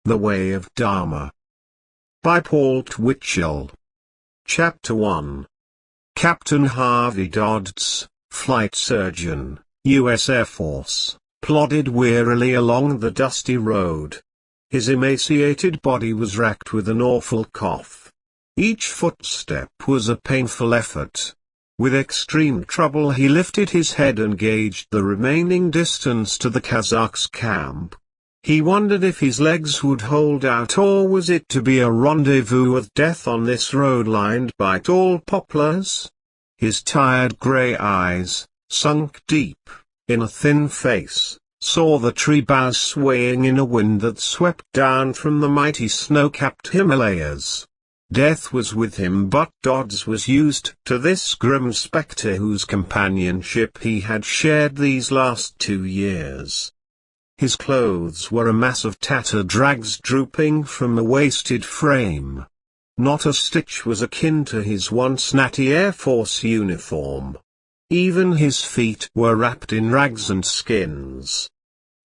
The Way of Dharma. By Twitchell. Chapter 1. Captain Harvey Dodd's, flight surgeon, U.S. Air Force, plodded wearily along the dusty road. His emaciated body was racked with an awful cough. Each footstep was a painful effort. With extreme trouble he lifted his head and gauged the remaining distance to the Kazakhs' camp. He wondered if his legs would hold out, or was it to be a rendezvous with death on this road lined by tall poplars? His tired grey eyes, sunk deep in a thin face, saw the tree boughs swaying in a wind that swept down from the mighty snow-capped Himalayas. Death was with him, but Dodd's was used to this grim spectre whose companionship he had shared these last 2 years. His clothes were a mass of tattered rags drooping from a wasted frame. Not a stitch was akin to his once natty Air Force uniform. Even his feet were wrapped in rags and skins.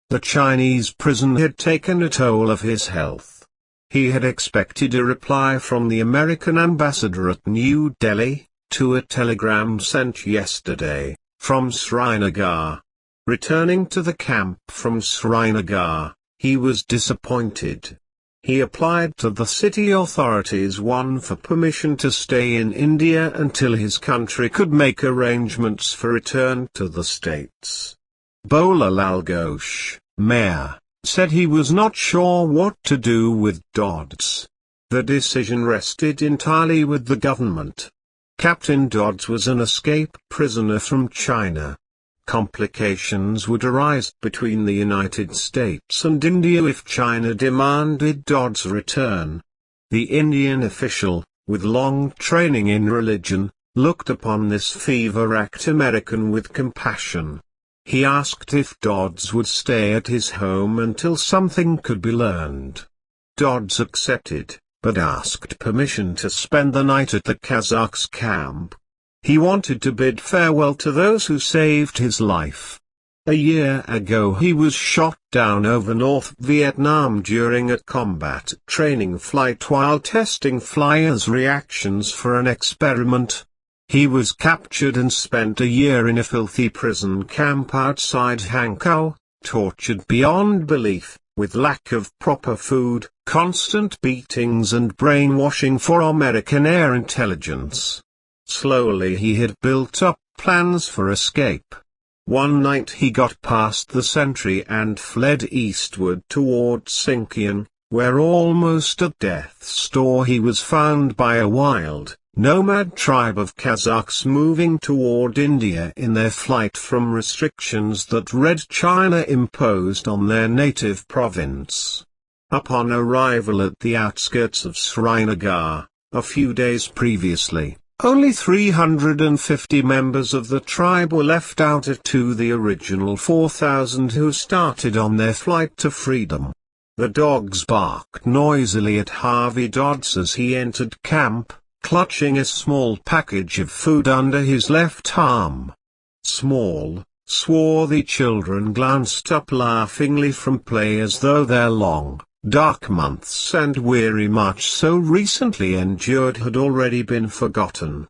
The Chinese prison had taken a toll of his health. He had expected a reply from the American ambassador at New Delhi, to a telegram sent yesterday, from Srinagar. Returning to the camp from Srinagar, he was disappointed. He applied to the city authorities for permission to stay in India until his country could make arrangements for return to the States. Bhola Lal Ghosh, mayor, said he was not sure what to do with Dodd's. The decision rested entirely with the government. Captain Dodd's was an escaped prisoner from China. Complications would arise between the United States and India if China demanded Dodd's return. The Indian official, with long training in religion, looked upon this fever-racked American with compassion. He asked if Dodd's would stay at his home until something could be learned. Dodd's accepted, but asked permission to spend the night at the Kazakhs' camp. He wanted to bid farewell to those who saved his life. A year ago he was shot down over North Vietnam during a combat training flight while testing flyers' reactions for an experiment. He was captured and spent a year in a filthy prison camp outside Hankow, tortured beyond belief, with lack of proper food, constant beatings and brainwashing for American air intelligence. Slowly he had built up plans for escape. One night he got past the sentry and fled eastward toward Sinkian, where almost at death's door he was found by a wild, nomad tribe of Kazakhs moving toward India in their flight from restrictions that Red China imposed on their native province. Upon arrival at the outskirts of Srinagar, a few days previously, only 350 members of the tribe were left out of the original 4,000 who started on their flight to freedom. The dogs barked noisily at Harvey Dodd's as he entered camp, clutching a small package of food under his left arm. Small, swarthy children glanced up laughingly from play as though their long, dark months and weary march so recently endured had already been forgotten.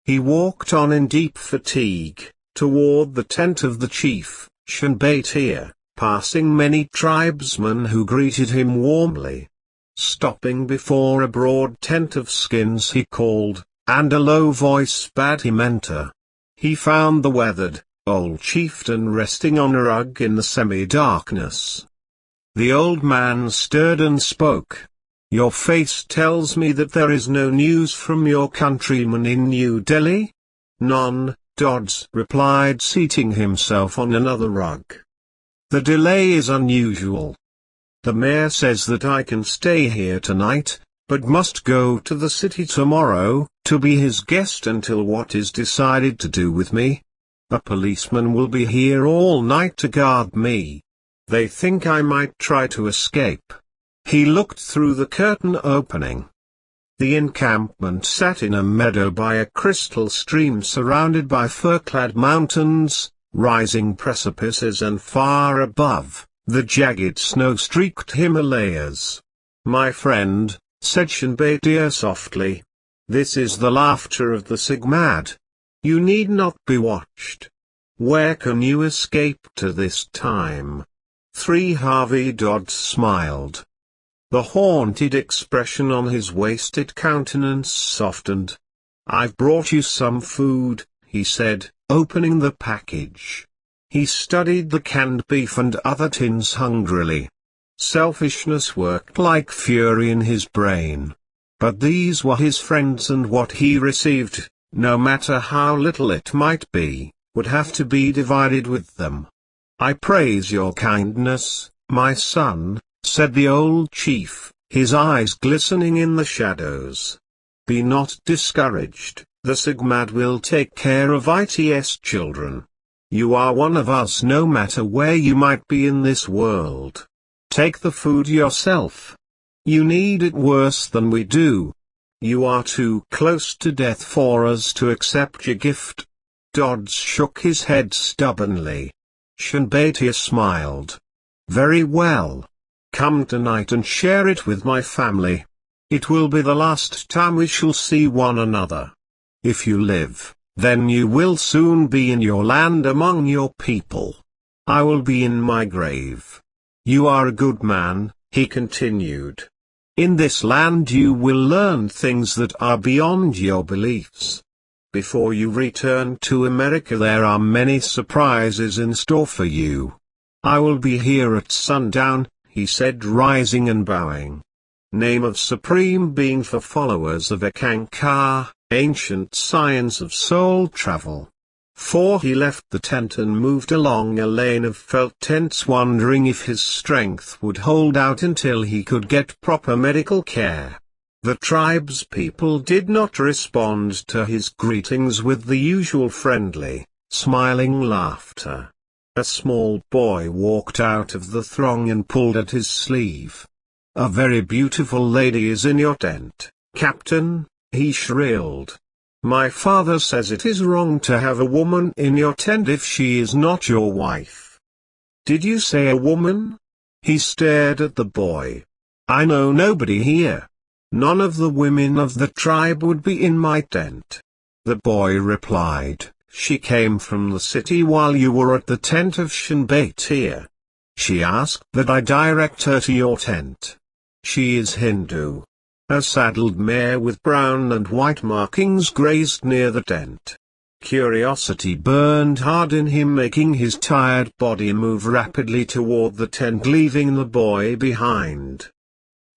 He walked on in deep fatigue, toward the tent of the chief, Shanbaitir, passing many tribesmen who greeted him warmly. Stopping before a broad tent of skins he called, and a low voice bade him enter. He found the weathered, old chieftain resting on a rug in the semi-darkness. The old man stirred and spoke. "Your face tells me that there is no news from your countrymen in New Delhi?" "None," Dodd's replied, seating himself on another rug. "The delay is unusual. The mayor says that I can stay here tonight, but must go to the city tomorrow, to be his guest until what is decided to do with me. A policeman will be here all night to guard me. They think I might try to escape." He looked through the curtain opening. The encampment sat in a meadow by a crystal stream surrounded by fir-clad mountains, rising precipices and far above, the jagged snow-streaked Himalayas. My friend, said Shanbhaitia softly, this is the laughter of the Sigmad. You need not be watched. Where can you escape to this time? 3 Harvey Dodd smiled. The haunted expression on his wasted countenance softened. I've brought you some food, he said, opening the package. He studied the canned beef and other tins hungrily. Selfishness worked like fury in his brain. But these were his friends, and what he received, no matter how little it might be, would have to be divided with them. I praise your kindness, my son, said the old chief, his eyes glistening in the shadows. Be not discouraged, the Sigmad will take care of its children. You are one of us no matter where you might be in this world. Take the food yourself. You need it worse than we do. You are too close to death for us to accept your gift. Dodd shook his head stubbornly. Shanbhaitia smiled. Very well. Come tonight and share it with my family. It will be the last time we shall see one another. If you live, then you will soon be in your land among your people. I will be in my grave. You are a good man, he continued. In this land you will learn things that are beyond your beliefs. Before you return to America there are many surprises in store for you. I will be here at sundown, he said, rising and bowing. Name of Supreme Being for followers of Ekankar, ancient science of soul travel. For he left the tent and moved along a lane of felt tents, wondering if his strength would hold out until he could get proper medical care. The tribe's people did not respond to his greetings with the usual friendly, smiling laughter. A small boy walked out of the throng and pulled at his sleeve. A very beautiful lady is in your tent, Captain, he shrilled. My father says it is wrong to have a woman in your tent if she is not your wife. Did you say a woman? He stared at the boy. I know nobody here. None of the women of the tribe would be in my tent. The boy replied, she came from the city while you were at the tent of Shanbhaitia. She asked that I direct her to your tent. She is Hindu. A saddled mare with brown and white markings grazed near the tent. Curiosity burned hard in him, making his tired body move rapidly toward the tent, leaving the boy behind.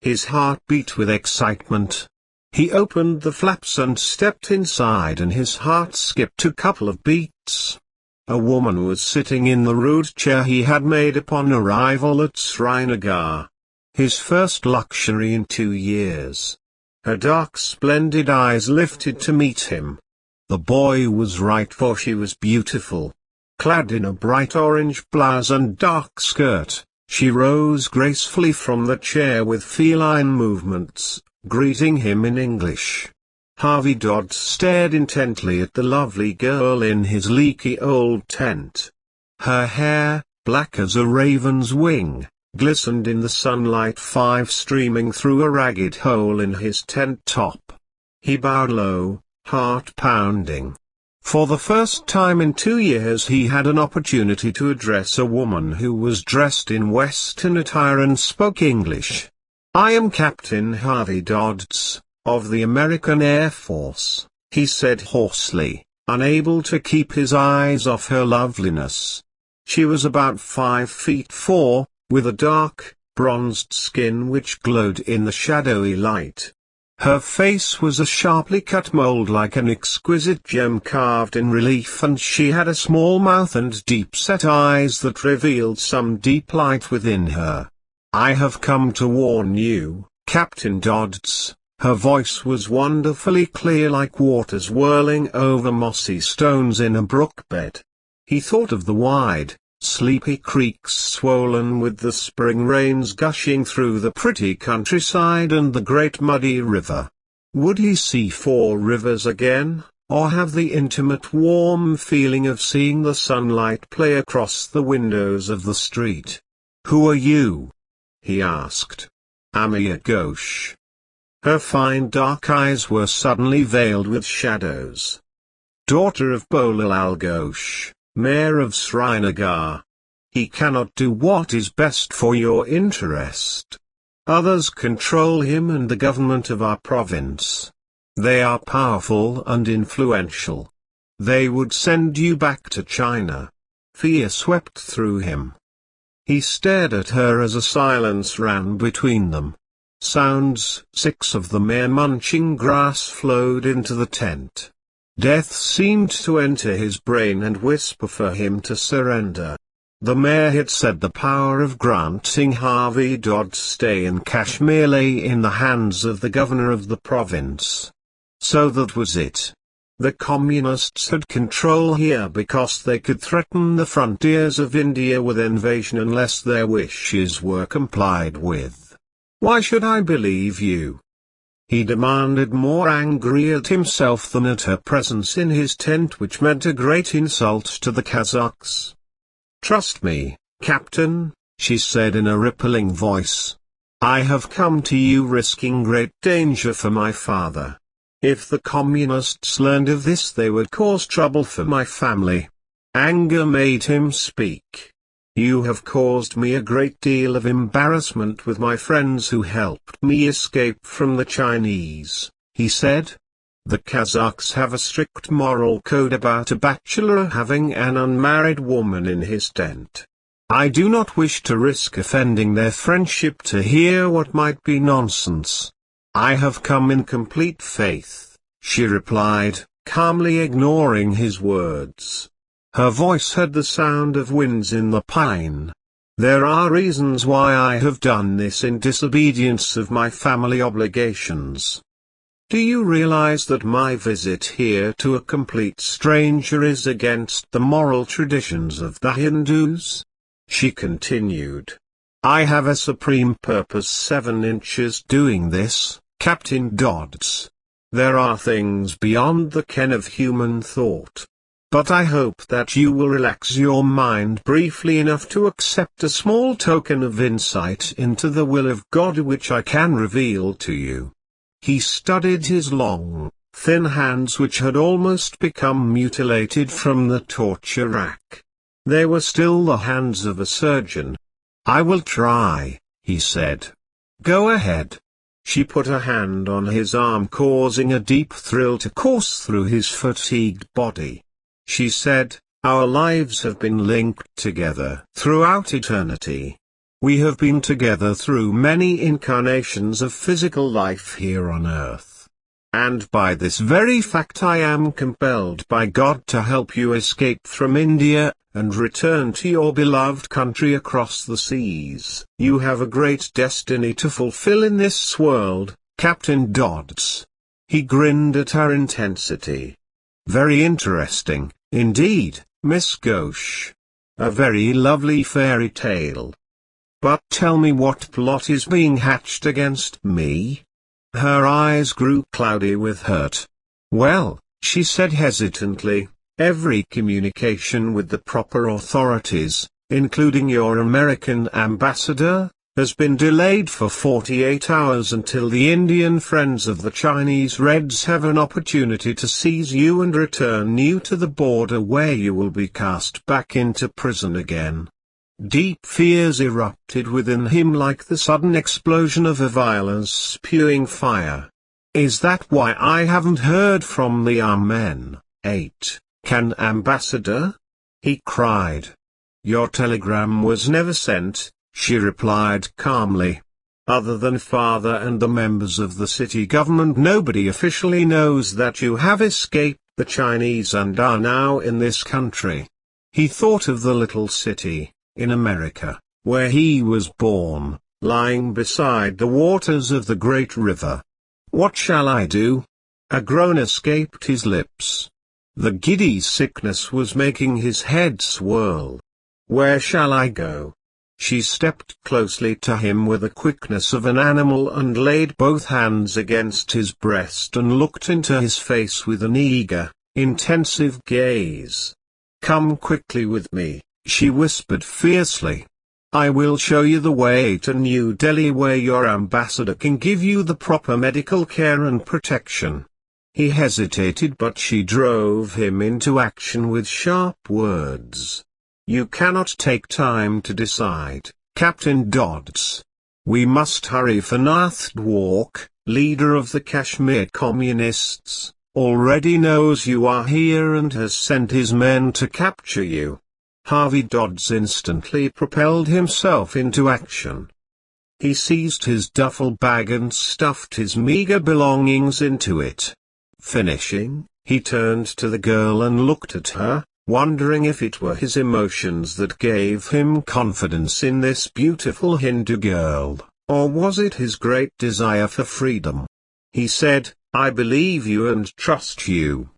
His heart beat with excitement. He opened the flaps and stepped inside, and his heart skipped a couple of beats. A woman was sitting in the rude chair he had made upon arrival at Srinagar. His first luxury in 2 years. Her dark splendid eyes lifted to meet him. The boy was right, for she was beautiful. Clad in a bright orange blouse and dark skirt, she rose gracefully from the chair with feline movements, greeting him in English. Harvey Dodd stared intently at the lovely girl in his leaky old tent. Her hair, black as a raven's wing, glistened in the sunlight, 5 streaming through a ragged hole in his tent top. He bowed low, heart pounding. For the first time in 2 years he had an opportunity to address a woman who was dressed in Western attire and spoke English. I am Captain Harvey Dodds, of the American Air Force, he said hoarsely, unable to keep his eyes off her loveliness. She was about 5'4", with a dark, bronzed skin which glowed in the shadowy light. Her face was a sharply cut mold like an exquisite gem carved in relief, and she had a small mouth and deep-set eyes that revealed some deep light within her. I have come to warn you, Captain Dodds. Her voice was wonderfully clear, like water swirling over mossy stones in a brook bed. He thought of the wide, sleepy creeks swollen with the spring rains gushing through the pretty countryside and the great muddy river. Would he see 4 rivers again, or have the intimate warm feeling of seeing the sunlight play across the windows of the street? "Who are you?" he asked. "Amaya Ghosh." Her fine dark eyes were suddenly veiled with shadows. "Daughter of Bolal Ghosh, mayor of Srinagar. He cannot do what is best for your interest. Others control him and the government of our province. They are powerful and influential. They would send you back to China." Fear swept through him. He stared at her as a silence ran between them. Sounds 6 of the mare munching grass flowed into the tent. Death seemed to enter his brain and whisper for him to surrender. The mayor had said the power of granting Harvey Dodd's stay in Kashmir lay in the hands of the governor of the province. So that was it. The communists had control here because they could threaten the frontiers of India with invasion unless their wishes were complied with. "Why should I believe you?" he demanded, more angry at himself than at her presence in his tent, which meant a great insult to the Kazakhs. "Trust me, Captain," she said in a rippling voice. "I have come to you risking great danger for my father. If the communists learned of this, they would cause trouble for my family." Anger made him speak. "You have caused me a great deal of embarrassment with my friends who helped me escape from the Chinese," he said. "The Kazakhs have a strict moral code about a bachelor having an unmarried woman in his tent. I do not wish to risk offending their friendship to hear what might be nonsense. I have come in complete faith," she replied, calmly ignoring his words. Her voice had the sound of winds in the pine. "There are reasons why I have done this in disobedience of my family obligations. Do you realize that my visit here to a complete stranger is against the moral traditions of the Hindus?" she continued. "I have a supreme purpose 7 inches doing this, Captain Dodds. There are things beyond the ken of human thought. But I hope that you will relax your mind briefly enough to accept a small token of insight into the will of God which I can reveal to you." He studied his long, thin hands which had almost become mutilated from the torture rack. They were still the hands of a surgeon. "I will try," he said. "Go ahead." She put a hand on his arm, causing a deep thrill to course through his fatigued body. She said, "Our lives have been linked together throughout eternity. We have been together through many incarnations of physical life here on earth. And by this very fact I am compelled by God to help you escape from India, and return to your beloved country across the seas. You have a great destiny to fulfill in this world, Captain Dodds." He grinned at her intensity. "Very interesting, indeed, Miss Ghosh. A very lovely fairy tale. But tell me, what plot is being hatched against me?" Her eyes grew cloudy with hurt. "Well," she said hesitantly, "every communication with the proper authorities, including your American ambassador, has been delayed for 48 hours until the Indian friends of the Chinese Reds have an opportunity to seize you and return you to the border, where you will be cast back into prison again." Deep fears erupted within him like the sudden explosion of a violence spewing fire. "Is that why I haven't heard from the Amen, 8, can ambassador?" he cried. "Your telegram was never sent," she replied calmly. "Other than father and the members of the city government, nobody officially knows that you have escaped the Chinese and are now in this country." He thought of the little city, in America, where he was born, lying beside the waters of the great river. "What shall I do?" A groan escaped his lips. The giddy sickness was making his head swirl. "Where shall I go?" She stepped closely to him with the quickness of an animal and laid both hands against his breast and looked into his face with an eager, intensive gaze. "Come quickly with me," she whispered fiercely. I will show you the way to New Delhi where your ambassador can give you the proper medical care and protection." He hesitated, but she drove him into action with sharp words. "You cannot take time to decide, Captain Dodds. We must hurry, for Nath Dwark, leader of the Kashmir communists, already knows you are here and has sent his men to capture you." Harvey Dodds instantly propelled himself into action. He seized his duffel bag and stuffed his meager belongings into it. Finishing, he turned to the girl and looked at her, wondering if it were his emotions that gave him confidence in this beautiful Hindu girl, or was it his great desire for freedom. He said, "I believe you and trust you.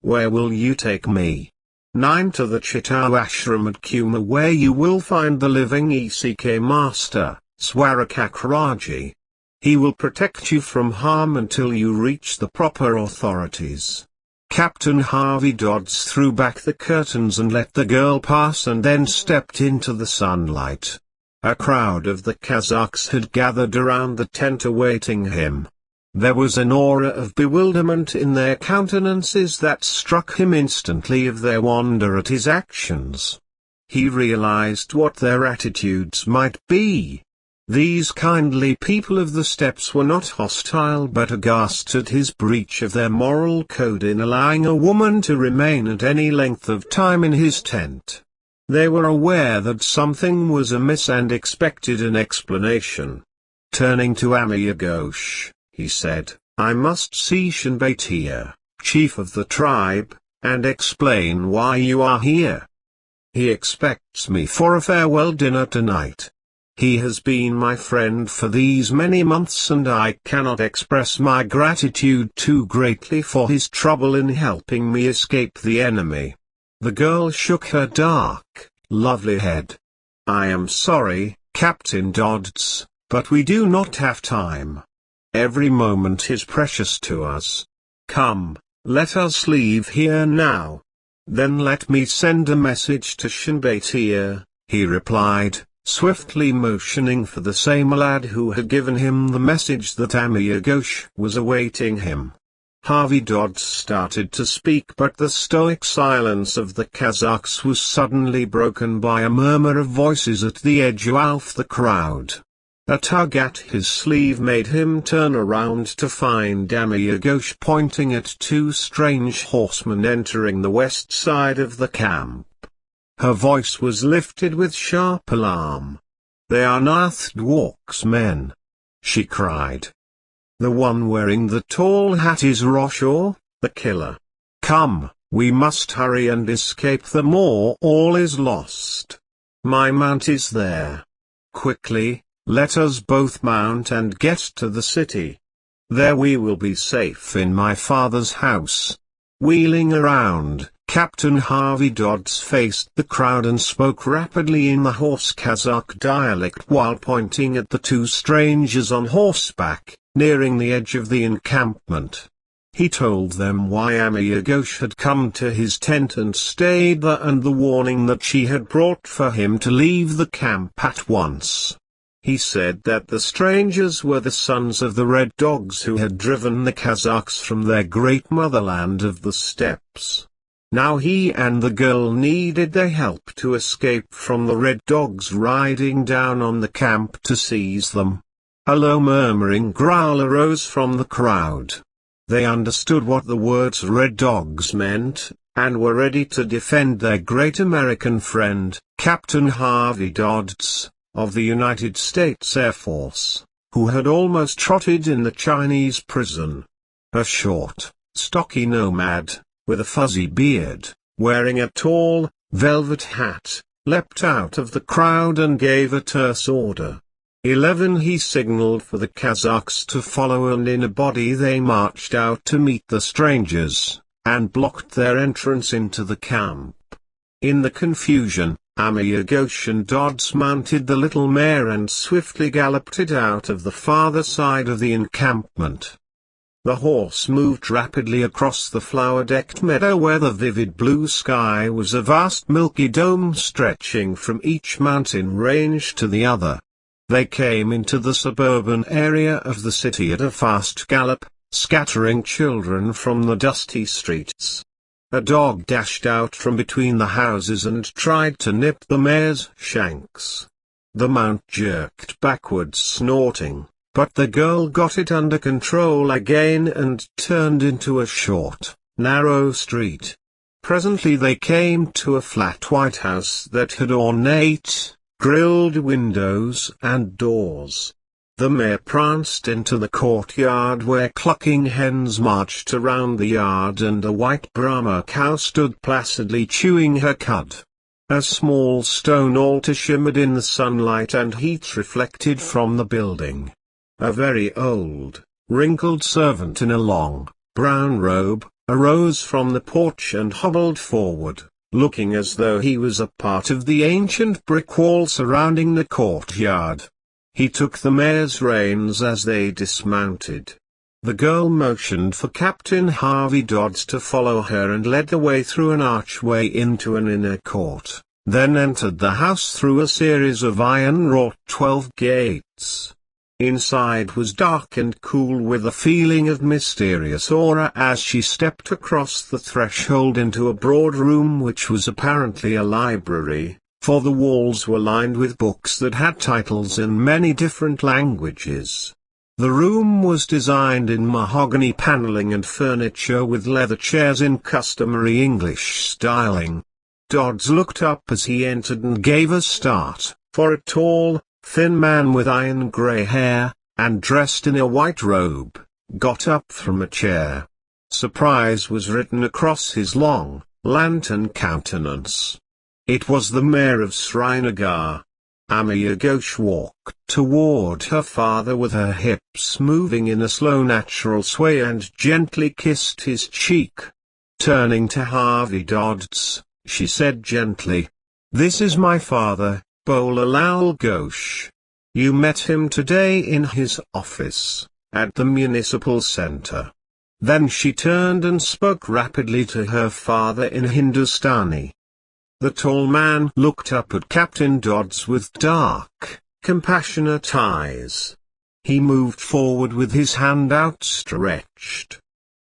Where will you take me?" "9 to the Chitau ashram at Kuma, where you will find the living ECK master, Swarakakraji. He will protect you from harm until you reach the proper authorities." Captain Harvey Dodds threw back the curtains and let the girl pass and then stepped into the sunlight. A crowd of the Kazakhs had gathered around the tent awaiting him. There was an aura of bewilderment in their countenances that struck him instantly of their wonder at his actions. He realized what their attitudes might be. These kindly people of the steppes were not hostile but aghast at his breach of their moral code in allowing a woman to remain at any length of time in his tent. They were aware that something was amiss and expected an explanation. Turning to Amir Ghosh, he said, "I must see Shanbhaitia, chief of the tribe, and explain why you are here. He expects me for a farewell dinner tonight. He has been my friend for these many months and I cannot express my gratitude too greatly for his trouble in helping me escape the enemy." The girl shook her dark, lovely head. "I am sorry, Captain Dodds, but we do not have time. Every moment is precious to us. Come, let us leave here now." "Then let me send a message to Shanbhaitia," he replied, swiftly motioning for the same lad who had given him the message that Amir Ghosh was awaiting him. Harvey Dodds started to speak, but the stoic silence of the Kazakhs was suddenly broken by a murmur of voices at the edge of the crowd. A tug at his sleeve made him turn around to find Amir Ghosh pointing at 2 strange horsemen entering the west side of the camp. Her voice was lifted with sharp alarm. "They are Nath Dwark's men!" she cried. "The one wearing the tall hat is Roshaw, the killer. Come, we must hurry and escape them or all is lost. My mount is there. Quickly, let us both mount and get to the city. There we will be safe in my father's house." Wheeling around, Captain Harvey Dodds faced the crowd and spoke rapidly in the hoarse Kazakh dialect while pointing at the 2 strangers on horseback, nearing the edge of the encampment. He told them why Amir Ghosh had come to his tent and stayed there and the warning that she had brought for him to leave the camp at once. He said that the strangers were the sons of the Red Dogs who had driven the Kazakhs from their great motherland of the steppes. Now he and the girl needed their help to escape from the Red Dogs riding down on the camp to seize them. A low murmuring growl arose from the crowd. They understood what the words Red Dogs meant, and were ready to defend their great American friend, Captain Harvey Dodds, of the United States Air Force, who had almost trotted in the Chinese prison. A short, stocky nomad, with a fuzzy beard, wearing a tall, velvet hat, leapt out of the crowd and gave a terse order. 11 He signaled for the Kazakhs to follow and in a body they marched out to meet the strangers, and blocked their entrance into the camp. In the confusion, Amir Ghosh and Dodds mounted the little mare and swiftly galloped it out of the farther side of the encampment. The horse moved rapidly across the flower-decked meadow where the vivid blue sky was a vast milky dome stretching from each mountain range to the other. They came into the suburban area of the city at a fast gallop, scattering children from the dusty streets. A dog dashed out from between the houses and tried to nip the mare's shanks. The mount jerked backwards snorting, but the girl got it under control again and turned into a short, narrow street. Presently they came to a flat white house that had ornate, grilled windows and doors. The mare pranced into the courtyard where clucking hens marched around the yard and a white Brahma cow stood placidly chewing her cud. A small stone altar shimmered in the sunlight and heat reflected from the building. A very old, wrinkled servant in a long, brown robe, arose from the porch and hobbled forward, looking as though he was a part of the ancient brick wall surrounding the courtyard. He took the mare's reins as they dismounted. The girl motioned for Captain Harvey Dodd to follow her and led the way through an archway into an inner court, then entered the house through a series of iron-wrought 12 gates. Inside was dark and cool with a feeling of mysterious aura as she stepped across the threshold into a broad room which was apparently a library, for the walls were lined with books that had titles in many different languages. The room was designed in mahogany paneling and furniture with leather chairs in customary English styling. Dodds looked up as he entered and gave a start, for a tall, thin man with iron grey hair, and dressed in a white robe, got up from a chair. Surprise was written across his long, lantern countenance. It was the mayor of Srinagar. Amaya Ghosh walked toward her father with her hips moving in a slow natural sway and gently kissed his cheek. Turning to Harvey Dodds, she said gently, "This is my father, Bola Lal Ghosh. You met him today in his office, at the municipal center." Then she turned and spoke rapidly to her father in Hindustani. The tall man looked up at Captain Dodds with dark, compassionate eyes. He moved forward with his hand outstretched.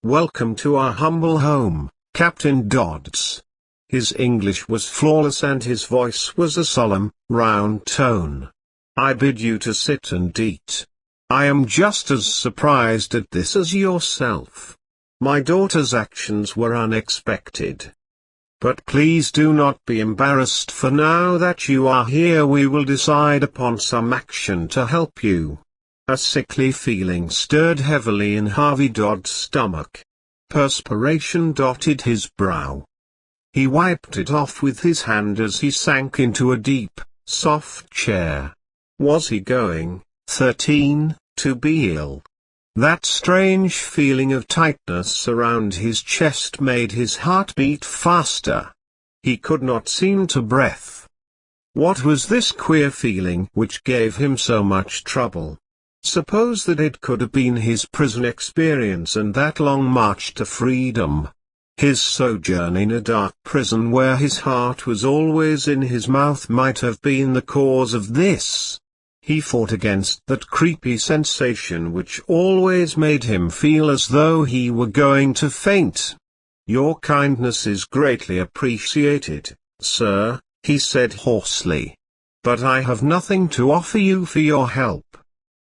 "Welcome to our humble home, Captain Dodds." His English was flawless and his voice was a solemn, round tone. "I bid you to sit and eat. I am just as surprised at this as yourself. My daughter's actions were unexpected. But please do not be embarrassed, for now that you are here we will decide upon some action to help you." A sickly feeling stirred heavily in Harvey Dodd's stomach. Perspiration dotted his brow. He wiped it off with his hand as he sank into a deep, soft chair. Was he going, 13, to be ill? That strange feeling of tightness around his chest made his heart beat faster. He could not seem to breathe. What was this queer feeling which gave him so much trouble? Suppose that it could have been his prison experience and that long march to freedom. His sojourn in a dark prison where his heart was always in his mouth might have been the cause of this. He fought against that creepy sensation which always made him feel as though he were going to faint. "Your kindness is greatly appreciated, sir," he said hoarsely. "But I have nothing to offer you for your help."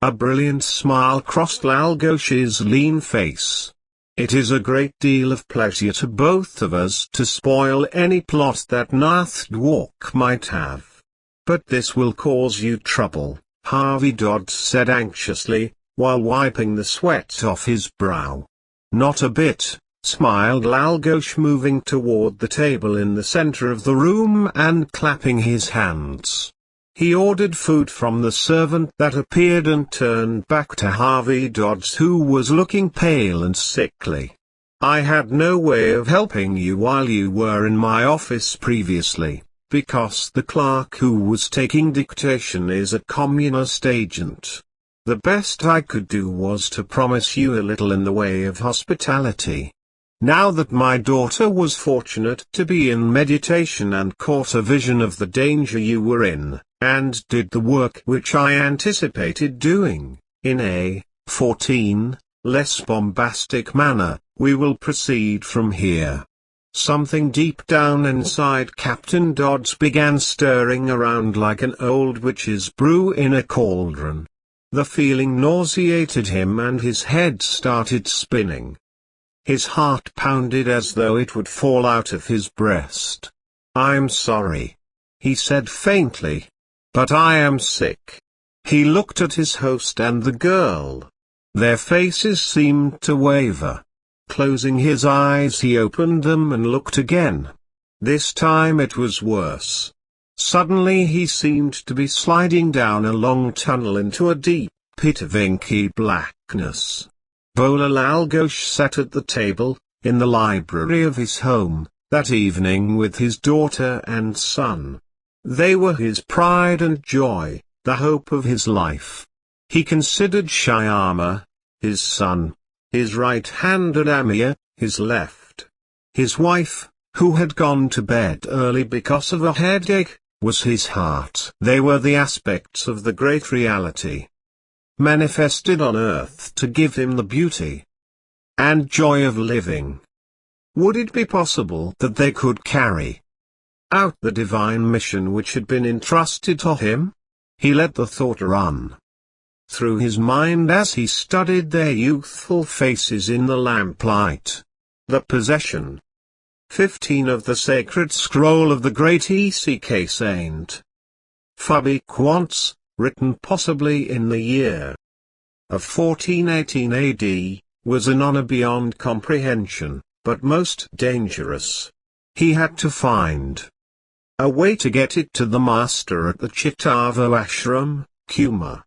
A brilliant smile crossed Lal Ghosh's lean face. "It is a great deal of pleasure to both of us to spoil any plot that Nath Dwark might have. But this will cause you trouble," Harvey Dodd said anxiously, while wiping the sweat off his brow. "Not a bit," smiled Lal Ghosh, moving toward the table in the center of the room and clapping his hands. He ordered food from the servant that appeared and turned back to Harvey Dodds, who was looking pale and sickly. "I had no way of helping you while you were in my office previously, because the clerk who was taking dictation is a communist agent. The best I could do was to promise you a little in the way of hospitality. Now that my daughter was fortunate to be in meditation and caught a vision of the danger you were in, and did the work which I anticipated doing, in a 14, less bombastic manner, we will proceed from here. Something deep down inside Captain Dodd's began stirring around like an old witch's brew in a cauldron. The feeling nauseated him and his head started spinning. His heart pounded as though it would fall out of his breast. "I'm sorry," he said faintly. "But I am sick." He looked at his host and the girl. Their faces seemed to waver. Closing his eyes, he opened them and looked again. This time it was worse. Suddenly he seemed to be sliding down a long tunnel into a deep pit of inky blackness. Bola Lal Ghosh sat at the table, in the library of his home, that evening with his daughter and son. They were his pride and joy, the hope of his life. He considered Shyama, his son, his right hand, and Amir, his left. His wife, who had gone to bed early because of a headache, was his heart. They were the aspects of the great reality manifested on earth to give him the beauty and joy of living. Would it be possible that they could carry out the divine mission which had been entrusted to him? He let the thought run through his mind as he studied their youthful faces in the lamplight. The possession 15 of the sacred scroll of the great ECK Saint Fabi Quantz, written possibly in the year of 1418 AD, was an honor beyond comprehension, but most dangerous. He had to find a way to get it to the master at the Chitavo ashram, Kuma.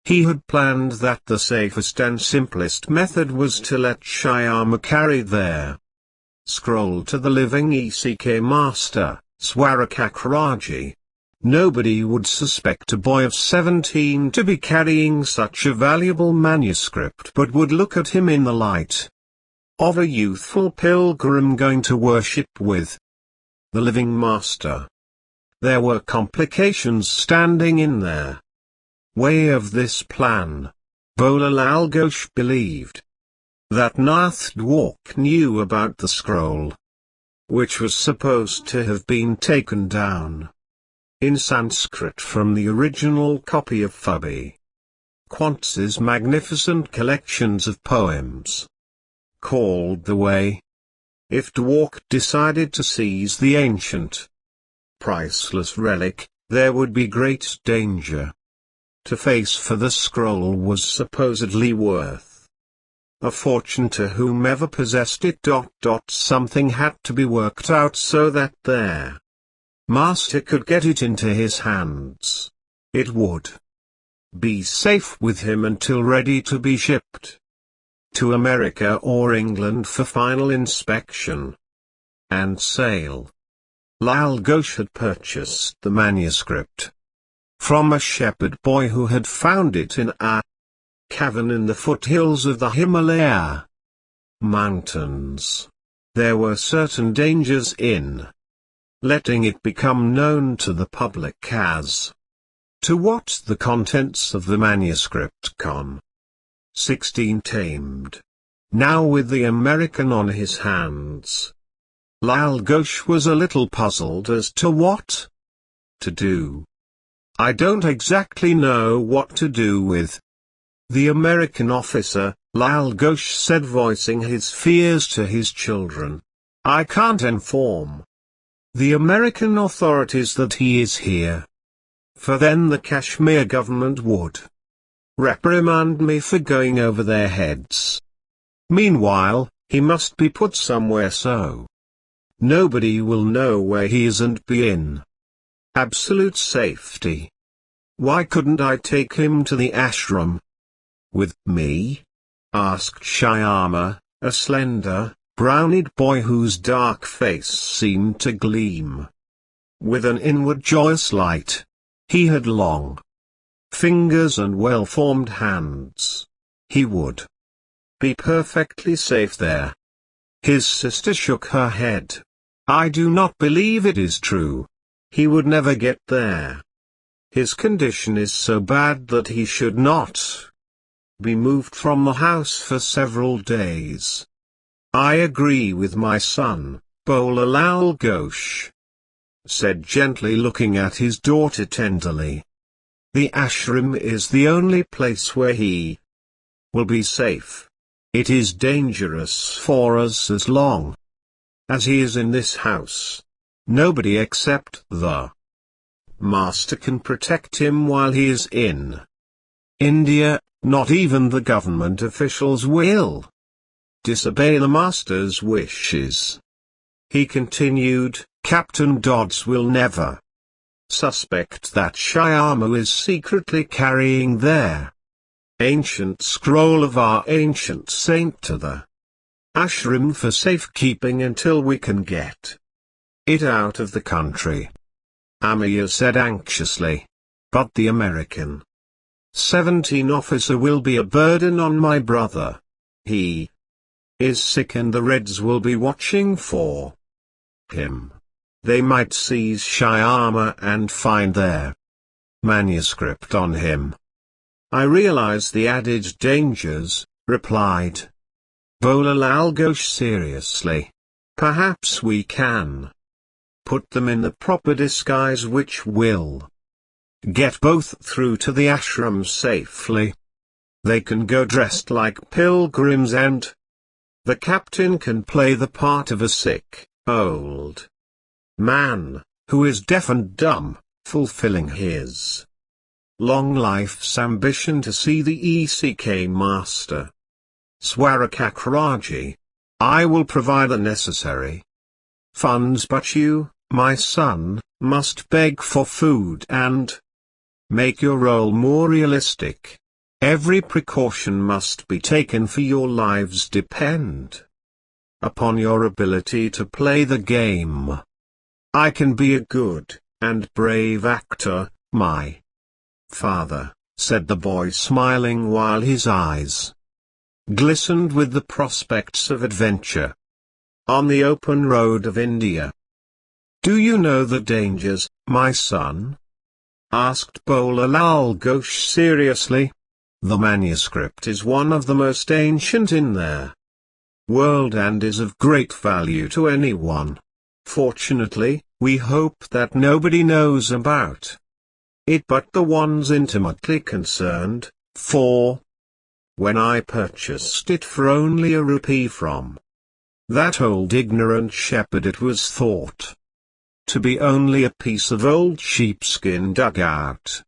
He had planned that the safest and simplest method was to let Shyama carry their scroll to the living ECK master, Swarakakraji. Nobody would suspect a boy of 17 to be carrying such a valuable manuscript, but would look at him in the light of a youthful pilgrim going to worship with the living master. There were complications standing in their way of this plan. Bola Lal Ghosh believed that Nath Dwark knew about the scroll, which was supposed to have been taken down in Sanskrit from the original copy of Fabi Quantz's magnificent collections of poems, called the Way. If Dwark decided to seize the ancient, priceless relic, there would be great danger to face, for the scroll was supposedly worth a fortune to whomever possessed it. Something had to be worked out so that their master could get it into his hands. It would be safe with him until ready to be shipped to America or England for final inspection and sale. Lal Ghosh had purchased the manuscript from a shepherd boy who had found it in a cavern in the foothills of the Himalaya mountains. There were certain dangers in letting it become known to the public as to what the contents of the manuscript con. 16 tamed. Now with the American on his hands, Lal Ghosh was a little puzzled as to what to do. "I don't exactly know what to do with the American officer," Lal Ghosh said, voicing his fears to his children. "I can't inform the American authorities that he is here, for then the Kashmir government would reprimand me for going over their heads. Meanwhile, he must be put somewhere so nobody will know where he is and be in absolute safety. Why couldn't I take him to the ashram with me?" asked Shyama, a slender, brown-eyed boy whose dark face seemed to gleam with an inward joyous light. He had long fingers and well-formed hands. He would be perfectly safe there. His sister shook her head. I do not believe it is true. He would never get there. His condition is so bad that he should not be moved from the house for several days. I agree with my son, Bola Lal Ghosh said gently, looking at his daughter tenderly. The ashram is the only place where he will be safe. It is dangerous for us as long as he is in this house. Nobody except the Master can protect him while he is in India. Not even the government officials will disobey the Master's wishes. He continued, Captain Dodds will never suspect that Shyama is secretly carrying their ancient scroll of our ancient saint to the ashram for safekeeping until we can get it out of the country. Amiya said anxiously. But the American 17 officer will be a burden on my brother. He is sick and the Reds will be watching for him. They might seize Shyama and find their manuscript on him. I realize the added dangers, replied Bola Lal Ghosh seriously. Perhaps we can put them in the proper disguise which will get both through to the ashram safely. They can go dressed like pilgrims and the captain can play the part of a sick, old man, who is deaf and dumb, fulfilling his long life's ambition to see the ECK Master. Swarakakraji. I will provide the necessary funds, but you, my son, must beg for food and make your role more realistic. Every precaution must be taken, for your lives depend upon your ability to play the game. I can be a good and brave actor, my father, said the boy, smiling while his eyes glistened with the prospects of adventure on the open road of India. Do you know the dangers, my son? Asked Bola Lal Ghosh seriously. The manuscript is one of the most ancient in their world and is of great value to anyone. Fortunately, we hope that nobody knows about it but the ones intimately concerned, for when I purchased it for only a rupee from that old ignorant shepherd, it was thought to be only a piece of old sheepskin dug out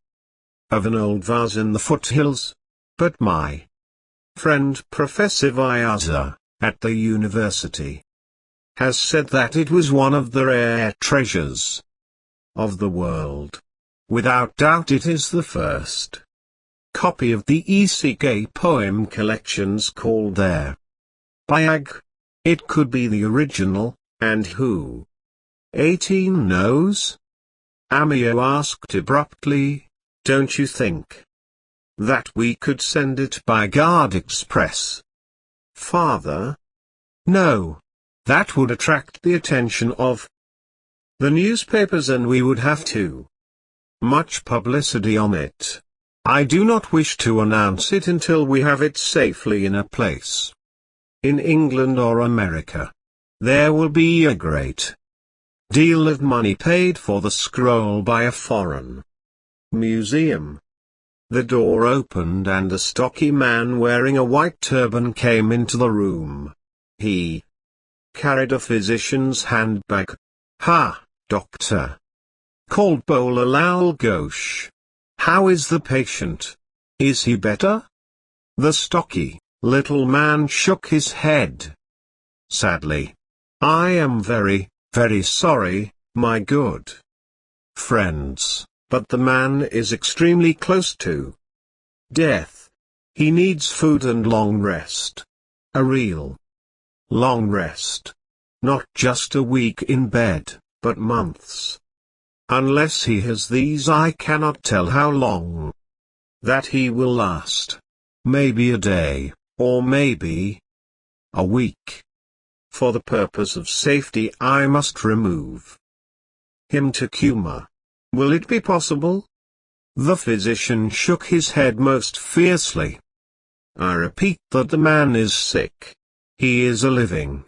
of an old vase in the foothills. But my friend Professor Vyaza, at the university, has said that it was one of the rare treasures of the world. Without doubt it is the first copy of the ECK poem collections called there Bayag. It could be the original, and who 18 knows? Amio asked abruptly. Don't you think that we could send it by Guard Express, father? No. That would attract the attention of the newspapers and we would have too much publicity on it. I do not wish to announce it until we have it safely in a place in England or America. There will be a great deal of money paid for the scroll by a foreign museum. The door opened and a stocky man wearing a white turban came into the room. He carried a physician's handbag. Ha, doctor! Called Bola Lal Ghosh. How is the patient? Is he better? The stocky, little man shook his head sadly. I am very, very sorry, my good friends, but the man is extremely close to death. He needs food and long rest. A real long rest. Not just a week in bed, but months. Unless he has these, I cannot tell how long. that he will last. Maybe a day, or maybe a week. For the purpose of safety I must remove him to Kuma. Will it be possible? The physician shook his head most fiercely. I repeat that the man is sick. He is a living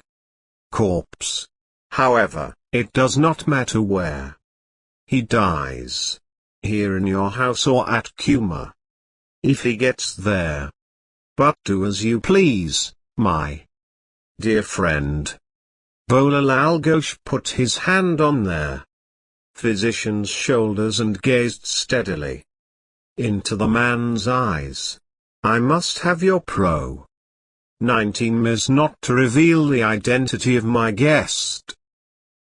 corpse. However, it does not matter where he dies, here in your house or at Kuma, if he gets there. But do as you please, my dear friend. Bolalal Ghosh put his hand on their physician's shoulders and gazed steadily into the man's eyes. I must have your pro. 19 is not to reveal the identity of my guest.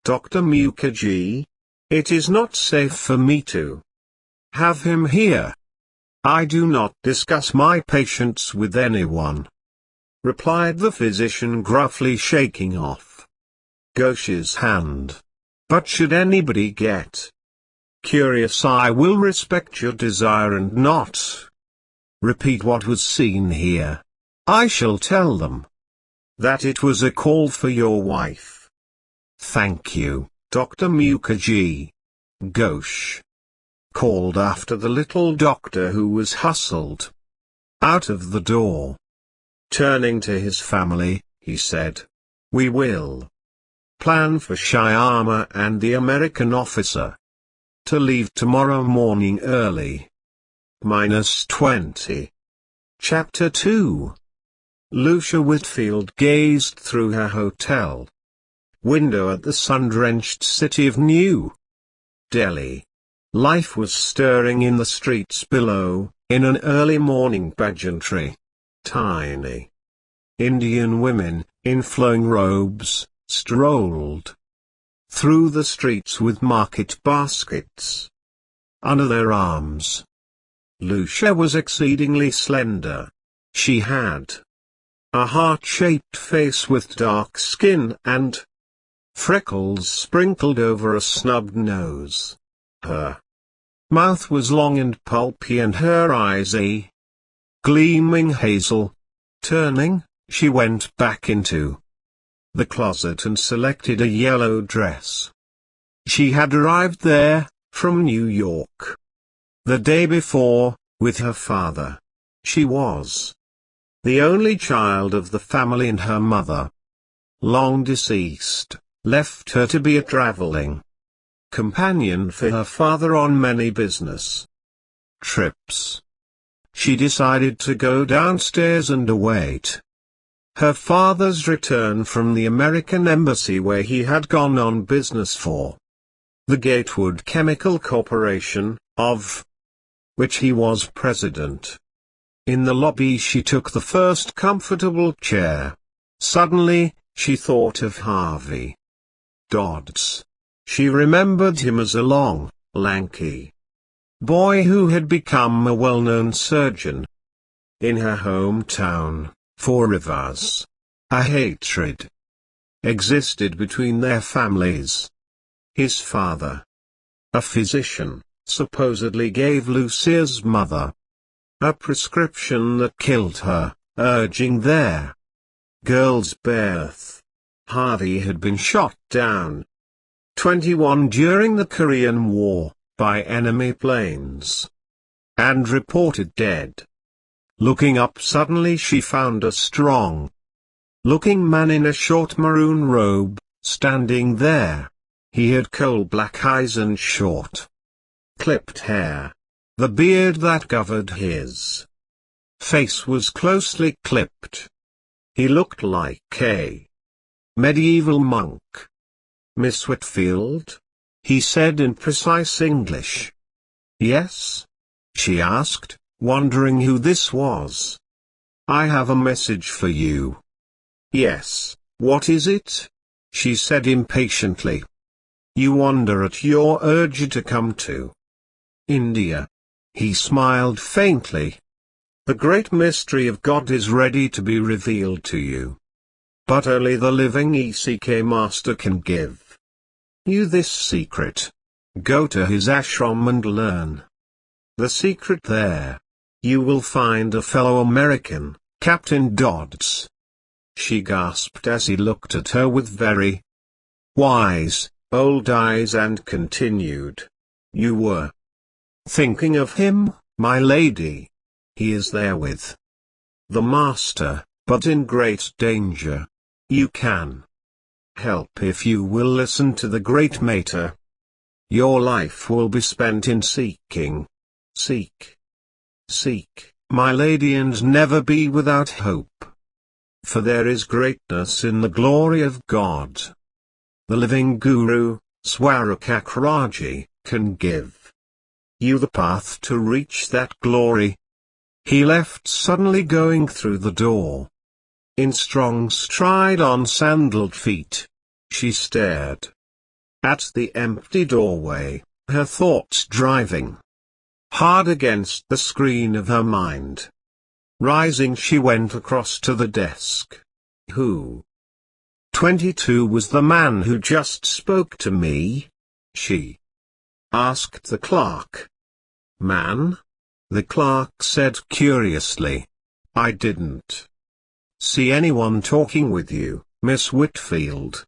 Dr. Mukherjee, it is not safe for me to have him here. I do not discuss my patients with anyone, replied the physician gruffly, shaking off Ghosh's hand. But should anybody get curious, I will respect your desire and not repeat what was seen here. I shall tell them that it was a call for your wife. Thank you, Dr. Mukherjee. Ghosh called after the little doctor, who was hustled out of the door. Turning to his family, he said, we will plan for Shyama and the American officer to leave tomorrow morning early. -20. Chapter 2. Lucia Whitfield gazed through her hotel window at the sun-drenched city of New Delhi. Life was stirring in the streets below, in an early morning pageantry. Tiny Indian women, in flowing robes, strolled through the streets with market baskets under their arms. Lucia was exceedingly slender. She had a heart-shaped face with dark skin and freckles sprinkled over a snub nose. Her mouth was long and pulpy and her eyes a gleaming hazel. Turning, she went back into the closet and selected a yellow dress. She had arrived there, from New York, the day before, with her father. She was the only child of the family, and her mother, long deceased, left her to be a traveling companion for her father on many business trips. She decided to go downstairs and await her father's return from the American embassy, where he had gone on business for the Gatewood Chemical Corporation, of which he was president. In the lobby she took the first comfortable chair. Suddenly, she thought of Harvey Dodds. She remembered him as a long, lanky boy who had become a well-known surgeon in her hometown. For Rivas, a hatred existed between their families. His father, a physician, supposedly gave Lucia's mother a prescription that killed her, urging their girl's birth. Harvey had been shot down 21 during the Korean War, by enemy planes, and reported dead. Looking up suddenly, she found a strong-looking man in a short maroon robe, standing there. He had coal-black eyes and short, clipped hair. The beard that covered his face was closely clipped. He looked like a medieval monk. Miss Whitfield? He said in precise English. Yes? She asked, wondering who this was. I have a message for you. Yes, what is it? She said impatiently. You wonder at your urge to come to India. He smiled faintly. The great mystery of God is ready to be revealed to you. But only the living ECK Master can give you this secret. Go to his ashram and learn the secret there. You will find a fellow American, Captain Dodds. She gasped as he looked at her with very wise, old eyes and continued. You were thinking of him, my lady. He is there with the master, but in great danger. You can help if you will listen to the great mater. Your life will be spent in seeking. Seek, my lady, and never be without hope. For there is greatness in the glory of God. The living Guru, Swarakakraji, can give you the path to reach that glory. He left suddenly, going through the door. In strong stride on sandaled feet, she stared at the empty doorway, her thoughts driving hard against the screen of her mind. Rising, she went across to the desk. Who? 22 was the man who just spoke to me? She asked the clerk. Man? The clerk said curiously. I didn't see anyone talking with you, Miss Whitfield.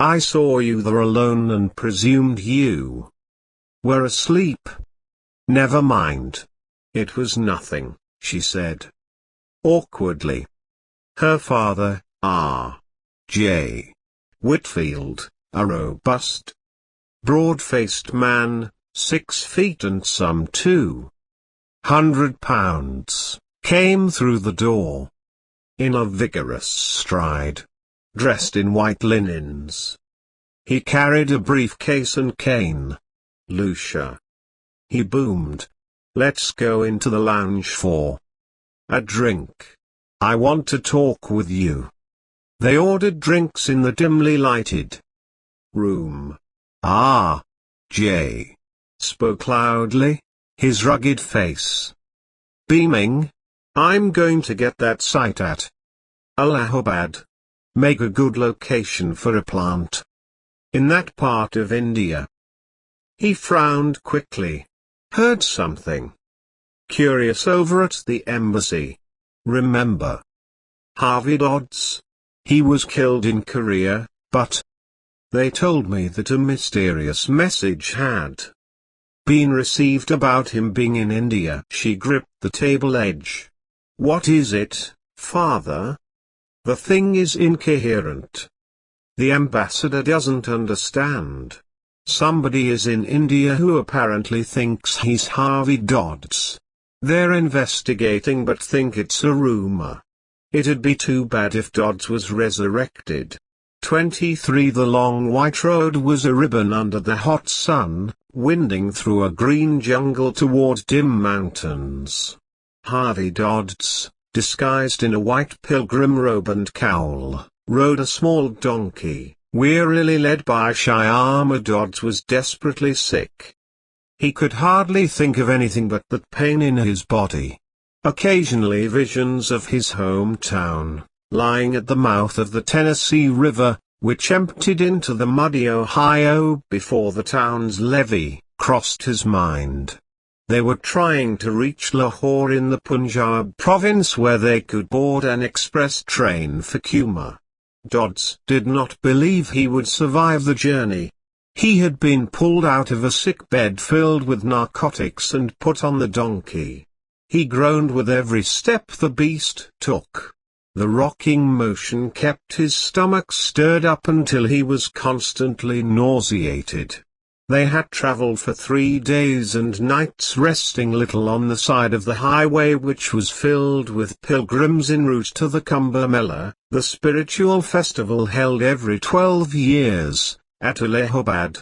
I saw you there alone and presumed you were asleep. Never mind. It was nothing, she said awkwardly. Her father, R.J. Whitfield, a robust, broad-faced man, 6 feet and some 200 pounds, came through the door in a vigorous stride, dressed in white linens. He carried a briefcase and cane. Lucia, he boomed. Let's go into the lounge for a drink. I want to talk with you. They ordered drinks in the dimly lighted room. R.J. spoke loudly, his rugged face beaming. I'm going to get that site at Allahabad. Make a good location for a plant in that part of India. He frowned quickly. Heard something curious over at the embassy. Remember Harvey Dodds? He was killed in Korea, but they told me that a mysterious message had been received about him being in India. She gripped the table edge. What is it, father? The thing is incoherent. The ambassador doesn't understand. Somebody is in India who apparently thinks he's Harvey Dodds. They're investigating but think it's a rumor. It'd be too bad if Dodds was resurrected. 23 The long white road was a ribbon under the hot sun, winding through a green jungle toward dim mountains. Harvey Dodds, disguised in a white pilgrim robe and cowl, rode a small donkey, wearily led by Shyama. Dodds was desperately sick. He could hardly think of anything but that pain in his body. Occasionally visions of his hometown, lying at the mouth of the Tennessee River, which emptied into the muddy Ohio before the town's levee, crossed his mind. They were trying to reach Lahore in the Punjab province, where they could board an express train for Kuma. Dodds did not believe he would survive the journey. He had been pulled out of a sick bed filled with narcotics and put on the donkey. He groaned with every step the beast took. The rocking motion kept his stomach stirred up until he was constantly nauseated. They had traveled for 3 days and nights, resting little on the side of the highway, which was filled with pilgrims en route to the Kumbh Mela, the spiritual festival held every 12 years, at Allahabad.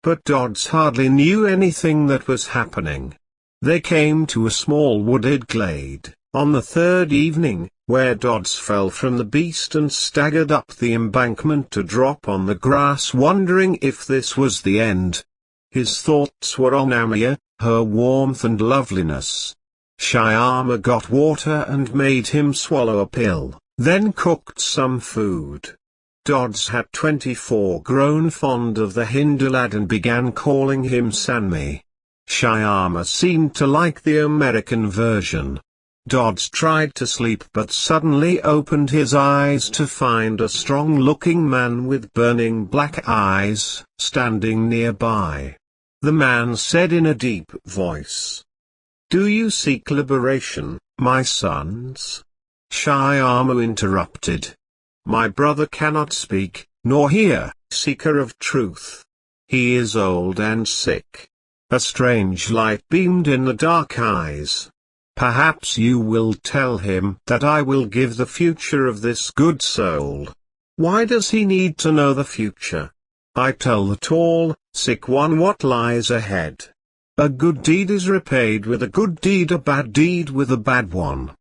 But Dodds hardly knew anything that was happening. They came to a small wooded glade, on the 3rd evening, where Dodds fell from the beast and staggered up the embankment to drop on the grass, wondering if this was the end. His thoughts were on Amia, her warmth and loveliness. Shyama got water and made him swallow a pill, then cooked some food. Dodds had 24 grown fond of the Hindu lad and began calling him Sanmi. Shyama seemed to like the American version. Dodds tried to sleep but suddenly opened his eyes to find a strong-looking man with burning black eyes standing nearby. The man said in a deep voice, "Do you seek liberation, my sons?" Shyama interrupted. "My brother cannot speak, nor hear, seeker of truth. He is old and sick." A strange light beamed in the dark eyes. "Perhaps you will tell him that I will give the future of this good soul." "Why does he need to know the future?" "I tell the tall, sick one what lies ahead. A good deed is repaid with a good deed, a bad deed with a bad one.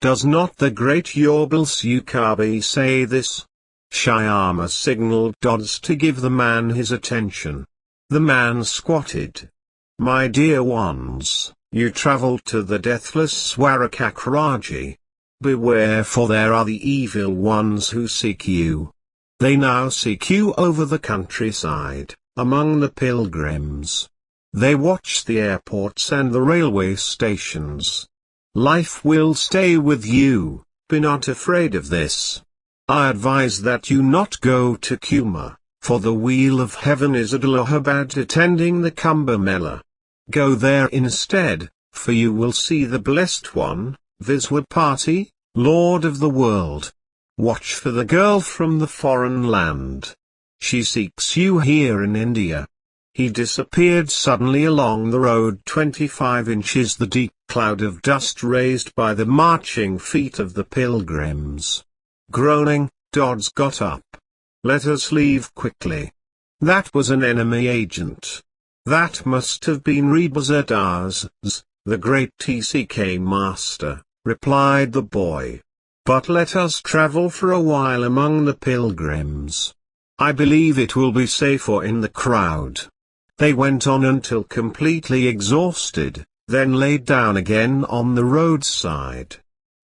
Does not the great Yobel Sukabi say this?" Shyama signaled Dodds to give the man his attention. The man squatted. "My dear ones, you travel to the deathless Swarakakraji. Beware, for there are the evil ones who seek you. They now seek you over the countryside, among the pilgrims. They watch the airports and the railway stations. Life will stay with you, be not afraid of this. I advise that you not go to Kuma, for the wheel of heaven is at Allahabad attending the Kumbh Mela. Go there instead, for you will see the Blessed One, Viswapati, Lord of the world. Watch for the girl from the foreign land. She seeks you here in India." He disappeared suddenly along the road 25 inches, the deep cloud of dust raised by the marching feet of the pilgrims. Groaning, Dodds got up. "Let us leave quickly. That was an enemy agent. That must have been Rebazadaz, the great TCK master," replied the boy. "But let us travel for a while among the pilgrims. I believe it will be safer in the crowd." They went on until completely exhausted, then laid down again on the roadside.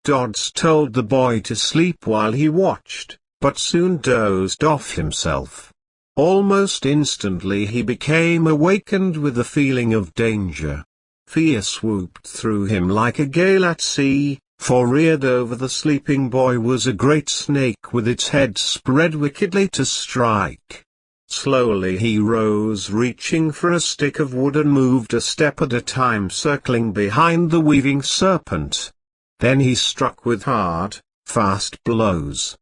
Dodds told the boy to sleep while he watched, but soon dozed off himself. Almost instantly he became awakened with a feeling of danger. Fear swooped through him like a gale at sea, for reared over the sleeping boy was a great snake with its head spread wickedly to strike. Slowly he rose, reaching for a stick of wood, and moved a step at a time, circling behind the weaving serpent. Then he struck with hard, fast blows.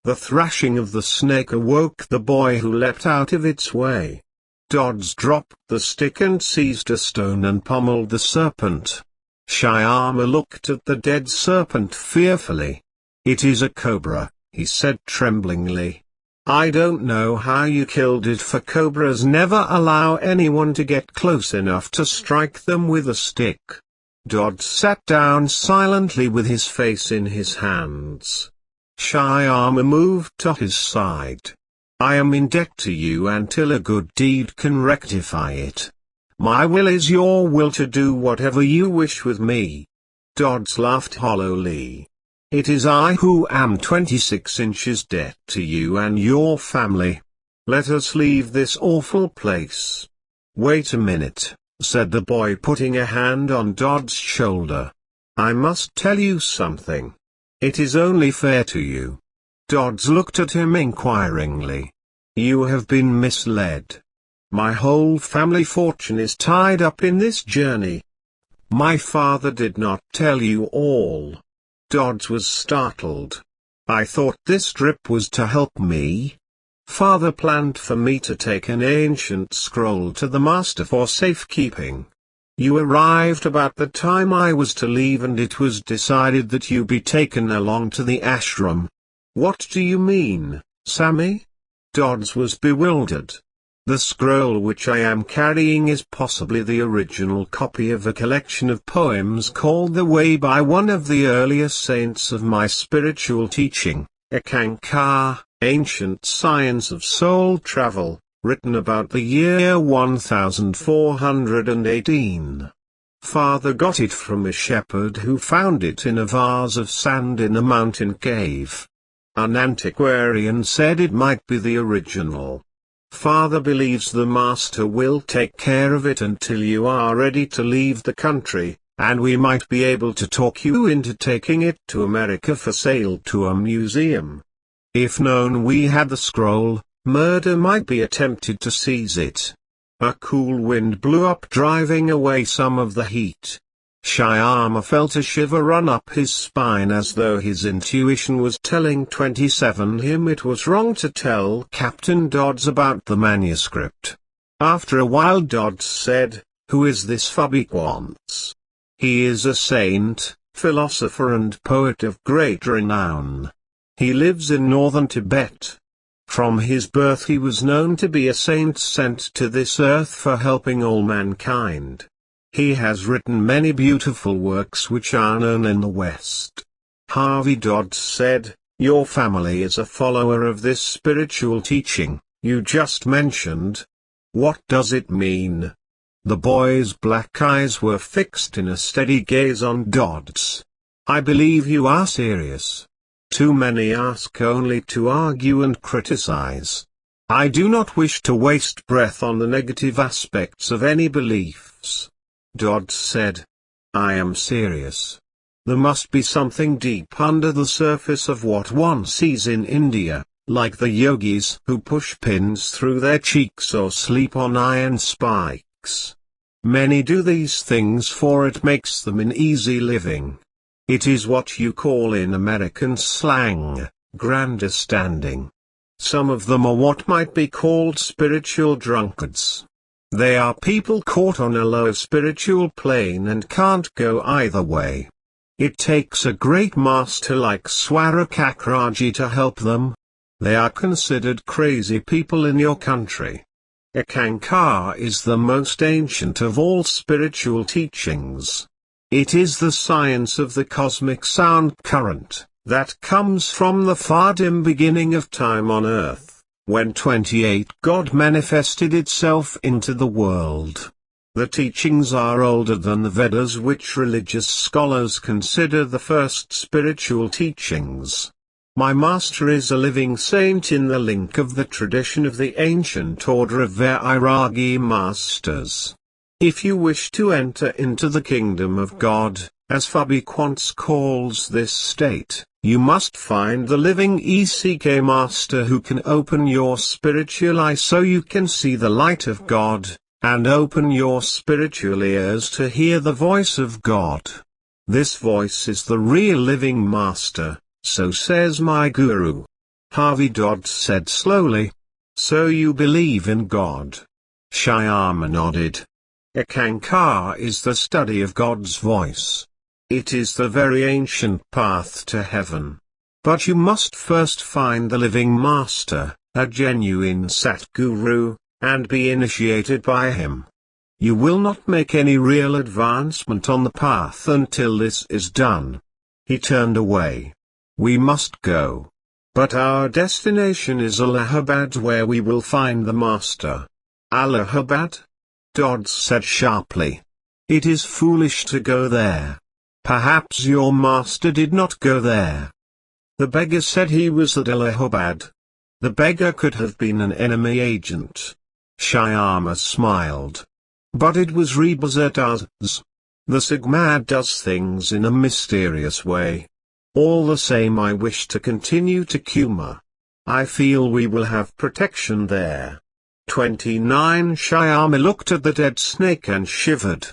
The thrashing of the snake awoke the boy, who leapt out of its way. Dodds dropped the stick and seized a stone and pommeled the serpent. Shyama looked at the dead serpent fearfully. "It is a cobra," he said tremblingly. "I don't know how you killed it, for cobras never allow anyone to get close enough to strike them with a stick." Dodd sat down silently with his face in his hands. Shyama moved to his side. "I am in debt to you until a good deed can rectify it. My will is your will to do whatever you wish with me." Dodds laughed hollowly. "It is I who am 26 inches debt to you and your family. Let us leave this awful place." "Wait a minute," said the boy, putting a hand on Dodd's shoulder. "I must tell you something. It is only fair to you." Dodds looked at him inquiringly. "You have been misled. My whole family fortune is tied up in this journey." "My father did not tell you all." Dodds was startled. "I thought this trip was to help me. Father planned for me to take an ancient scroll to the master for safekeeping. You arrived about the time I was to leave, and it was decided that you be taken along to the ashram." "What do you mean, Sammy?" Dodds was bewildered. "The scroll which I am carrying is possibly the original copy of a collection of poems called The Way by one of the earlier saints of my spiritual teaching, Ekankar, Ancient Science of Soul Travel, written about the year 1418. Father got it from a shepherd who found it in a vase of sand in a mountain cave. An antiquarian said it might be the original. Father believes the master will take care of it until you are ready to leave the country, and we might be able to talk you into taking it to America for sale to a museum. If known we had the scroll, murder might be attempted to seize it. A cool wind blew up, driving away some of the heat. Shyama felt a shiver run up his spine, as though his intuition was telling 27 him it was wrong to tell Captain Dodds about the manuscript. After a while Dodds said, "Who is this Fabiquance?" "He is a saint, philosopher and poet of great renown. He lives in northern Tibet. From his birth he was known to be a saint sent to this earth for helping all mankind. He has written many beautiful works which are known in the West." Harvey Dodds said, "Your family is a follower of this spiritual teaching you just mentioned. What does it mean?" The boy's black eyes were fixed in a steady gaze on Dodds. "I believe you are serious. Too many ask only to argue and criticize. I do not wish to waste breath on the negative aspects of any beliefs." Dodds said, "I am serious. There must be something deep under the surface of what one sees in India, like the yogis who push pins through their cheeks or sleep on iron spikes. Many do these things for it makes them an easy living. It is what you call in American slang, grandstanding. Some of them are what might be called spiritual drunkards. They are people caught on a low spiritual plane and can't go either way. It takes a great master like Swarakakraji to help them. They are considered crazy people in your country. Ekankar is the most ancient of all spiritual teachings. It is the science of the cosmic sound current, that comes from the far dim beginning of time on earth, when 28 God manifested itself into the world. The teachings are older than the Vedas, which religious scholars consider the first spiritual teachings. My master is a living saint in the link of the tradition of the ancient order of Vairagi masters. If you wish to enter into the kingdom of God, as Fabiquance calls this state, you must find the living ECK master who can open your spiritual eye so you can see the light of God, and open your spiritual ears to hear the voice of God. This voice is the real living master, so says my guru." Harvey Dodds said slowly, "So you believe in God?" Shyama nodded. "Ekankar is the study of God's voice. It is the very ancient path to heaven. But you must first find the living master, a genuine Satguru, and be initiated by him. You will not make any real advancement on the path until this is done." He turned away. "We must go. But our destination is Allahabad, where we will find the master." "Allahabad?" Dodds said sharply. "It is foolish to go there. Perhaps your master did not go there." The beggar said he was at Allahabad. The beggar could have been an enemy agent. Shyama smiled. But it was Rebazataz. The Sigmad does things in a mysterious way. All the same, I wish to continue to Kuma. I feel we will have protection there. 29 Shyama looked at the dead snake and shivered.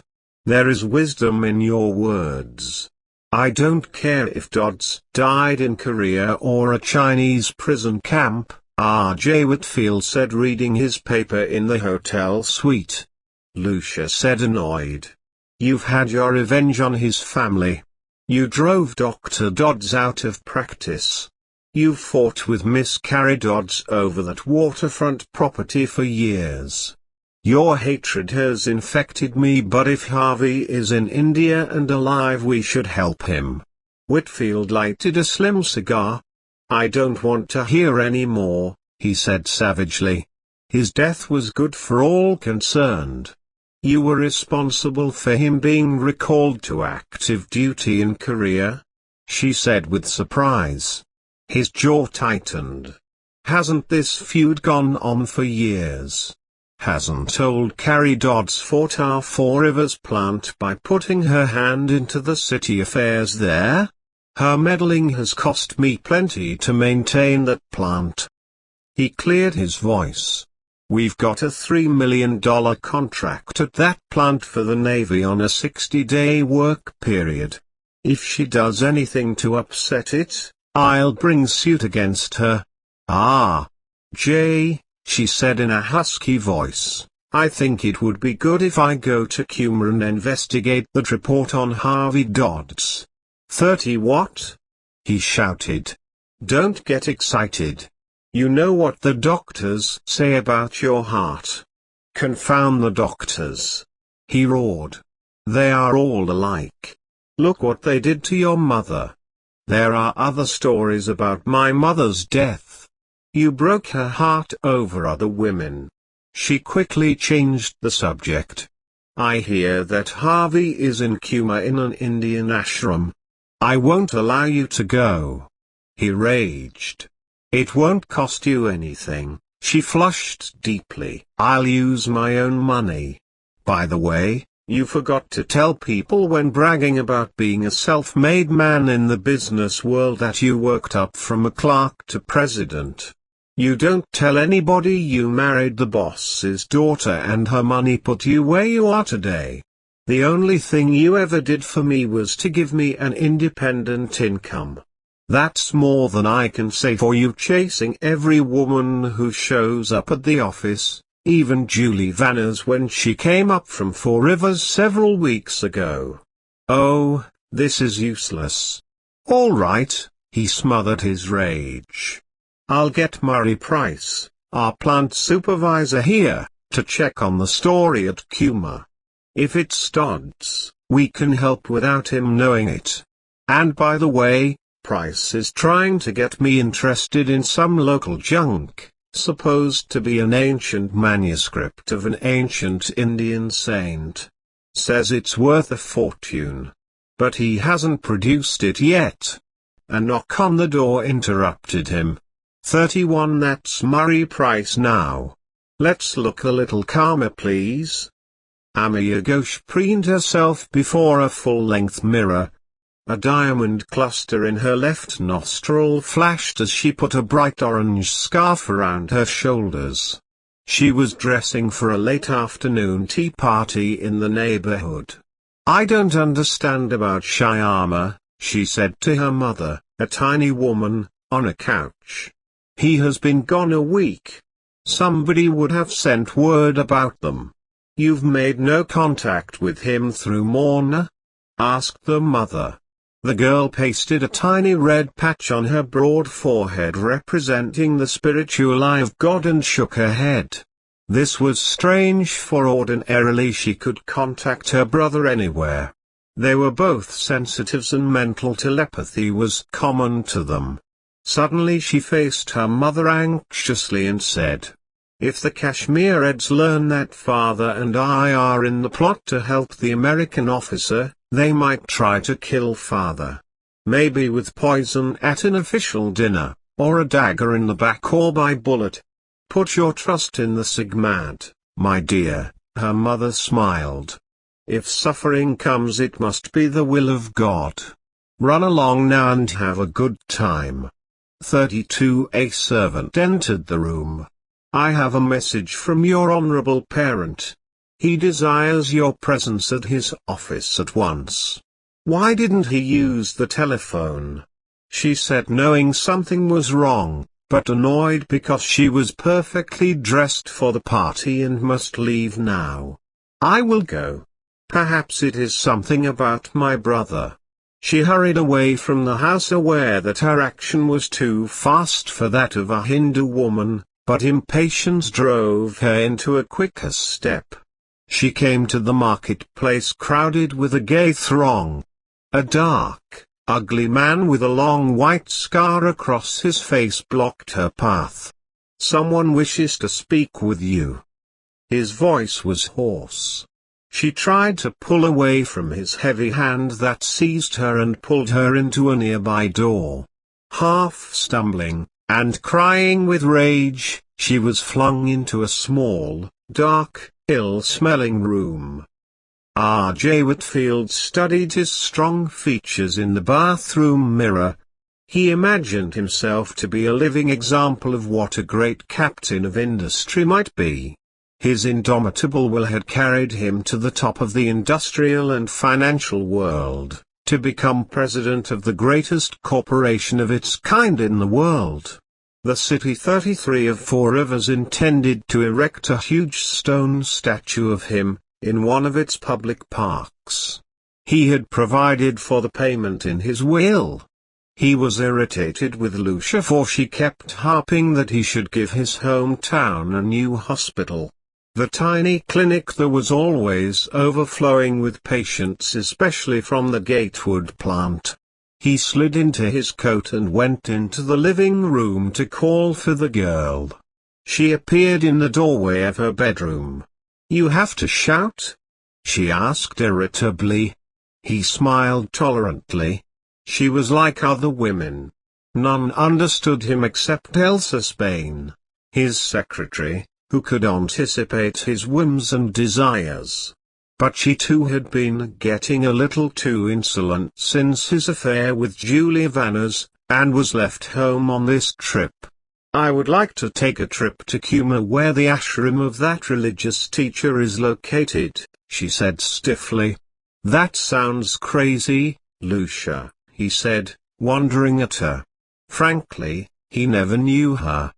"There is wisdom in your words. I don't care if Dodds died in Korea or a Chinese prison camp," R.J. Whitfield said, reading his paper in the hotel suite. Lucia said, annoyed. "You've had your revenge on his family. You drove Dr. Dodds out of practice. You've fought with Miss Carrie Dodds over that waterfront property for years. Your hatred has infected me, but if Harvey is in India and alive, we should help him." Whitfield lighted a slim cigar. "I don't want to hear any more," he said savagely. "His death was good for all concerned. You were responsible for him being recalled to active duty in Korea?" she said with surprise. His jaw tightened. Hasn't this feud gone on for years? Hasn't old Carrie Dodd's fought our Four Rivers plant by putting her hand into the city affairs there? Her meddling has cost me plenty to maintain that plant. He cleared his voice. We've got a $3 million contract at that plant for the Navy on a 60-day work period. If she does anything to upset it, I'll bring suit against her. Ah, Jay, she said in a husky voice, I think it would be good if I go to Cuma and investigate that report on Harvey Dodd's. 30 what? He shouted. Don't get excited. You know what the doctors say about your heart. Confound the doctors. He roared. They are all alike. Look what they did to your mother. There are other stories about my mother's death. You broke her heart over other women. She quickly changed the subject. I hear that Harvey is in Cuma in an Indian ashram. I won't allow you to go. He raged. It won't cost you anything. She flushed deeply. I'll use my own money. By the way, you forgot to tell people when bragging about being a self-made man in the business world that you worked up from a clerk to president. You don't tell anybody you married the boss's daughter and her money put you where you are today. The only thing you ever did for me was to give me an independent income. That's more than I can say for you chasing every woman who shows up at the office, even Julie Vanners when she came up from Four Rivers several weeks ago. Oh, this is useless. All right, he smothered his rage. I'll get Murray Price, our plant supervisor here, to check on the story at Cuma. If it's Dodd's, we can help without him knowing it. And by the way, Price is trying to get me interested in some local junk, supposed to be an ancient manuscript of an ancient Indian saint. Says it's worth a fortune. But he hasn't produced it yet. A knock on the door interrupted him. 31 That's Murray Price now. Let's look a little calmer please. Amiya Ghosh preened herself before a full-length mirror. A diamond cluster in her left nostril flashed as she put a bright orange scarf around her shoulders. She was dressing for a late afternoon tea party in the neighborhood. I don't understand about Shyama, she said to her mother, a tiny woman, on a couch. He has been gone a week. Somebody would have sent word about them. You've made no contact with him through Morna? Asked the mother. The girl pasted a tiny red patch on her broad forehead representing the spiritual eye of God and shook her head. This was strange, for ordinarily she could contact her brother anywhere. They were both sensitives and mental telepathy was common to them. Suddenly she faced her mother anxiously and said, if the Kashmirids learn that father and I are in the plot to help the American officer, they might try to kill father. Maybe with poison at an official dinner, or a dagger in the back or by bullet. Put your trust in the Sigmad, my dear, her mother smiled. If suffering comes it must be the will of God. Run along now and have a good time. 32 A servant entered the room. I have a message from your honorable parent. He desires your presence at his office at once. Why didn't he use the telephone? She said, knowing something was wrong, but annoyed because she was perfectly dressed for the party and must leave now. I will go. Perhaps it is something about my brother. She hurried away from the house, aware that her action was too fast for that of a Hindu woman, but impatience drove her into a quicker step. She came to the marketplace crowded with a gay throng. A dark, ugly man with a long white scar across his face blocked her path. Someone wishes to speak with you. His voice was hoarse. She tried to pull away from his heavy hand that seized her and pulled her into a nearby door. Half stumbling, and crying with rage, she was flung into a small, dark, ill-smelling room. R.J. Whitfield studied his strong features in the bathroom mirror. He imagined himself to be a living example of what a great captain of industry might be. His indomitable will had carried him to the top of the industrial and financial world, to become president of the greatest corporation of its kind in the world. The City 33 of Four Rivers intended to erect a huge stone statue of him, in one of its public parks. He had provided for the payment in his will. He was irritated with Lucia, for she kept harping that he should give his hometown a new hospital. The tiny clinic there was always overflowing with patients, especially from the Gatewood plant. He slid into his coat and went into the living room to call for the girl. She appeared in the doorway of her bedroom. "You have to shout?" she asked irritably. He smiled tolerantly. She was like other women. None understood him except Elsa Spain, his secretary, who could anticipate his whims and desires. But she too had been getting a little too insolent since his affair with Julia Vanners, and was left home on this trip. "I would like to take a trip to Kuma, where the ashram of that religious teacher is located," she said stiffly. "That sounds crazy, Lucia," he said, wondering at her. Frankly, he never knew her.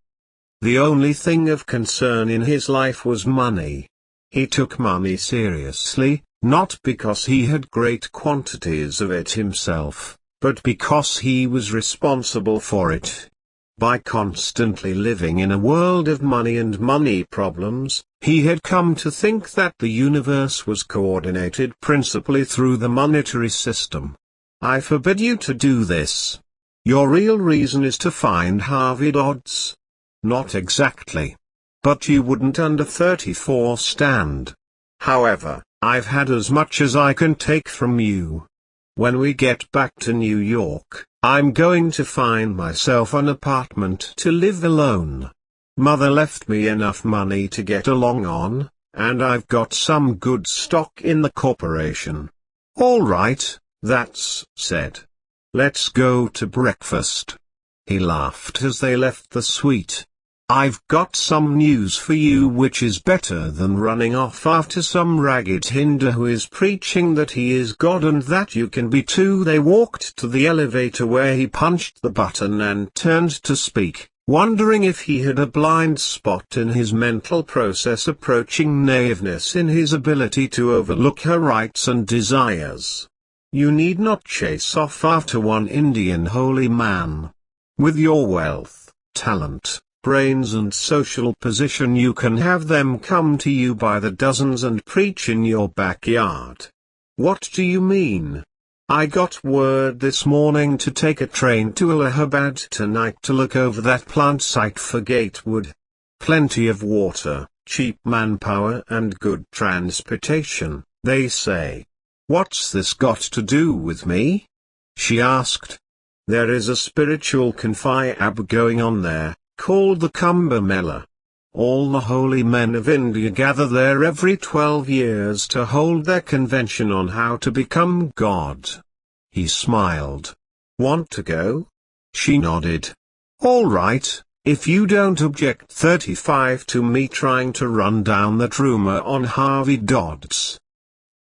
The only thing of concern in his life was money. He took money seriously, not because he had great quantities of it himself, but because he was responsible for it. By constantly living in a world of money and money problems, he had come to think that the universe was coordinated principally through the monetary system. "I forbid you to do this. Your real reason is to find Harvey Dodds." "Not exactly. But you wouldn't under 34 stand. However, I've had as much as I can take from you. When we get back to New York, I'm going to find myself an apartment to live alone. Mother left me enough money to get along on, and I've got some good stock in the corporation." "All right, that's said. Let's go to breakfast." He laughed as they left the suite. "I've got some news for you which is better than running off after some ragged Hindu who is preaching that he is God and that you can be too." They walked to the elevator, where he punched the button and turned to speak, wondering if he had a blind spot in his mental process, approaching naiveness in his ability to overlook her rights and desires. "You need not chase off after one Indian holy man. With your wealth, talent, brains and social position, you can have them come to you by the dozens and preach in your backyard." "What do you mean?" "I got word this morning to take a train to Allahabad tonight to look over that plant site for Gatewood. Plenty of water, cheap manpower and good transportation, they say." "What's this got to do with me?" she asked. "There is a spiritual confab going on there, called the Kumbh Mela. All the holy men of India gather there every 12 years to hold their convention on how to become God." He smiled. "Want to go?" She nodded. "All right, if you don't object 35 to me trying to run down that rumor on Harvey Dodds."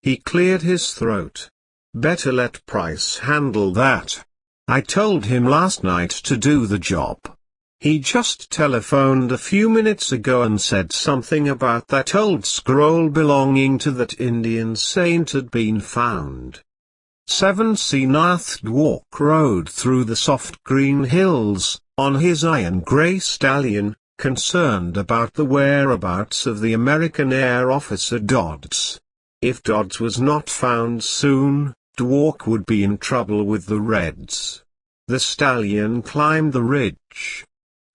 He cleared his throat. "Better let Price handle that. I told him last night to do the job. He just telephoned a few minutes ago and said something about that old scroll belonging to that Indian saint had been found." 7C Nath Dwark rode through the soft green hills, on his iron grey stallion, concerned about the whereabouts of the American Air Officer Dodds. If Dodds was not found soon, Dwark would be in trouble with the Reds. The stallion climbed the ridge.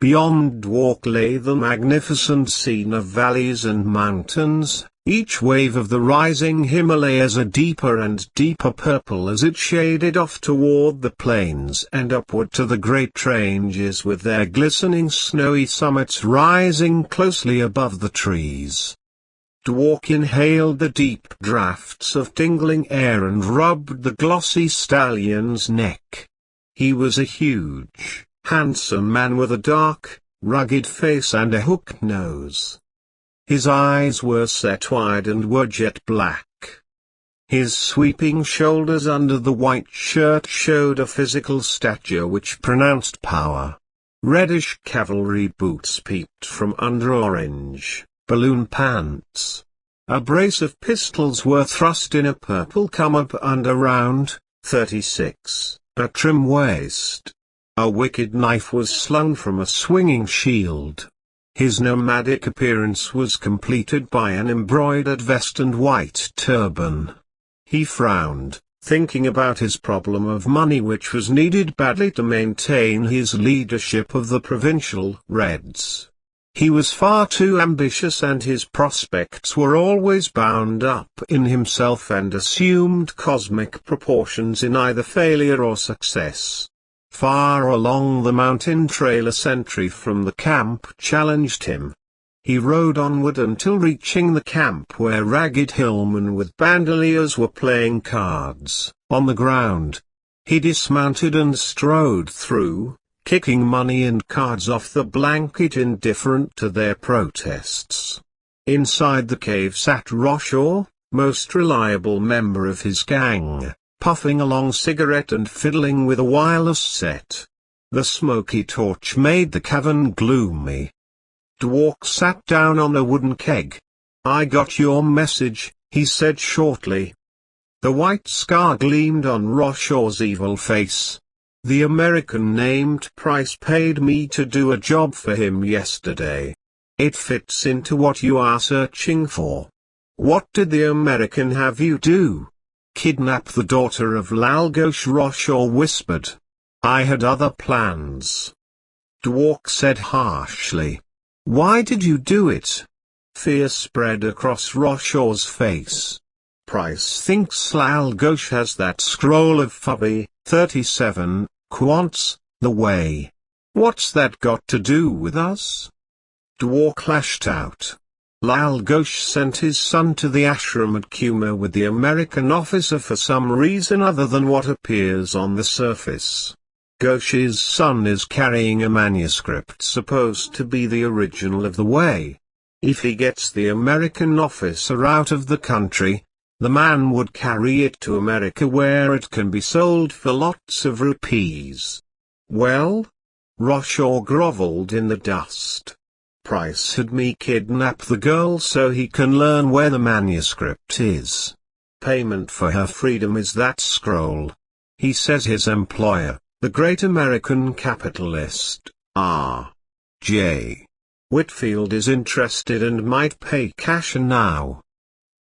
Beyond Dwark lay the magnificent scene of valleys and mountains, each wave of the rising Himalayas a deeper and deeper purple as it shaded off toward the plains and upward to the great ranges with their glistening snowy summits rising closely above the trees. Dwark inhaled the deep draughts of tingling air and rubbed the glossy stallion's neck. He was a huge, handsome man with a dark, rugged face and a hooked nose. His eyes were set wide and were jet black. His sweeping shoulders under the white shirt showed a physical stature which pronounced power. Reddish cavalry boots peeped from under orange balloon pants. A brace of pistols were thrust in a purple cummerbund around 36, a trim waist. A wicked knife was slung from a swinging shield. His nomadic appearance was completed by an embroidered vest and white turban. He frowned, thinking about his problem of money which was needed badly to maintain his leadership of the provincial Reds. He was far too ambitious and his prospects were always bound up in himself and assumed cosmic proportions in either failure or success. Far along the mountain trail a sentry from the camp challenged him. He rode onward until reaching the camp where ragged hillmen with bandoliers were playing cards. On the ground, he dismounted and strode through, kicking money and cards off the blanket indifferent to their protests. Inside the cave sat Roshaw, most reliable member of his gang, puffing a long cigarette and fiddling with a wireless set. The smoky torch made the cavern gloomy. Dwark sat down on a wooden keg. "I got your message," he said shortly. The white scar gleamed on Roshaw's evil face. "The American named Price paid me to do a job for him yesterday. It fits into what you are searching for." "What did the American have you do?" "Kidnap the daughter of Lal Ghosh," Roshaw whispered. "I had other plans," Dwark said harshly. "Why did you do it?" Fear spread across Roshaw's face. "Price thinks Lal Ghosh has that scroll of Fubby, 37, Quants, the way. What's that got to do with us?" Dwark lashed out. Lal Ghosh sent his son to the ashram at Kuma with the American officer for some reason other than what appears on the surface. Ghosh's son is carrying a manuscript supposed to be the original of the Way. If he gets the American officer out of the country, the man would carry it to America where it can be sold for lots of rupees. "Well?" Roshaw groveled in the dust. "Price had me kidnap the girl so he can learn where the manuscript is. Payment for her freedom is that scroll. He says his employer, the great American capitalist, R.J. Whitfield, is interested and might pay cash now."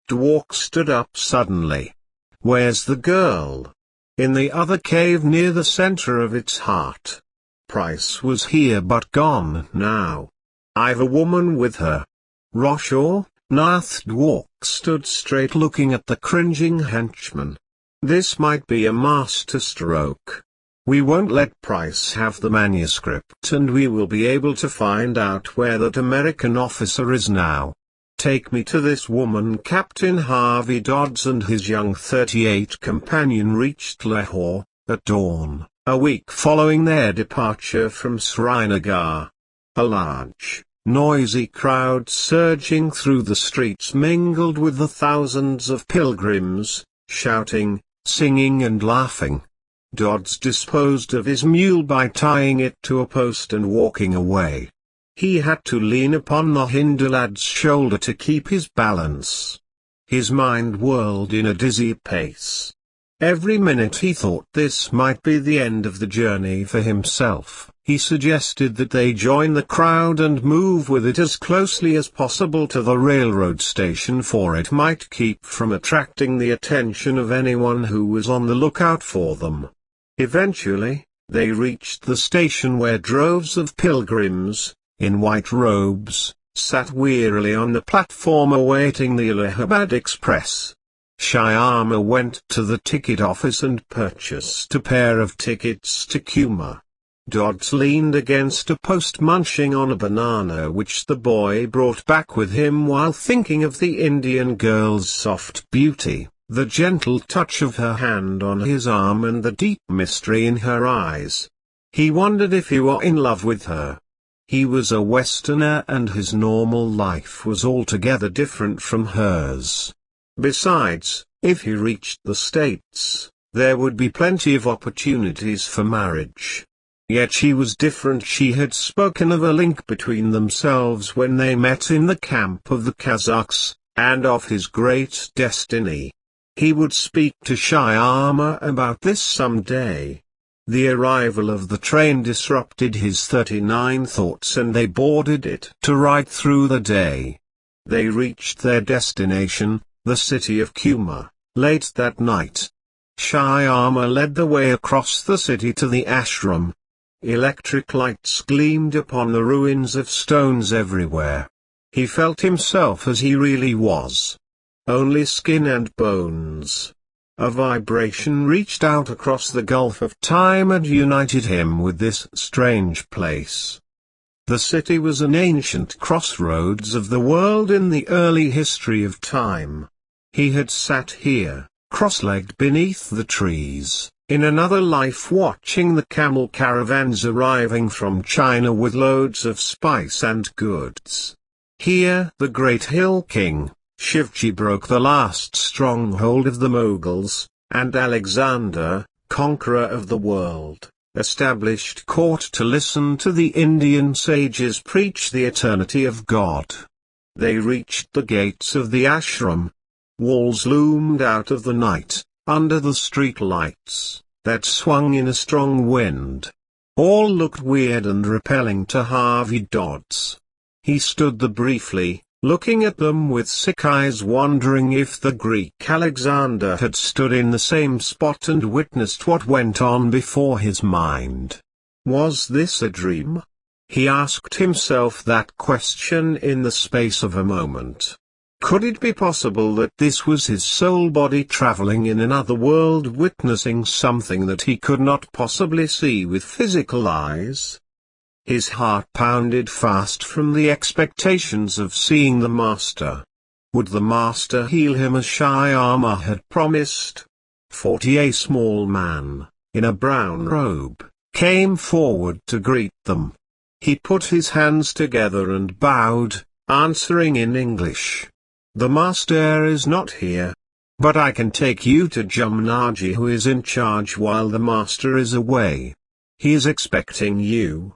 Dwark stood up suddenly. "Where's the girl?" "In the other cave near the center of its heart. Price was here but gone now. I've a woman with her." Roshaw, Nath Dwark stood straight looking at the cringing henchman. "This might be a master stroke. We won't let Price have the manuscript and we will be able to find out where that American officer is now. Take me to this woman." Captain Harvey Dodds and his young 38 companion reached Lahore at dawn, a week following their departure from Srinagar. A large, noisy crowd surging through the streets mingled with the thousands of pilgrims, shouting, singing and laughing. Dodds disposed of his mule by tying it to a post and walking away. He had to lean upon the Hindu lad's shoulder to keep his balance. His mind whirled in a dizzy pace. Every minute he thought this might be the end of the journey for himself. He suggested that they join the crowd and move with it as closely as possible to the railroad station, for it might keep from attracting the attention of anyone who was on the lookout for them. Eventually, they reached the station where droves of pilgrims, in white robes, sat wearily on the platform awaiting the Allahabad express. Shyama went to the ticket office and purchased a pair of tickets to Kuma. Dodd leaned against a post munching on a banana which the boy brought back with him while thinking of the Indian girl's soft beauty, the gentle touch of her hand on his arm and the deep mystery in her eyes. He wondered if he were in love with her. He was a Westerner and his normal life was altogether different from hers. Besides, if he reached the States, there would be plenty of opportunities for marriage. Yet she was different. She had spoken of a link between themselves when they met in the camp of the Kazakhs, and of his great destiny. He would speak to Shyama about this some day. The arrival of the train disrupted his 39 thoughts and they boarded it to ride through the day. They reached their destination, the city of Kuma, late that night. Shyama led the way across the city to the ashram. Electric lights gleamed upon the ruins of stones everywhere. He felt himself as he really was. Only skin and bones. A vibration reached out across the gulf of time and united him with this strange place. The city was an ancient crossroads of the world in the early history of time. He had sat here, cross-legged beneath the trees, in another life watching the camel caravans arriving from China with loads of spice and goods. Here the great hill king, Shivji, broke the last stronghold of the Mughals, and Alexander, conqueror of the world, established court to listen to the Indian sages preach the eternity of God. They reached the gates of the ashram. Walls loomed out of the night, under the street lights, that swung in a strong wind. All looked weird and repelling to Harvey Dodd's. He stood there briefly, looking at them with sick eyes, wondering if the Greek Alexander had stood in the same spot and witnessed what went on before his mind. Was this a dream? He asked himself that question in the space of a moment. Could it be possible that this was his soul body traveling in another world, witnessing something that he could not possibly see with physical eyes? His heart pounded fast from the expectations of seeing the Master. Would the Master heal him as Shyama had promised? 40. A small man, in a brown robe, came forward to greet them. He put his hands together and bowed, answering in English. The Master is not here. But I can take you to Jamnaji, who is in charge while the Master is away. He is expecting you.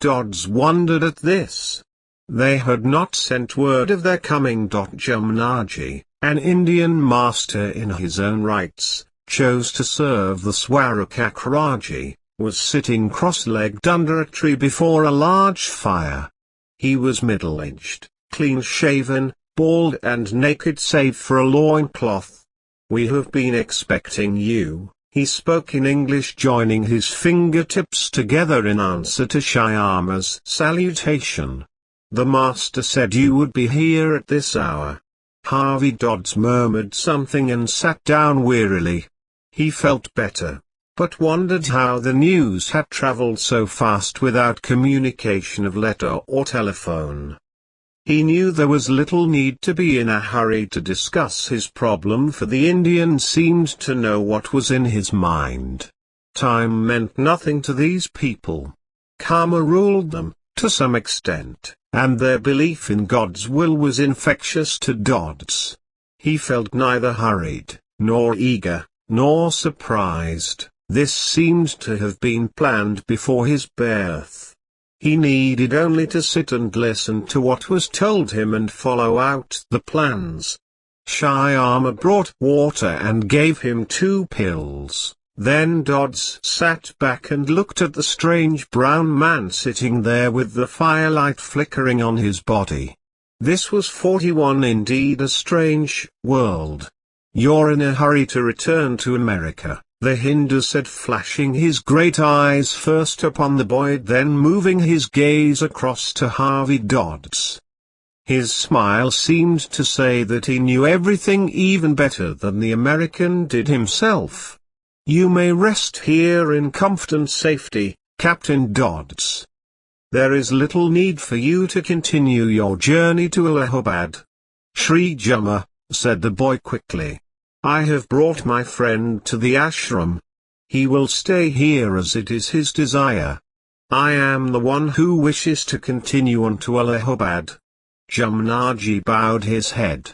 Dodds wondered at this. They had not sent word of their coming. Jamnaji, an Indian master in his own rights, chose to serve the Swarakakraji, was sitting cross-legged under a tree before a large fire. He was middle-aged, clean-shaven, bald and naked save for a loincloth. We have been expecting you, he spoke in English, joining his fingertips together in answer to Shyama's salutation. The Master said you would be here at this hour. Harvey Dodds murmured something and sat down wearily. He felt better, but wondered how the news had traveled so fast without communication of letter or telephone. He knew there was little need to be in a hurry to discuss his problem, for the Indian seemed to know what was in his mind. Time meant nothing to these people. Karma ruled them, to some extent, and their belief in God's will was infectious to Dodds. He felt neither hurried, nor eager, nor surprised. This seemed to have been planned before his birth. He needed only to sit and listen to what was told him and follow out the plans. Shyama brought water and gave him 2 pills. Then Dodds sat back and looked at the strange brown man sitting there with the firelight flickering on his body. This was 41, indeed a strange world. You're in a hurry to return to America, the Hindu said, flashing his great eyes first upon the boy, then moving his gaze across to Harvey Dodds. His smile seemed to say that he knew everything even better than the American did himself. "You may rest here in comfort and safety, Captain Dodds. There is little need for you to continue your journey to Allahabad." "Sri Jama," said the boy quickly. "I have brought my friend to the ashram. He will stay here as it is his desire. I am the one who wishes to continue on to Allahabad." Jamnaji bowed his head.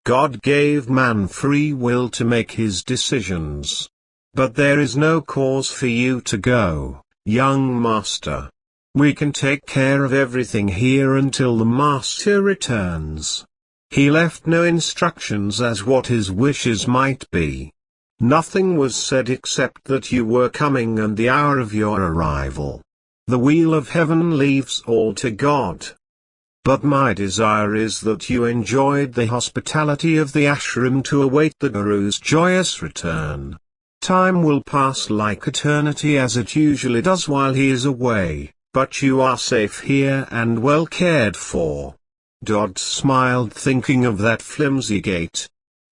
God gave man free will to make his decisions. But there is no cause for you to go, young master. We can take care of everything here until the master returns. He left no instructions as what his wishes might be. Nothing was said except that you were coming and the hour of your arrival. The wheel of heaven leaves all to God. But my desire is that you enjoyed the hospitality of the ashram to await the Guru's joyous return. Time will pass like eternity as it usually does while he is away, but you are safe here and well cared for. Dodd smiled thinking of that flimsy gate.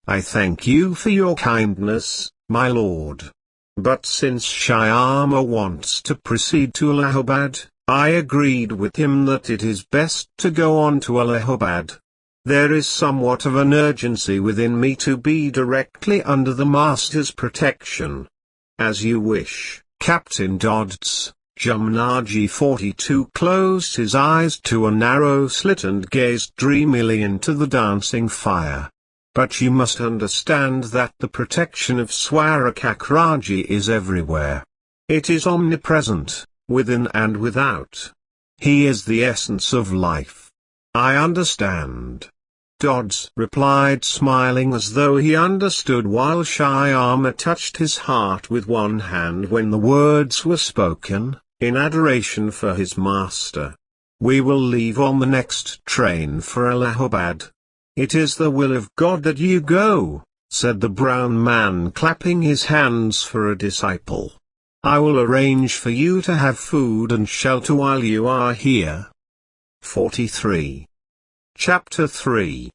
"I thank you for your kindness, my lord. But since Shyama wants to proceed to Allahabad, I agreed with him that it is best to go on to Allahabad. There is somewhat of an urgency within me to be directly under the Master's protection." "As you wish, Captain Dodds." Jamnaji 42 closed his eyes to a narrow slit and gazed dreamily into the dancing fire. "But you must understand that the protection of Swarakakraji is everywhere. It is omnipresent, within and without. He is the essence of life." "I understand," Dodds replied smiling as though he understood, while Shyama touched his heart with one hand when the words were spoken, in adoration for his master. "We will leave on the next train for Allahabad." "It is the will of God that you go," said the brown man clapping his hands for a disciple. "I will arrange for you to have food and shelter while you are here." 43. Chapter 3.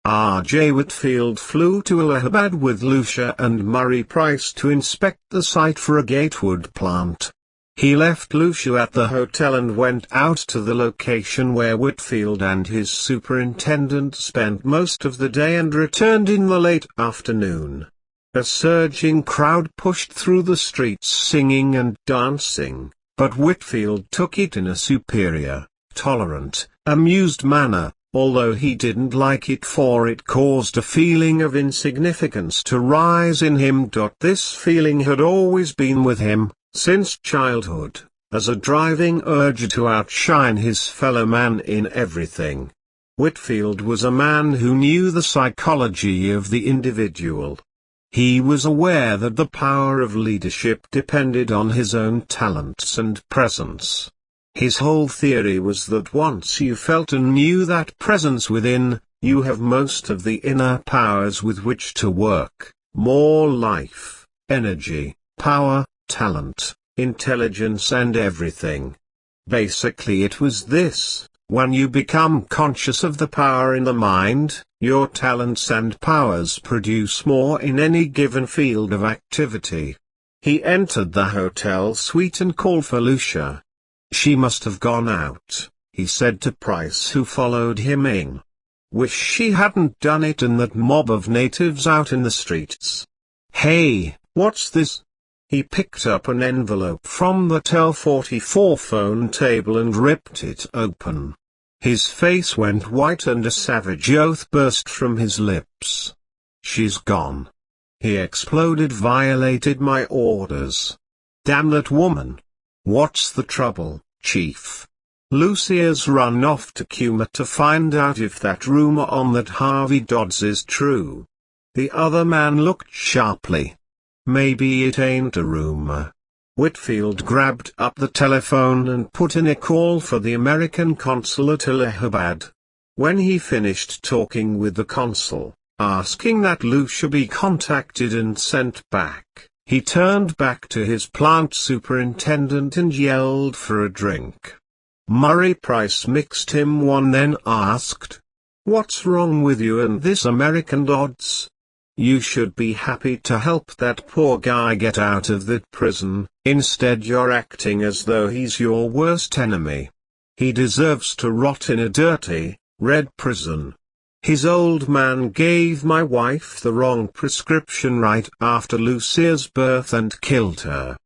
R.J. Whitfield flew to Allahabad with Lucia and Murray Price to inspect the site for a gatewood plant. He left Lucia at the hotel and went out to the location where Whitfield and his superintendent spent most of the day and returned in the late afternoon. A surging crowd pushed through the streets singing and dancing, but Whitfield took it in a superior, tolerant, amused manner, although he didn't like it for it caused a feeling of insignificance to rise in him. This feeling had always been with him, since childhood, as a driving urge to outshine his fellow man in everything. Whitfield was a man who knew the psychology of the individual. He was aware that the power of leadership depended on his own talents and presence. His whole theory was that once you felt and knew that presence within, you have most of the inner powers with which to work, more life, energy, power, talent, intelligence and everything. Basically it was this: when you become conscious of the power in the mind, your talents and powers produce more in any given field of activity. He entered the hotel suite and called for Lucia. "She must have gone out," he said to Price, who followed him in. "Wish she hadn't done it in that mob of natives out in the streets. Hey, what's this?" He picked up an envelope from the Tel 44 phone table and ripped it open. His face went white and a savage oath burst from his lips. "She's gone," he exploded. "Violated my orders. Damn that woman. What's the trouble, Chief? Lucia's run off to Kuma to find out if that rumor on that Harvey Dodds is true." The other man looked sharply. "Maybe it ain't a rumor." Whitfield grabbed up the telephone and put in a call for the American consul at Allahabad. When he finished talking with the consul, asking that Lucia be contacted and sent back, he turned back to his plant superintendent and yelled for a drink. Murray Price mixed him one, then asked, "What's wrong with you and this American Dodds? You should be happy to help that poor guy get out of that prison, instead you're acting as though he's your worst enemy. He deserves to rot in a dirty, red prison. His old man gave my wife the wrong prescription right after Lucia's birth and killed her.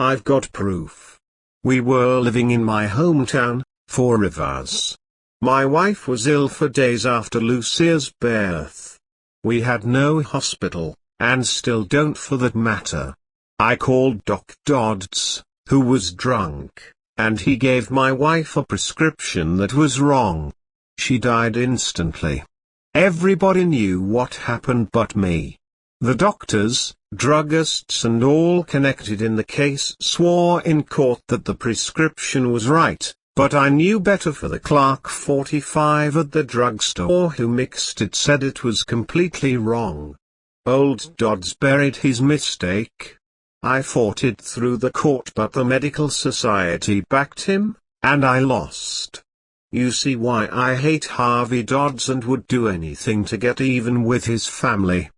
I've got proof. We were living in my hometown, Four Rivers. My wife was ill for days after Lucia's birth. We had no hospital, and still don't for that matter. I called Doc Dodds, who was drunk, and he gave my wife a prescription that was wrong. She died instantly. Everybody knew what happened but me. The doctors, druggists and all connected in the case swore in court that the prescription was right, but I knew better, for the clerk 45 at the drugstore who mixed it said it was completely wrong. Old Dodds buried his mistake. I fought it through the court, but the medical society backed him, and I lost. You see why I hate Harvey Dodds and would do anything to get even with his family."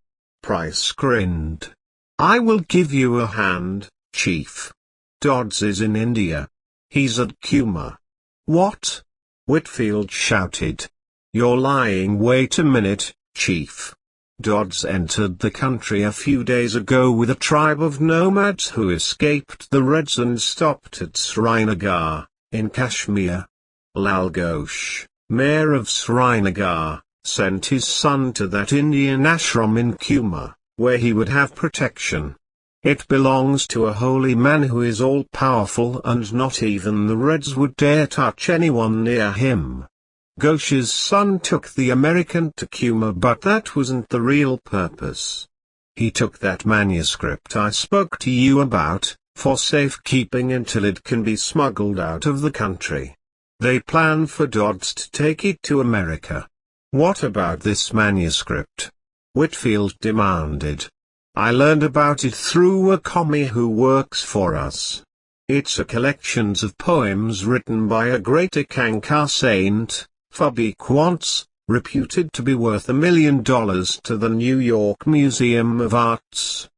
Price grinned. "I will give you a hand, Chief. Dodds is in India. He's at Kuma." "What?" Whitfield shouted. "You're lying. Wait a minute, Chief. Dodds entered the country a few days ago with a tribe of nomads who escaped the Reds and stopped at Srinagar, in Kashmir. Lal Ghosh, mayor of Srinagar, sent his son to that Indian ashram in Kuma, where he would have protection. It belongs to a holy man who is all-powerful, and not even the Reds would dare touch anyone near him. Ghosh's son took the American to Kuma, but that wasn't the real purpose. He took that manuscript I spoke to you about, for safekeeping until it can be smuggled out of the country. They plan for Dodds to take it to America." "What about this manuscript?" Whitfield demanded. "I learned about it through a commie who works for us. It's a collection of poems written by a great Ikankar saint, Fabi Quantz, reputed to be worth $1 million to the New York Museum of Arts."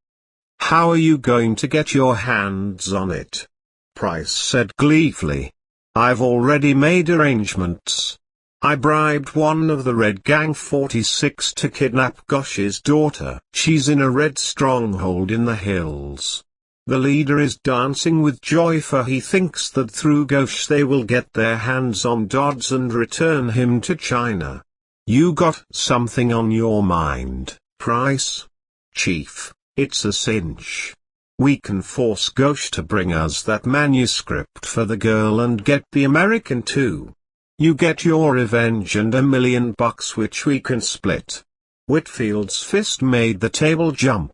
"How are you going to get your hands on it?" Price said gleefully. "I've already made arrangements. I bribed one of the Red Gang 46 to kidnap Ghosh's daughter. She's in a Red stronghold in the hills. The leader is dancing with joy, for he thinks that through Ghosh they will get their hands on Dodds and return him to China. You got something on your mind, Price?" "Chief, it's a cinch. We can force Ghosh to bring us that manuscript for the girl and get the American too. You get your revenge and $1 million which we can split." Whitfield's fist made the table jump.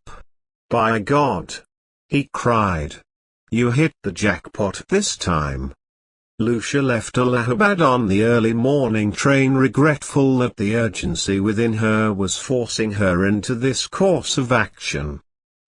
"By God!" he cried. "You hit the jackpot this time." Lucia left Allahabad on the early morning train, regretful that the urgency within her was forcing her into this course of action.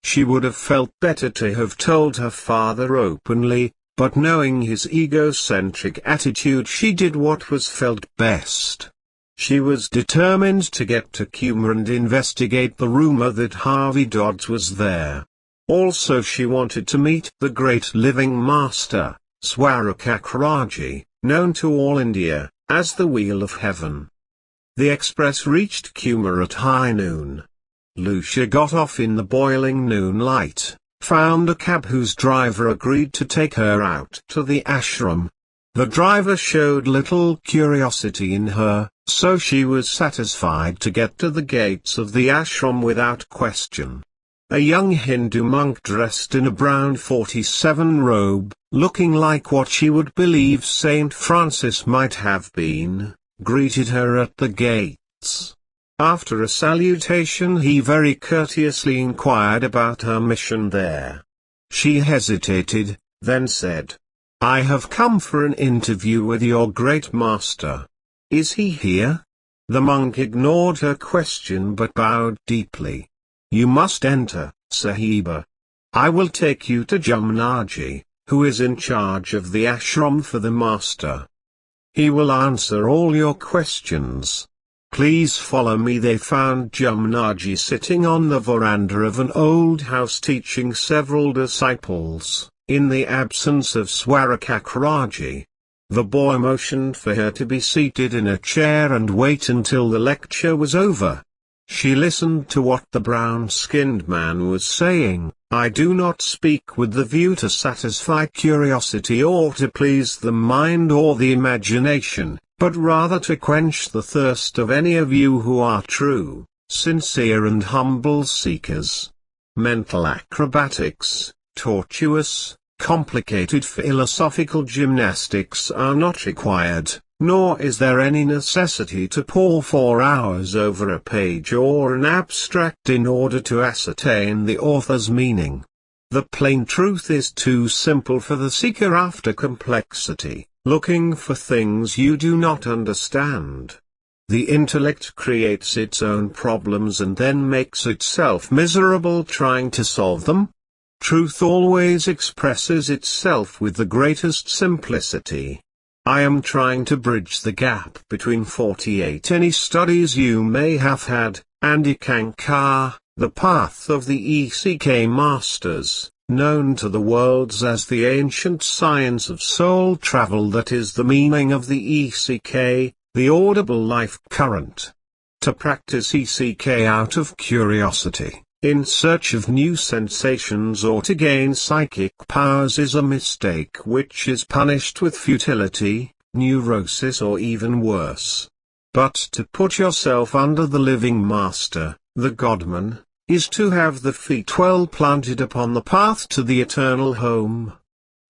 She would have felt better to have told her father openly, but knowing his egocentric attitude, she did what was felt best. She was determined to get to Kuma and investigate the rumor that Harvey Dodds was there. Also, she wanted to meet the great living master, Swarakakraji, known to all India as the Wheel of Heaven. The express reached Kuma at high noon. Lucia got off in the boiling noonlight, found a cab whose driver agreed to take her out to the ashram. The driver showed little curiosity in her, so she was satisfied to get to the gates of the ashram without question. A young Hindu monk dressed in a brown 47 robe, looking like what she would believe Saint Francis might have been, greeted her at the gates. After a salutation, he very courteously inquired about her mission there. She hesitated, then said, "I have come for an interview with your great master. Is he here?" The monk ignored her question but bowed deeply. "You must enter, Sahiba. I will take you to Jamnaji, who is in charge of the ashram for the master." He will answer all your questions. Please follow me. They found Jamnaji sitting on the veranda of an old house teaching several disciples, in the absence of Swarakakraji. The boy motioned for her to be seated in a chair and wait until the lecture was over. She listened to what the brown-skinned man was saying. I do not speak with the view to satisfy curiosity or to please the mind or the imagination, but rather to quench the thirst of any of you who are true, sincere and humble seekers. Mental acrobatics, tortuous, complicated philosophical gymnastics are not required, nor is there any necessity to pore for hours over a page or an abstract in order to ascertain the author's meaning. The plain truth is too simple for the seeker after complexity, looking for things you do not understand. The intellect creates its own problems and then makes itself miserable trying to solve them. Truth always expresses itself with the greatest simplicity. I am trying to bridge the gap between 48 any studies you may have had, and Ikankar, the path of the ECK masters, known to the worlds as the ancient science of soul travel. That is the meaning of the ECK, the audible life current. To practice ECK out of curiosity, in search of new sensations or to gain psychic powers is a mistake which is punished with futility, neurosis or even worse. But to put yourself under the living master, the Godman, is to have the feet well planted upon the path to the eternal home.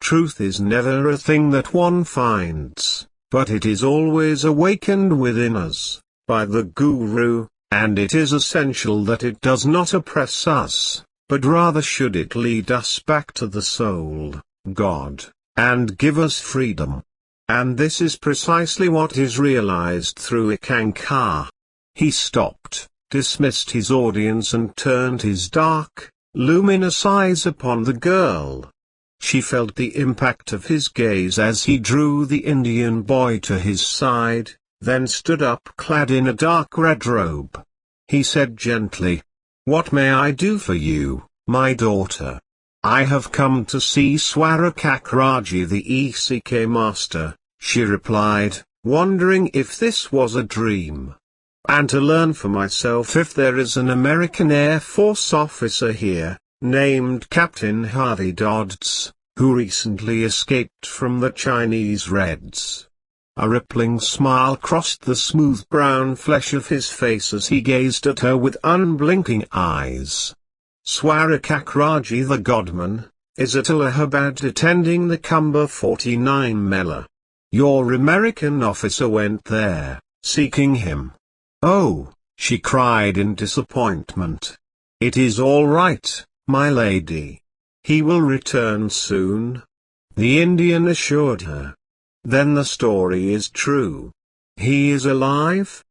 Truth is never a thing that one finds, but it is always awakened within us, by the Guru. And it is essential that it does not oppress us, but rather should it lead us back to the soul, God, and give us freedom. And this is precisely what is realized through Ikankar. He stopped, dismissed his audience and turned his dark, luminous eyes upon the girl. She felt the impact of his gaze as he drew the Indian boy to his side, then stood up clad in a dark red robe. He said gently, "What may I do for you, my daughter?" "I have come to see Swarakakraji the ECK master," she replied, wondering if this was a dream. "And to learn for myself if there is an American Air Force officer here, named Captain Harvey Dodds, who recently escaped from the Chinese Reds." A rippling smile crossed the smooth brown flesh of his face as he gazed at her with unblinking eyes. "Swarakakraji the Godman, is at Allahabad attending the Kumbh 49 Mela. Your American officer went there, seeking him." "Oh," she cried in disappointment. "It is all right, my lady. He will return soon," the Indian assured her. "Then the story is true. He is alive?"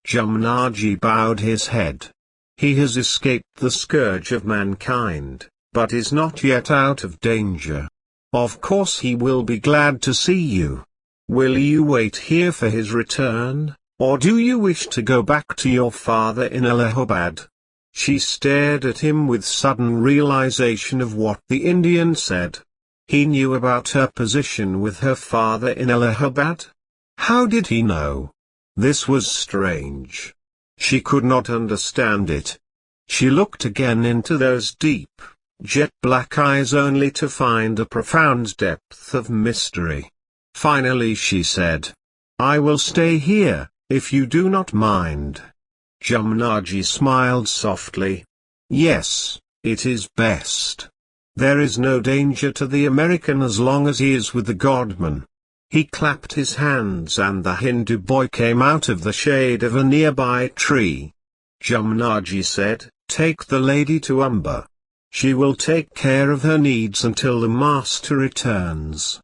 Jamnaji bowed his head. "He has escaped the scourge of mankind, but is not yet out of danger. Of course he will be glad to see you. Will you wait here for his return, or do you wish to go back to your father in Allahabad?" She stared at him with sudden realization of what the Indian said. He knew about her position with her father in Allahabad? How did he know? This was strange. She could not understand it. She looked again into those deep, jet-black eyes only to find a profound depth of mystery. Finally she said, "I will stay here, if you do not mind." Jamnaji smiled softly. "Yes, it is best. There is no danger to the American as long as he is with the Godman." He clapped his hands and the Hindu boy came out of the shade of a nearby tree. Jamnaji said, "Take the lady to Amba. She will take care of her needs until the master returns."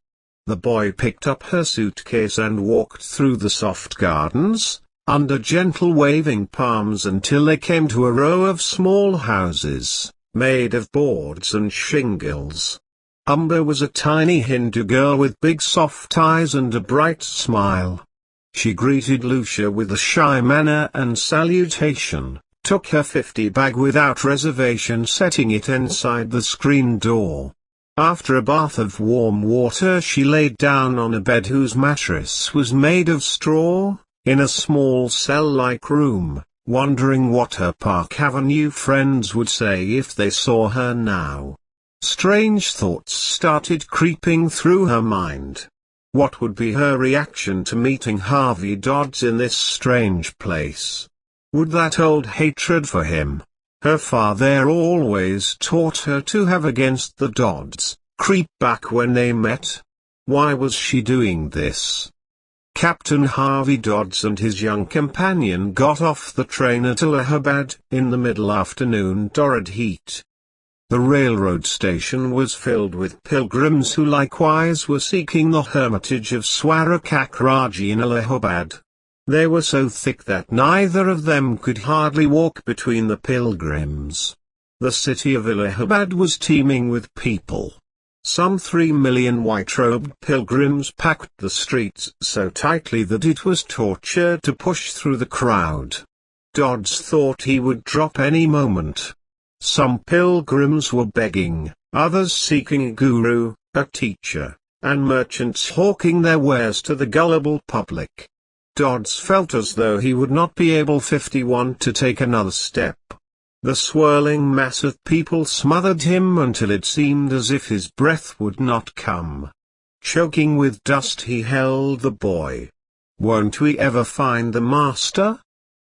The boy picked up her suitcase and walked through the soft gardens, under gentle waving palms until they came to a row of small houses, made of boards and shingles. Umber was a tiny Hindu girl with big soft eyes and a bright smile. She greeted Lucia with a shy manner and salutation, took her 50 bag without reservation, setting it inside the screen door. After a bath of warm water, she laid down on a bed whose mattress was made of straw, in a small cell-like room, wondering what her Park Avenue friends would say if they saw her now. Strange thoughts started creeping through her mind. What would be her reaction to meeting Harvey Dodds in this strange place? Would that old hatred for him, her father always taught her to have against the Dodds, creep back when they met? Why was she doing this? Captain Harvey Dodds and his young companion got off the train at Allahabad in the middle afternoon torrid heat. The railroad station was filled with pilgrims who likewise were seeking the hermitage of Swarakakraji in Allahabad. They were so thick that neither of them could hardly walk between the pilgrims. The city of Allahabad was teeming with people. Some 3 million white-robed pilgrims packed the streets so tightly that it was torture to push through the crowd. Dodds thought he would drop any moment. Some pilgrims were begging, others seeking a guru, a teacher, and merchants hawking their wares to the gullible public. Dodds felt as though he would not be able to take another step. The swirling mass of people smothered him until it seemed as if his breath would not come. Choking with dust, he held the boy. "Won't we ever find the master?"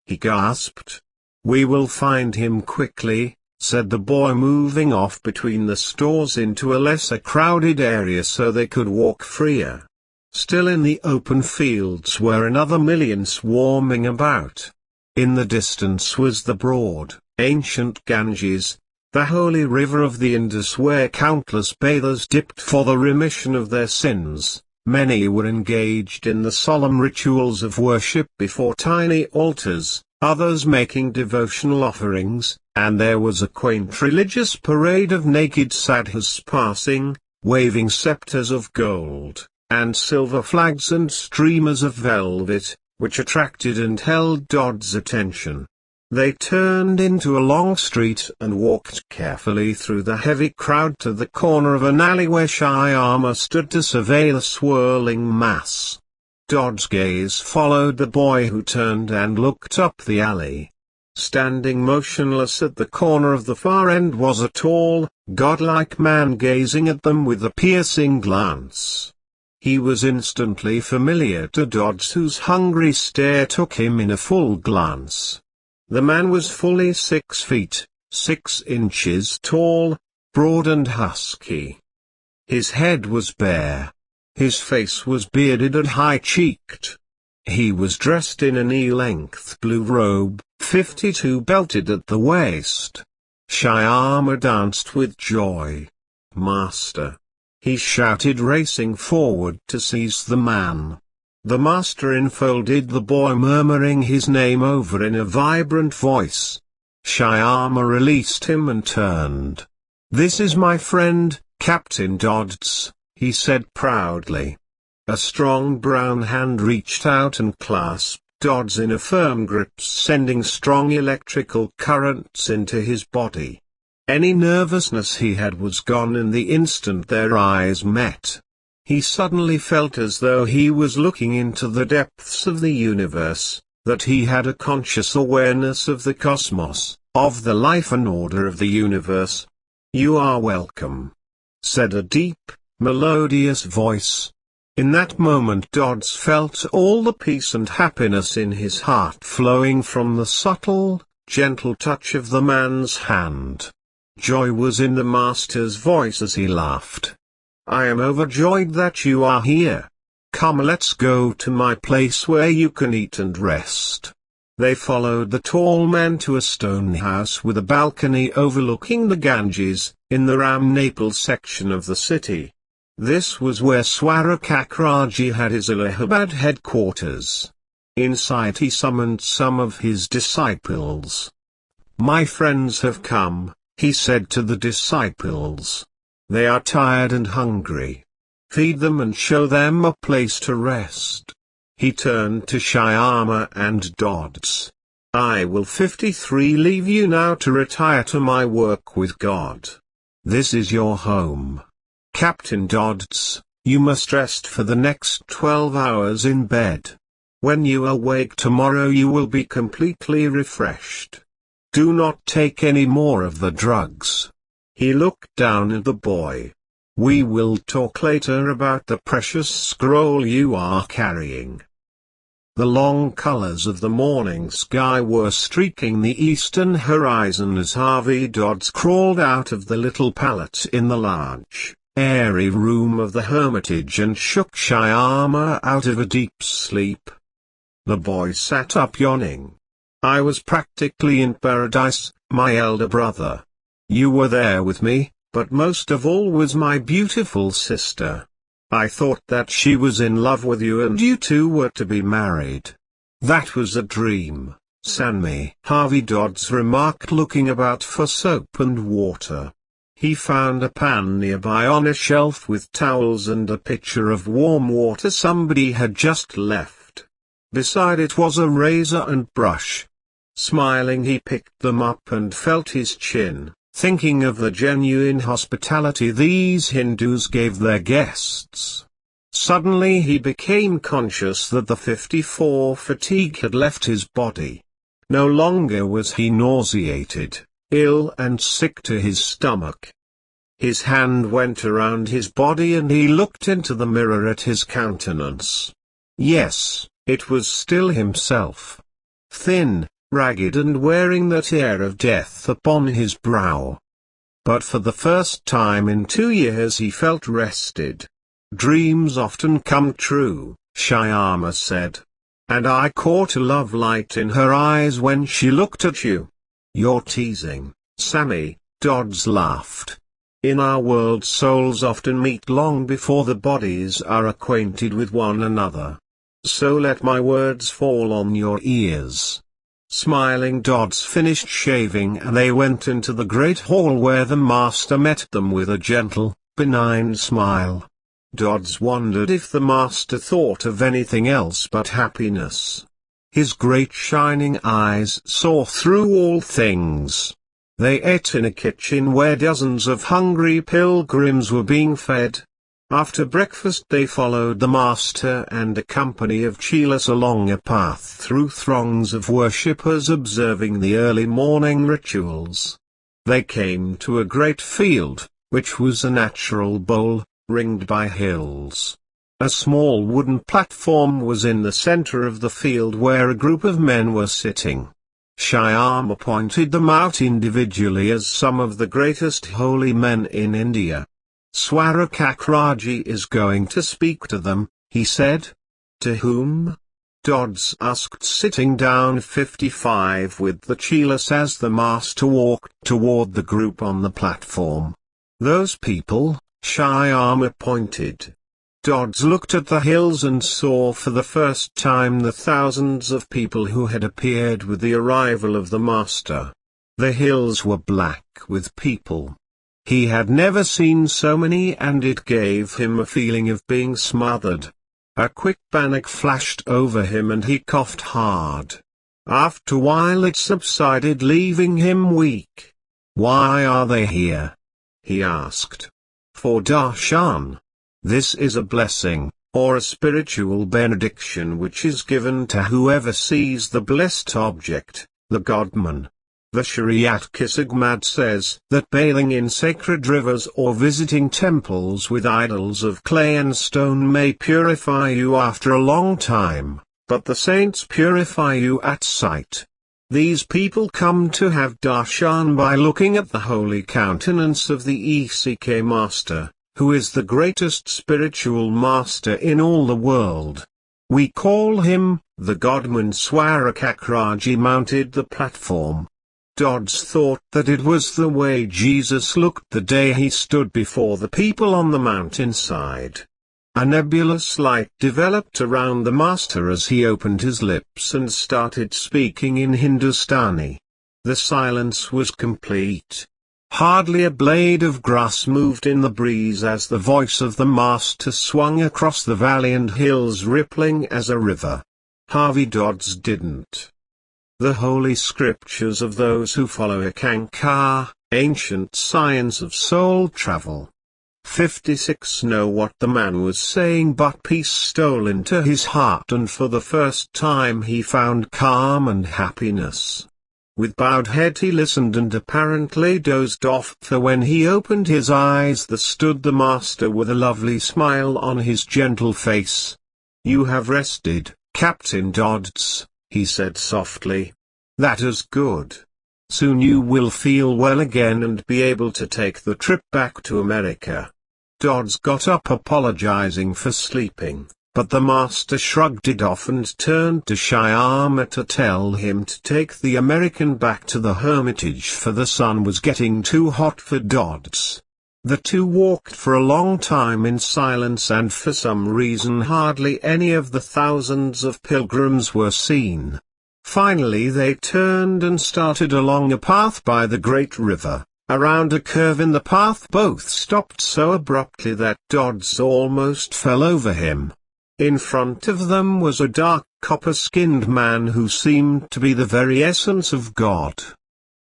he gasped. "We will find him quickly," said the boy, moving off between the stores into a lesser crowded area so they could walk freer. Still in the open fields were another million swarming about. In the distance was the broad, ancient Ganges, the holy river of the Indus where countless bathers dipped for the remission of their sins. Many were engaged in the solemn rituals of worship before tiny altars, others making devotional offerings, and there was a quaint religious parade of naked sadhus passing, waving scepters of gold, and silver flags and streamers of velvet, which attracted and held Dodd's attention. They turned into a long street and walked carefully through the heavy crowd to the corner of an alley where Shyama stood to survey the swirling mass. Dodd's gaze followed the boy, who turned and looked up the alley. Standing motionless at the corner of the far end was a tall, godlike man gazing at them with a piercing glance. He was instantly familiar to Dodds, whose hungry stare took him in a full glance. The man was fully 6 feet, 6 inches tall, broad and husky. His head was bare. His face was bearded and high-cheeked. He was dressed in a knee-length blue robe, 52 belted at the waist. Shyama danced with joy. "Master!" he shouted, racing forward to seize the man. The master enfolded the boy, murmuring his name over in a vibrant voice. Shyama released him and turned. "This is my friend, Captain Dodds," he said proudly. A strong brown hand reached out and clasped Dodds in a firm grip, sending strong electrical currents into his body. Any nervousness he had was gone in the instant their eyes met. He suddenly felt as though he was looking into the depths of the universe, that he had a conscious awareness of the cosmos, of the life and order of the universe. "You are welcome," said a deep, melodious voice. In that moment Dodds felt all the peace and happiness in his heart flowing from the subtle, gentle touch of the man's hand. Joy was in the master's voice as he laughed. "I am overjoyed that you are here. Come, let's go to my place where you can eat and rest." They followed the tall man to a stone house with a balcony overlooking the Ganges, in the Ramnapal section of the city. This was where Swarakakraji had his Allahabad headquarters. Inside he summoned some of his disciples. "My friends have come," he said to the disciples. They are tired and hungry. Feed them and show them a place to rest. He turned to Shyama and Dodds. I will 53 leave you now to retire to my work with God. This is your home. Captain Dodds, you must rest for the next 12 hours in bed. When you awake tomorrow you will be completely refreshed. Do not take any more of the drugs. He looked down at the boy. We will talk later about the precious scroll you are carrying. The long colors of the morning sky were streaking the eastern horizon as Harvey Dodds crawled out of the little pallet in the large, airy room of the hermitage and shook Shyama out of a deep sleep. The boy sat up yawning. I was practically in paradise, my elder brother. You were there with me, but most of all was my beautiful sister. I thought that she was in love with you and you two were to be married. That was a dream, Sanmi, Harvey Dodds remarked, looking about for soap and water. He found a pan nearby on a shelf with towels and a pitcher of warm water somebody had just left. Beside it was a razor and brush. Smiling, he picked them up and felt his chin, thinking of the genuine hospitality these Hindus gave their guests. Suddenly he became conscious that the 54 fatigue had left his body. No longer was he nauseated, ill and sick to his stomach. His hand went around his body and he looked into the mirror at his countenance. Yes, it was still himself. Thin, ragged and wearing that air of death upon his brow. But for the first time in 2 years he felt rested. Dreams often come true, Shyama said. And I caught a love light in her eyes when she looked at you. You're teasing, Sammy, Dodds laughed. In our world souls often meet long before the bodies are acquainted with one another. So let my words fall on your ears. Smiling, Dodds finished shaving and they went into the great hall where the master met them with a gentle, benign smile. Dodds wondered if the master thought of anything else but happiness. His great shining eyes saw through all things. They ate in a kitchen where dozens of hungry pilgrims were being fed. After breakfast they followed the master and a company of chelas along a path through throngs of worshippers observing the early morning rituals. They came to a great field, which was a natural bowl, ringed by hills. A small wooden platform was in the center of the field where a group of men were sitting. Shyama pointed them out individually as some of the greatest holy men in India. Swarakakraji is going to speak to them, he said. To whom? Dodds asked, sitting down 55 with the chelas as the master walked toward the group on the platform. Those people, Shyama pointed. Dodds looked at the hills and saw for the first time the thousands of people who had appeared with the arrival of the master. The hills were black with people. He had never seen so many and it gave him a feeling of being smothered. A quick panic flashed over him and he coughed hard. After a while it subsided, leaving him weak. Why are they here? He asked. For darshan. This is a blessing, or a spiritual benediction which is given to whoever sees the blessed object, the Godman. The Shariat Kisagmad says that bathing in sacred rivers or visiting temples with idols of clay and stone may purify you after a long time, but the saints purify you at sight. These people come to have darshan by looking at the holy countenance of the ECK Master, who is the greatest spiritual master in all the world. We call him, the Godman. Swarakakraji mounted the platform. Dodds thought that it was the way Jesus looked the day he stood before the people on the mountainside. A nebulous light developed around the master as he opened his lips and started speaking in Hindustani. The silence was complete. Hardly a blade of grass moved in the breeze as the voice of the Master swung across the valley and hills, rippling as a river. Harvey Dodd's didn't. The holy scriptures of those who follow Ekankar, ancient science of soul travel. 56 Know what the man was saying, but peace stole into his heart, and for the first time he found calm and happiness. With bowed head he listened and apparently dozed off, for when he opened his eyes there stood the Master with a lovely smile on his gentle face. "You have rested, Captain Dodds," he said softly. "That is good. Soon you will feel well again and be able to take the trip back to America." Dodds got up apologizing for sleeping, but the Master shrugged it off and turned to Shyama to tell him to take the American back to the Hermitage, for the sun was getting too hot for Dodds. The two walked for a long time in silence, and for some reason hardly any of the thousands of pilgrims were seen. Finally they turned and started along a path by the great river. Around a curve in the path both stopped so abruptly that Dodds almost fell over him. In front of them was a dark copper-skinned man who seemed to be the very essence of God.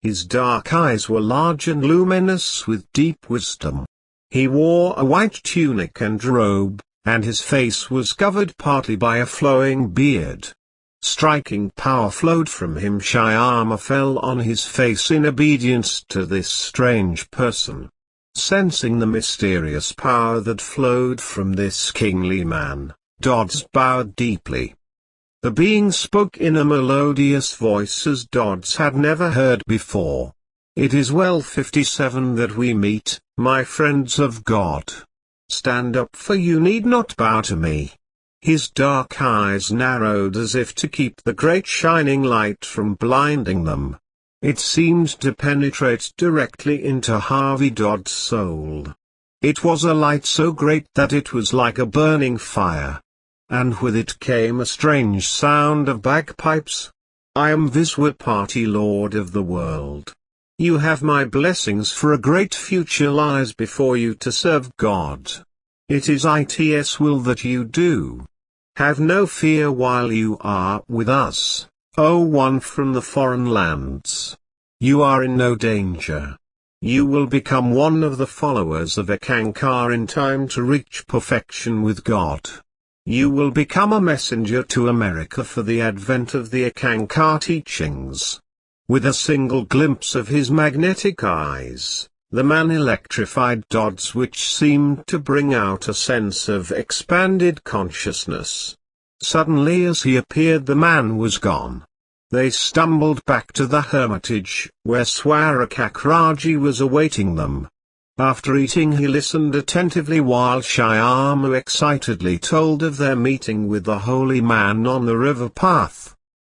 His dark eyes were large and luminous with deep wisdom. He wore a white tunic and robe, and his face was covered partly by a flowing beard. Striking power flowed from him. Shyama fell on his face in obedience to this strange person. Sensing the mysterious power that flowed from this kingly man, Dodds bowed deeply. The being spoke in a melodious voice as Dodds had never heard before. "It is well 57 that we meet, my friends of God. Stand up, for you need not bow to me." His dark eyes narrowed as if to keep the great shining light from blinding them. It seemed to penetrate directly into Harvey Dodd's soul. It was a light so great that it was like a burning fire. And with it came a strange sound of bagpipes. "I am Viswapati, Lord of the world. You have my blessings, for a great future lies before you to serve God. It is its will that you do. Have no fear while you are with us, O one from the foreign lands. You are in no danger. You will become one of the followers of Ekankar in time to reach perfection with God. You will become a messenger to America for the advent of the Ekankar teachings." With a single glimpse of his magnetic eyes, the man electrified Dodds, which seemed to bring out a sense of expanded consciousness. Suddenly as he appeared the man was gone. They stumbled back to the Hermitage, where Swarakakraji was awaiting them. After eating he listened attentively while Shyama excitedly told of their meeting with the holy man on the river path.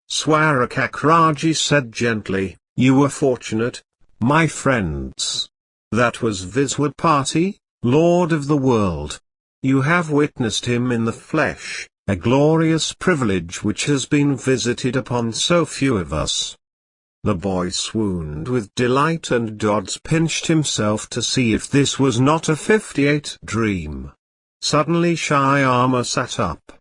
Swarakakraji said gently, "You were fortunate, my friends. That was Viswapati, Lord of the world. You have witnessed him in the flesh, a glorious privilege which has been visited upon so few of us." The boy swooned with delight, and Dodds pinched himself to see if this was not a 58 dream. Suddenly Shyama sat up.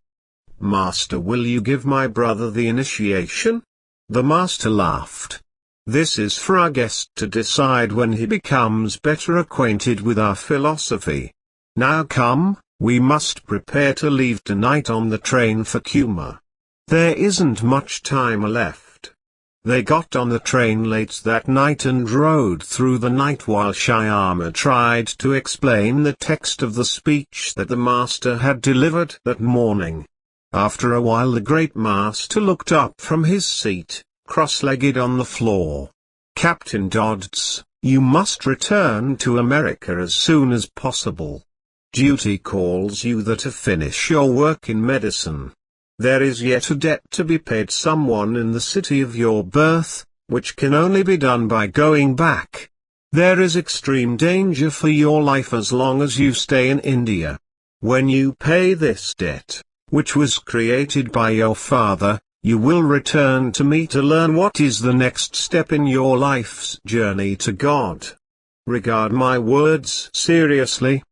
"Master, will you give my brother the initiation?" The Master laughed. "This is for our guest to decide when he becomes better acquainted with our philosophy. Now come, we must prepare to leave tonight on the train for Kuma. There isn't much time left." They got on the train late that night and rode through the night while Shyama tried to explain the text of the speech that the Master had delivered that morning. After a while the great Master looked up from his seat, cross-legged on the floor. "Captain Dodds, you must return to America as soon as possible. Duty calls you there to finish your work in medicine. There is yet a debt to be paid someone in the city of your birth, which can only be done by going back. There is extreme danger for your life as long as you stay in India. When you pay this debt, which was created by your father, you will return to me to learn what is the next step in your life's journey to God. regard my words seriously.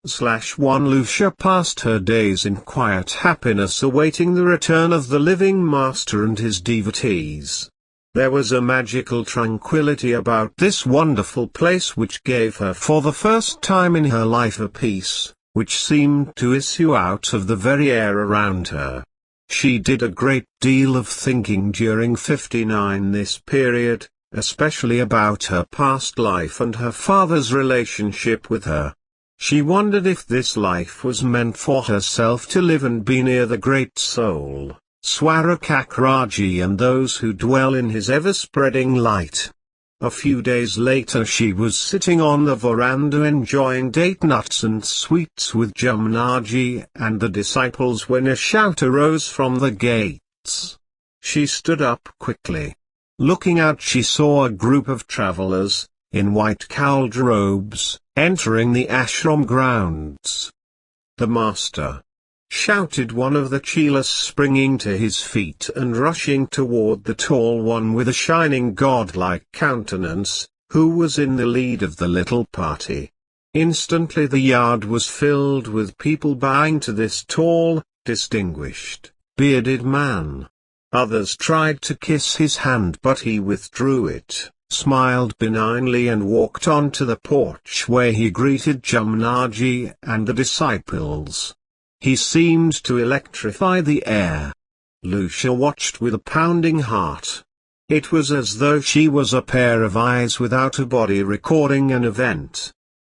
/1 Lucia passed her days in quiet happiness awaiting the return of the living master and his devotees. There was a magical tranquility about this wonderful place which gave her for the first time in her life a peace, which seemed to issue out of the very air around her. She did a great deal of thinking during 59 this period, especially about her past life and her father's relationship with her. She wondered if this life was meant for herself to live and be near the Great Soul, Swarakakraji, and those who dwell in his ever-spreading light. A few days later she was sitting on the veranda enjoying date nuts and sweets with Jamunaji and the disciples when a shout arose from the gates. She stood up quickly. Looking out, she saw a group of travelers, in white cowled robes, entering the ashram grounds. "The master!" shouted one of the chelas, springing to his feet and rushing toward the tall one with a shining godlike countenance, who was in the lead of the little party. Instantly the yard was filled with people bowing to this tall, distinguished, bearded man. Others tried to kiss his hand, but he withdrew it, smiled benignly and walked on to the porch where he greeted Jamunaji and the disciples. He seemed to electrify the air. Lucia watched with a pounding heart. It was as though she was a pair of eyes without a body recording an event.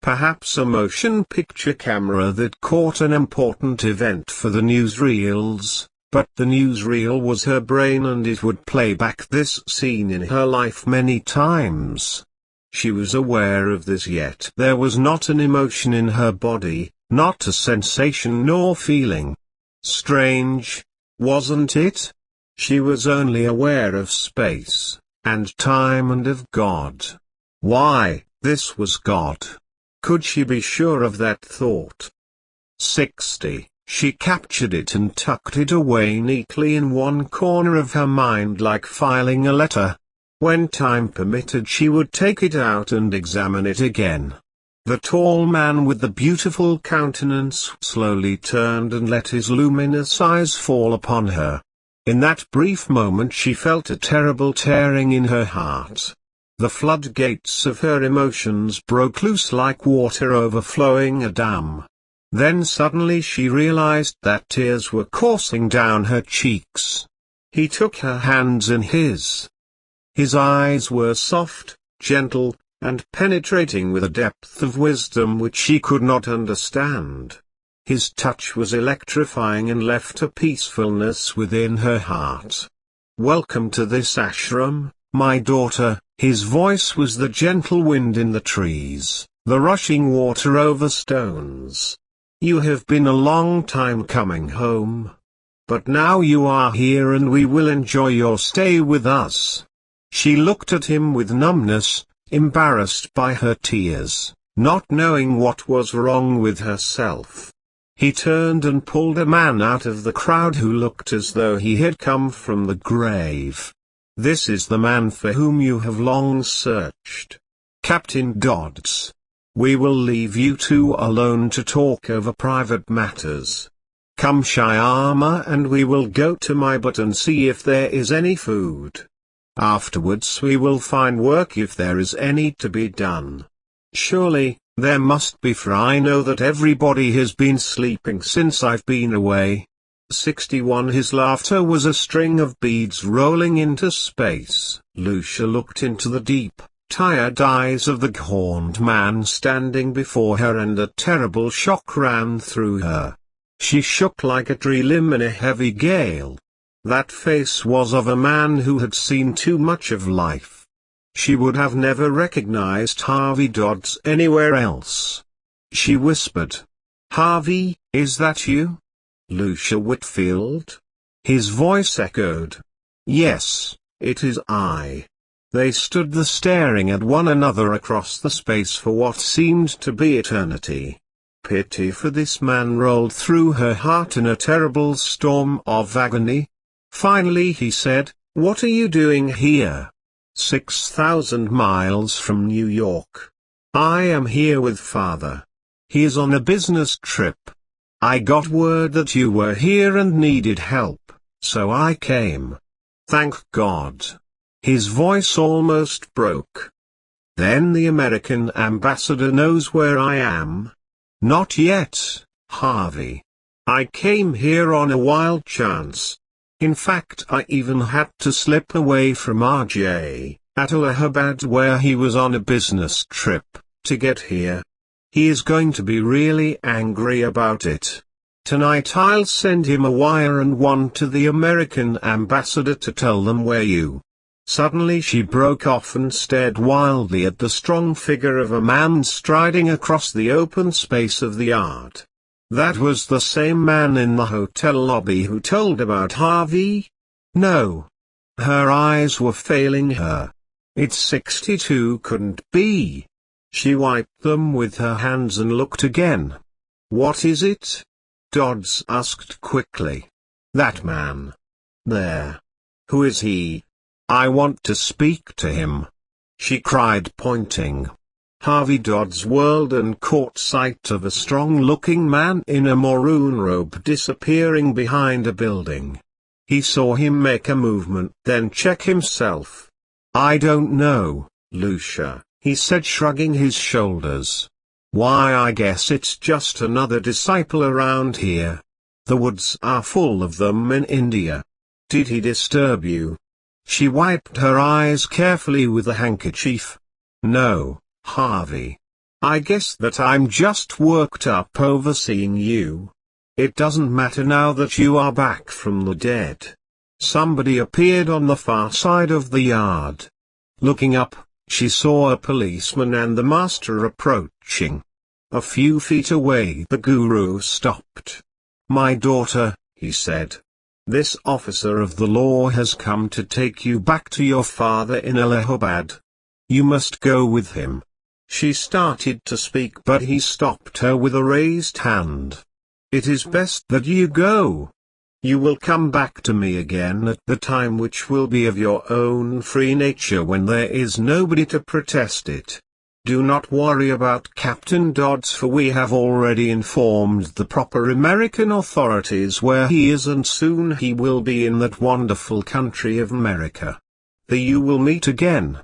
Perhaps a motion picture camera that caught an important event for the newsreels, but the newsreel was her brain and it would play back this scene in her life many times. She was aware of this, yet there was not an emotion in her body, not a sensation nor feeling. Strange, wasn't it? She was only aware of space, and time, and of God. Why, this was God. Could she be sure of that thought? 60. She captured it and tucked it away neatly in one corner of her mind, like filing a letter. When time permitted she would take it out and examine it again. The tall man with the beautiful countenance slowly turned and let his luminous eyes fall upon her. In that brief moment she felt a terrible tearing in her heart. The floodgates of her emotions broke loose like water overflowing a dam. Then suddenly she realized that tears were coursing down her cheeks. He took her hands in his. His eyes were soft, gentle, and penetrating with a depth of wisdom which she could not understand. His touch was electrifying and left a peacefulness within her heart. "Welcome to this ashram, my daughter." His voice was the gentle wind in the trees, the rushing water over stones. "You have been a long time coming home. But now you are here and we will enjoy your stay with us." She looked at him with numbness, embarrassed by her tears, not knowing what was wrong with herself. He turned and pulled a man out of the crowd who looked as though he had come from the grave. "This is the man for whom you have long searched. Captain Dodds. We will leave you two alone to talk over private matters. Come Shyama, and we will go to my but and see if there is any food. Afterwards we will find work if there is any to be done. Surely, there must be, for I know that everybody has been sleeping since I've been away." 61. His laughter was a string of beads rolling into space. Lucia looked into the deep, tired eyes of the horned man standing before her, and a terrible shock ran through her. She shook like a tree limb in a heavy gale. That face was of a man who had seen too much of life. She would have never recognized Harvey Dodds anywhere else. She whispered, "Harvey, is that you? Lucia Whitfield?" His voice echoed, "Yes, it is I." They stood there staring at one another across the space for what seemed to be eternity. Pity for this man rolled through her heart in a terrible storm of agony. Finally he said, "What are you doing here? 6,000 miles from New York. I am here with father. He is on a business trip. I got word that you were here and needed help, so I came. Thank God. His voice almost broke. Then the American ambassador knows where I am? Not yet, Harvey. I came here on a wild chance. In fact, I even had to slip away from RJ, at Allahabad where he was on a business trip, to get here. He is going to be really angry about it. Tonight I'll send him a wire and one to the American ambassador to tell them where you. Suddenly she broke off and stared wildly at the strong figure of a man striding across the open space of the yard. That was the same man in the hotel lobby who told about Harvey? No. Her eyes were failing her. It's 62 couldn't be. She wiped them with her hands and looked again. What is it? Dodds asked quickly. That man. There. Who is he? I want to speak to him. She cried, pointing. Harvey Dodds whirled and caught sight of a strong-looking man in a maroon robe disappearing behind a building. He saw him make a movement, then check himself. I don't know, Lucia, he said, shrugging his shoulders. Why, I guess it's just another disciple around here. The woods are full of them in India. Did he disturb you? She wiped her eyes carefully with a handkerchief. No, Harvey. I guess that I'm just worked up over seeing you. It doesn't matter now that you are back from the dead. Somebody appeared on the far side of the yard. Looking up, she saw a policeman and the master approaching. A few feet away the guru stopped. My daughter, he said. This officer of the law has come to take you back to your father in Allahabad. You must go with him. She started to speak, but he stopped her with a raised hand. It is best that you go. You will come back to me again at the time which will be of your own free nature when there is nobody to protest it. Do not worry about Captain Dodds, for we have already informed the proper American authorities where he is, and soon he will be in that wonderful country of America. There you will meet again.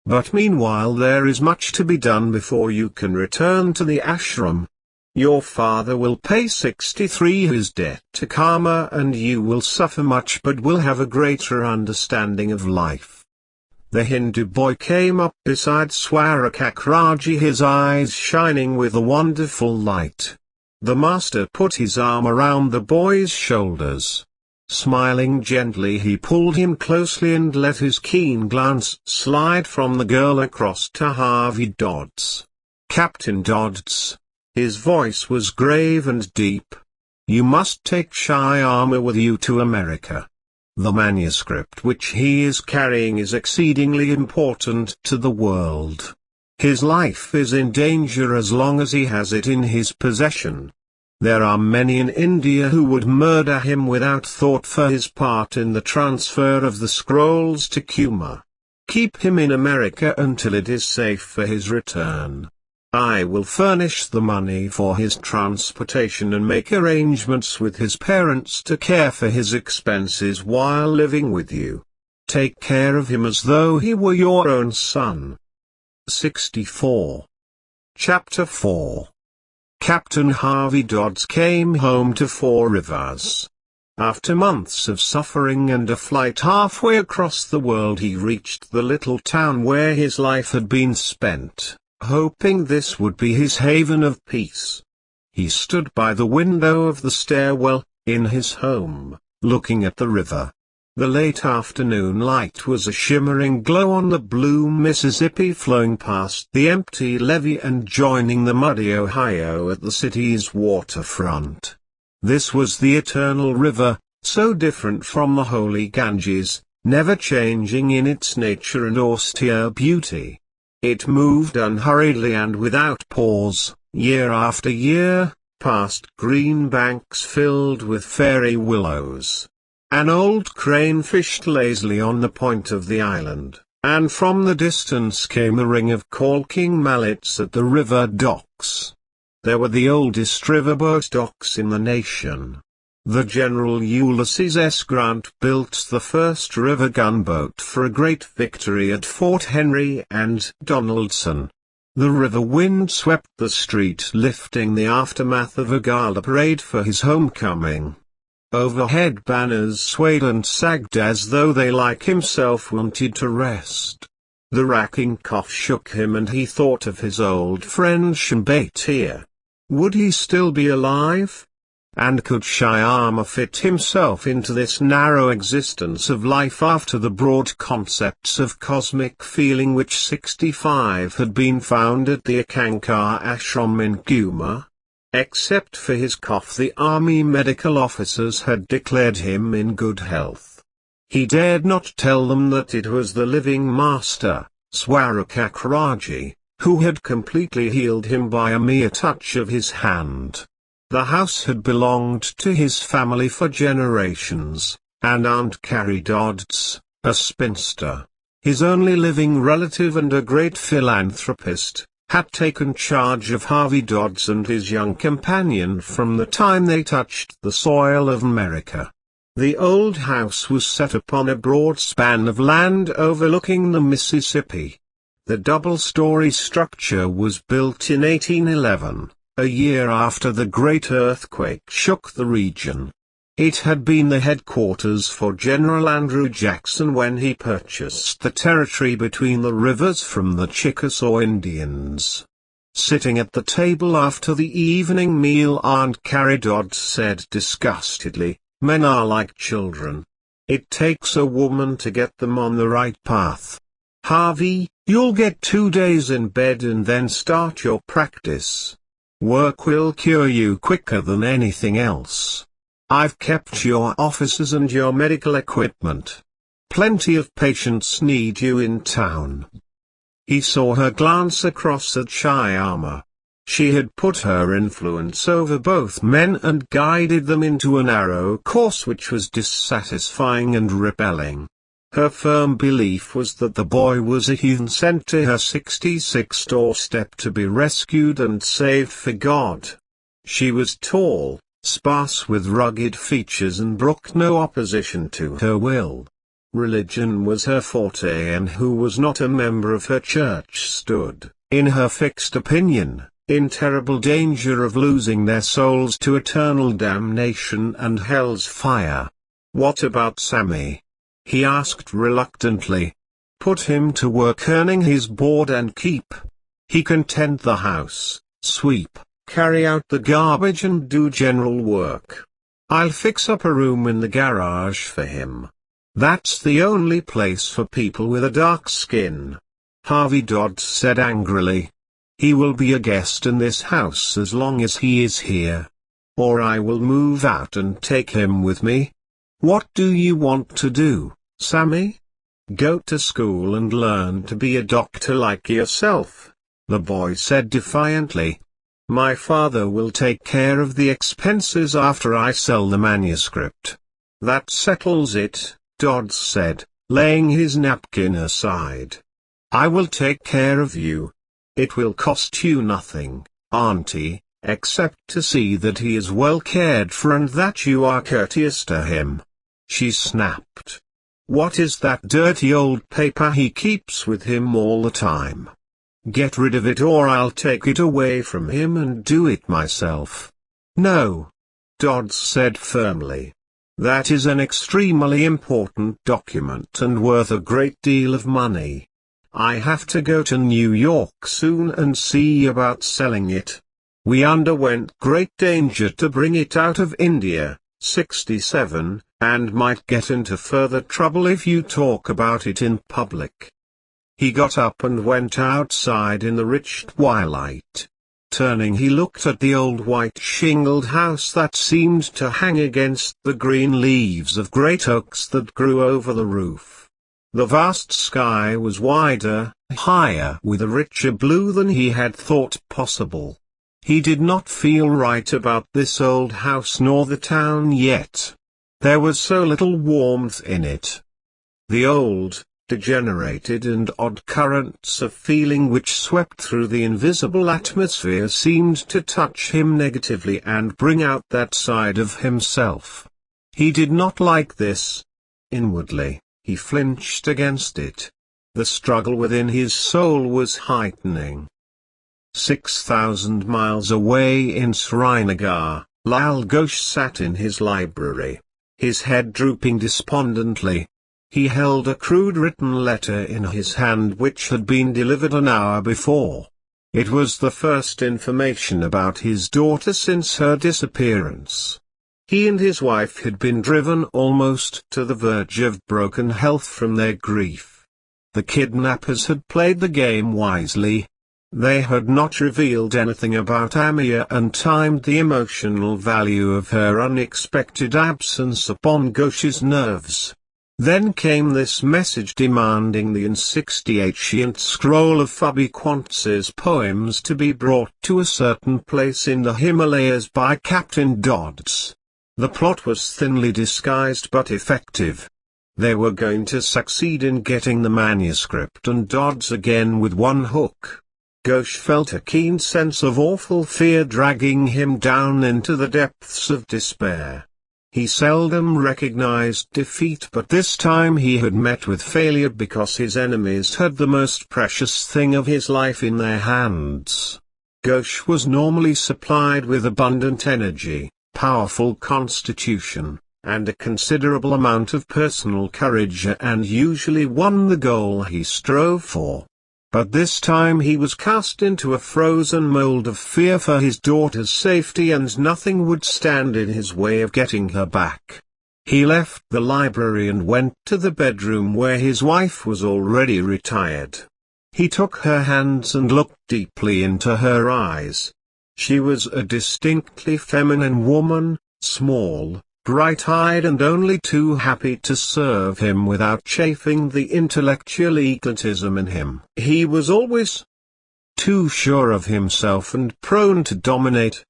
But meanwhile there is much to be done before you can return to the ashram. Your father will pay 63 his debt to karma, and you will suffer much but will have a greater understanding of life. The Hindu boy came up beside Swarakakraji, his eyes shining with a wonderful light. The master put his arm around the boy's shoulders. Smiling gently, he pulled him closely and let his keen glance slide from the girl across to Harvey Dodds. Captain Dodds. His voice was grave and deep. You must take Shyama with you to America. The manuscript which he is carrying is exceedingly important to the world. His life is in danger as long as he has it in his possession. There are many in India who would murder him without thought for his part in the transfer of the scrolls to Kuma. Keep him in America until it is safe for his return. I will furnish the money for his transportation and make arrangements with his parents to care for his expenses while living with you. Take care of him as though he were your own son. 64. Chapter 4. Captain Harvey Dodds came home to Four Rivers. After months of suffering and a flight halfway across the world, he reached the little town where his life had been spent, hoping this would be his haven of peace. He stood by the window of the stairwell, in his home, looking at the river. The late afternoon light was a shimmering glow on the blue Mississippi flowing past the empty levee and joining the muddy Ohio at the city's waterfront. This was the eternal river, so different from the holy Ganges, never changing in its nature and austere beauty. It moved unhurriedly and without pause, year after year, past green banks filled with fairy willows. An old crane fished lazily on the point of the island. and from the distance came a ring of caulking mallets at the river docks. There were the oldest riverboat docks in the nation. The General Ulysses S. Grant built the first river gunboat for a great victory at Fort Henry and Donaldson. The river wind swept the street, lifting the aftermath of a gala parade for his homecoming. Overhead banners swayed and sagged as though they, like himself, wanted to rest. The racking cough shook him, and he thought of his old friend Shambhatia. Would he still be alive? And could Shyama fit himself into this narrow existence of life after the broad concepts of cosmic feeling which 65 had been found at the Akankar ashram in Guma? Except for his cough, the army medical officers had declared him in good health. He dared not tell them that it was the living master, Swarakakraji, who had completely healed him by a mere touch of his hand. The house had belonged to his family for generations, and Aunt Carrie Dodd's, a spinster, his only living relative and a great philanthropist, had taken charge of Harvey Dodds and his young companion from the time they touched the soil of America. The old house was set upon a broad span of land overlooking the Mississippi. The double-story structure was built in 1811. A year after the great earthquake shook the region. It had been the headquarters for General Andrew Jackson when he purchased the territory between the rivers from the Chickasaw Indians. Sitting at the table after the evening meal, Aunt Carrie Dodd said disgustedly, "Men are like children. It takes a woman to get them on the right path. Harvey, you'll get 2 days in bed and then start your practice. Work will cure you quicker than anything else. I've kept your offices and your medical equipment. Plenty of patients need you in town." He saw her glance across at Shyama. She had put her influence over both men and guided them into a narrow course which was dissatisfying and repelling. Her firm belief was that the boy was a heathen sent to her 66th doorstep to be rescued and saved for God. She was tall, sparse with rugged features, and brooked no opposition to her will. Religion was her forte, and who was not a member of her church stood, in her fixed opinion, in terrible danger of losing their souls to eternal damnation and hell's fire. "What about Sammy?" he asked reluctantly. "Put him to work earning his board and keep. He can tend the house, sweep, carry out the garbage and do general work. I'll fix up a room in the garage for him. That's the only place for people with a dark skin." Harvey Dodd said angrily. "He will be a guest in this house as long as he is here. Or I will move out and take him with me. What do you want to do, Sammy? Go to school and learn to be a doctor like yourself," the boy said defiantly. "My father will take care of the expenses after I sell the manuscript." "That settles it," Dodd said, laying his napkin aside. "I will take care of you. It will cost you nothing, Auntie, except to see that he is well cared for and that you are courteous to him." She snapped. "What is that dirty old paper he keeps with him all the time? Get rid of it or I'll take it away from him and do it myself." "No," Dodd said firmly. "That is an extremely important document and worth a great deal of money. I have to go to New York soon and see about selling it. We underwent great danger to bring it out of India, 67, and might get into further trouble if you talk about it in public." He got up and went outside in the rich twilight. Turning, he looked at the old white shingled house that seemed to hang against the green leaves of great oaks that grew over the roof. The vast sky was wider, higher, with a richer blue than he had thought possible. He did not feel right about this old house nor the town yet. There was so little warmth in it. The old, degenerated and odd currents of feeling which swept through the invisible atmosphere seemed to touch him negatively and bring out that side of himself. He did not like this. Inwardly, he flinched against it. The struggle within his soul was heightening. 6,000 miles away in Srinagar, Lal Ghosh sat in his library, his head drooping despondently. He held a crude written letter in his hand which had been delivered an hour before. It was the first information about his daughter since her disappearance. He and his wife had been driven almost to the verge of broken health from their grief. The kidnappers had played the game wisely. They had not revealed anything about Amia and timed the emotional value of her unexpected absence upon Ghosh's nerves. Then came this message demanding the N68 scroll of Fabi Quantz's poems to be brought to a certain place in the Himalayas by Captain Dodds. The plot was thinly disguised but effective. They were going to succeed in getting the manuscript and Dodds again with one hook. Ghosh felt a keen sense of awful fear dragging him down into the depths of despair. He seldom recognized defeat, but this time he had met with failure because his enemies had the most precious thing of his life in their hands. Ghosh was normally supplied with abundant energy, powerful constitution, and a considerable amount of personal courage and usually won the goal he strove for. But this time he was cast into a frozen mold of fear for his daughter's safety and nothing would stand in his way of getting her back. He left the library and went to the bedroom where his wife was already retired. He took her hands and looked deeply into her eyes. She was a distinctly feminine woman, small, bright-eyed and only too happy to serve him without chafing the intellectual egotism in him. He was always too sure of himself and prone to dominate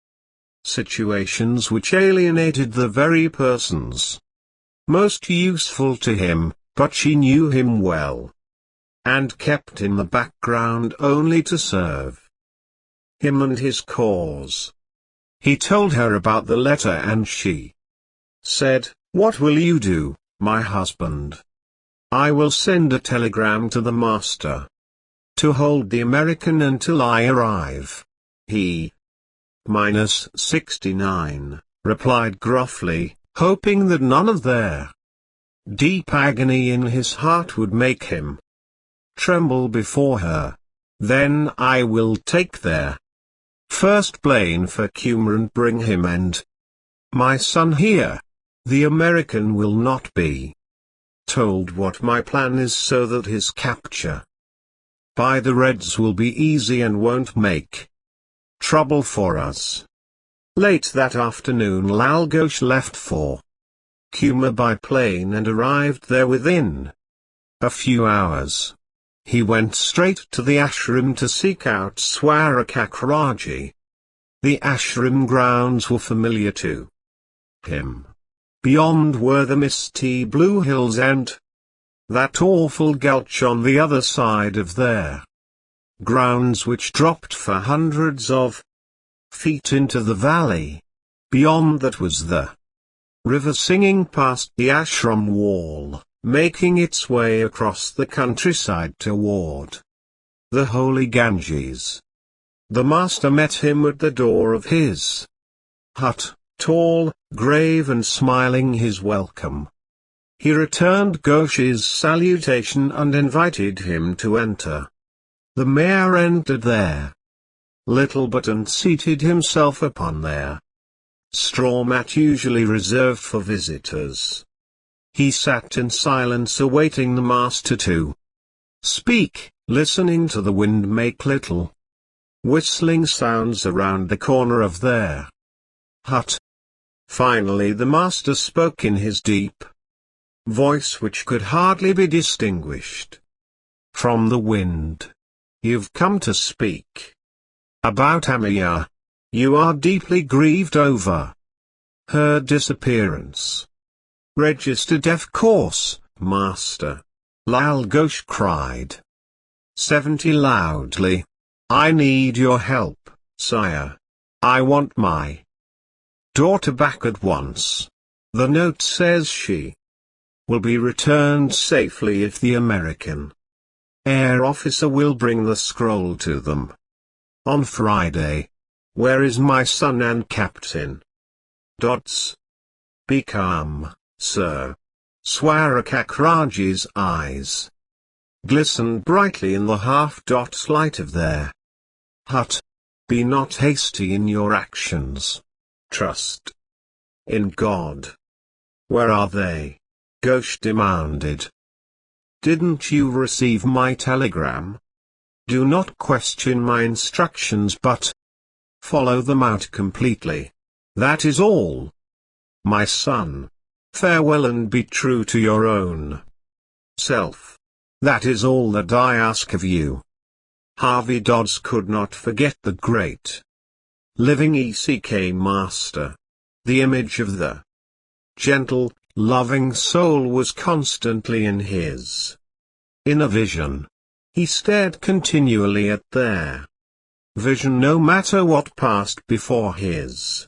situations which alienated the very persons most useful to him, but she knew him well and kept in the background only to serve him and his cause. He told her about the letter and she said, "What will you do, my husband?" "I will send a telegram to the master to hold the American until I arrive." He, -69, replied gruffly, hoping that none of their deep agony in his heart would make him tremble before her. "Then I will take their first plane for Kuma and bring him and my son here. The American will not be told what my plan is so that his capture by the Reds will be easy and won't make trouble for us." Late that afternoon Lal Ghosh left for Kuma by plane and arrived there within a few hours. He went straight to the ashram to seek out Swarakakraji. The ashram grounds were familiar to him. Beyond were the misty blue hills and that awful gulch on the other side of their grounds which dropped for hundreds of feet into the valley. Beyond that was the river singing past the ashram wall, making its way across the countryside toward the holy Ganges. The master met him at the door of his hut, tall, grave and smiling his welcome. He returned Ghosh's salutation and invited him to enter. The mayor entered their little but and seated himself upon their straw mat usually reserved for visitors. He sat in silence awaiting the master to speak, listening to the wind make little whistling sounds around the corner of their hut. Finally the master spoke in his deep voice which could hardly be distinguished from the wind. "You've come to speak about Amiya. You are deeply grieved over her disappearance." "Registered of course, master. Lal Ghosh cried. 70 loudly. I need your help, sire. I want my daughter back at once. The note says she will be returned safely if the American air officer will bring the scroll to them on Friday. Where is my son and Captain Dodd's? Be calm, sir. Swarakakraji's eyes glistened brightly in the half-dot light of their hut. Be not hasty in your actions. Trust in God. Where are they? Ghosh demanded. Didn't you receive my telegram? Do not question my instructions but follow them out completely. That is all. My son. Farewell and be true to your own self. That is all that I ask of you. Harvey Dodds could not forget the great living ECK master. The image of the gentle, loving soul was constantly in his inner vision. He stared continually at their vision no matter what passed before his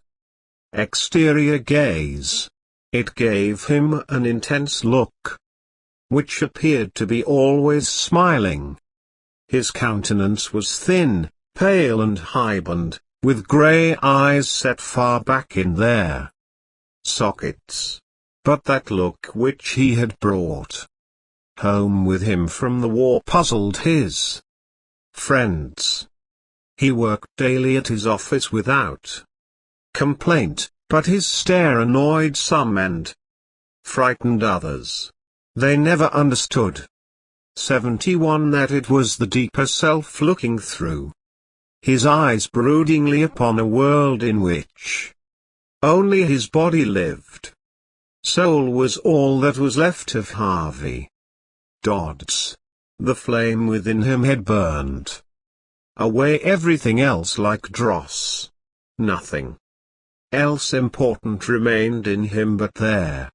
exterior gaze. It gave him an intense look, which appeared to be always smiling. His countenance was thin, pale and high-boned, with grey eyes set far back in their sockets. But that look which he had brought home with him from the war puzzled his friends. He worked daily at his office without complaint, but his stare annoyed some and frightened others. They never understood 71 that it was the deeper self looking through his eyes broodingly upon a world in which only his body lived. Soul was all that was left of Harvey Dodds. The flame within him had burned away everything else like dross. Nothing else important remained in him but their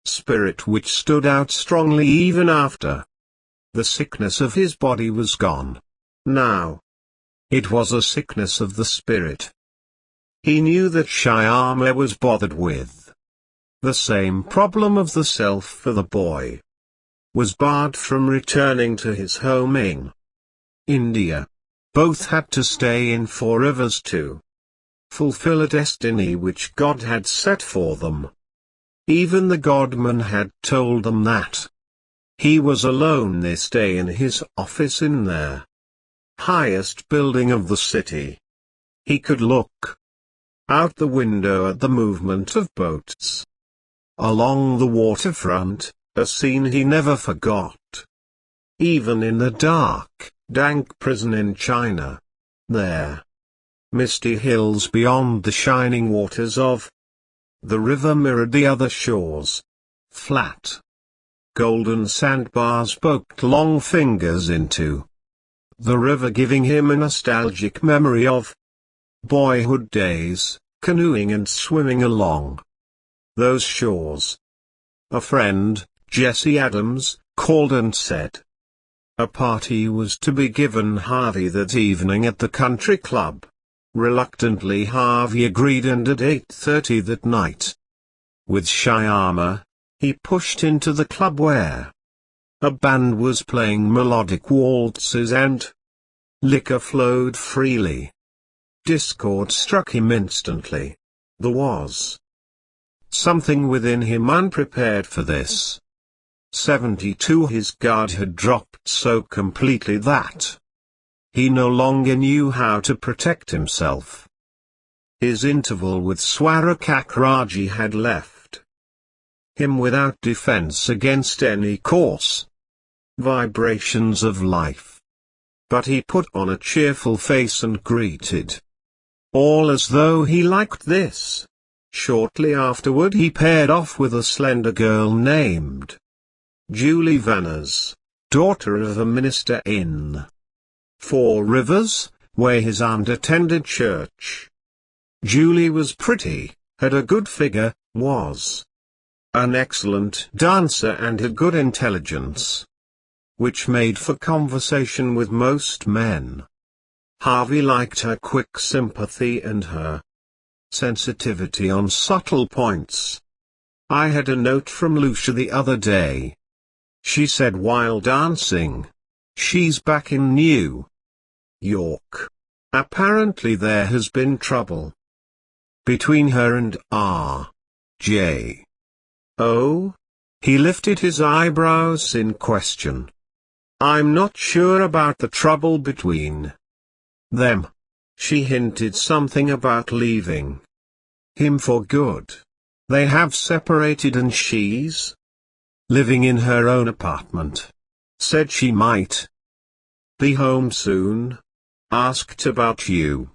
spirit, which stood out strongly even after the sickness of his body was gone. Now it was a sickness of the spirit. He knew that Shyama was bothered with the same problem of the self, for the boy was barred from returning to his home in India. Both had to stay in 4 rivers to fulfill a destiny which God had set for them. Even the Godman had told them that he was alone this day in his office in their highest building of the city. He could look out the window at the movement of boats along the waterfront, a scene he never forgot. Even in the dark, dank prison in China, there misty hills beyond the shining waters of the river mirrored the other shores. Flat golden sandbars poked long fingers into the river, giving him a nostalgic memory of boyhood days, canoeing and swimming along those shores. A friend, Jesse Adams, called and said a party was to be given Harvey that evening at the country club. Reluctantly Harvey agreed, and at 8:30 that night, with Shyama, he pushed into the club where a band was playing melodic waltzes and liquor flowed freely. Discord struck him instantly. There was something within him unprepared for this. 72 His guard had dropped so completely that he no longer knew how to protect himself. His interval with Swarakakraji had left him without defense against any coarse vibrations of life. But he put on a cheerful face and greeted all as though he liked this. Shortly afterward he paired off with a slender girl named Julie Vanners, daughter of a minister in 4 Rivers, where his aunt attended church. Julie was pretty, had a good figure, was an excellent dancer and had good intelligence. which made for conversation with most men. Harvey liked her quick sympathy and her sensitivity on subtle points. "I had a note from Lucia the other day," she said while dancing. "She's back in New York. Apparently there has been trouble between her and R.J. "Oh?" He lifted his eyebrows in question. "I'm not sure about the trouble between them. She hinted something about leaving him for good. They have separated and she's living in her own apartment. Said she might be home soon. Asked about you.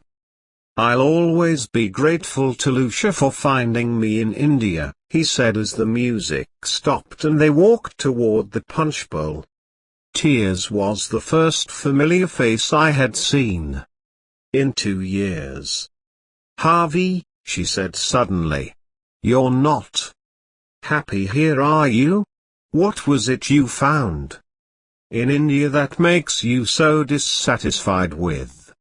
I'll always be grateful to Lucia for finding me in India," he said as the music stopped and they walked toward the punch bowl. Tears was the first familiar face I had seen in 2 years. "Harvey," she said suddenly, "you're not happy here, are you? What was it you found in India that makes you so dissatisfied with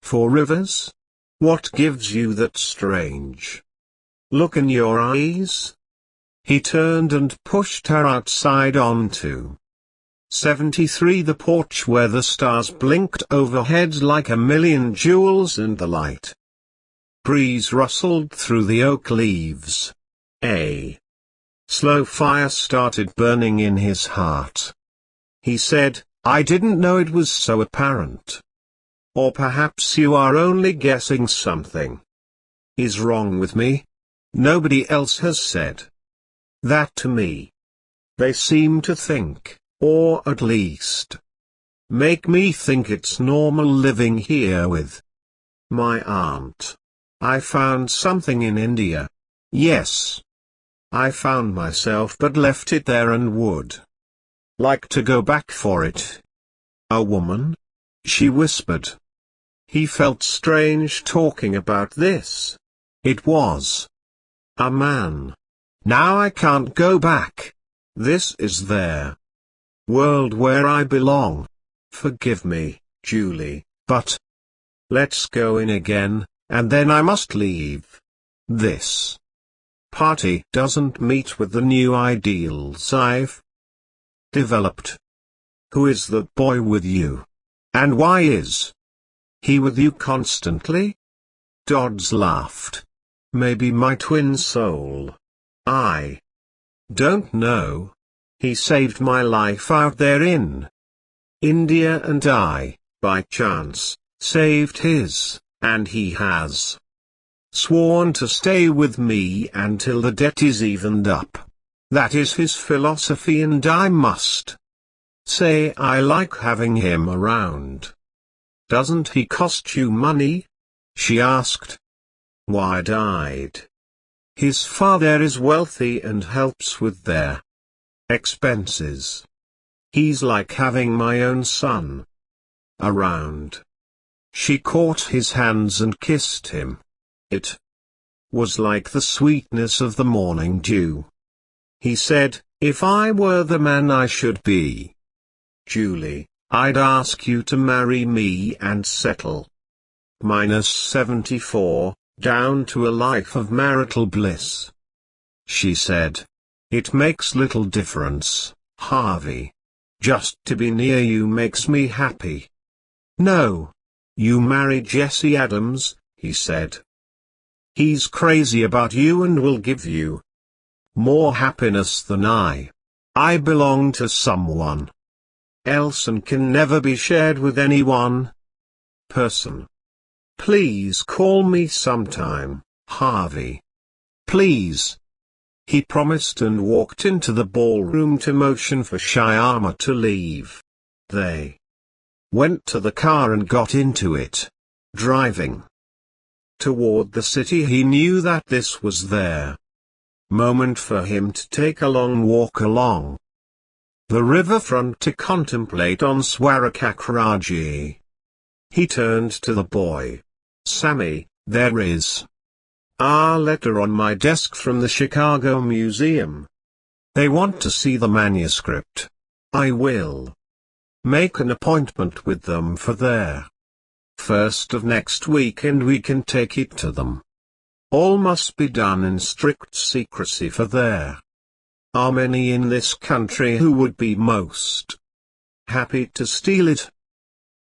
4 Rivers? What gives you that strange look in your eyes?" He turned and pushed her outside onto 73, the porch where the stars blinked overhead like a million jewels and the light breeze rustled through the oak leaves. A slow fire started burning in his heart. He said, "I didn't know it was so apparent. Or perhaps you are only guessing something is wrong with me. Nobody else has said that to me. They seem to think, or at least make me think it's normal living here with my aunt. I found something in India. Yes. I found myself but left it there and would like to go back for it." "A woman?" she whispered. He felt strange talking about this. It was a man. "Now I can't go back. This is their world where I belong. Forgive me, Julie, but let's go in again, and then I must leave. This party doesn't meet with the new ideals I've developed." "Who is that boy with you? And why is he with you constantly?" Dodds laughed. "Maybe my twin soul. I don't know. He saved my life out there in India and I, by chance, saved his, and he has sworn to stay with me until the debt is evened up. That is his philosophy and I must say I like having him around." "Doesn't he cost you money?" she asked, wide-eyed. "His father is wealthy and helps with their expenses. He's like having my own son around." She caught his hands and kissed him. It was like the sweetness of the morning dew. He said, "If I were the man I should be, Julie, I'd ask you to marry me and settle -74, down to a life of marital bliss." She said, "It makes little difference, Harvey. Just to be near you makes me happy." "No. You marry Jesse Adams," he said. "He's crazy about you and will give you more happiness than I. I belong to someone else and can never be shared with any one person. Please call me sometime, Harvey. Please." He promised and walked into the ballroom to motion for Shyama to leave. They went to the car and got into it. Driving toward the city, he knew that this was their moment for him to take a long walk along the riverfront to contemplate on Swarakakraji. He turned to the boy. "Sammy, there is a letter on my desk from the Chicago Museum. They want to see the manuscript. I will Make an appointment with them for their first of next week and we can take it to them. All must be done in strict secrecy, for there are many in this country who would be most happy to steal it.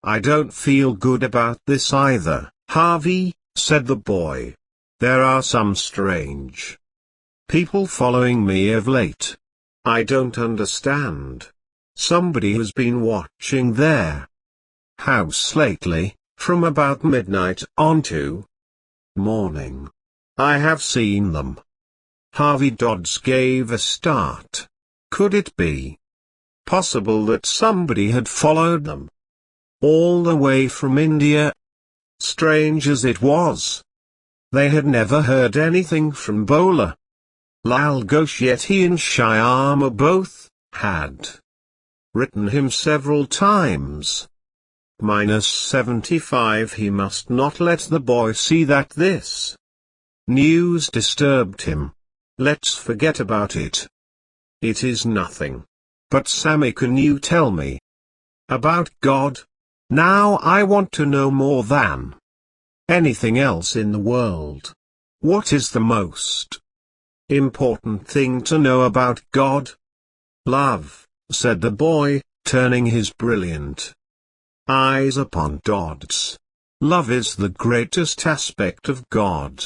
I don't feel good about this either, Harvey, said the boy. There are some strange people following me of late. I don't understand. Somebody has been watching their house lately, from about midnight on to morning. I have seen them. Harvey Dodds gave a start. Could it be possible that somebody had followed them all the way from India? Strange as it was, they had never heard anything from Bola Lal Ghosh, yet he and Shyama both had written him several times. -75. He must not let the boy see that this news disturbed him. Let's forget about it. It is nothing. But Sammy, can you tell me about God? Now I want to know more than anything else in the world. What is the most important thing to know about God? Love, said the boy, turning his brilliant eyes upon Dodds. Love is the greatest aspect of God.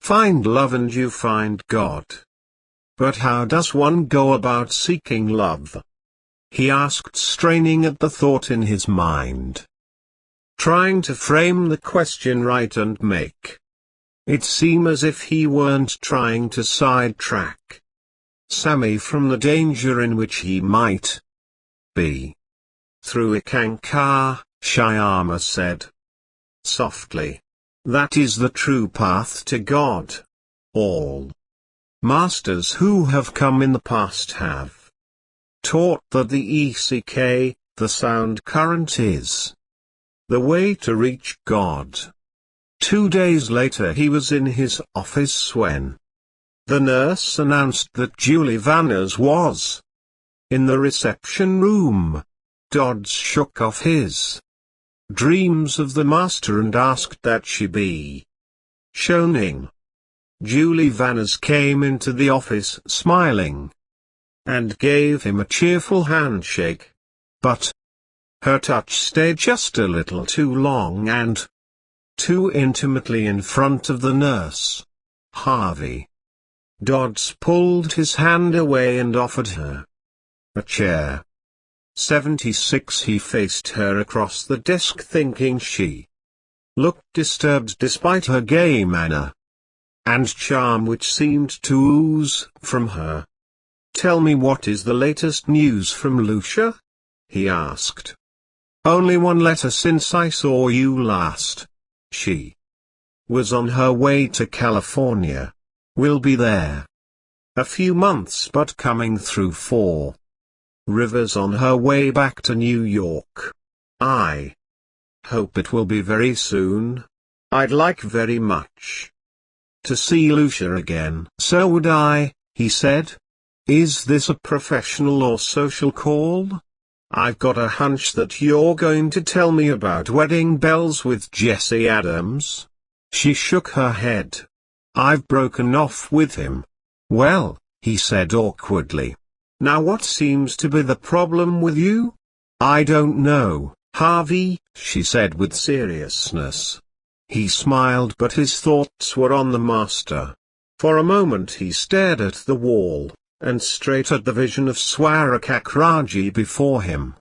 Find love and you find God. But how does one go about seeking love? He asked, straining at the thought in his mind, trying to frame the question right and make it seem as if he weren't trying to sidetrack Sammy from the danger in which he might be. Through Ikankar, Shyama said softly. That is the true path to God. All masters who have come in the past have taught that the ECK, the sound current, is the way to reach God. 2 days later he was in his office when the nurse announced that Julie Vanners was in the reception room. Dodds shook off his dreams of the master and asked that she be shown in. Julie Vanners came into the office smiling and gave him a cheerful handshake. But her touch stayed just a little too long and too intimately in front of the nurse. Harvey Dodds pulled his hand away and offered her a chair. 76. He faced her across the desk, thinking she looked disturbed despite her gay manner and charm which seemed to ooze from her. Tell me, what is the latest news from Lucia? He asked. Only one letter since I saw you last. She was on her way to California. Will be there a few months, but coming through 4 Rivers on her way back to New York. I hope it will be very soon. I'd like very much to see Lucia again. So would I, he said. Is this a professional or social call? I've got a hunch that you're going to tell me about Wedding Bells with Jesse Adams. She shook her head. I've broken off with him. Well, he said awkwardly. Now what seems to be the problem with you? I don't know, Harvey, she said with seriousness. He smiled, but his thoughts were on the master. For a moment he stared at the wall, and straight at the vision of Swarakakraji before him.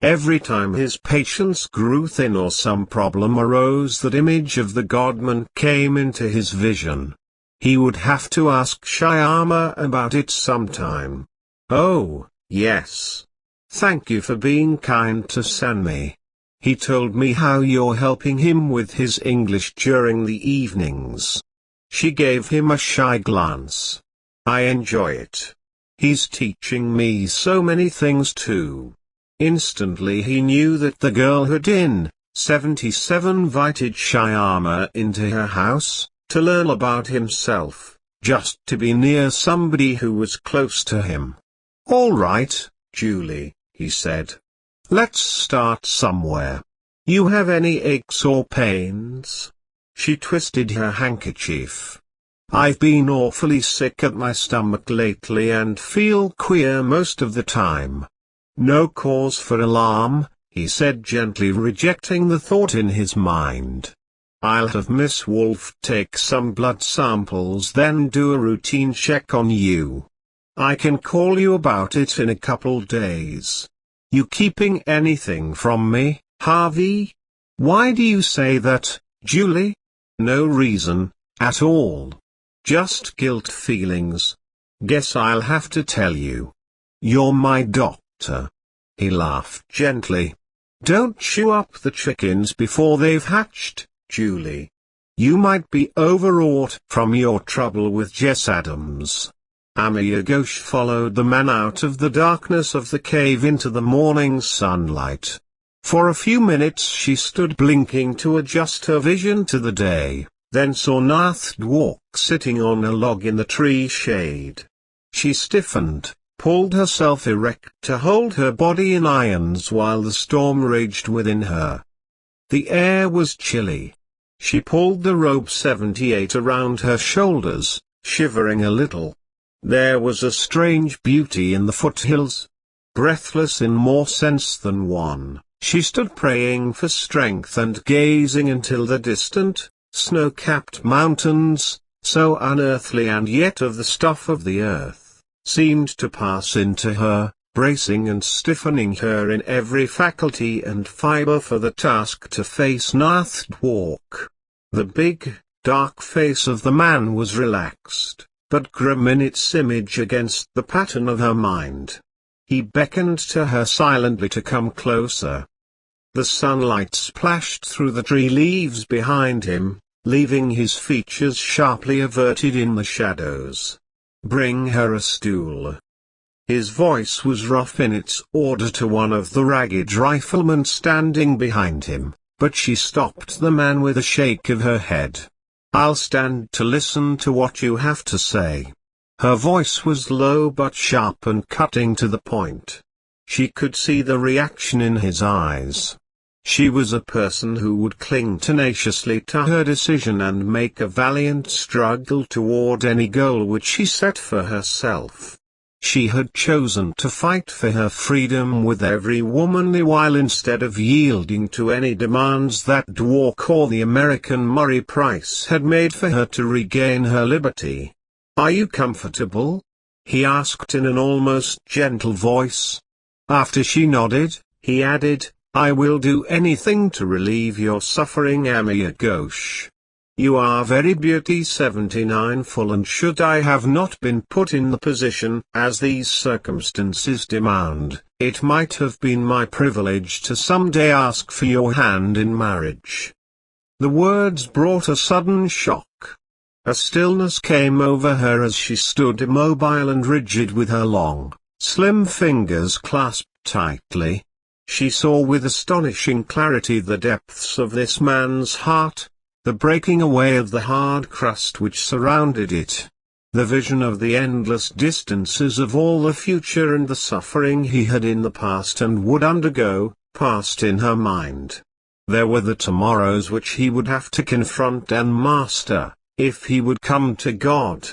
Every time his patience grew thin or some problem arose, that image of the godman came into his vision. He would have to ask Shyama about it sometime. Oh, yes. Thank you for being kind to Sanmi. He told me how you're helping him with his English during the evenings. She gave him a shy glance. I enjoy it. He's teaching me so many things too. Instantly he knew that the girl had in 77 invited Shyama into her house, to learn about himself, just to be near somebody who was close to him. All right, Julie, he said. Let's start somewhere. You have any aches or pains? She twisted her handkerchief. I've been awfully sick at my stomach lately and feel queer most of the time. No cause for alarm, he said gently, rejecting the thought in his mind. I'll have Miss Wolf take some blood samples, then do a routine check on you. I can call you about it in a couple days. You keeping anything from me, Harvey? Why do you say that, Julie? No reason, at all. Just guilt feelings. Guess I'll have to tell you. You're my doctor. He laughed gently. Don't chew up the chickens before they've hatched, Julie. You might be overwrought from your trouble with Jess Adams. Amaya Ghosh followed the man out of the darkness of the cave into the morning sunlight. For a few minutes she stood blinking to adjust her vision to the day, then saw Nath Dwark sitting on a log in the tree shade. She stiffened, pulled herself erect to hold her body in irons while the storm raged within her. The air was chilly. She pulled the robe 78 around her shoulders, shivering a little. There was a strange beauty in the foothills. Breathless in more sense than one, she stood praying for strength and gazing until the distant, snow-capped mountains, so unearthly and yet of the stuff of the earth, seemed to pass into her, bracing and stiffening her in every faculty and fiber for the task to face Nath Dwark. The big, dark face of the man was relaxed, but grim in its image against the pattern of her mind. He beckoned to her silently to come closer. The sunlight splashed through the tree leaves behind him, leaving his features sharply averted in the shadows. Bring her a stool. His voice was rough in its order to one of the ragged riflemen standing behind him, but she stopped the man with a shake of her head. I'll stand to listen to what you have to say. Her voice was low but sharp and cutting to the point. She could see the reaction in his eyes. She was a person who would cling tenaciously to her decision and make a valiant struggle toward any goal which she set for herself. She had chosen to fight for her freedom with every womanly while instead of yielding to any demands that Dwark or the American Murray Price had made for her to regain her liberty. Are you comfortable? He asked in an almost gentle voice. After she nodded, he added, I will do anything to relieve your suffering, Amaya Ghosh. You are very beauty 79 full, and should I have not been put in the position as these circumstances demand, it might have been my privilege to someday ask for your hand in marriage. The words brought a sudden shock. A stillness came over her as she stood immobile and rigid with her long, slim fingers clasped tightly. She saw with astonishing clarity the depths of this man's heart, the breaking away of the hard crust which surrounded it. The vision of the endless distances of all the future and the suffering he had in the past and would undergo, passed in her mind. There were the tomorrows which he would have to confront and master, if he would come to God.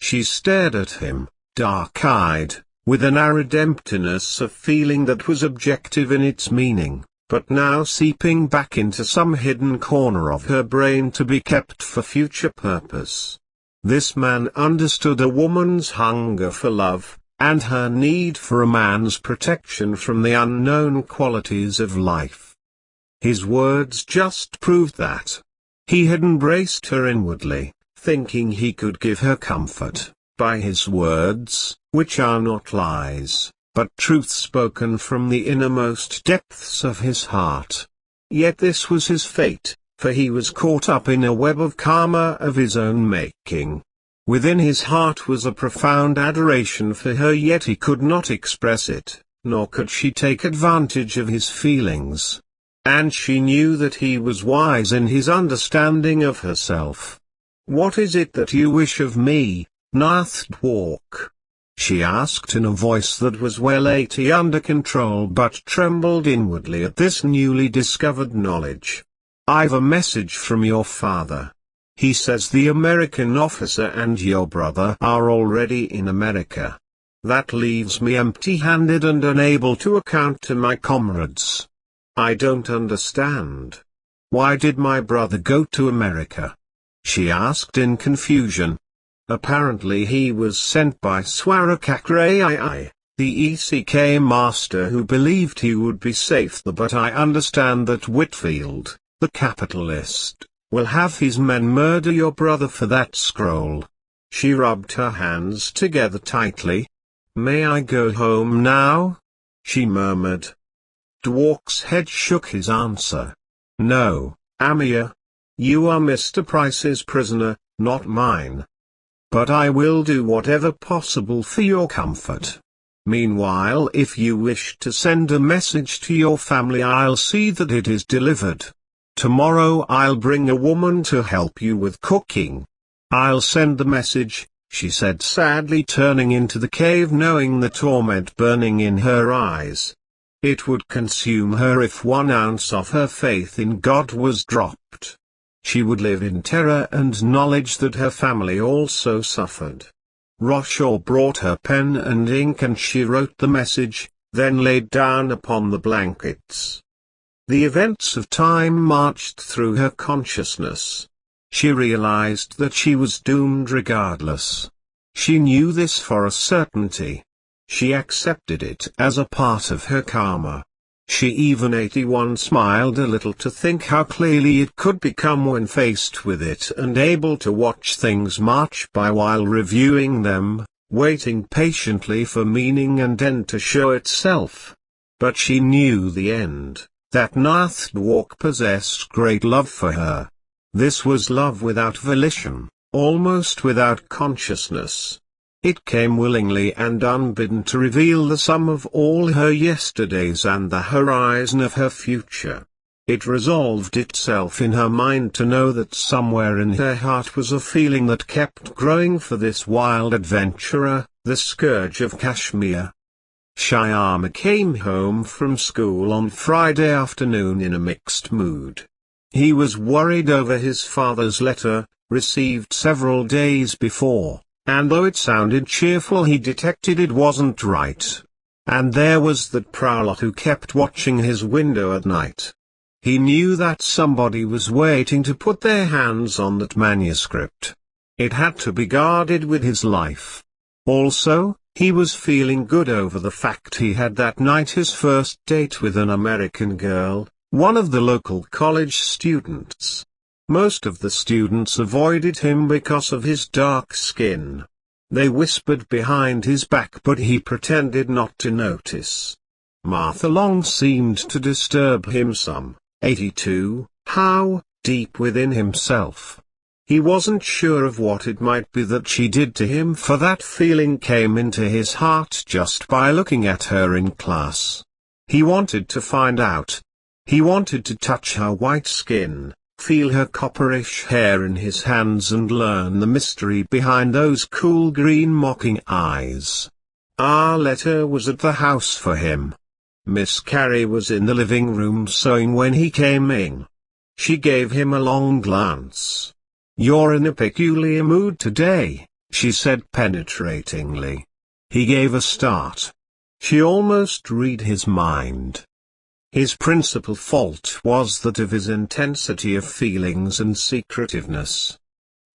She stared at him, dark-eyed, with an arid emptiness of feeling that was objective in its meaning, but now seeping back into some hidden corner of her brain to be kept for future purpose. This man understood a woman's hunger for love, and her need for a man's protection from the unknown qualities of life. His words just proved that. He had embraced her inwardly, thinking he could give her comfort, by his words, which are not lies, but truth spoken from the innermost depths of his heart. Yet this was his fate, for he was caught up in a web of karma of his own making. Within his heart was a profound adoration for her, yet he could not express it, nor could she take advantage of his feelings. And she knew that he was wise in his understanding of herself. What is it that you wish of me, Nath Dwark? she asked in a voice that was well under control but trembled inwardly at this newly discovered knowledge. "I've a message from your father. He says the American officer and your brother are already in America. That leaves me empty-handed and unable to account to my comrades. I don't understand. Why did my brother go to America?" she asked in confusion. "Apparently he was sent by Swarakakrai, the ECK master, who believed he would be safe there, but I understand that Whitfield, the capitalist, will have his men murder your brother for that scroll." She rubbed her hands together tightly. "May I go home now?" she murmured. Dwork's head shook his answer. "No, Amir. You are Mr. Price's prisoner, not mine. But I will do whatever possible for your comfort. Meanwhile, if you wish to send a message to your family, I'll see that it is delivered. Tomorrow I'll bring a woman to help you with cooking. I'll send the message," she said sadly, turning into the cave knowing the torment burning in her eyes. It would consume her if 1 ounce of her faith in God was dropped. She would live in terror and knowledge that her family also suffered. Roshaw brought her pen and ink and she wrote the message, then laid down upon the blankets. The events of time marched through her consciousness. She realized that she was doomed regardless. She knew this for a certainty. She accepted it as a part of her karma. She even 81 smiled a little to think how clearly it could become when faced with it and able to watch things march by while reviewing them, waiting patiently for meaning and end to show itself. But she knew the end, that Nath Dwork possessed great love for her. This was love without volition, almost without consciousness. It came willingly and unbidden to reveal the sum of all her yesterdays and the horizon of her future. It resolved itself in her mind to know that somewhere in her heart was a feeling that kept growing for this wild adventurer, the scourge of Kashmir. Shyama came home from school on Friday afternoon in a mixed mood. He was worried over his father's letter, received several days before. And though it sounded cheerful, he detected it wasn't right. And there was that prowler who kept watching his window at night. He knew that somebody was waiting to put their hands on that manuscript. It had to be guarded with his life. Also, he was feeling good over the fact he had that night his first date with an American girl, one of the local college students. Most of the students avoided him because of his dark skin. They whispered behind his back, but he pretended not to notice. Martha Long seemed to disturb him some. 82, how, deep within himself. He wasn't sure of what it might be that she did to him, for that feeling came into his heart just by looking at her in class. He wanted to find out. He wanted to touch her white skin, feel her copperish hair in his hands and learn the mystery behind those cool green mocking eyes. Arletta was at the house for him. Miss Carey was in the living room sewing when he came in. She gave him a long glance. "You're in a peculiar mood today," she said penetratingly. He gave a start. She almost read his mind. His principal fault was that of his intensity of feelings and secretiveness.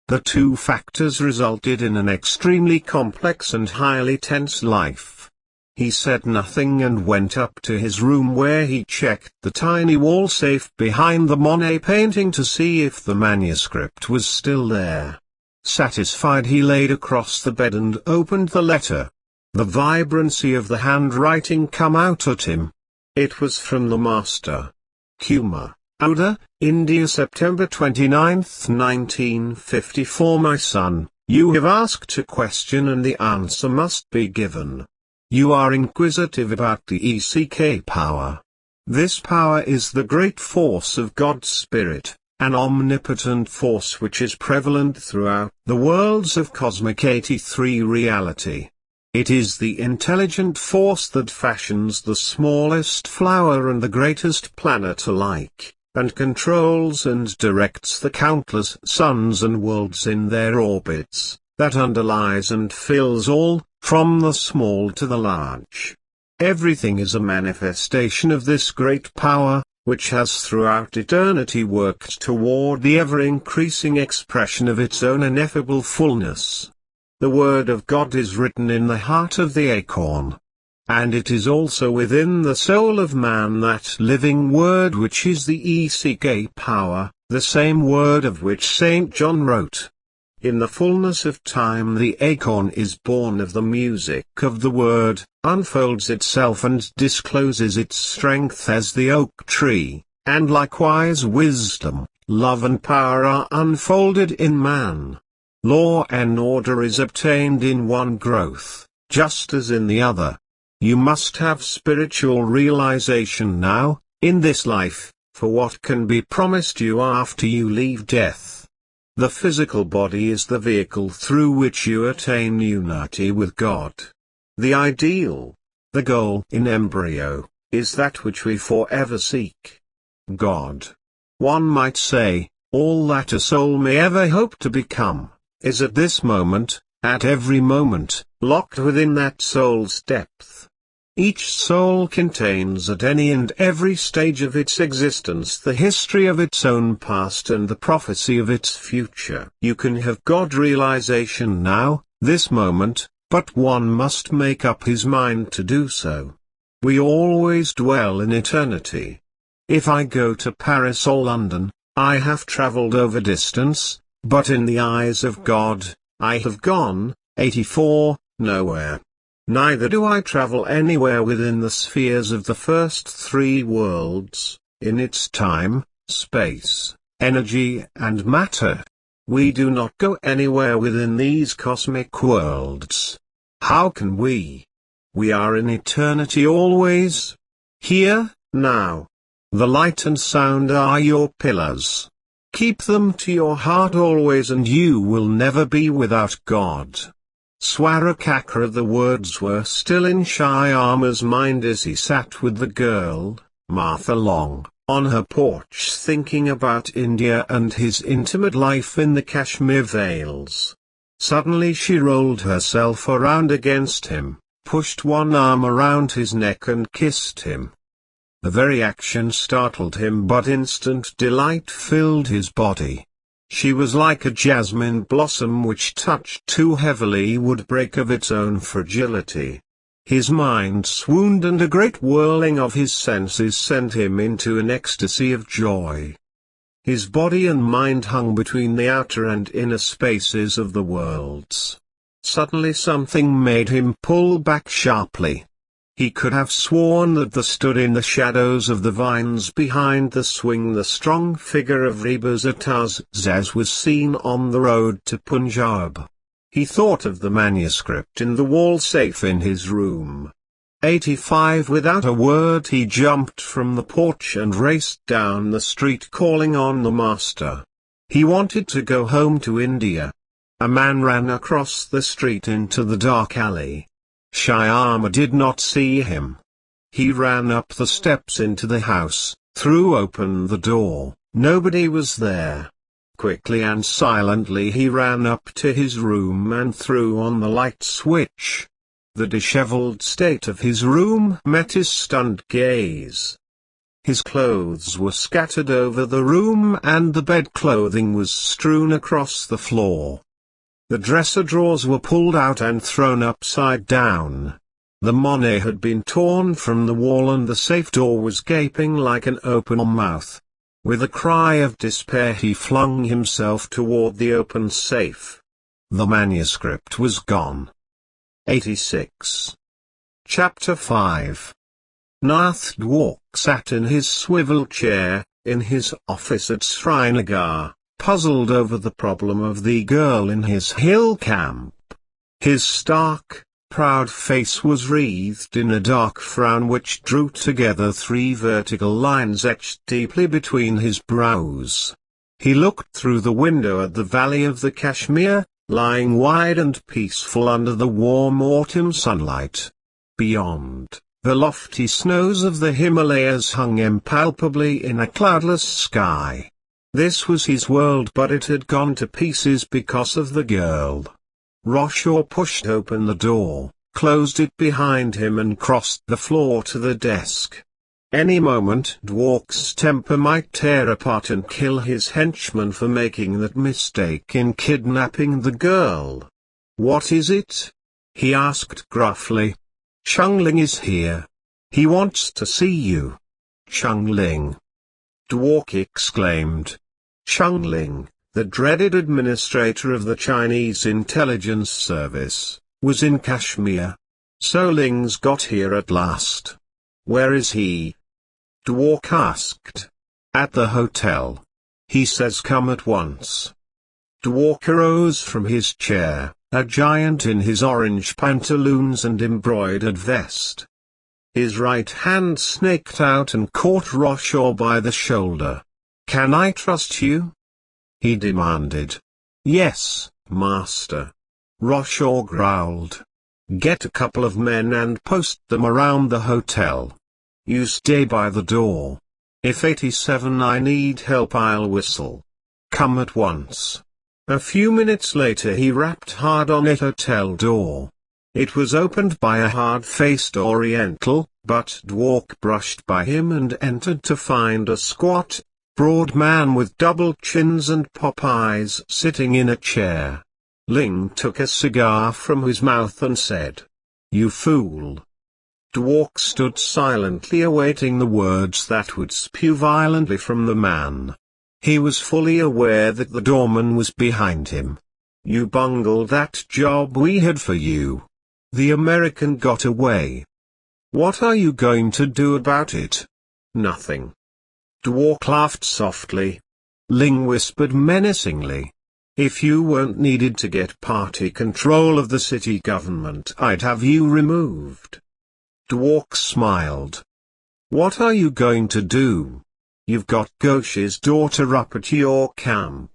The two factors resulted in an extremely complex and highly tense life. He said nothing and went up to his room, where he checked the tiny wall safe behind the Monet painting to see if the manuscript was still there. Satisfied, he laid across the bed and opened the letter. The vibrancy of the handwriting came out at him. It was from the master. Kuma, Ouda, India, September 29, 1954. My son, you have asked a question and the answer must be given. You are inquisitive about the ECK power. This power is the great force of God's Spirit, an omnipotent force which is prevalent throughout the worlds of cosmic 83 reality. It is the intelligent force that fashions the smallest flower and the greatest planet alike, and controls and directs the countless suns and worlds in their orbits, that underlies and fills all, from the small to the large. Everything is a manifestation of this great power, which has throughout eternity worked toward the ever-increasing expression of its own ineffable fullness. The Word of God is written in the heart of the acorn. And it is also within the soul of man that living Word which is the ECK power, the same Word of which St. John wrote. In the fullness of time the acorn is born of the music of the Word, unfolds itself and discloses its strength as the oak tree, and likewise wisdom, love and power are unfolded in man. Law and order is obtained in one growth, just as in the other. You must have spiritual realization now, in this life, for what can be promised you after you leave death. The physical body is the vehicle through which you attain unity with God. The ideal, the goal in embryo, is that which we forever seek. God. One might say, all that a soul may ever hope to become, is at this moment, at every moment, locked within that soul's depth. Each soul contains at any and every stage of its existence the history of its own past and the prophecy of its future. You can have God realization now, this moment, but one must make up his mind to do so. We always dwell in eternity. If I go to Paris or London, I have traveled over distance, but in the eyes of God, I have gone, 84, nowhere. Neither do I travel anywhere within the spheres of the first three worlds, in its time, space, energy and matter. We do not go anywhere within these cosmic worlds. How can we? We are in eternity always. Here, now. The light and sound are your pillars. Keep them to your heart always and you will never be without God. Swarakakra. The words were still in Shyama's mind as he sat with the girl, Martha Long, on her porch thinking about India and his intimate life in the Kashmir vales. Suddenly she rolled herself around against him, pushed one arm around his neck and kissed him. The very action startled him, but instant delight filled his body. She was like a jasmine blossom which touched too heavily would break of its own fragility. His mind swooned and a great whirling of his senses sent him into an ecstasy of joy. His body and mind hung between the outer and inner spaces of the worlds. Suddenly something made him pull back sharply. He could have sworn that there stood in the shadows of the vines behind the swing the strong figure of Rebaz Ataz as was seen on the road to Punjab. He thought of the manuscript in the wall safe in his room. 85. Without a word he jumped from the porch and raced down the street calling on the master. He wanted to go home to India. A man ran across the street into the dark alley. Shyama did not see him. He ran up the steps into the house, threw open the door. Nobody was there. Quickly and silently he ran up to his room and threw on the light switch. The disheveled state of his room met his stunned gaze. His clothes were scattered over the room and the bed clothing was strewn across the floor. The dresser drawers were pulled out and thrown upside down. The money had been torn from the wall and the safe door was gaping like an open mouth. With a cry of despair he flung himself toward the open safe. The manuscript was gone. 86. Chapter 5. Nath Dwark sat in his swivel chair, in his office at Srinagar, puzzled over the problem of the girl in his hill camp. His stark, proud face was wreathed in a dark frown which drew together three vertical lines etched deeply between his brows. He looked through the window at the valley of the Kashmir, lying wide and peaceful under the warm autumn sunlight. Beyond, the lofty snows of the Himalayas hung impalpably in a cloudless sky. This was his world, but it had gone to pieces because of the girl. Roshaw pushed open the door, closed it behind him and crossed the floor to the desk. Any moment Dwork's temper might tear apart and kill his henchman for making that mistake in kidnapping the girl. "What is it?" he asked gruffly. "Chung-Ling is here. He wants to see you." "Chung-Ling!" Dwork exclaimed. Chung-Ling, the dreaded administrator of the Chinese intelligence service, was in Kashmir. "So Ling's got here at last. Where is he?" Dwork asked. "At the hotel. He says come at once." Dwork arose from his chair, a giant in his orange pantaloons and embroidered vest. His right hand snaked out and caught Roshaw by the shoulder. "Can I trust you?" he demanded. "Yes, master," Roshaw growled. "Get a couple of men and post them around the hotel. You stay by the door. If 87 I need help I'll whistle. Come at once." A few minutes later he rapped hard on a hotel door. It was opened by a hard-faced Oriental, but Dwork brushed by him and entered to find a squat, broad man with double chins and pop eyes sitting in a chair. Ling took a cigar from his mouth and said, "You fool." Dwork stood silently awaiting the words that would spew violently from the man. He was fully aware that the doorman was behind him. "You bungled that job we had for you. The American got away. What are you going to do about it?" "Nothing." Dwork laughed softly. Ling whispered menacingly, "If you weren't needed to get party control of the city government, I'd have you removed." Dwork smiled. "What are you going to do? You've got Ghosh's daughter up at your camp.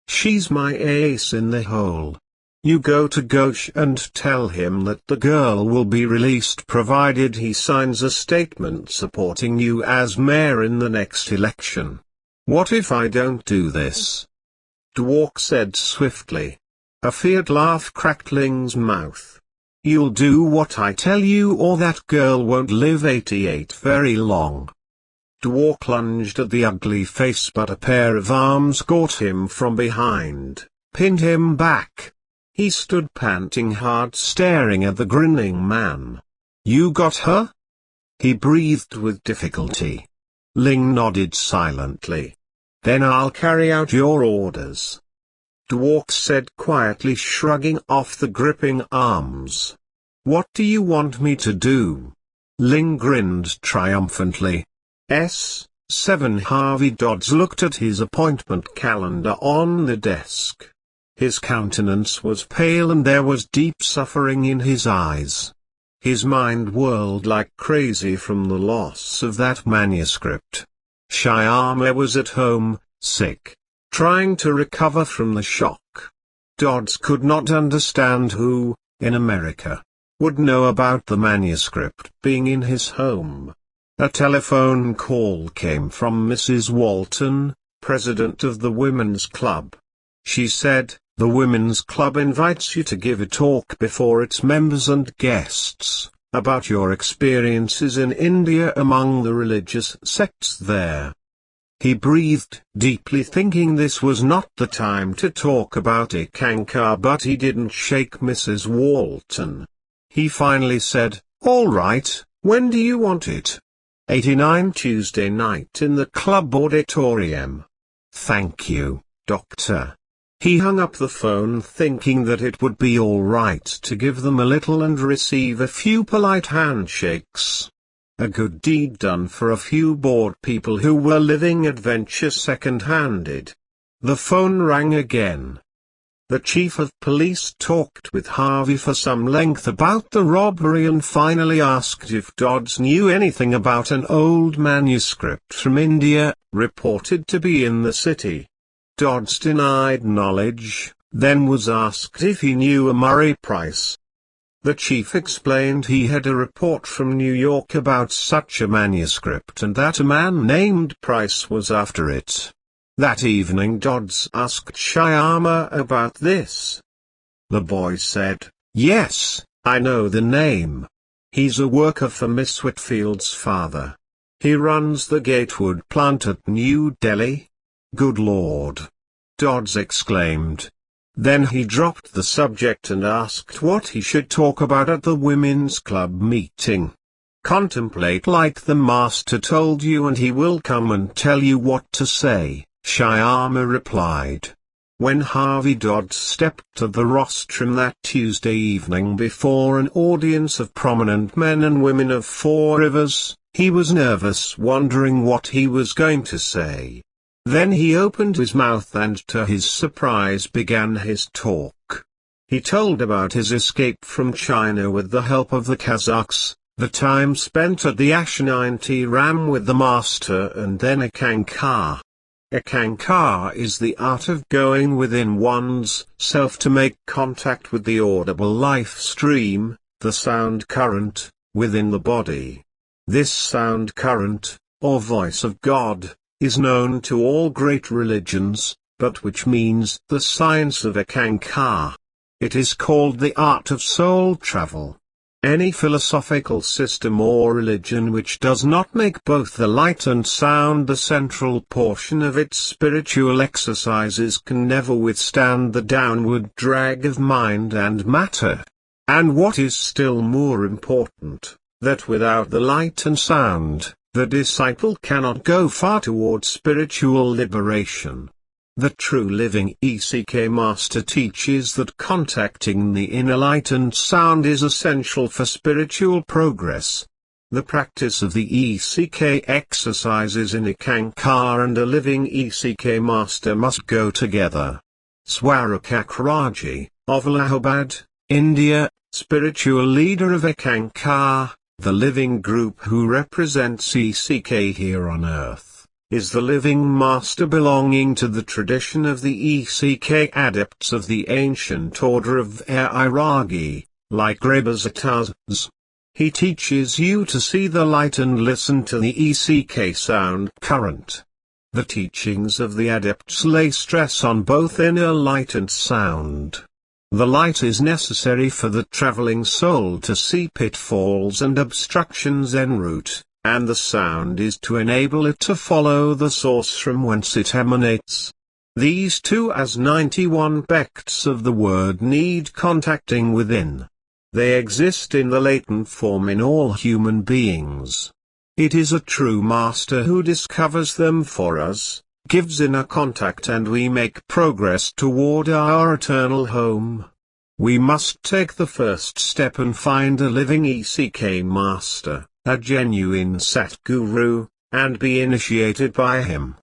She's my ace in the hole. You go to Ghosh and tell him that the girl will be released provided he signs a statement supporting you as mayor in the next election. What if I don't do this?" Dwork said swiftly. A feared laugh cracked Ling's mouth. "You'll do what I tell you or that girl won't live 88 very long." Dwork lunged at the ugly face, but a pair of arms caught him from behind, pinned him back. He stood panting hard, staring at the grinning man. "You got her?" he breathed with difficulty. Ling nodded silently. "Then I'll carry out your orders," Dwork said quietly, shrugging off the gripping arms. "What do you want me to do?" Ling grinned triumphantly. 7 Harvey Dodds looked at his appointment calendar on the desk. His countenance was pale and there was deep suffering in his eyes. His mind whirled like crazy from the loss of that manuscript. Shyama was at home, sick, trying to recover from the shock. Dodds could not understand who, in America, would know about the manuscript being in his home. A telephone call came from Mrs. Walton, president of the Women's Club. She said, "The Women's Club invites you to give a talk before its members and guests, about your experiences in India among the religious sects there." He breathed deeply, thinking this was not the time to talk about Ikankar, but he didn't shake Mrs. Walton. He finally said, "All right, when do you want it?" 89 Tuesday night in the club auditorium. "Thank you, doctor." He hung up the phone thinking that it would be all right to give them a little and receive a few polite handshakes. A good deed done for a few bored people who were living adventure second-handed. The phone rang again. The chief of police talked with Harvey for some length about the robbery and finally asked if Dodds knew anything about an old manuscript from India, reported to be in the city. Dodds denied knowledge, then was asked if he knew a Murray Price. The chief explained he had a report from New York about such a manuscript and that a man named Price was after it. That evening Dodds asked Shyama about this. The boy said, "Yes, I know the name. He's a worker for Miss Whitfield's father. He runs the Gatewood plant at New Delhi." "Good Lord!" Dodds exclaimed. Then he dropped the subject and asked what he should talk about at the women's club meeting. "Contemplate like the master told you and he will come and tell you what to say," Shyama replied. When Harvey Dodd stepped to the rostrum that Tuesday evening before an audience of prominent men and women of Four Rivers, he was nervous, wondering what he was going to say. Then he opened his mouth and to his surprise began his talk. He told about his escape from China with the help of the Kazakhs, the time spent at the Ashanti Ram with the master, and then a Kankar. A Kankar is the art of going within one's self to make contact with the audible life stream, the sound current, within the body. This sound current, or voice of God, is known to all great religions, but which means the science of a Kankar. It is called the art of soul travel. Any philosophical system or religion which does not make both the light and sound the central portion of its spiritual exercises can never withstand the downward drag of mind and matter. And what is still more important, that without the light and sound, the disciple cannot go far toward spiritual liberation. The true living ECK master teaches that contacting the inner light and sound is essential for spiritual progress. The practice of the ECK exercises in a Kankar and a living ECK master must go together. Swarakakaraji, of Allahabad, India, spiritual leader of a Kankar, the living group who represents ECK here on earth, is the living master belonging to the tradition of the ECK adepts of the ancient order of Iragi, like Rebazataz. He teaches you to see the light and listen to the ECK sound current. The teachings of the adepts lay stress on both inner light and sound. The light is necessary for the traveling soul to see pitfalls and obstructions en route, and the sound is to enable it to follow the source from whence it emanates. These two as 91 bects of the word need contacting within. They exist in the latent form in all human beings. It is a true master who discovers them for us, gives inner contact, and we make progress toward our eternal home. We must take the first step and find a living ECK master, a genuine Satguru, and be initiated by him.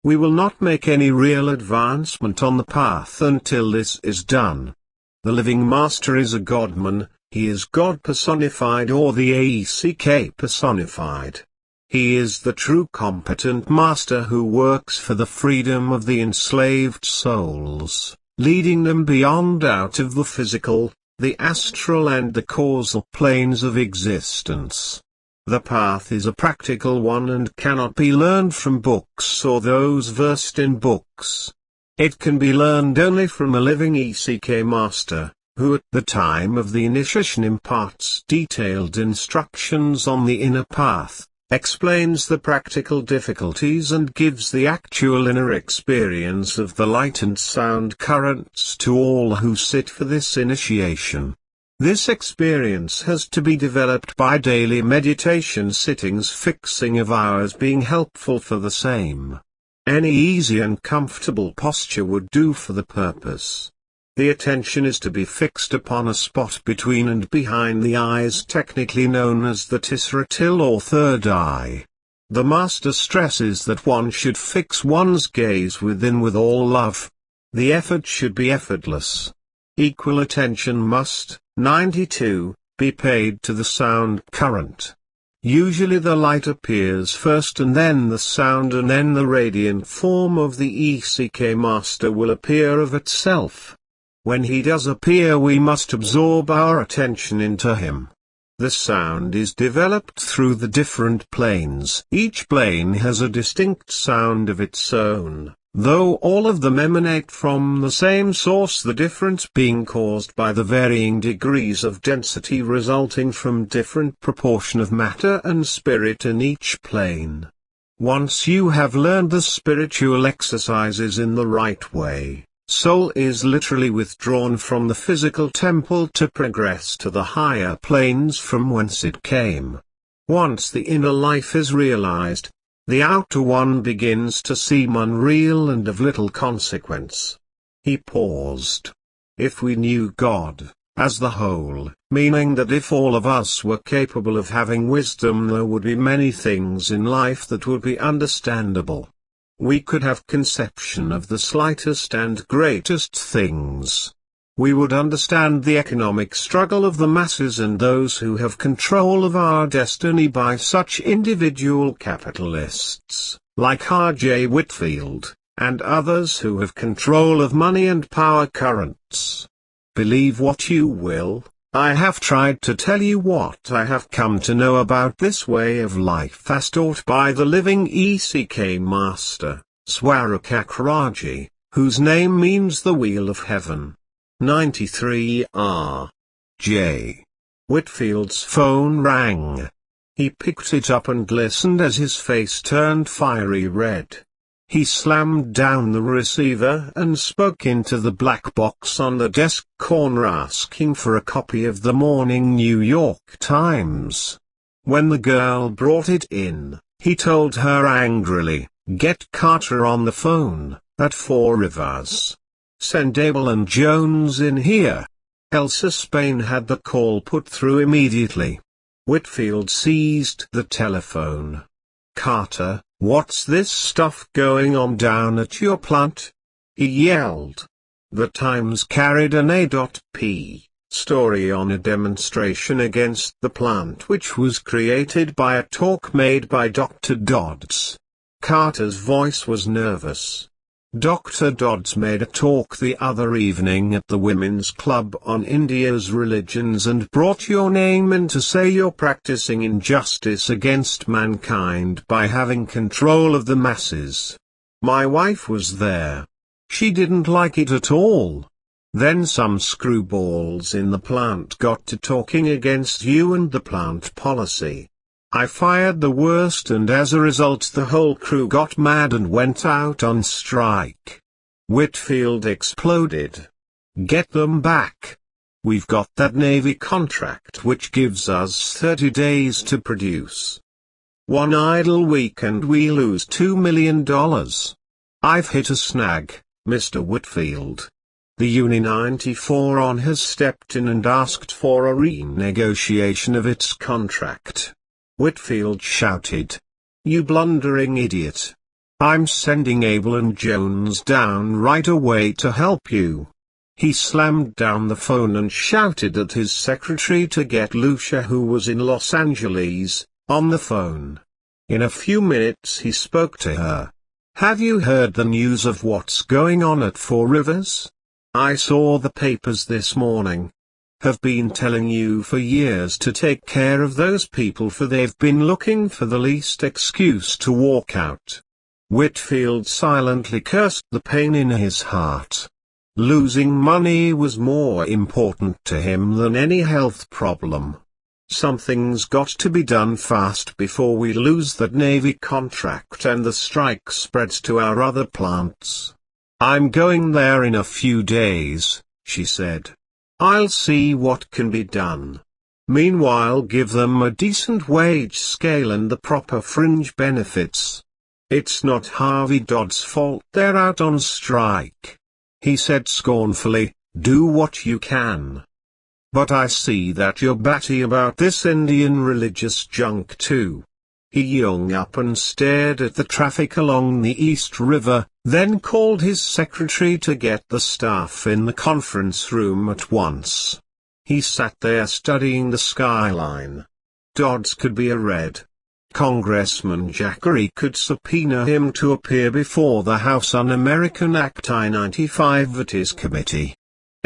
We will not make any real advancement on the path until this is done. The living master is a Godman, he is God personified or the ECK personified. He is the true competent master who works for the freedom of the enslaved souls, leading them beyond out of the physical, the astral and the causal planes of existence. The path is a practical one and cannot be learned from books or those versed in books. It can be learned only from a living ECK master, who at the time of the initiation imparts detailed instructions on the inner path, explains the practical difficulties and gives the actual inner experience of the light and sound currents to all who sit for this initiation. This experience has to be developed by daily meditation sittings, fixing of hours being helpful for the same. Any easy and comfortable posture would do for the purpose. The attention is to be fixed upon a spot between and behind the eyes, technically known as the Tisratil or third eye. The master stresses that one should fix one's gaze within with all love. The effort should be effortless. Equal attention must, 92, be paid to the sound current. Usually the light appears first and then the sound, and then the radiant form of the ECK master will appear of itself. When he does appear, we must absorb our attention into him. The sound is developed through the different planes. Each plane has a distinct sound of its own, though all of them emanate from the same source, the difference being caused by the varying degrees of density resulting from different proportion of matter and spirit in each plane. Once you have learned the spiritual exercises in the right way, soul is literally withdrawn from the physical temple to progress to the higher planes from whence it came. Once the inner life is realized, the outer one begins to seem unreal and of little consequence. He paused. If we knew God as the whole, meaning that if all of us were capable of having wisdom, there would be many things in life that would be understandable. We could have conception of the slightest and greatest things. We would understand the economic struggle of the masses and those who have control of our destiny by such individual capitalists, like R.J. Whitfield, and others who have control of money and power currents. Believe what you will, I have tried to tell you what I have come to know about this way of life as taught by the living ECK Master, Swarupakaragi, whose name means the Wheel of Heaven. 93 R.J. Whitfield's phone rang. He picked it up and listened as his face turned fiery red. He slammed down the receiver and spoke into the black box on the desk corner, asking for a copy of the morning New York Times. When the girl brought it in, he told her angrily, "Get Carter on the phone, at Four Rivers. Send Abel and Jones in here." Elsa Spain had the call put through immediately. Whitfield seized the telephone. "Carter, what's this stuff going on down at your plant?" he yelled. The Times carried an A.P. story on a demonstration against the plant which was created by a talk made by Dr. Dodds. Carter's voice was nervous. Dr. Dodds made a talk the other evening at the Women's Club on India's religions and brought your name in to say you're practicing injustice against mankind by having control of the masses. My wife was there. She didn't like it at all. Then some screwballs in the plant got to talking against you and the plant policy. I fired the worst, and as a result the whole crew got mad and went out on strike. Whitfield exploded. "Get them back. We've got that Navy contract which gives us 30 days to produce. One idle week and we lose $2 million. I've hit a snag, Mr. Whitfield. The Uni 94 on has stepped in and asked for a renegotiation of its contract." Whitfield shouted. "You blundering idiot. I'm sending Abel and Jones down right away to help you." He slammed down the phone and shouted at his secretary to get Lucia, who was in Los Angeles, on the phone. In a few minutes he spoke to her. "Have you heard the news of what's going on at Four Rivers? I saw the papers this morning. Have been telling you for years to take care of those people, for they've been looking for the least excuse to walk out." Whitfield silently cursed the pain in his heart. Losing money was more important to him than any health problem. Something's got to be done fast before we lose that Navy contract and the strike spreads to our other plants. "I'm going there in a few days," she said. "I'll see what can be done. Meanwhile, give them a decent wage scale and the proper fringe benefits. It's not Harvey Dodd's fault they're out on strike," he said scornfully. "Do what you can. But I see that you're batty about this Indian religious junk too." He hung up and stared at the traffic along the East River, then called his secretary to get the staff in the conference room at once. He sat there studying the skyline. Dodds could be a red. Congressman Jackery could subpoena him to appear before the House Un-American Act I-95 at his committee.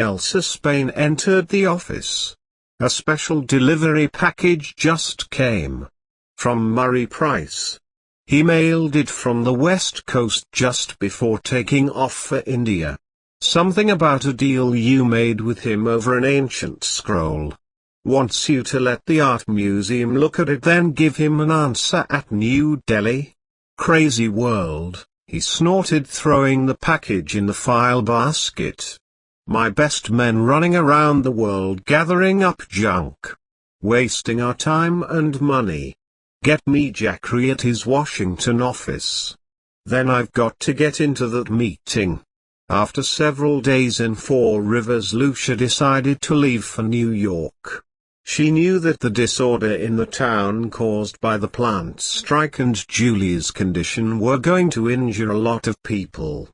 Elsa Spain entered the office. A special delivery package just came. From Murray Price. He mailed it from the West Coast just before taking off for India. Something about a deal you made with him over an ancient scroll. Wants you to let the art museum look at it, then give him an answer at New Delhi. Crazy world, he snorted, throwing the package in the file basket. My best men running around the world gathering up junk. Wasting our time and money. Get me Jackery at his Washington office. Then I've got to get into that meeting. After several days in Four Rivers, Lucia decided to leave for New York. She knew that the disorder in the town caused by the plant strike and Julie's condition were going to injure a lot of people.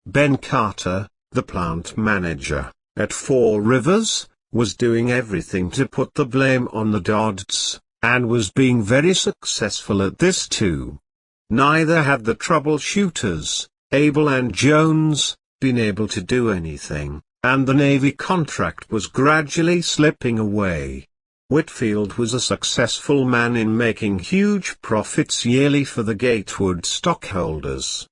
Ben Carter, the plant manager, at Four Rivers, was doing everything to put the blame on the Dodds, and was being very successful at this too. Neither had the troubleshooters, Abel and Jones, been able to do anything, and the Navy contract was gradually slipping away. Whitfield was a successful man in making huge profits yearly for the Gatewood stockholders.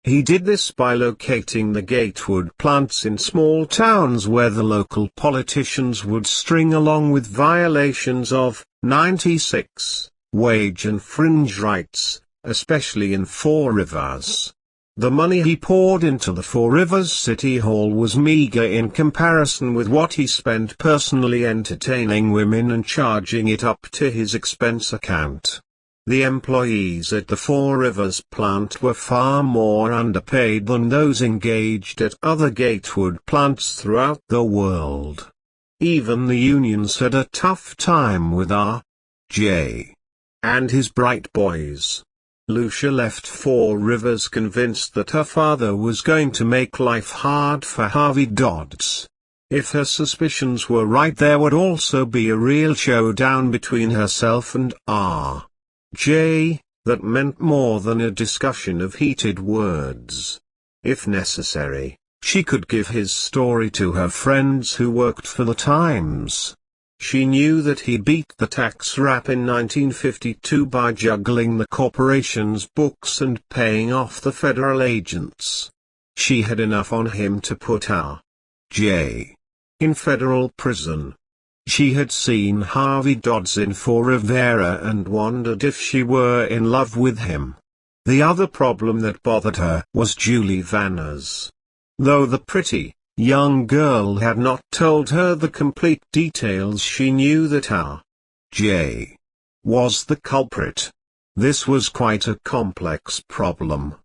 He did this by locating the Gatewood plants in small towns where the local politicians would string along with violations of 96 wage and fringe rights, especially in Four Rivers. The money he poured into the Four Rivers City Hall was meager in comparison with what he spent personally entertaining women and charging it up to his expense account. The employees at the Four Rivers plant were far more underpaid than those engaged at other Gatewood plants throughout the world. Even the unions had a tough time with R.J. and his bright boys. Lucia left Four Rivers convinced that her father was going to make life hard for Harvey Dodds. If her suspicions were right, there would also be a real showdown between herself and R.J., that meant more than a discussion of heated words. If necessary, she could give his story to her friends who worked for the Times. She knew that he beat the tax rap in 1952 by juggling the corporation's books and paying off the federal agents. She had enough on him to put R.J. in federal prison. She had seen Harvey Dodds in For Rivera and wondered if she were in love with him. The other problem that bothered her was Julie Vanners. Though the pretty, young girl had not told her the complete details, she knew that R.J. was the culprit. This was quite a complex problem.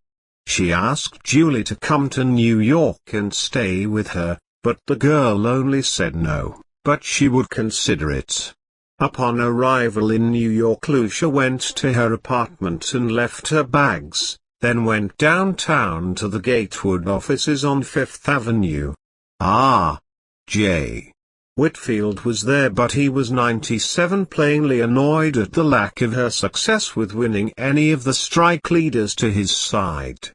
She asked Julie to come to New York and stay with her, but the girl only said no, but she would consider it. Upon arrival in New York, Lucia went to her apartment and left her bags, then went downtown to the Gatewood offices on Fifth Avenue. R.J. Whitfield was there, but he was 97, plainly annoyed at the lack of her success with winning any of the strike leaders to his side.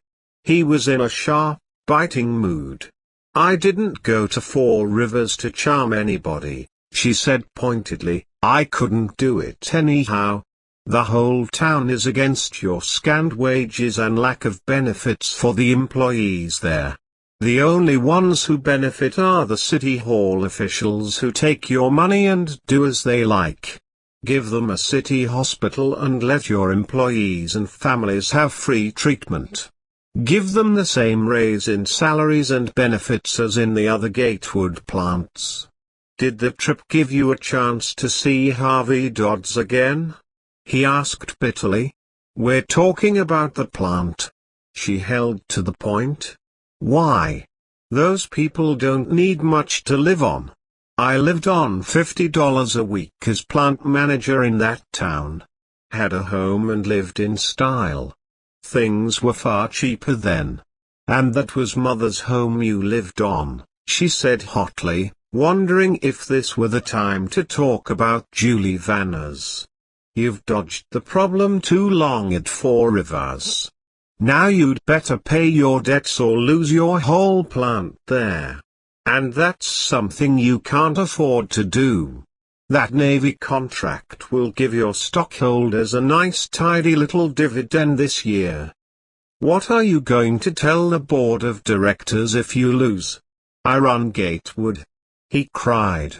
He was in a sharp, biting mood. "I didn't go to Four Rivers to charm anybody," she said pointedly. "I couldn't do it anyhow. The whole town is against your scant wages and lack of benefits for the employees there. The only ones who benefit are the City Hall officials who take your money and do as they like. Give them a city hospital and let your employees and families have free treatment. Give them the same raise in salaries and benefits as in the other Gatewood plants." "Did the trip give you a chance to see Harvey Dodds again?" he asked bitterly. "We're talking about the plant." She held to the point. "Why? Those people don't need much to live on. I lived on $50 a week as plant manager in that town. Had a home and lived in style. Things were far cheaper then. And that was Mother's home you lived on," she said hotly, wondering if this were the time to talk about Julie Vanners. "You've dodged the problem too long at Four Rivers. Now you'd better pay your debts or lose your whole plant there." And that's something you can't afford to do. That Navy contract will give your stockholders a nice tidy little dividend this year. What are you going to tell the board of directors if you lose? I run Gatewood. He cried.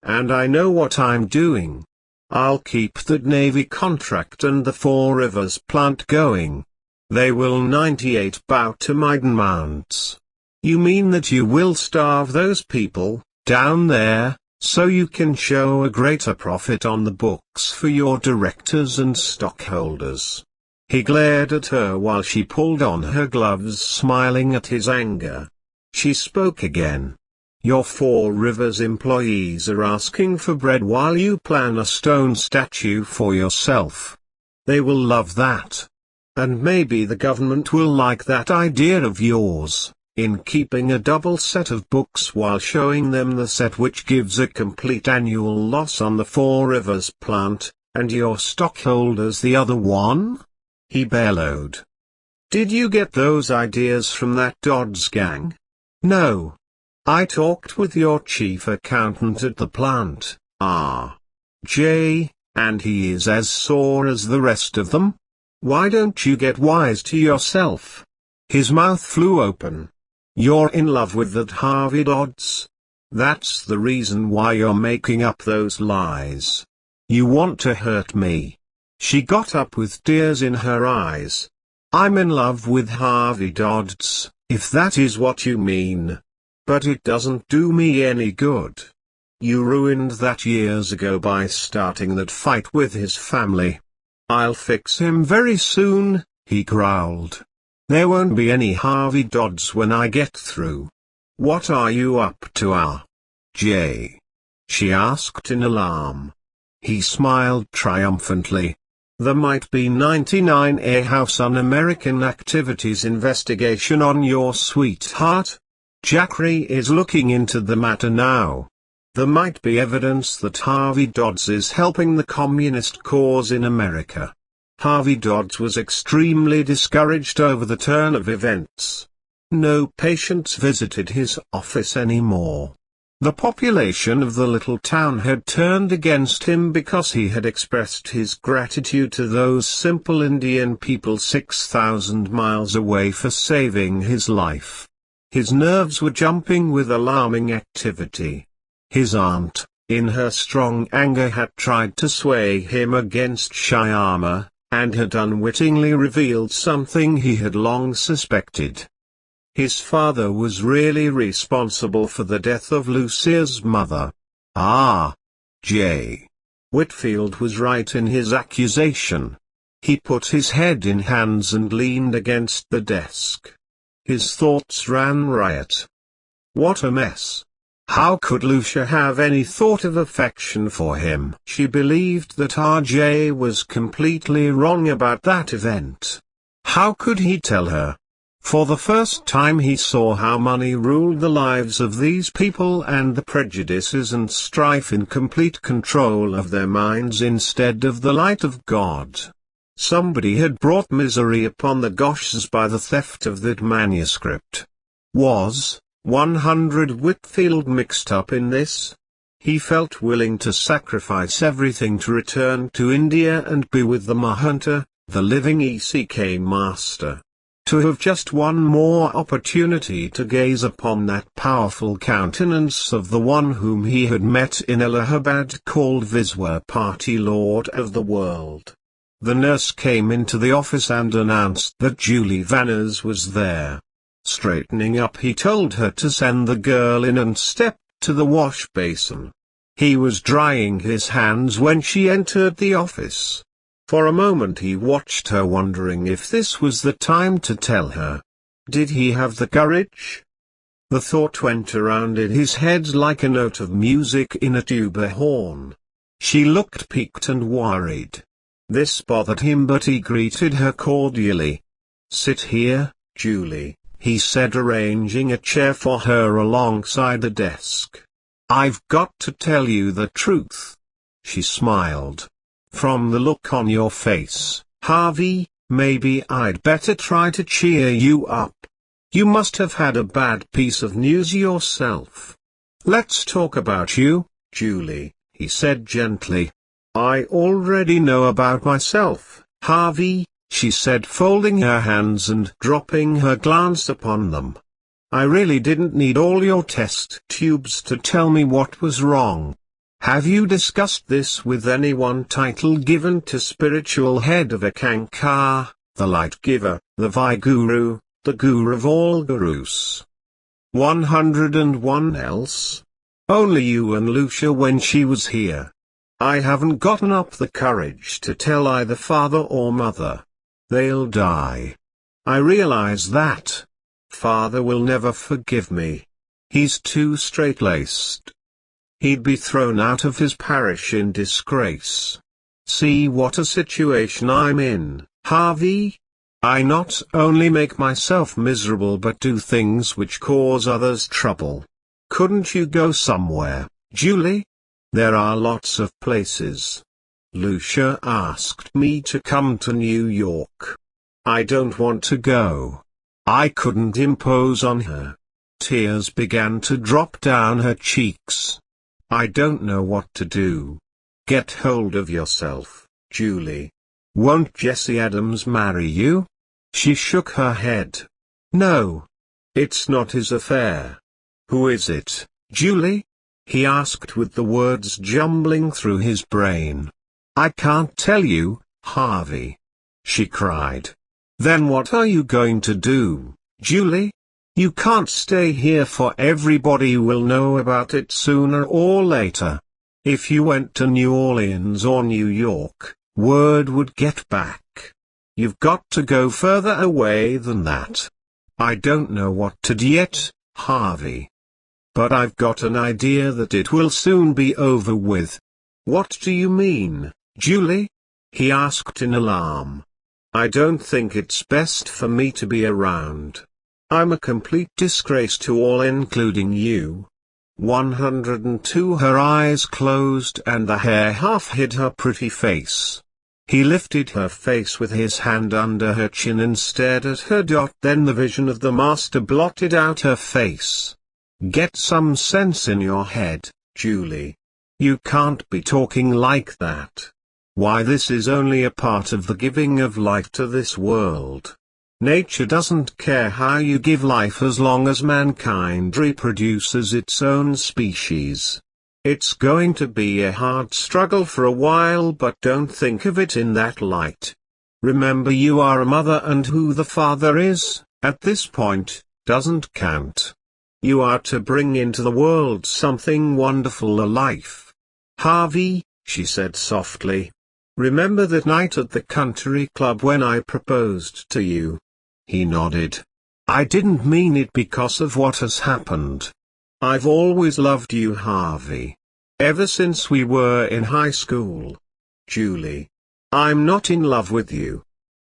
And I know what I'm doing. I'll keep that Navy contract and the Four Rivers plant going. They will 98 bow to my demands. You mean that you will starve those people, down there, so you can show a greater profit on the books for your directors and stockholders? He glared at her while she pulled on her gloves, smiling at his anger. She spoke again. Your Four Rivers employees are asking for bread while you plan a stone statue for yourself. They will love that. And maybe the government will like that idea of yours, in keeping a double set of books while showing them the set which gives a complete annual loss on the Four Rivers plant, and your stockholders the other one? He bellowed. Did you get those ideas from that Dodd's gang? No. I talked with your chief accountant at the plant, Jay, and he is as sore as the rest of them. Why don't you get wise to yourself? His mouth flew open. You're in love with that Harvey Dodds? That's the reason why you're making up those lies. You want to hurt me. She got up with tears in her eyes. I'm in love with Harvey Dodds, if that is what you mean. But it doesn't do me any good. You ruined that years ago by starting that fight with his family. I'll fix him very soon, he growled. There won't be any Harvey Dodds when I get through. What are you up to, Jay? She asked in alarm. He smiled triumphantly. There might be 99 House Un-American Activities investigation on your sweetheart. Jackery is looking into the matter now. There might be evidence that Harvey Dodds is helping the communist cause in America. Harvey Dodds was extremely discouraged over the turn of events. No patients visited his office anymore. The population of the little town had turned against him because he had expressed his gratitude to those simple Indian people 6,000 miles away for saving his life. His nerves were jumping with alarming activity. His aunt, in her strong anger, had tried to sway him against Shyama, and had unwittingly revealed something he had long suspected. His father was really responsible for the death of Lucia's mother. J. Whitfield was right in his accusation. He put his head in hands and leaned against the desk. His thoughts ran riot. What a mess. How could Lucia have any thought of affection for him? She believed that RJ was completely wrong about that event. How could he tell her? For the first time he saw how money ruled the lives of these people and the prejudices and strife in complete control of their minds instead of the light of God. Somebody had brought misery upon the Goshes by the theft of that manuscript. Was 100 Whitfield mixed up in this? He felt willing to sacrifice everything to return to India and be with the Mahanta, the living ECK master. To have just one more opportunity to gaze upon that powerful countenance of the one whom he had met in Allahabad, called Viswapati, Lord of the world. The nurse came into the office and announced that Julie Vanners was there. Straightening up, he told her to send the girl in and stepped to the wash basin. He was drying his hands when she entered the office. For a moment he watched her, wondering if this was the time to tell her. Did he have the courage? The thought went around in his head like a note of music in a tuba horn. She looked piqued and worried. This bothered him, but he greeted her cordially. "Sit here, Julie," he said, arranging a chair for her alongside the desk. "I've got to tell you the truth." She smiled. "From the look on your face, Harvey, maybe I'd better try to cheer you up. You must have had a bad piece of news yourself. Let's talk about you, Julie, he said gently. I already know about myself, Harvey, she said, folding her hands and dropping her glance upon them. I really didn't need all your test tubes to tell me what was wrong. Have you discussed this with anyone? Title given to spiritual head of Ekankar, the light giver, the Vaiguru, the guru of all gurus. 101 else? Only you and Lucia when she was here. I haven't gotten up the courage to tell either father or mother. They'll die. I realize that. Father will never forgive me. He's too straight-laced. He'd be thrown out of his parish in disgrace. See what a situation I'm in, Harvey? I not only make myself miserable but do things which cause others trouble. Couldn't you go somewhere, Julie? There are lots of places. Lucia asked me to come to New York. I don't want to go. I couldn't impose on her. Tears began to drop down her cheeks. I don't know what to do. Get hold of yourself, Julie. Won't Jesse Adams marry you? She shook her head. No. It's not his affair. Who is it, Julie? He asked with the words jumbling through his brain. I can't tell you, Harvey. She cried. Then what are you going to do, Julie? You can't stay here, for everybody will know about it sooner or later. If you went to New Orleans or New York, word would get back. You've got to go further away than that. I don't know what to do yet, Harvey. But I've got an idea that it will soon be over with. What do you mean, Julie? He asked in alarm. I don't think it's best for me to be around. I'm a complete disgrace to all, including you. 102. Her eyes closed and the hair half hid her pretty face. He lifted her face with his hand under her chin and stared at her. Then the vision of the master blotted out her face. Get some sense in your head, Julie. You can't be talking like that. Why, this is only a part of the giving of life to this world. Nature doesn't care how you give life as long as mankind reproduces its own species. It's going to be a hard struggle for a while, but don't think of it in that light. Remember, you are a mother, and who the father is, at this point, doesn't count. You are to bring into the world something wonderful, a life. Harvey, she said softly. Remember that night at the country club when I proposed to you? He nodded. I didn't mean it because of what has happened. I've always loved you, Harvey. Ever since we were in high school. Julie. I'm not in love with you.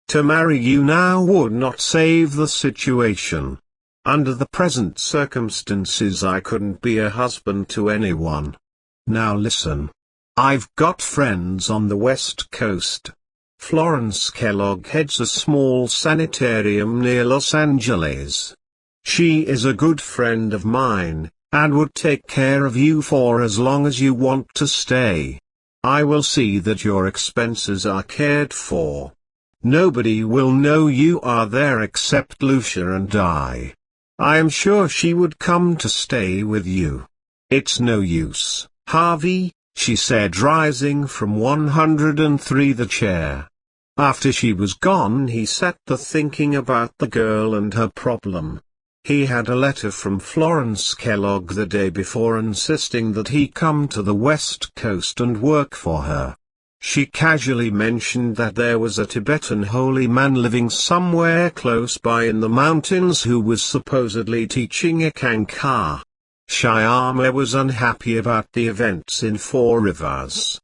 To marry you now would not save the situation. Under the present circumstances I couldn't be a husband to anyone. Now listen. I've got friends on the West Coast. Florence Kellogg heads a small sanitarium near Los Angeles. She is a good friend of mine, and would take care of you for as long as you want to stay. I will see that your expenses are cared for. Nobody will know you are there except Lucia and I. I am sure she would come to stay with you. It's no use, Harvey, she said, rising from 103 the chair. After she was gone, he sat there thinking about the girl and her problem. He had a letter from Florence Kellogg the day before insisting that he come to the West Coast and work for her. She casually mentioned that there was a Tibetan holy man living somewhere close by in the mountains who was supposedly teaching Ekankar. Shyama was unhappy about the events in Four Rivers.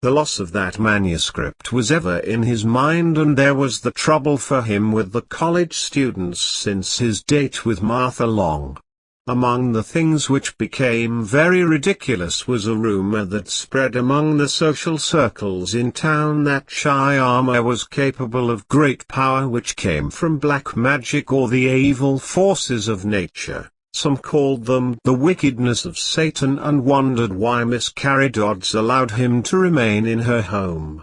The loss of that manuscript was ever in his mind, and there was the trouble for him with the college students since his date with Martha Long. Among the things which became very ridiculous was a rumor that spread among the social circles in town that Shyama was capable of great power which came from black magic or the evil forces of nature. Some called them the wickedness of Satan and wondered why Miss Carrie Dodds allowed him to remain in her home.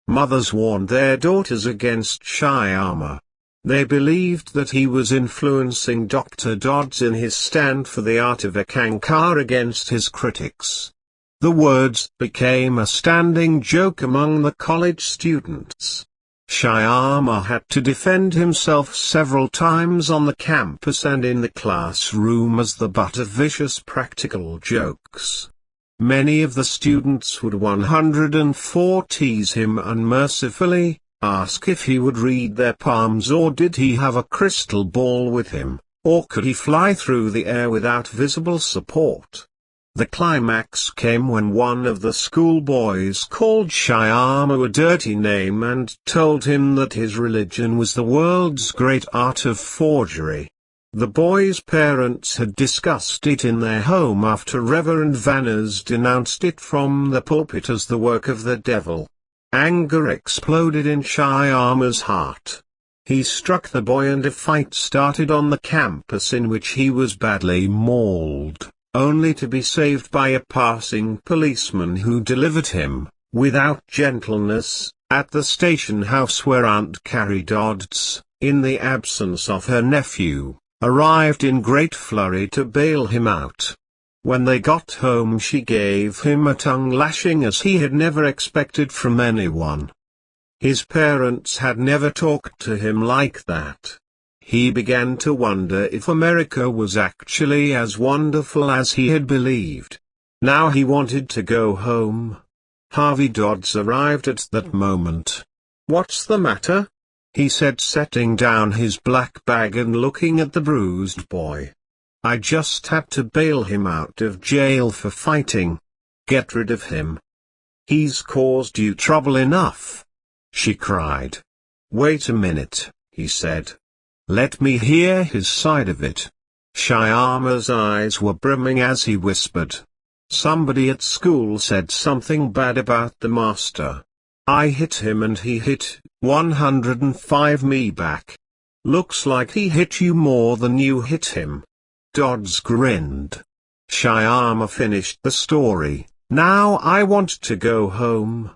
Mothers warned their daughters against Shyama. They believed that he was influencing Dr. Dodds in his stand for the art of Ekankar against his critics. The words became a standing joke among the college students. Shyama had to defend himself several times on the campus and in the classroom as the butt of vicious practical jokes. Many of the students would 104 tease him unmercifully, ask if he would read their palms or did he have a crystal ball with him, or could he fly through the air without visible support. The climax came when one of the schoolboys called Shyama a dirty name and told him that his religion was the world's great art of forgery. The boy's parents had discussed it in their home after Reverend Vanners denounced it from the pulpit as the work of the devil. Anger exploded in Shyama's heart. He struck the boy and a fight started on the campus in which he was badly mauled, only to be saved by a passing policeman who delivered him, without gentleness, at the station house where Aunt Carrie Dodds, in the absence of her nephew, arrived in great flurry to bail him out. When they got home she gave him a tongue lashing as he had never expected from anyone. His parents had never talked to him like that. He began to wonder if America was actually as wonderful as he had believed. Now he wanted to go home. Harvey Dodds arrived at that moment. "What's the matter?" he said, setting down his black bag and looking at the bruised boy. "I just had to bail him out of jail for fighting. Get rid of him. He's caused you trouble enough," she cried. "Wait a minute," he said. "Let me hear his side of it." Shyama's eyes were brimming as he whispered. "Somebody at school said something bad about the master. I hit him and he hit 105 me back. Looks like he hit you more than you hit him." Dodds grinned. Shyama finished the story. "Now I want to go home,"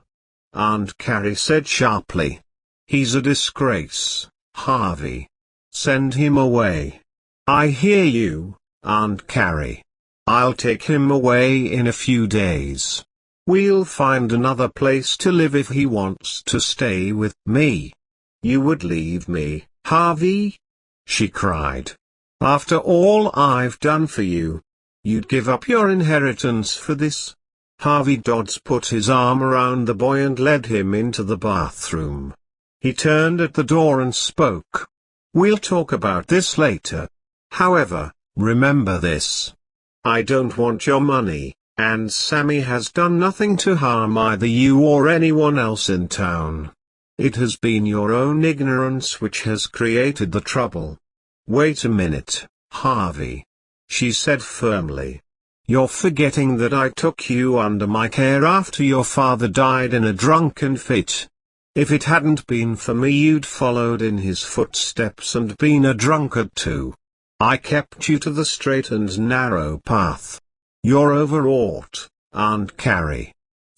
Aunt Carrie said sharply. "He's a disgrace, Harvey. Send him away." "I hear you, Aunt Carrie. I'll take him away in a few days. We'll find another place to live if he wants to stay with me." "You would leave me, Harvey?" she cried. "After all I've done for you? You'd give up your inheritance for this?" Harvey Dodds put his arm around the boy and led him into the bathroom. He turned at the door and spoke. "We'll talk about this later. However, remember this. I don't want your money, and Sammy has done nothing to harm either you or anyone else in town. It has been your own ignorance which has created the trouble." "Wait a minute, Harvey," she said firmly. "You're forgetting that I took you under my care after your father died in a drunken fit. If it hadn't been for me you'd followed in his footsteps and been a drunkard too. I kept you to the straight and narrow path. You're overwrought, Aunt Carrie.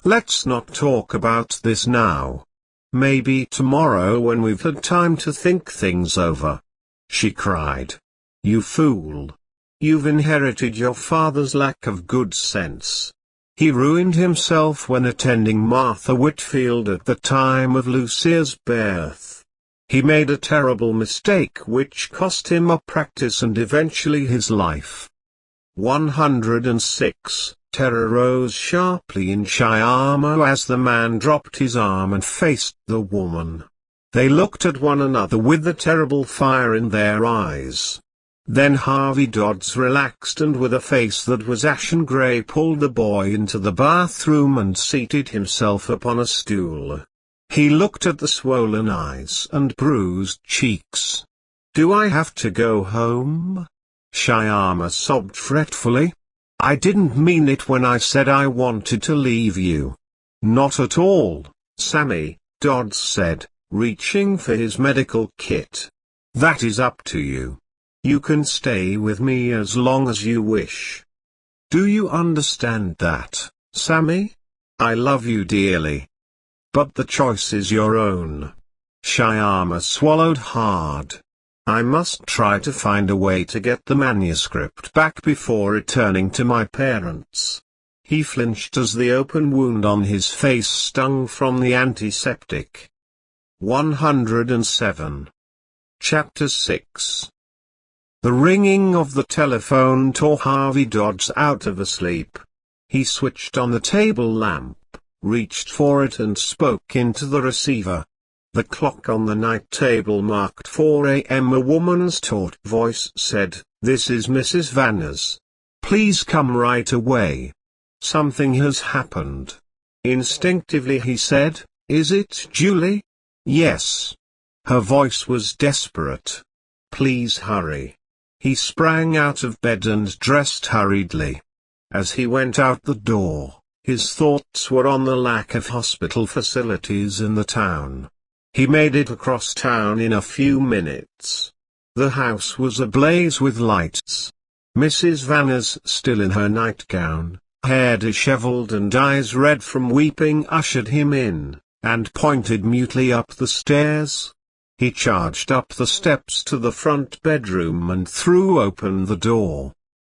Let's not talk about this now. Maybe tomorrow when we've had time to think things over," she cried. "You fool. You've inherited your father's lack of good sense. He ruined himself when attending Martha Whitfield at the time of Lucia's birth. He made a terrible mistake which cost him a practice and eventually his life." 106. Terror rose sharply in Shyama as the man dropped his arm and faced the woman. They looked at one another with the terrible fire in their eyes. Then Harvey Dodds relaxed and with a face that was ashen grey pulled the boy into the bathroom and seated himself upon a stool. He looked at the swollen eyes and bruised cheeks. "Do I have to go home?" Shyama sobbed fretfully. I didn't mean it when I said I wanted to leave you. Not at all, Sammy, Dodd said, reaching for his medical kit. That is up to you. You can stay with me as long as you wish. Do you understand that, Sammy? I love you dearly. But the choice is your own. Shyama swallowed hard. I must try to find a way to get the manuscript back before returning to my parents. He flinched as the open wound on his face stung from the antiseptic. 107. Chapter 6. The ringing of the telephone tore Harvey Dodds out of a sleep. He switched on the table lamp, reached for it and spoke into the receiver. The clock on the night table marked 4 a.m. A woman's taut voice said, "This is Mrs. Vanners. Please come right away. Something has happened." Instinctively he said, "Is it Julie?" "Yes." Her voice was desperate. "Please hurry." He sprang out of bed and dressed hurriedly. As he went out the door, his thoughts were on the lack of hospital facilities in the town. He made it across town in a few minutes. The house was ablaze with lights. Mrs. Vanners, still in her nightgown, hair disheveled and eyes red from weeping, ushered him in, and pointed mutely up the stairs. He charged up the steps to the front bedroom and threw open the door.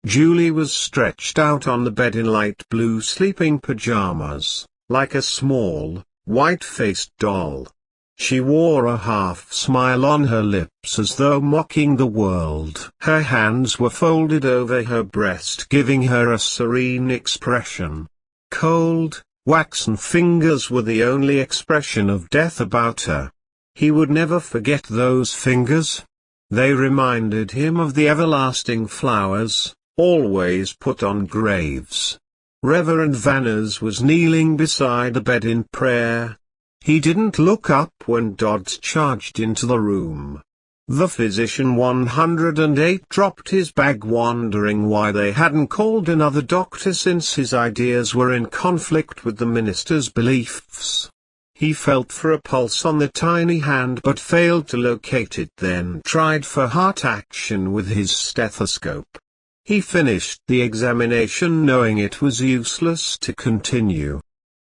Julie was stretched out on the bed in light blue sleeping pajamas, like a small, white-faced doll. She wore a half-smile on her lips as though mocking the world. Her hands were folded over her breast, giving her a serene expression. Cold, waxen fingers were the only expression of death about her. He would never forget those fingers. They reminded him of the everlasting flowers, always put on graves. Reverend Vanners was kneeling beside the bed in prayer. He didn't look up when Dodds charged into the room. The physician 108 dropped his bag, wondering why they hadn't called another doctor since his ideas were in conflict with the minister's beliefs. He felt for a pulse on the tiny hand but failed to locate it, then tried for heart action with his stethoscope. He finished the examination knowing it was useless to continue.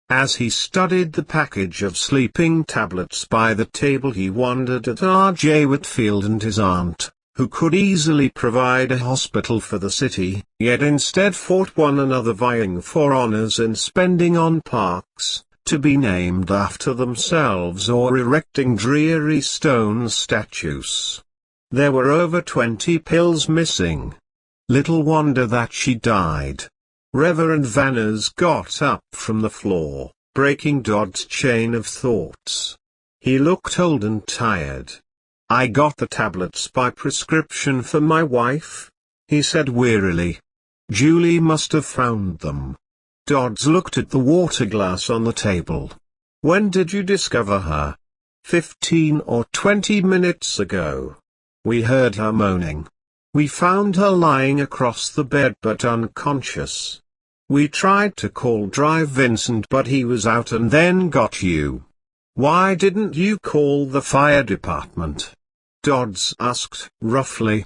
As he studied the package of sleeping tablets by the table, he wondered at R.J. Whitfield and his aunt, who could easily provide a hospital for the city, yet instead fought one another, vying for honors and spending on parks, to be named after themselves, or erecting dreary stone statues. There were over 20 pills missing. Little wonder that she died. Reverend Vanners got up from the floor, breaking Dodd's chain of thoughts. He looked old and tired. "I got the tablets by prescription for my wife," he said wearily. "Julie must have found them." Dodds looked at the water glass on the table. "When did you discover her?" 15 or 20 minutes ago. We heard her moaning. We found her lying across the bed but unconscious. We tried to call Drive Vincent but he was out and then got you. Why didn't you call the fire department?" Dodds asked roughly.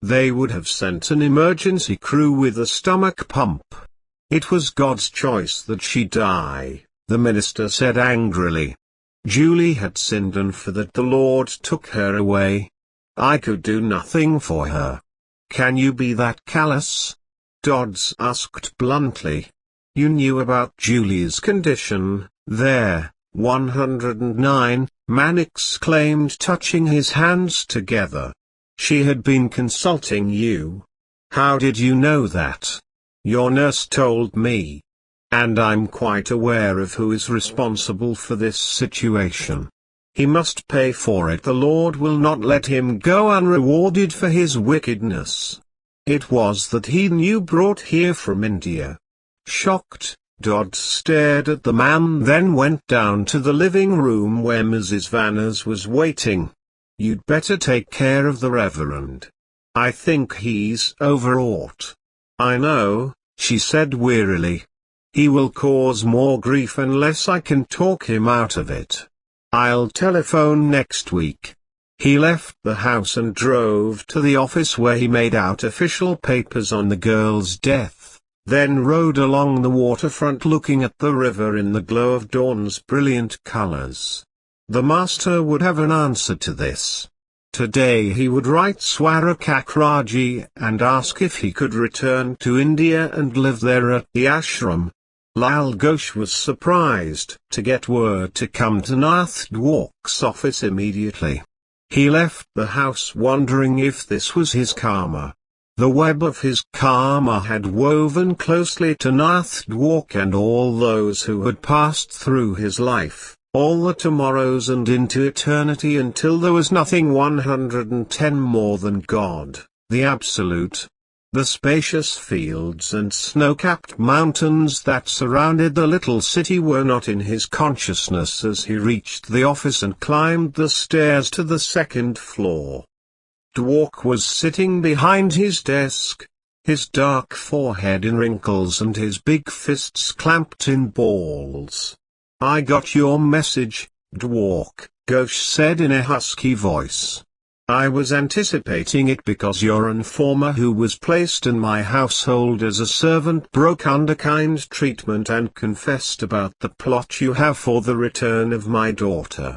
"They would have sent an emergency crew with a stomach pump." "It was God's choice that she die," the minister said angrily. "Julie had sinned and for that the Lord took her away. I could do nothing for her." "Can you be that callous?" Dodds asked bluntly. "You knew about Julie's condition, there." 109, man exclaimed, touching his hands together. "She had been consulting you." "How did you know that?" "Your nurse told me. And I'm quite aware of who is responsible for this situation. He must pay for it. The Lord will not let him go unrewarded for his wickedness. It was that heathen you brought here from India." Shocked, Dodd stared at the man, then went down to the living room where Mrs. Vanners was waiting. "You'd better take care of the Reverend. I think he's overwrought. I know, she said wearily. He will cause more grief unless I can talk him out of it. I'll telephone next week. He left the house and drove to the office where he made out official papers on the girl's death, then rode along the waterfront looking at the river in the glow of dawn's brilliant colors. The master would have an answer to this. Today he would write Swarakakraji and ask if he could return to India and live there at the ashram. Lal Ghosh was surprised to get word to come to Nath Dwark's office immediately. He left the house wondering if this was his karma. The web of his karma had woven closely to Nath Dwark and all those who had passed through his life, all the tomorrows and into eternity until there was nothing 110 more than God, the Absolute. The spacious fields and snow-capped mountains that surrounded the little city were not in his consciousness as he reached the office and climbed the stairs to the second floor. Dwark was sitting behind his desk, his dark forehead in wrinkles and his big fists clamped in balls. "I got your message, Dwark," Ghosh said in a husky voice. "I was anticipating it because your informer who was placed in my household as a servant broke under kind treatment and confessed about the plot you have for the return of my daughter.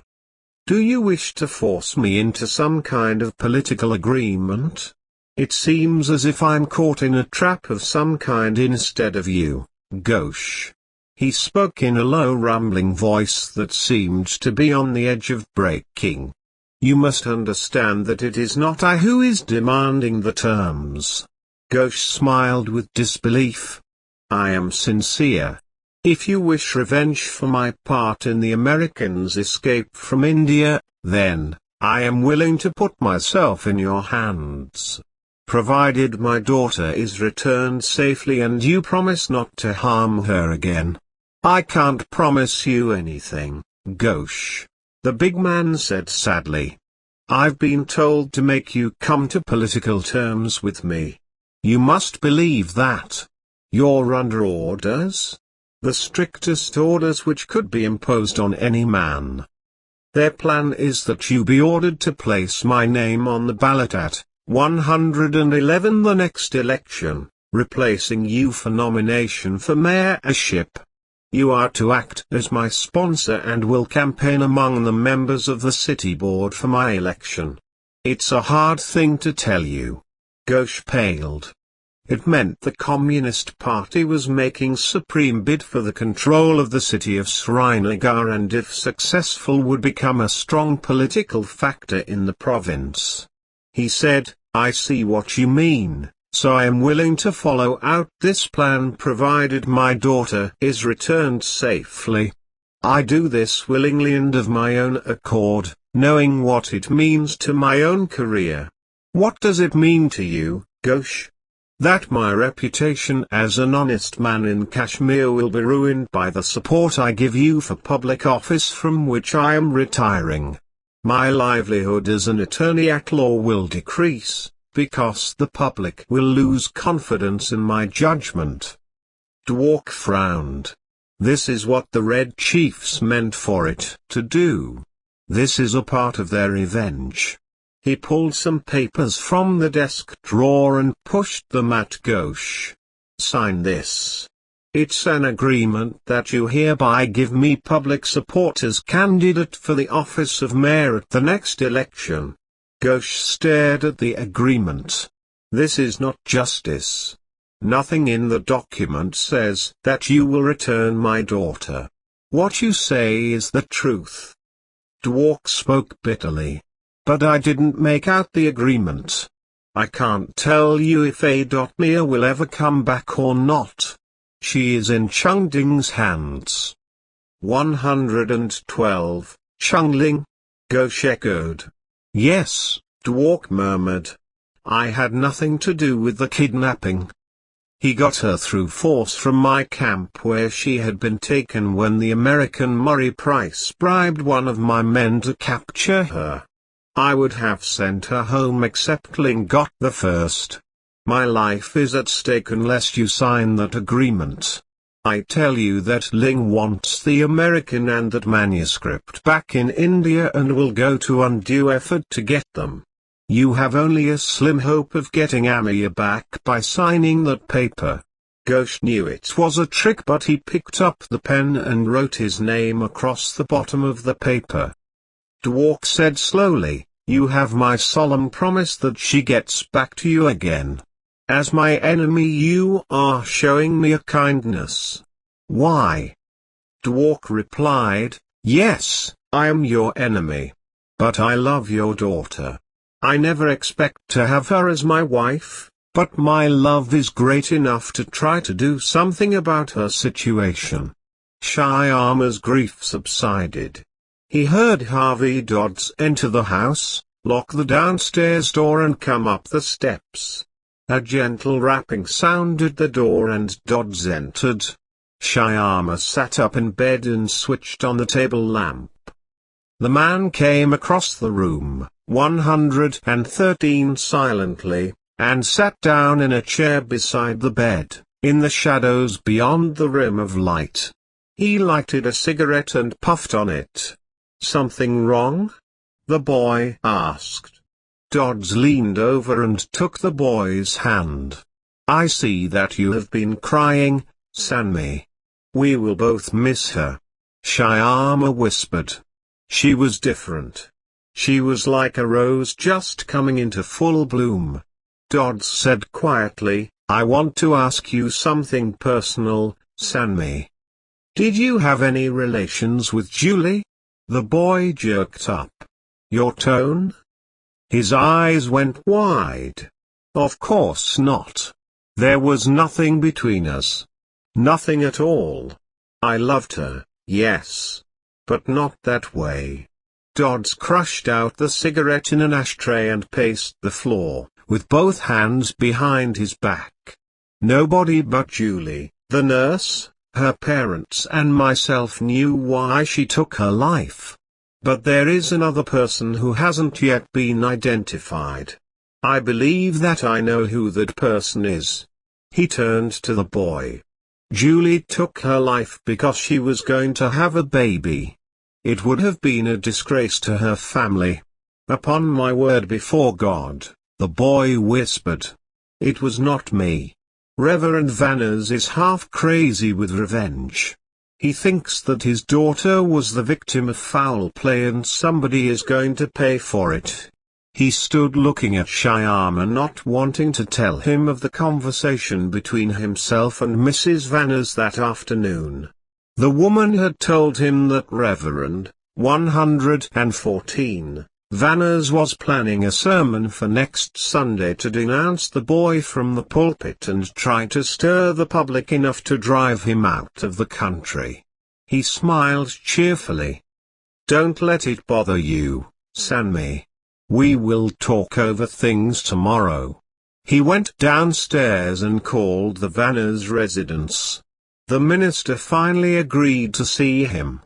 Do you wish to force me into some kind of political agreement? It seems as if I'm caught in a trap of some kind instead of you, Ghosh." He spoke in a low rumbling voice that seemed to be on the edge of breaking. "You must understand that it is not I who is demanding the terms." Ghosh smiled with disbelief. "I am sincere. If you wish revenge for my part in the Americans' escape from India, then, I am willing to put myself in your hands. Provided my daughter is returned safely and you promise not to harm her again." "I can't promise you anything, Ghosh," the big man said sadly. "I've been told to make you come to political terms with me. You must believe that. You're under orders. The strictest orders which could be imposed on any man. Their plan is that you be ordered to place my name on the ballot at 111 the next election, replacing you for nomination for mayorship. You are to act as my sponsor and will campaign among the members of the city board for my election. It's a hard thing to tell you." Ghosh paled. It meant the Communist Party was making supreme bid for the control of the city of Srinagar and if successful would become a strong political factor in the province. He said, "I see what you mean. So I am willing to follow out this plan provided my daughter is returned safely. I do this willingly and of my own accord, knowing what it means to my own career." "What does it mean to you, Ghosh?" "That my reputation as an honest man in Kashmir will be ruined by the support I give you for public office from which I am retiring. My livelihood as an attorney at law will decrease, because the public will lose confidence in my judgment." Dwark frowned. This is what the Red Chiefs meant for it to do. This is a part of their revenge. He pulled some papers from the desk drawer and pushed them at Ghosh. "Sign this. It's an agreement that you hereby give me public support as candidate for the office of mayor at the next election." Ghosh stared at the agreement. "This is not justice. Nothing in the document says that you will return my daughter. What you say is the truth." Dwark spoke bitterly. "But I didn't make out the agreement. I can't tell you if Mia will ever come back or not. She is in Chungding's hands." 112, Chungling? Ghosh echoed. "Yes," Dwark murmured. "I had nothing to do with the kidnapping. He got her through force from my camp where she had been taken when the American Murray Price bribed one of my men to capture her. I would have sent her home except Ling got the first. My life is at stake unless you sign that agreement. I tell you that Ling wants the American and that manuscript back in India and will go to undue effort to get them. You have only a slim hope of getting Amir back by signing that paper. Ghosh knew it was a trick, but he picked up the pen and wrote his name across the bottom of the paper. Dwark said slowly, "You have my solemn promise that she gets back to you again. As my enemy you are showing me a kindness." "Why?" Dwark replied, "Yes, I am your enemy. But I love your daughter. I never expect to have her as my wife, but my love is great enough to try to do something about her situation." Shyama's grief subsided. He heard Harvey Dodds enter the house, lock the downstairs door and come up the steps. A gentle rapping sounded at the door and Dodds entered. Shyama sat up in bed and switched on the table lamp. The man came across the room, 113 silently, and sat down in a chair beside the bed, in the shadows beyond the rim of light. He lighted a cigarette and puffed on it. "Something wrong?" the boy asked. Dodds leaned over and took the boy's hand. "I see that you have been crying, Sanmi. We will both miss her," Shyama whispered. "She was different. She was like a rose just coming into full bloom." Dodds said quietly, "I want to ask you something personal, Sanmi. Did you have any relations with Julie?" The boy jerked up. "Your tone?" His eyes went wide. "Of course not. There was nothing between us. Nothing at all. I loved her, yes. But not that way." Dodds crushed out the cigarette in an ashtray and paced the floor, with both hands behind his back. "Nobody but Julie, the nurse, her parents and myself knew why she took her life. But there is another person who hasn't yet been identified. I believe that I know who that person is." He turned to the boy. "Julie took her life because she was going to have a baby. It would have been a disgrace to her family. Upon my word before God," the boy whispered. "It was not me. Reverend Vanners is half crazy with revenge. He thinks that his daughter was the victim of foul play and somebody is going to pay for it." He stood looking at Shyama, not wanting to tell him of the conversation between himself and Mrs. Vanners that afternoon. The woman had told him that Reverend 114 Vanners was planning a sermon for next Sunday to denounce the boy from the pulpit and try to stir the public enough to drive him out of the country. He smiled cheerfully. "Don't let it bother you, Sanmi. We will talk over things tomorrow." He went downstairs and called the Vanners residence. The minister finally agreed to see him.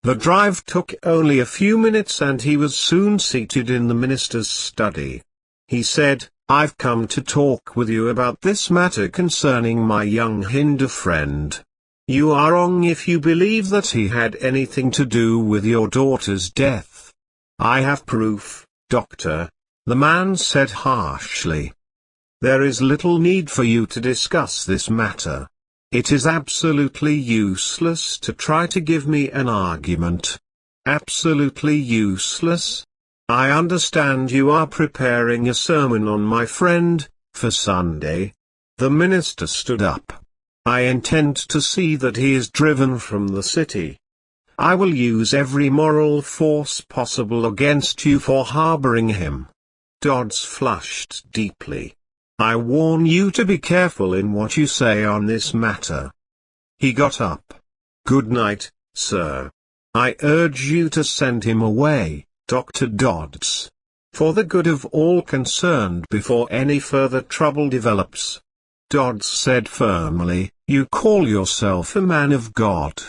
The drive took only a few minutes and he was soon seated in the minister's study. He said, "I've come to talk with you about this matter concerning my young Hindu friend. You are wrong if you believe that he had anything to do with your daughter's death." "I have proof, doctor," the man said harshly. "There is little need for you to discuss this matter. It is absolutely useless to try to give me an argument. Absolutely useless. I understand you are preparing a sermon on my friend, for Sunday." The minister stood up. "I intend to see that he is driven from the city. I will use every moral force possible against you for harboring him." Dodds flushed deeply. "I warn you to be careful in what you say on this matter." He got up. "Good night, sir. I urge you to send him away, Dr. Dodds. For the good of all concerned before any further trouble develops." Dodds said firmly, "You call yourself a man of God.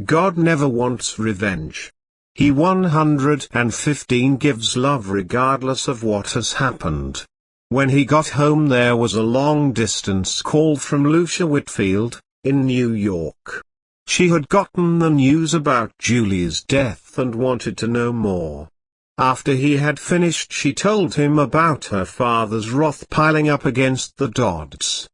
God never wants revenge. He 115 gives love regardless of what has happened. When he got home there was a long-distance call from Lucia Whitfield, in New York. She had gotten the news about Julie's death and wanted to know more. After he had finished she told him about her father's wrath piling up against the Dodds.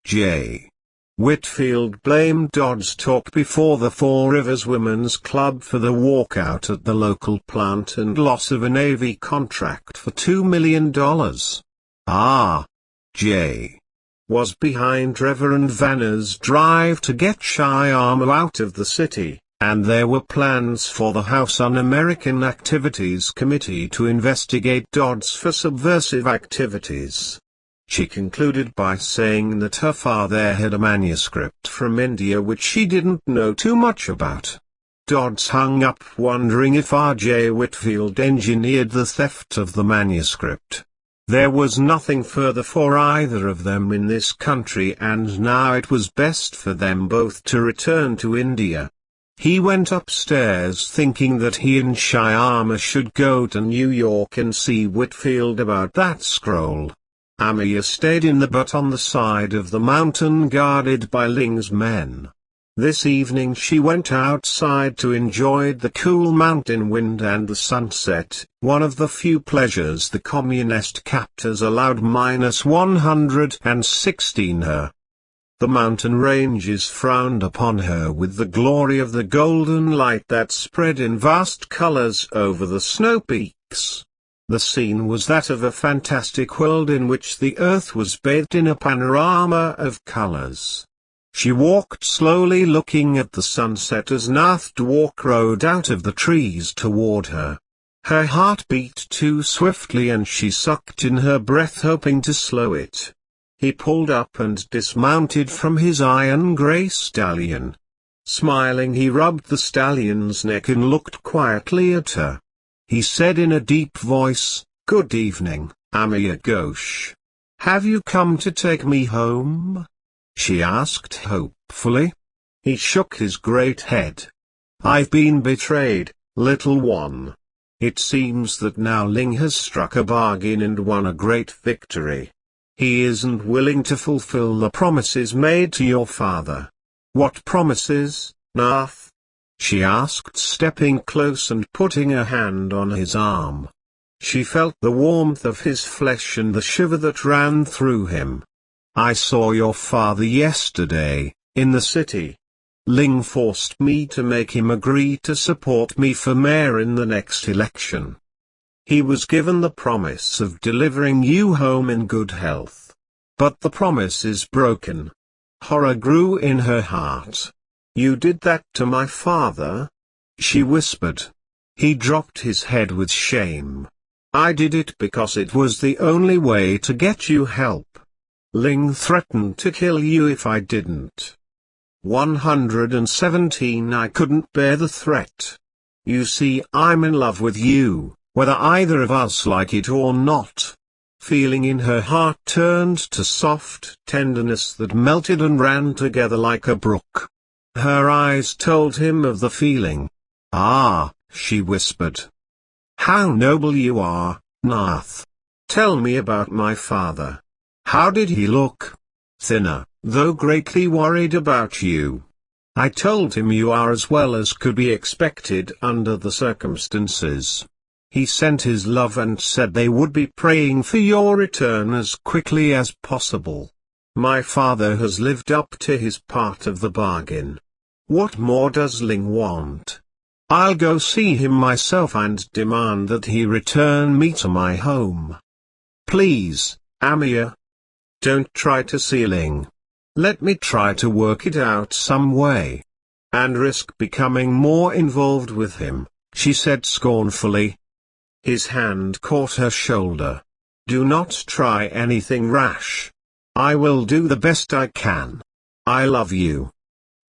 J. Whitfield blamed Dodd's talk before the Four Rivers Women's Club for the walkout at the local plant and loss of a Navy contract for $2 million. J. was behind Reverend Vanner's drive to get Shyama out of the city, and there were plans for the House Un-American Activities Committee to investigate Dodds for subversive activities. She concluded by saying that her father had a manuscript from India which she didn't know too much about. Dodds hung up wondering if R.J. Whitfield engineered the theft of the manuscript. There was nothing further for either of them in this country and now it was best for them both to return to India. He went upstairs thinking that he and Shyama should go to New York and see Whitfield about that scroll. Amaya stayed in the but on the side of the mountain guarded by Ling's men. This evening she went outside to enjoy the cool mountain wind and the sunset, one of the few pleasures the communist captors allowed. -116 her. The mountain ranges frowned upon her with the glory of the golden light that spread in vast colors over the snow peaks. The scene was that of a fantastic world in which the earth was bathed in a panorama of colors. She walked slowly looking at the sunset as Nath Dwark rode out of the trees toward her. Her heart beat too swiftly and she sucked in her breath hoping to slow it. He pulled up and dismounted from his iron-gray stallion. Smiling he rubbed the stallion's neck and looked quietly at her. He said in a deep voice, "Good evening, Amaya Ghosh. Have you come to take me home?" she asked hopefully. He shook his great head. "I've been betrayed, little one. It seems that now Ling has struck a bargain and won a great victory. He isn't willing to fulfill the promises made to your father." "What promises, Nath?" she asked, stepping close and putting a hand on his arm. She felt the warmth of his flesh and the shiver that ran through him. "I saw your father yesterday, in the city. Ling forced me to make him agree to support me for mayor in the next election. He was given the promise of delivering you home in good health. But the promise is broken." Horror grew in her heart. "You did that to my father?" she whispered. He dropped his head with shame. "I did it because it was the only way to get you help. Ling threatened to kill you if I didn't. 117 I couldn't bear the threat. You see, I'm in love with you, whether either of us like it or not." Feeling in her heart turned to soft tenderness that melted and ran together like a brook. Her eyes told him of the feeling. "Ah," she whispered. "How noble you are, Nath. Tell me about my father. How did he look?" "Thinner, though greatly worried about you. I told him you are as well as could be expected under the circumstances. He sent his love and said they would be praying for your return as quickly as possible. My father has lived up to his part of the bargain. What more does Ling want? I'll go see him myself and demand that he return me to my home. Please, Amaya. Don't try to see Ling. Let me try to work it out some way. And risk becoming more involved with him," she said scornfully. His hand caught her shoulder. "Do not try anything rash. I will do the best I can. I love you.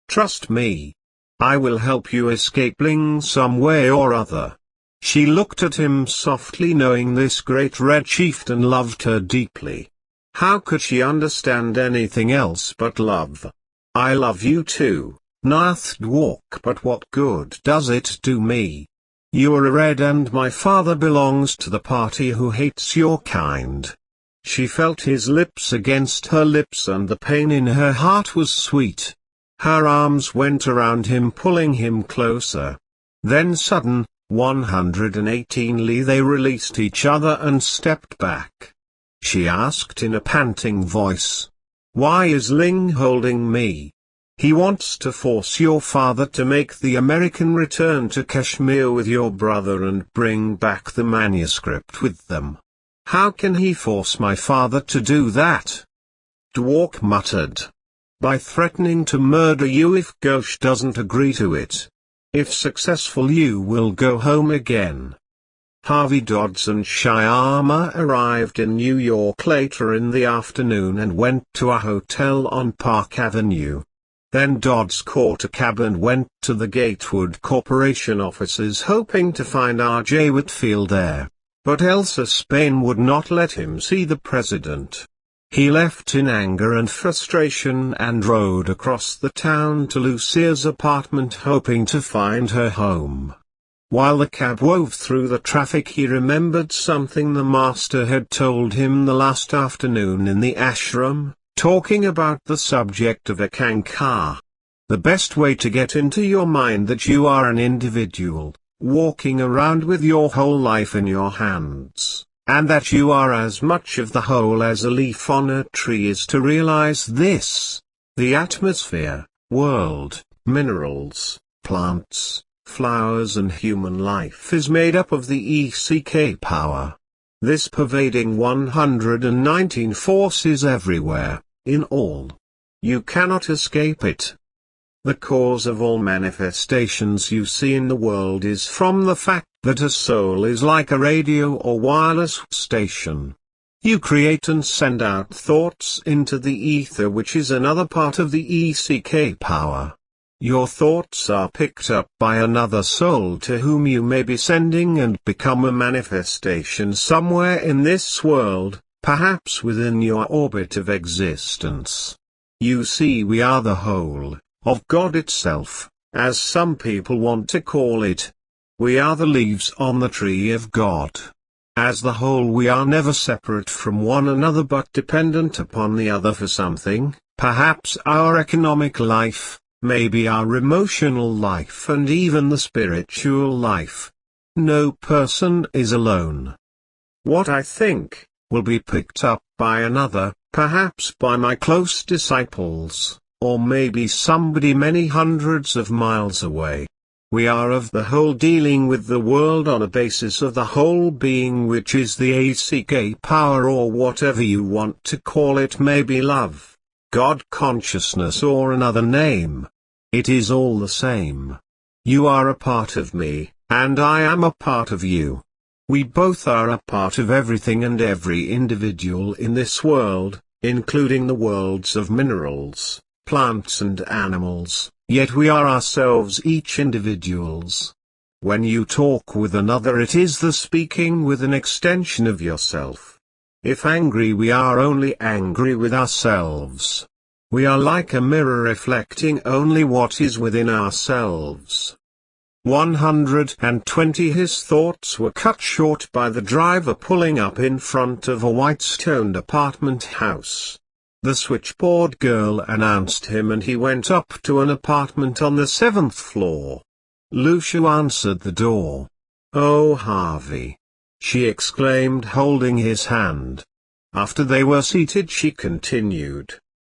Trust me. I will help you escape Ling some way or other." She looked at him softly, knowing this great red chieftain loved her deeply. How could she understand anything else but love? "I love you too, Nath walk, but what good does it do me? You are a red and my father belongs to the party who hates your kind. She felt his lips against her lips and the pain in her heart was sweet. Her arms went around him pulling him closer. Then 118ly they released each other and stepped back. She asked in a panting voice. Why is Ling holding me? He wants to force your father to make the American return to Kashmir with your brother and bring back the manuscript with them. How can he force my father to do that? Dwark muttered. By threatening to murder you if Ghosh doesn't agree to it. If successful you will go home again. Harvey Dodds and Shyama arrived in New York later in the afternoon and went to a hotel on Park Avenue. Then Dodds caught a cab and went to the Gatewood Corporation offices hoping to find R.J. Whitfield there. But Elsa Spain would not let him see the president. He left in anger and frustration and rode across the town to Lucia's apartment hoping to find her home. While the cab wove through the traffic he remembered something the master had told him the last afternoon in the ashram, talking about the subject of Akankar. The best way to get into your mind that you are an individual, walking around with your whole life in your hands, and that you are as much of the whole as a leaf on a tree is to realize this. The atmosphere, world, minerals, plants, flowers and human life is made up of the ECK power. This pervading 119 force is everywhere, in all. You cannot escape it. The cause of all manifestations you see in the world is from the fact that a soul is like a radio or wireless station. You create and send out thoughts into the ether, which is another part of the ECK power. Your thoughts are picked up by another soul to whom you may be sending and become a manifestation somewhere in this world, perhaps within your orbit of existence. You see, we are the whole of God itself, as some people want to call it. We are the leaves on the tree of God. As the whole we are never separate from one another but dependent upon the other for something, perhaps our economic life, maybe our emotional life and even the spiritual life. No person is alone. What I think will be picked up by another, perhaps by my close disciples, or maybe somebody many hundreds of miles away. We are of the whole dealing with the world on a basis of the whole being, which is the ACK power, or whatever you want to call it, maybe love, God consciousness or another name. It is all the same. You are a part of me, and I am a part of you. We both are a part of everything and every individual in this world, including the worlds of minerals, plants and animals, yet we are ourselves each individuals. When you talk with another, it is the speaking with an extension of yourself. If angry, we are only angry with ourselves. We are like a mirror reflecting only what is within ourselves. 120 His thoughts were cut short by the driver pulling up in front of a white-stoned apartment house. The switchboard girl announced him and he went up to an apartment on the 7th floor. Lucia answered the door. "Oh, Harvey!" she exclaimed, holding his hand. After they were seated, she continued.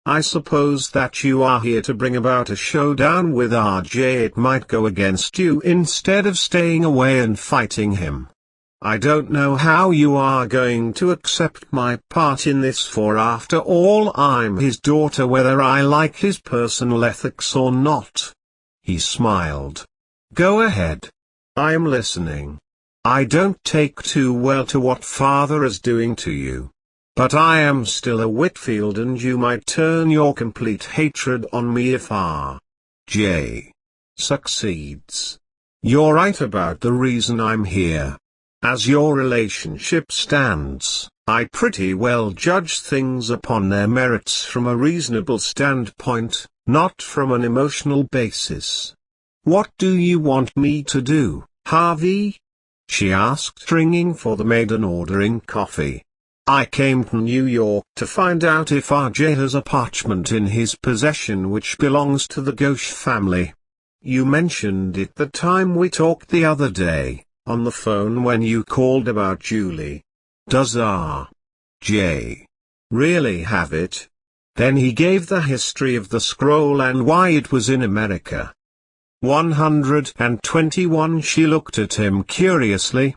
"I suppose that you are here to bring about a showdown with RJ. It might go against you instead of staying away and fighting him. I don't know how you are going to accept my part in this, for after all I'm his daughter, whether I like his personal ethics or not." He smiled. "Go ahead. I am listening. I don't take too well to what father is doing to you. But I am still a Whitfield, and you might turn your complete hatred on me if R.J. succeeds. You're right about the reason I'm here. As your relationship stands, I pretty well judge things upon their merits from a reasonable standpoint, not from an emotional basis. "What do you want me to do, Harvey?" she asked, ringing for the maid and ordering coffee. "I came to New York to find out if RJ has a parchment in his possession which belongs to the Ghosh family. You mentioned it the time we talked the other day, on the phone when you called about Julie. Does RJ really have it?" Then he gave the history of the scroll and why it was in America. 121. She looked at him curiously.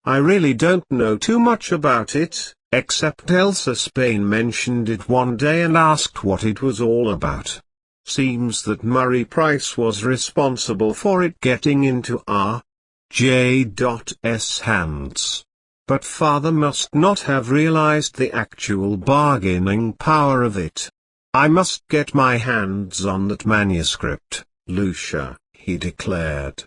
"I really don't know too much about it, except Elsa Spain mentioned it one day and asked what it was all about. Seems that Murray Price was responsible for it getting into R.J.'s hands. But father must not have realized the actual bargaining power of it. I must get my hands on that manuscript, Lucia," he declared.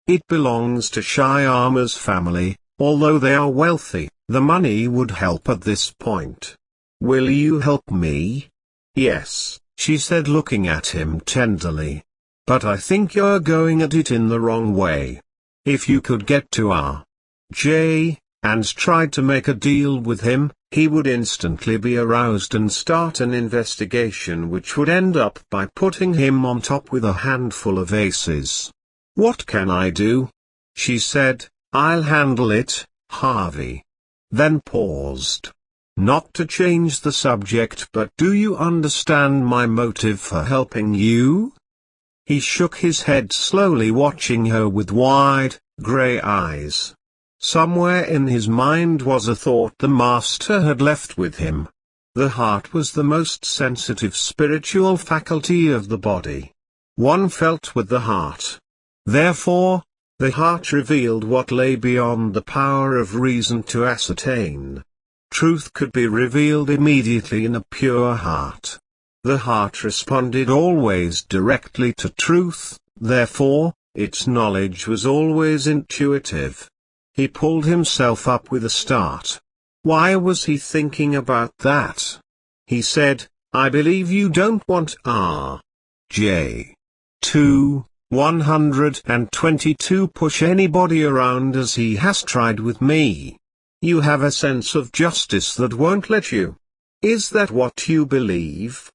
"It belongs to Shyama's family. Although they are wealthy, the money would help at this point. Will you help me?" "Yes," she said, looking at him tenderly. "But I think you're going at it in the wrong way. If you could get to R.J. and tried to make a deal with him, he would instantly be aroused and start an investigation which would end up by putting him on top with a handful of aces. What can I do?" she said. "I'll handle it, Harvey." Then paused. "Not to change the subject, but do you understand my motive for helping you?" He shook his head slowly, watching her with wide, grey eyes. Somewhere in his mind was a thought the master had left with him. The heart was the most sensitive spiritual faculty of the body. One felt with the heart. Therefore, the heart revealed what lay beyond the power of reason to ascertain. Truth could be revealed immediately in a pure heart. The heart responded always directly to truth, therefore, its knowledge was always intuitive. He pulled himself up with a start. Why was he thinking about that? He said, "I believe you don't want R.J. to 122 push anybody around as he has tried with me. You have a sense of justice that won't let you. Is that what you believe?"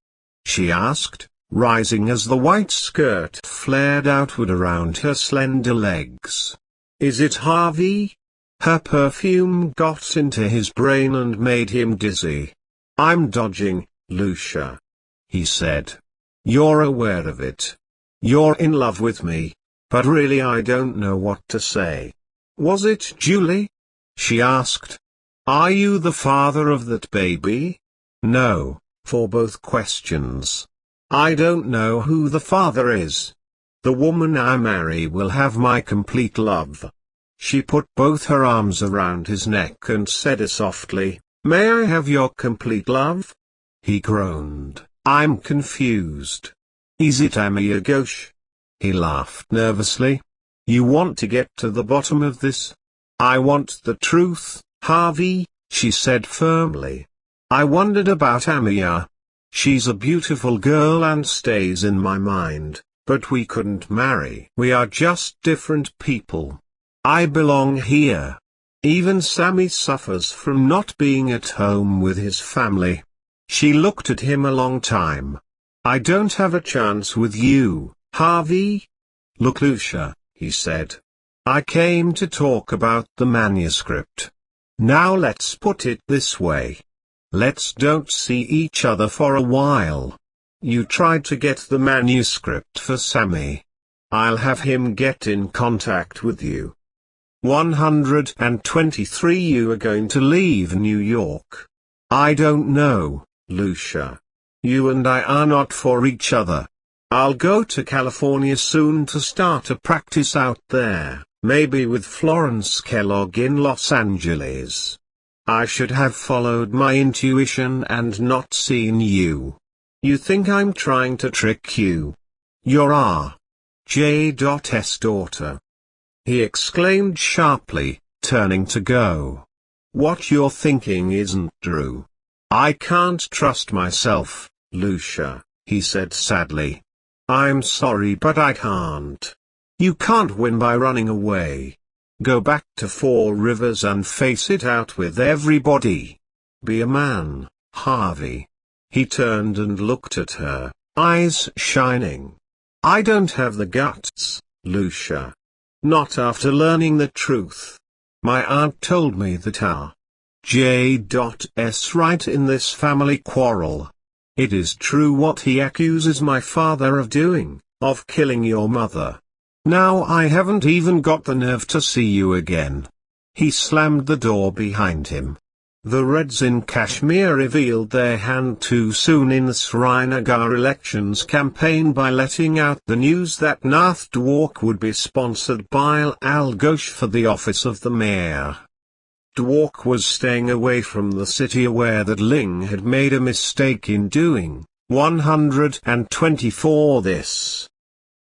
she asked, rising as the white skirt flared outward around her slender legs. "Is it, Harvey?" Her perfume got into his brain and made him dizzy. "I'm dodging, Lucia," he said. "You're aware of it. You're in love with me, but really I don't know what to say." "Was it Julie?" she asked. "Are you the father of that baby?" "No, for both questions. I don't know who the father is. The woman I marry will have my complete love." She put both her arms around his neck and said softly, "May I have your complete love?" He groaned, "I'm confused. Is it Amir Ghosh?" He laughed nervously. "You want to get to the bottom of this?" "I want the truth, Harvey," she said firmly. "I wondered about Amir. She's a beautiful girl and stays in my mind, but we couldn't marry. We are just different people. I belong here. Even Sammy suffers from not being at home with his family." She looked at him a long time. "I don't have a chance with you, Harvey." "Look, Lucia," he said. "I came to talk about the manuscript. Now let's put it this way. Let's don't see each other for a while. You tried to get the manuscript for Sammy. I'll have him get in contact with you. 123. You are going to leave New York. I don't know, Lucia. You and I are not for each other. I'll go to California soon to start a practice out there, maybe with Florence Kellogg in Los Angeles. I should have followed my intuition and not seen you. You think I'm trying to trick you? You're R.J.'s daughter," he exclaimed sharply, turning to go. "What you're thinking isn't true. I can't trust myself, Lucia," he said sadly. I'm sorry, but I can't. You can't win by running away. Go back to Four Rivers and face it out with everybody. Be a man, Harvey. He turned and looked at her, eyes shining. I don't have the guts, Lucia. Not after learning the truth. My aunt told me that R.J.'s right in this family quarrel. It is true what he accuses my father of doing, of killing your mother. Now I haven't even got the nerve to see you again. He slammed the door behind him. The Reds in Kashmir revealed their hand too soon in the Srinagar elections campaign by letting out the news that Nath Dwark would be sponsored by Al Ghosh for the office of the mayor. Dwark was staying away from the city, aware that Ling had made a mistake in doing 124 this.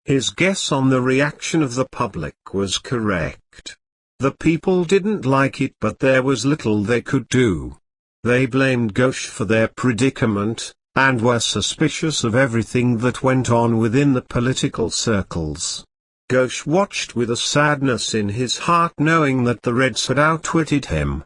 His guess on the reaction of the public was correct. The people didn't like it, but there was little they could do. They blamed Ghosh for their predicament, and were suspicious of everything that went on within the political circles. Ghosh watched with a sadness in his heart, knowing that the Reds had outwitted him.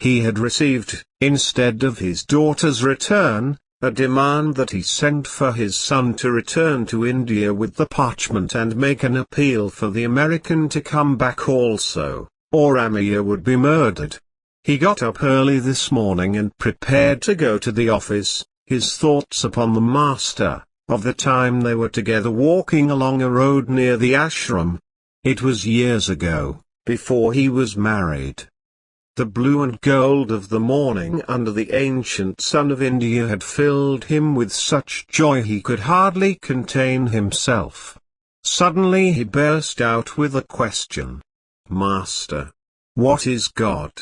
He had received, instead of his daughter's return, a demand that he send for his son to return to India with the parchment and make an appeal for the American to come back also, or Amir would be murdered. He got up early this morning and prepared to go to the office, his thoughts upon the master, of the time they were together walking along a road near the ashram. It was years ago, before he was married. The blue and gold of the morning under the ancient sun of India had filled him with such joy he could hardly contain himself. Suddenly he burst out with a question. Master, what is God?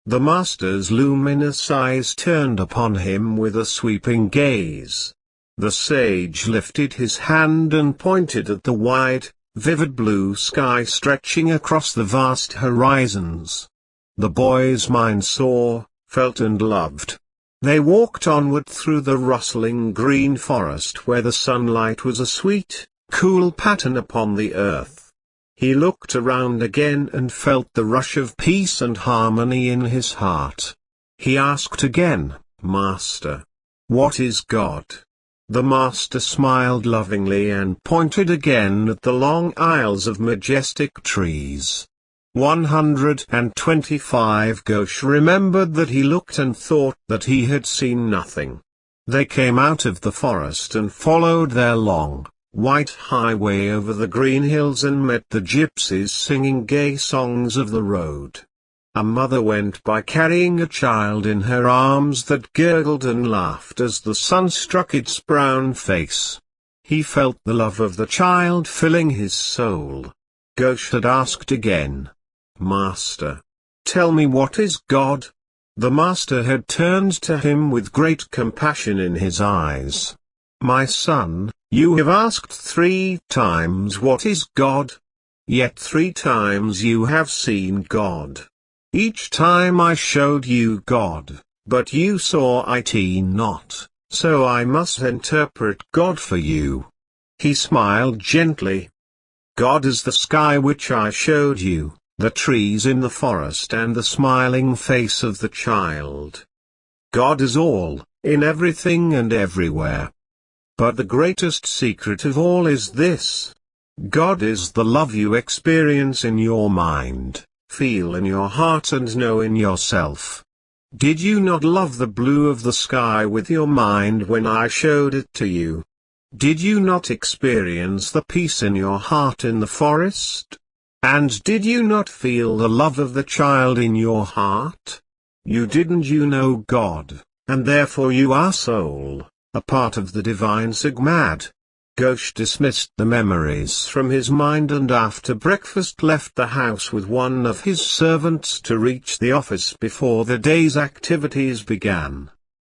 The master's luminous eyes turned upon him with a sweeping gaze. The sage lifted his hand and pointed at the wide, vivid blue sky stretching across the vast horizons. The boy's mind saw, felt and loved. They walked onward through the rustling green forest where the sunlight was a sweet, cool pattern upon the earth. He looked around again and felt the rush of peace and harmony in his heart. He asked again, Master, what is God? The master smiled lovingly and pointed again at the long aisles of majestic trees. 125 Ghosh remembered that he looked and thought that he had seen nothing. They came out of the forest and followed their long, white highway over the green hills and met the gypsies singing gay songs of the road. A mother went by carrying a child in her arms that gurgled and laughed as the sun struck its brown face. He felt the love of the child filling his soul. Ghosh had asked again, Master, tell me what is God? The master had turned to him with great compassion in his eyes. My son, you have asked 3 times what is God? Yet 3 times you have seen God. Each time I showed you God, but you saw it not, so I must interpret God for you. He smiled gently. God is the sky which I showed you, the trees in the forest and the smiling face of the child. God is all, in everything and everywhere. But the greatest secret of all is this. God is the love you experience in your mind, feel in your heart and know in yourself. Did you not love the blue of the sky with your mind when I showed it to you? Did you not experience the peace in your heart in the forest? And did you not feel the love of the child in your heart? You know God, and therefore you are soul, a part of the divine Sigmad. Ghosh dismissed the memories from his mind and after breakfast left the house with one of his servants to reach the office before the day's activities began.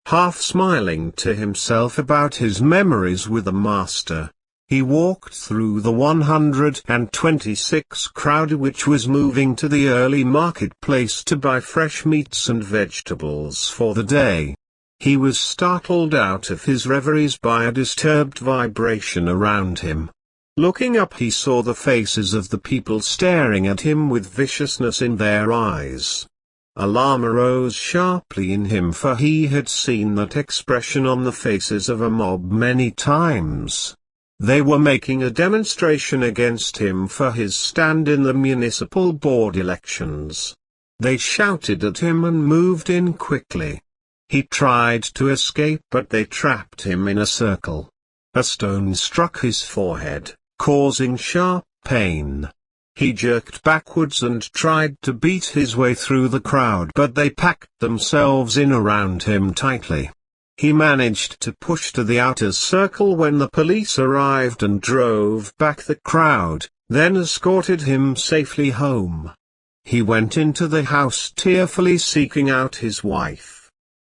Half smiling to himself about his memories with the master, he walked through the 126 crowd which was moving to the early marketplace to buy fresh meats and vegetables for the day. He was startled out of his reveries by a disturbed vibration around him. Looking up, he saw the faces of the people staring at him with viciousness in their eyes. Alarm arose sharply in him, for he had seen that expression on the faces of a mob many times. They were making a demonstration against him for his stand in the municipal board elections. They shouted at him and moved in quickly. He tried to escape, but they trapped him in a circle. A stone struck his forehead, causing sharp pain. He jerked backwards and tried to beat his way through the crowd, but they packed themselves in around him tightly. He managed to push to the outer circle when the police arrived and drove back the crowd, then escorted him safely home. He went into the house tearfully seeking out his wife.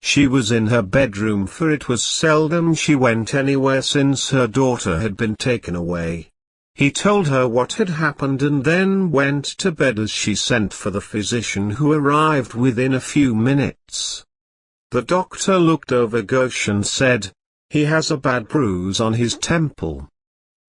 She was in her bedroom, for it was seldom she went anywhere since her daughter had been taken away. He told her what had happened and then went to bed as she sent for the physician, who arrived within a few minutes. The doctor looked over Ghosh and said, "He has a bad bruise on his temple.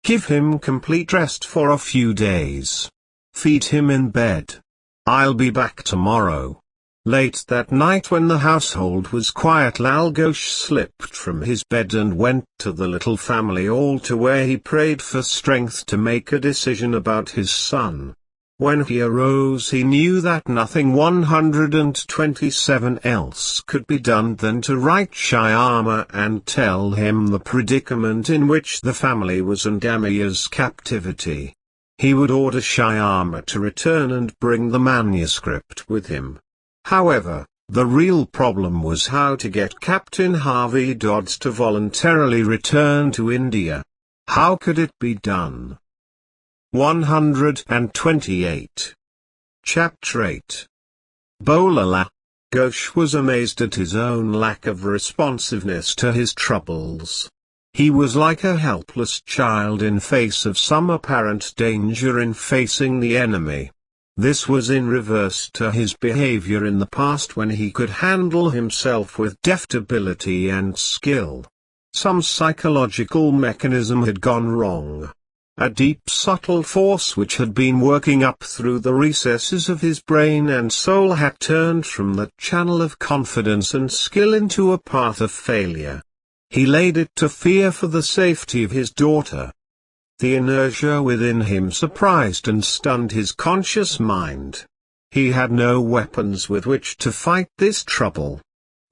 Give him complete rest for a few days. Feed him in bed. I'll be back tomorrow." Late that night, when the household was quiet, Lal Ghosh slipped from his bed and went to the little family altar, where he prayed for strength to make a decision about his son. When he arose, he knew that nothing 127 else could be done than to write Shyama and tell him the predicament in which the family was in Gamaya's captivity. He would order Shyama to return and bring the manuscript with him. However, the real problem was how to get Captain Harvey Dodd to voluntarily return to India. How could it be done? 128. Chapter 8. Bolala. Ghosh was amazed at his own lack of responsiveness to his troubles. He was like a helpless child in face of some apparent danger in facing the enemy. This was in reverse to his behavior in the past, when he could handle himself with deft ability and skill. Some psychological mechanism had gone wrong. A deep subtle force which had been working up through the recesses of his brain and soul had turned from the channel of confidence and skill into a path of failure. He laid it to fear for the safety of his daughter. The inertia within him surprised and stunned his conscious mind. He had no weapons with which to fight this trouble.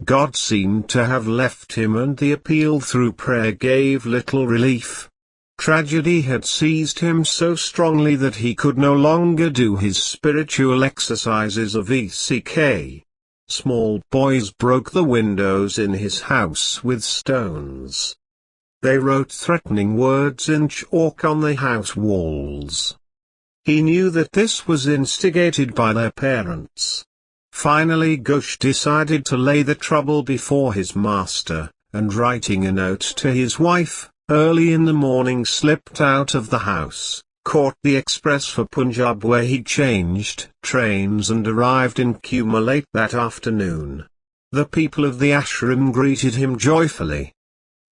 God seemed to have left him, and the appeal through prayer gave little relief. Tragedy had seized him so strongly that he could no longer do his spiritual exercises of ECK. Small boys broke the windows in his house with stones. They wrote threatening words in chalk on the house walls. He knew that this was instigated by their parents. Finally Ghosh decided to lay the trouble before his master, and writing a note to his wife, early in the morning slipped out of the house, caught the express for Punjab, where he changed trains and arrived in Kuma late that afternoon. The people of the ashram greeted him joyfully.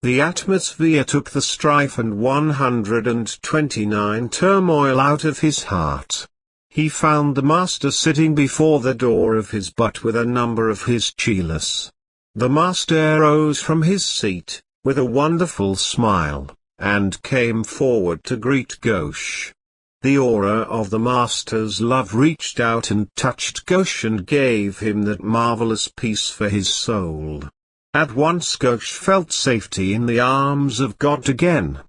The atmosphere took the strife and 129 turmoil out of his heart. He found the master sitting before the door of his but with a number of his chelas. The master rose from his seat, with a wonderful smile, and came forward to greet Ghosh. The aura of the master's love reached out and touched Ghosh and gave him that marvelous peace for his soul. At once Ghosh felt safety in the arms of God again.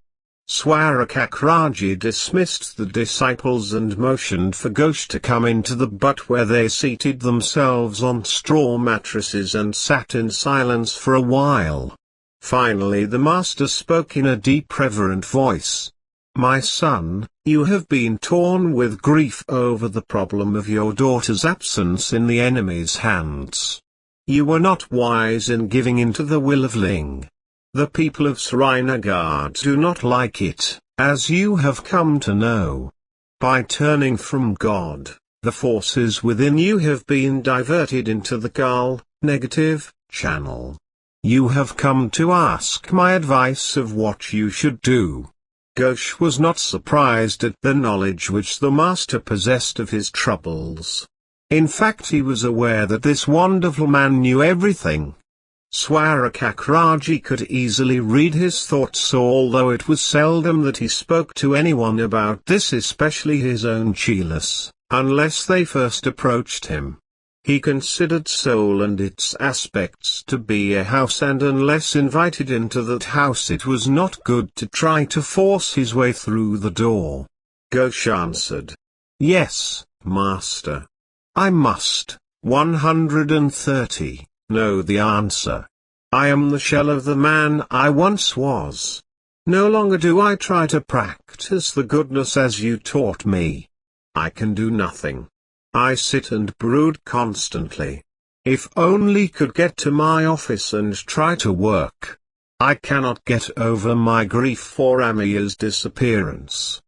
Swarakakraji dismissed the disciples and motioned for Ghosh to come into the but, where they seated themselves on straw mattresses and sat in silence for a while. Finally the master spoke in a deep reverent voice. "My son, you have been torn with grief over the problem of your daughter's absence in the enemy's hands. You were not wise in giving in to the will of Ling. The people of Srinagar do not like it, as you have come to know. By turning from God, the forces within you have been diverted into the negative channel. You have come to ask my advice of what you should do. Ghosh was not surprised at the knowledge which the master possessed of his troubles. In fact, he was aware that this wonderful man knew everything. Swarakakraji could easily read his thoughts, although it was seldom that he spoke to anyone about this, especially his own chelas, unless they first approached him. He considered soul and its aspects to be a house, and unless invited into that house it was not good to try to force his way through the door. Ghosh answered, "Yes, Master. I must, 130, know the answer. I am the shell of the man I once was. No longer do I try to practice the goodness as you taught me. I can do nothing. I sit and brood constantly. If only could get to my office and try to work. I cannot get over my grief for Amiya's disappearance.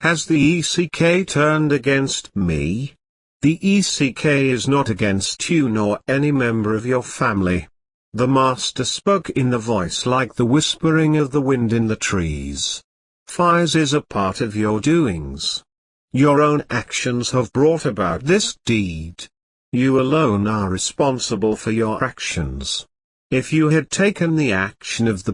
Has the ECK turned against me? The ECK is not against you nor any member of your family." The master spoke in a voice like the whispering of the wind in the trees. "Fires is a part of your doings. Your own actions have brought about this deed. You alone are responsible for your actions. If you had taken the action of the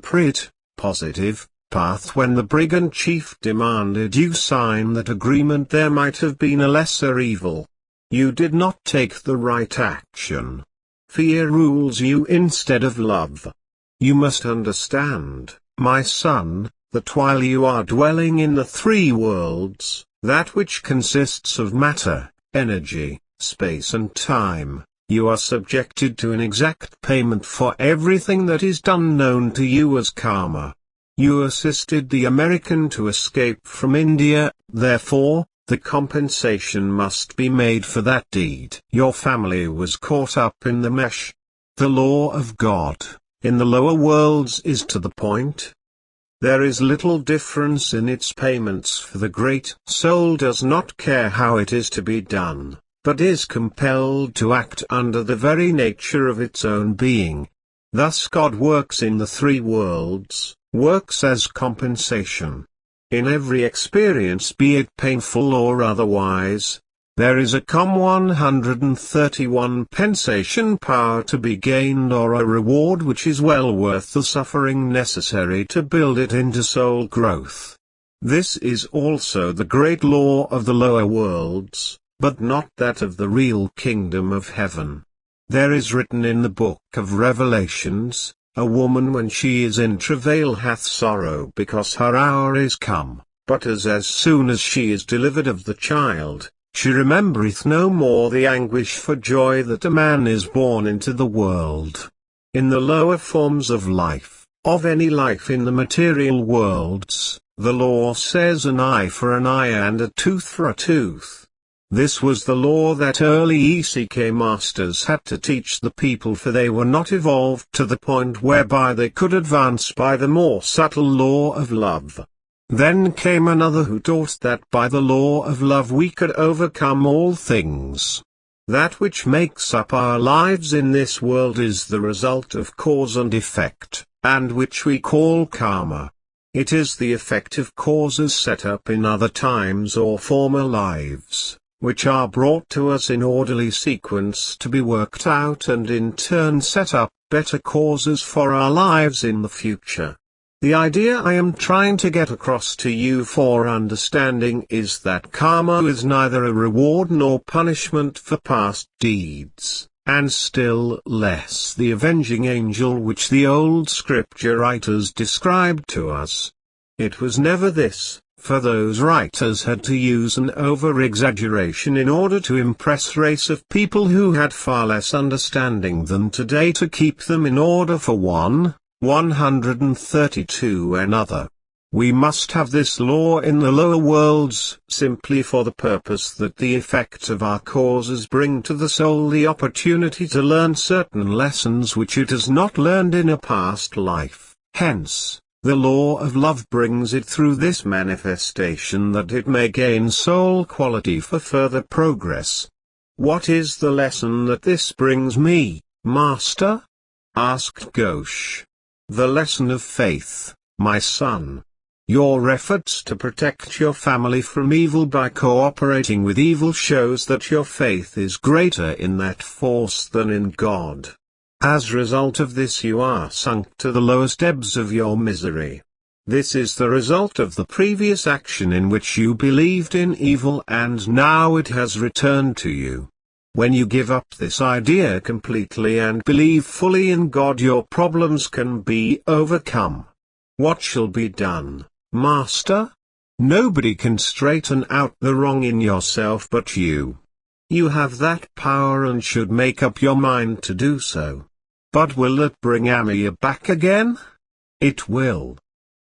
positive path when the brigand chief demanded you sign that agreement, there might have been a lesser evil. You did not take the right action. Fear rules you instead of love. You must understand, my son, that while you are dwelling in the three worlds, that which consists of matter, energy, space and time, you are subjected to an exact payment for everything that is done known to you as karma. You assisted the American to escape from India, therefore, the compensation must be made for that deed. Your family was caught up in the mesh. The law of God, in the lower worlds, is to the point. There is little difference in its payments, for the great soul does not care how it is to be done, but is compelled to act under the very nature of its own being. Thus God works in the three worlds, works as compensation. In every experience, be it painful or otherwise, there is a 131 pensation power to be gained, or a reward which is well worth the suffering necessary to build it into soul growth. This is also the great law of the lower worlds, but not that of the real kingdom of heaven. There is written in the book of Revelations, "A woman when she is in travail hath sorrow because her hour is come, but as soon as she is delivered of the child, she remembereth no more the anguish for joy that a man is born into the world." In the lower forms of life, of any life in the material worlds, the law says an eye for an eye and a tooth for a tooth. This was the law that early ECK masters had to teach the people, for they were not evolved to the point whereby they could advance by the more subtle law of love. Then came another who taught that by the law of love we could overcome all things. That which makes up our lives in this world is the result of cause and effect, and which we call karma. It is the effect of causes set up in other times or former lives, which are brought to us in orderly sequence to be worked out, and in turn set up better causes for our lives in the future. The idea I am trying to get across to you for understanding is that karma is neither a reward nor punishment for past deeds, and still less the avenging angel which the old scripture writers described to us. It was never this, for those writers had to use an over-exaggeration in order to impress a race of people who had far less understanding than today, to keep them in order for 132 another. We must have this law in the lower worlds simply for the purpose that the effect of our causes bring to the soul the opportunity to learn certain lessons which it has not learned in a past life. Hence, the law of love brings it through this manifestation that it may gain soul quality for further progress. What is the lesson that this brings me, Master? asked Ghosh. The lesson of faith, my son. Your efforts to protect your family from evil by cooperating with evil shows that your faith is greater in that force than in God. As a result of this you are sunk to the lowest ebbs of your misery. This is the result of the previous action in which you believed in evil and now it has returned to you. When you give up this idea completely and believe fully in God, your problems can be overcome. What shall be done, Master? Nobody can straighten out the wrong in yourself but you. You have that power and should make up your mind to do so. But will it bring Amaya back again? It will.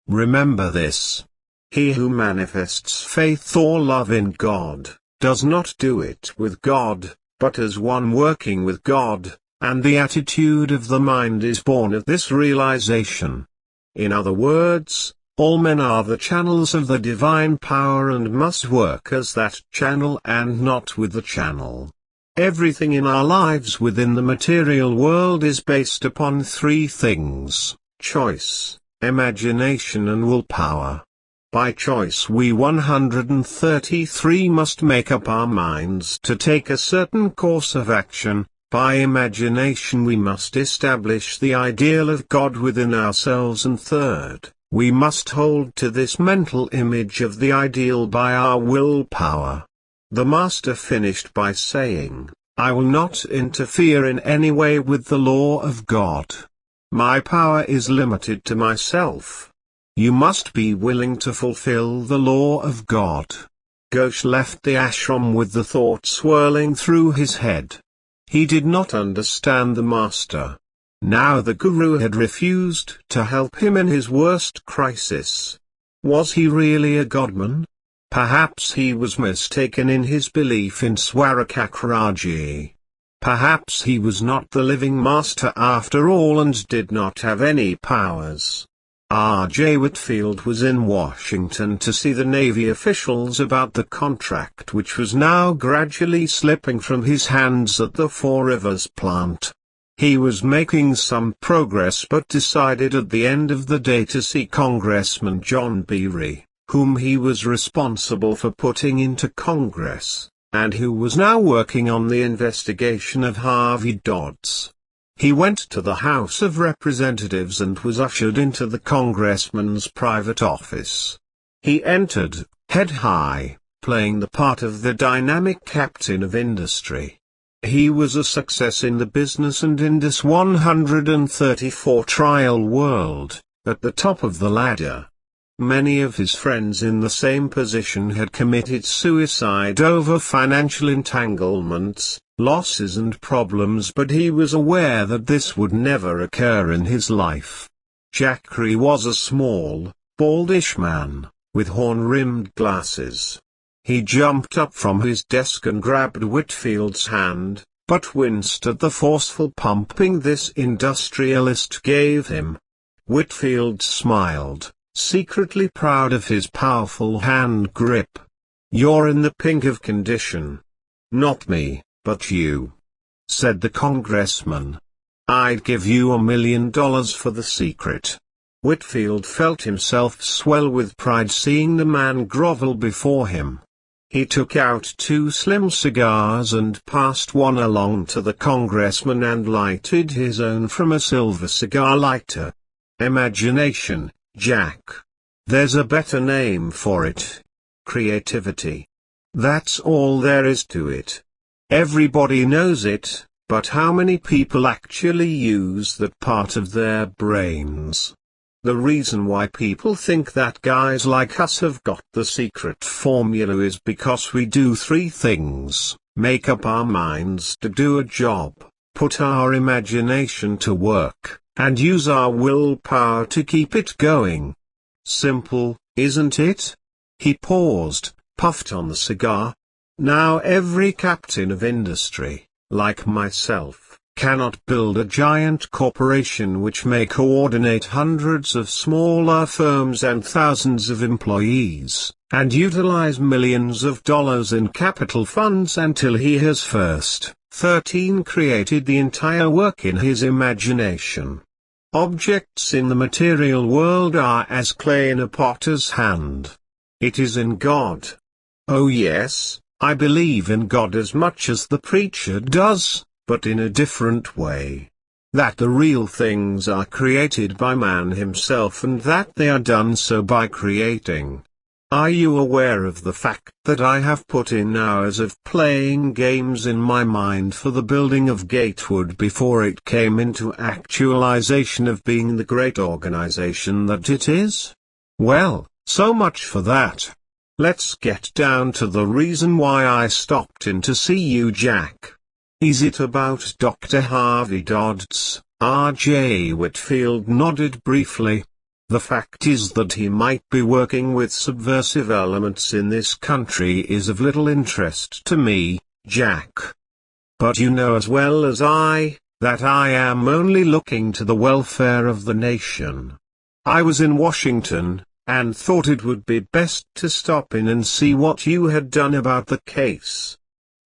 Remember this. He who manifests faith or love in God, does not do it with God, but as one working with God, and the attitude of the mind is born of this realization. In other words, all men are the channels of the divine power and must work as that channel and not with the channel. Everything in our lives within the material world is based upon three things: choice, imagination and willpower. By choice we 133 must make up our minds to take a certain course of action. By imagination we must establish the ideal of God within ourselves, and third, we must hold to this mental image of the ideal by our willpower. The Master finished by saying, I will not interfere in any way with the law of God. My power is limited to myself. You must be willing to fulfill the law of God. Ghosh left the ashram with the thought swirling through his head. He did not understand the Master. Now the Guru had refused to help him in his worst crisis. Was he really a godman? Perhaps he was mistaken in his belief in Swarakakraji. Perhaps he was not the living Master after all and did not have any powers. R.J. Whitfield was in Washington to see the Navy officials about the contract which was now gradually slipping from his hands at the Four Rivers plant. He was making some progress but decided at the end of the day to see Congressman John Beery, whom he was responsible for putting into Congress, and who was now working on the investigation of Harvey Dodds. He went to the House of Representatives and was ushered into the congressman's private office. He entered, head high, playing the part of the dynamic captain of industry. He was a success in the business and in this 134 trial world, at the top of the ladder. Many of his friends in the same position had committed suicide over financial entanglements, losses and problems, but he was aware that this would never occur in his life. Chakri was a small, baldish man, with horn-rimmed glasses. He jumped up from his desk and grabbed Whitfield's hand, but winced at the forceful pumping this industrialist gave him. Whitfield smiled, secretly proud of his powerful hand grip. You're in the pink of condition. Not me, but you, said the congressman. I'd give you $1 million for the secret. Whitfield felt himself swell with pride seeing the man grovel before him. He took out 2 slim cigars and passed one along to the congressman and lighted his own from a silver cigar lighter. Imagination, Jack. There's a better name for it. Creativity. That's all there is to it. Everybody knows it, but how many people actually use that part of their brains? The reason why people think that guys like us have got the secret formula is because we do 3 things: make up our minds to do a job, put our imagination to work, and use our willpower to keep it going. Simple, isn't it? He paused, puffed on the cigar. Now every captain of industry, like myself, cannot build a giant corporation which may coordinate hundreds of smaller firms and thousands of employees, and utilize millions of dollars in capital funds until he has first 13 created the entire work in his imagination. Objects in the material world are as clay in a potter's hand. It is in God. Oh yes, I believe in God as much as the preacher does, but in a different way. That the real things are created by man himself and that they are done so by creating. Are you aware of the fact that I have put in hours of playing games in my mind for the building of Gatewood before it came into actualization of being the great organization that it is? Well, so much for that. Let's get down to the reason why I stopped in to see you, Jack. Is it about Dr. Harvey Dodd's? R.J. Whitfield nodded briefly. The fact is that he might be working with subversive elements in this country is of little interest to me, Jack. But you know as well as I, that I am only looking to the welfare of the nation. I was in Washington, and thought it would be best to stop in and see what you had done about the case.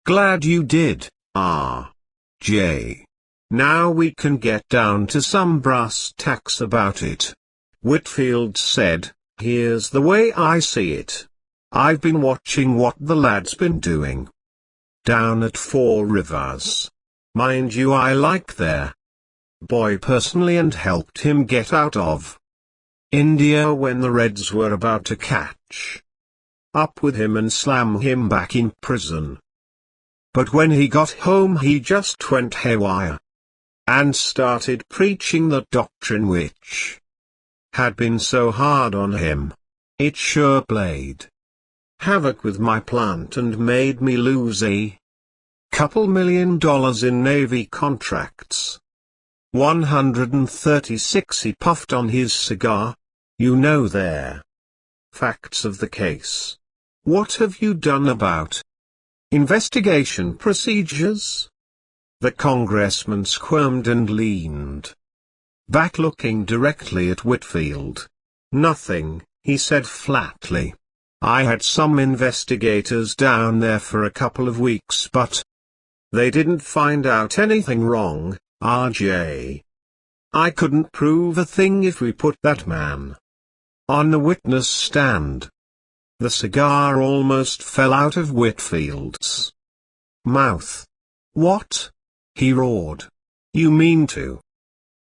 Glad you did, R.J. Now we can get down to some brass tacks about it. Whitfield said, here's the way I see it. I've been watching what the lad's been doing down at Four Rivers. Mind you, I like their boy personally and helped him get out of India when the Reds were about to catch up with him and slam him back in prison. But when he got home he just went haywire and started preaching that doctrine which had been so hard on him. It sure played havoc with my plant and made me lose a couple $1 million in Navy contracts. 136. He puffed on his cigar. You know their facts of the case. What have you done about investigation procedures? The congressman squirmed and leaned back, looking directly at Whitfield. Nothing, he said flatly. I had some investigators down there for a couple of weeks, but they didn't find out anything wrong, RJ. I couldn't prove a thing if we put that man on the witness stand. The cigar almost fell out of Whitfield's mouth. What? He roared. You mean to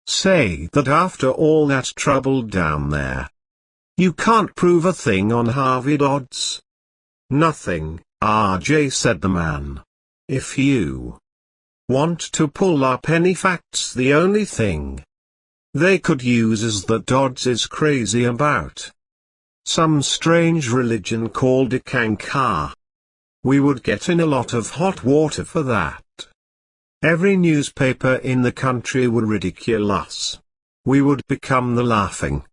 say that after all that trouble down there, you can't prove a thing on Harvey Dodd's? Nothing, RJ, said the man. If you want to pull up any facts, the only thing they could use is that Dodd's is crazy about some strange religion called Ikankar. We would get in a lot of hot water for that. Every newspaper in the country would ridicule us. We would become the laughing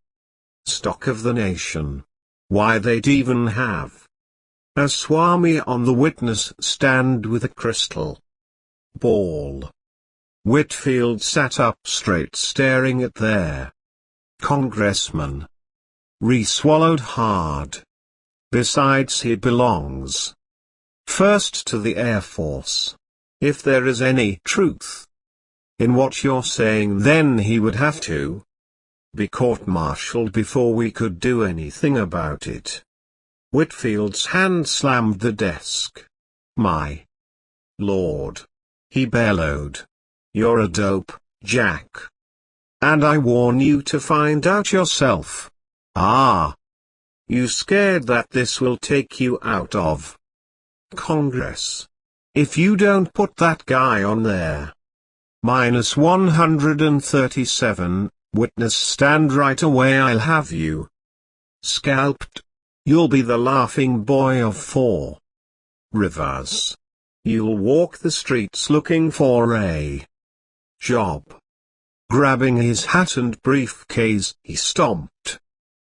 stock of the nation. Why, they'd even have a Swami on the witness stand with a crystal ball. Whitfield sat up straight, staring at their congressman. Re-swallowed hard. Besides, he belongs first to the Air Force. If there is any truth in what you're saying, then he would have to be court-martialed before we could do anything about it. Whitfield's hand slammed the desk. My lord, he bellowed. You're a dope, Jack. And I warn you to find out yourself. You scared that this will take you out of Congress? If you don't put that guy on there. Minus 137, witness stand right away, I'll have you scalped. You'll be the laughing boy of Four Rivers. You'll walk the streets looking for a job. Grabbing his hat and briefcase, he stomped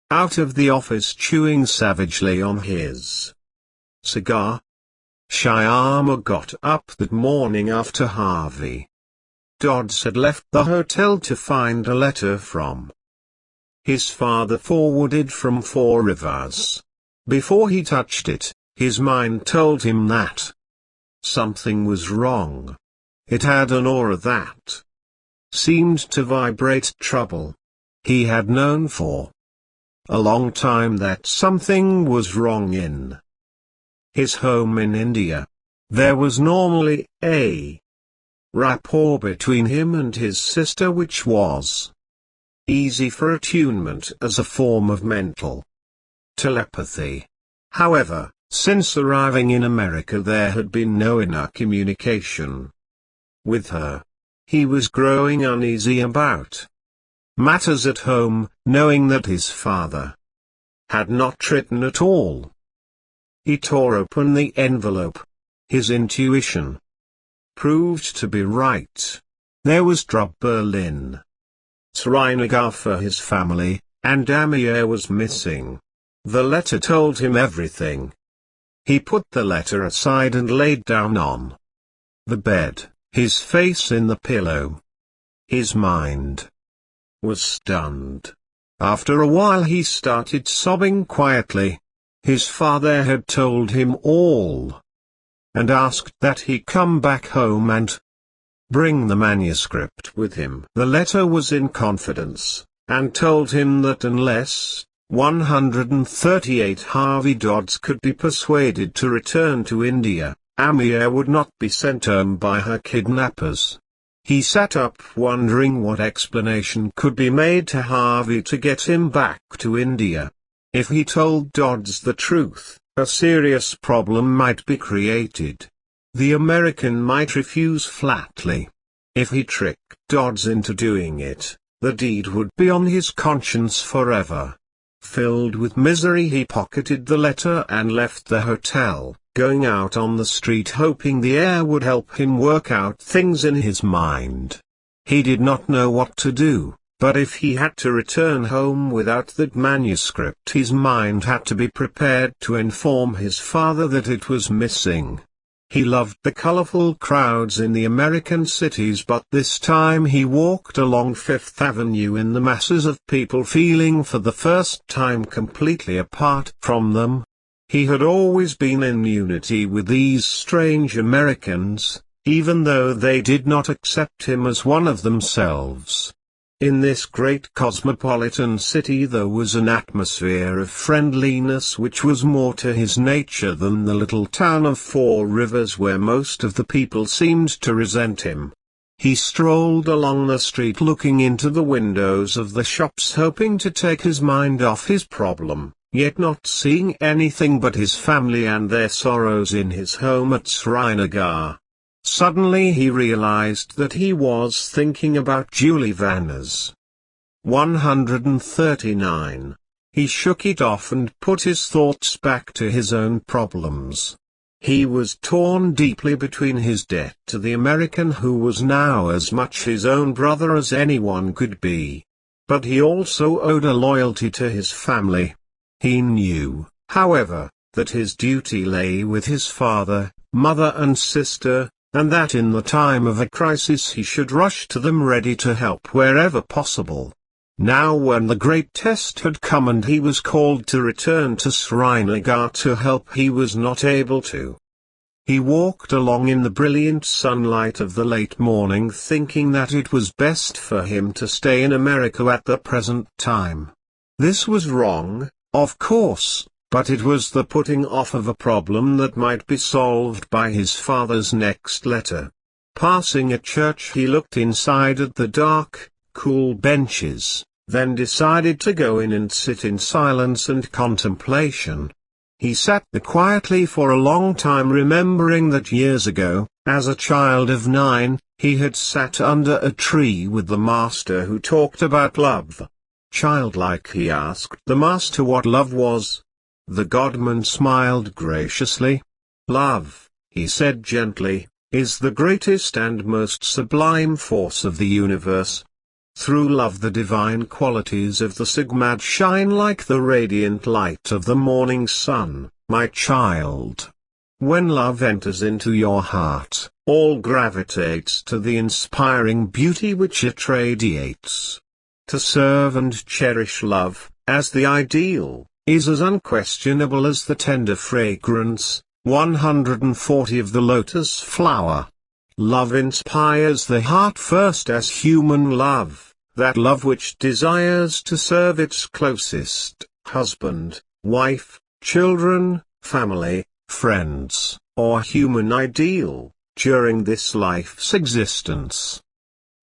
out of the office, chewing savagely on his cigar. Shyama got up that morning after Harvey Dodds had left the hotel to find a letter from his father forwarded from Four Rivers. Before he touched it, his mind told him that something was wrong. It had an aura that seemed to vibrate trouble. He had known for a long time that something was wrong in his home in India. There was normally a rapport between him and his sister which was easy for attunement as a form of mental telepathy. However, since arriving in America there had been no inner communication with her. He was growing uneasy about matters at home, knowing that his father had not written at all. He tore open the envelope. His intuition proved to be right. There was Drub Berlin, Srinagar for his family, and Amir was missing. The letter told him everything. He put the letter aside and laid down on the bed, his face in the pillow. His mind was stunned. After a while he started sobbing quietly. His father had told him all, and asked that he come back home and bring the manuscript with him. The letter was in confidence, and told him that unless 138 Harvey Dodds could be persuaded to return to India, Amir would not be sent home by her kidnappers. He sat up wondering what explanation could be made to Harvey to get him back to India. If he told Dodds the truth, a serious problem might be created. The American might refuse flatly. If he tricked Dodds into doing it, the deed would be on his conscience forever. Filled with misery he pocketed the letter and left the hotel, going out on the street hoping the air would help him work out things in his mind. He did not know what to do, but if he had to return home without that manuscript his mind had to be prepared to inform his father that it was missing. He loved the colorful crowds in the American cities, but this time he walked along Fifth Avenue in the masses of people feeling for the first time completely apart from them. He had always been in unity with these strange Americans, even though they did not accept him as one of themselves. In this great cosmopolitan city there was an atmosphere of friendliness which was more to his nature than the little town of Four Rivers where most of the people seemed to resent him. He strolled along the street looking into the windows of the shops hoping to take his mind off his problem, yet not seeing anything but his family and their sorrows in his home at Srinagar. Suddenly he realized that he was thinking about Julie Vanner's 139. He shook it off and put his thoughts back to his own problems. He was torn deeply between his debt to the American who was now as much his own brother as anyone could be. But he also owed a loyalty to his family. He knew, however, that his duty lay with his father, mother and sister, and that in the time of a crisis he should rush to them ready to help wherever possible. Now when the great test had come and he was called to return to Srinagar to help, he was not able to. He walked along in the brilliant sunlight of the late morning thinking that it was best for him to stay in America at the present time. This was wrong, of course. But it was the putting off of a problem that might be solved by his father's next letter. Passing a church he looked inside at the dark, cool benches, then decided to go in and sit in silence and contemplation. He sat there quietly for a long time, remembering that years ago, as a child of 9, he had sat under a tree with the master who talked about love. Childlike he asked the master what love was. The godman smiled graciously. Love, he said gently, is the greatest and most sublime force of the universe. Through love the divine qualities of the Sigmad shine like the radiant light of the morning sun, my child. When love enters into your heart, all gravitates to the inspiring beauty which it radiates. To serve and cherish love, as the ideal, is as unquestionable as the tender fragrance, 140 of the lotus flower. Love inspires the heart first as human love, that love which desires to serve its closest, husband, wife, children, family, friends, or human ideal, during this life's existence.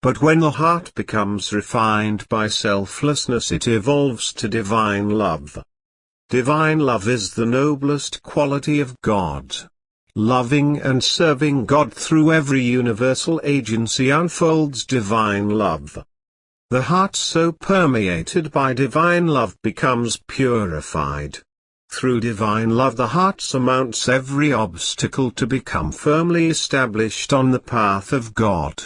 But when the heart becomes refined by selflessness, it evolves to divine love. Divine love is the noblest quality of God. Loving and serving God through every universal agency unfolds divine love. The heart so permeated by divine love becomes purified. Through divine love the heart surmounts every obstacle to become firmly established on the path of God.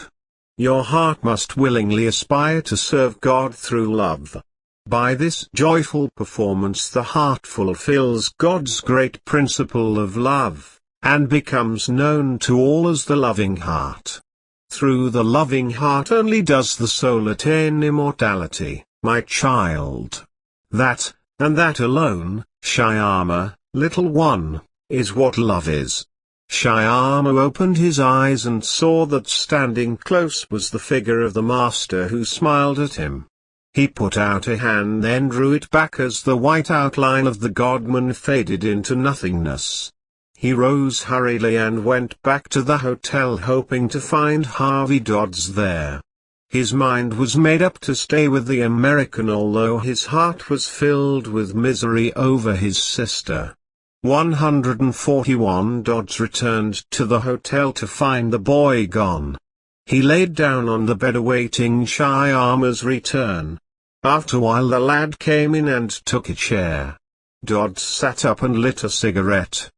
Your heart must willingly aspire to serve God through love. By this joyful performance the heart fulfills God's great principle of love, and becomes known to all as the loving heart. Through the loving heart only does the soul attain immortality, my child. That, and that alone, Shyama, little one, is what love is. Shyama opened his eyes and saw that standing close was the figure of the master, who smiled at him. He put out a hand, then drew it back as the white outline of the godman faded into nothingness. He rose hurriedly and went back to the hotel, hoping to find Harvey Dodds there. His mind was made up to stay with the American, although his heart was filled with misery over his sister. 141 Dodds returned to the hotel to find the boy gone. He laid down on the bed awaiting Shyama's return. After a while the lad came in and took a chair. Dodds sat up and lit a cigarette.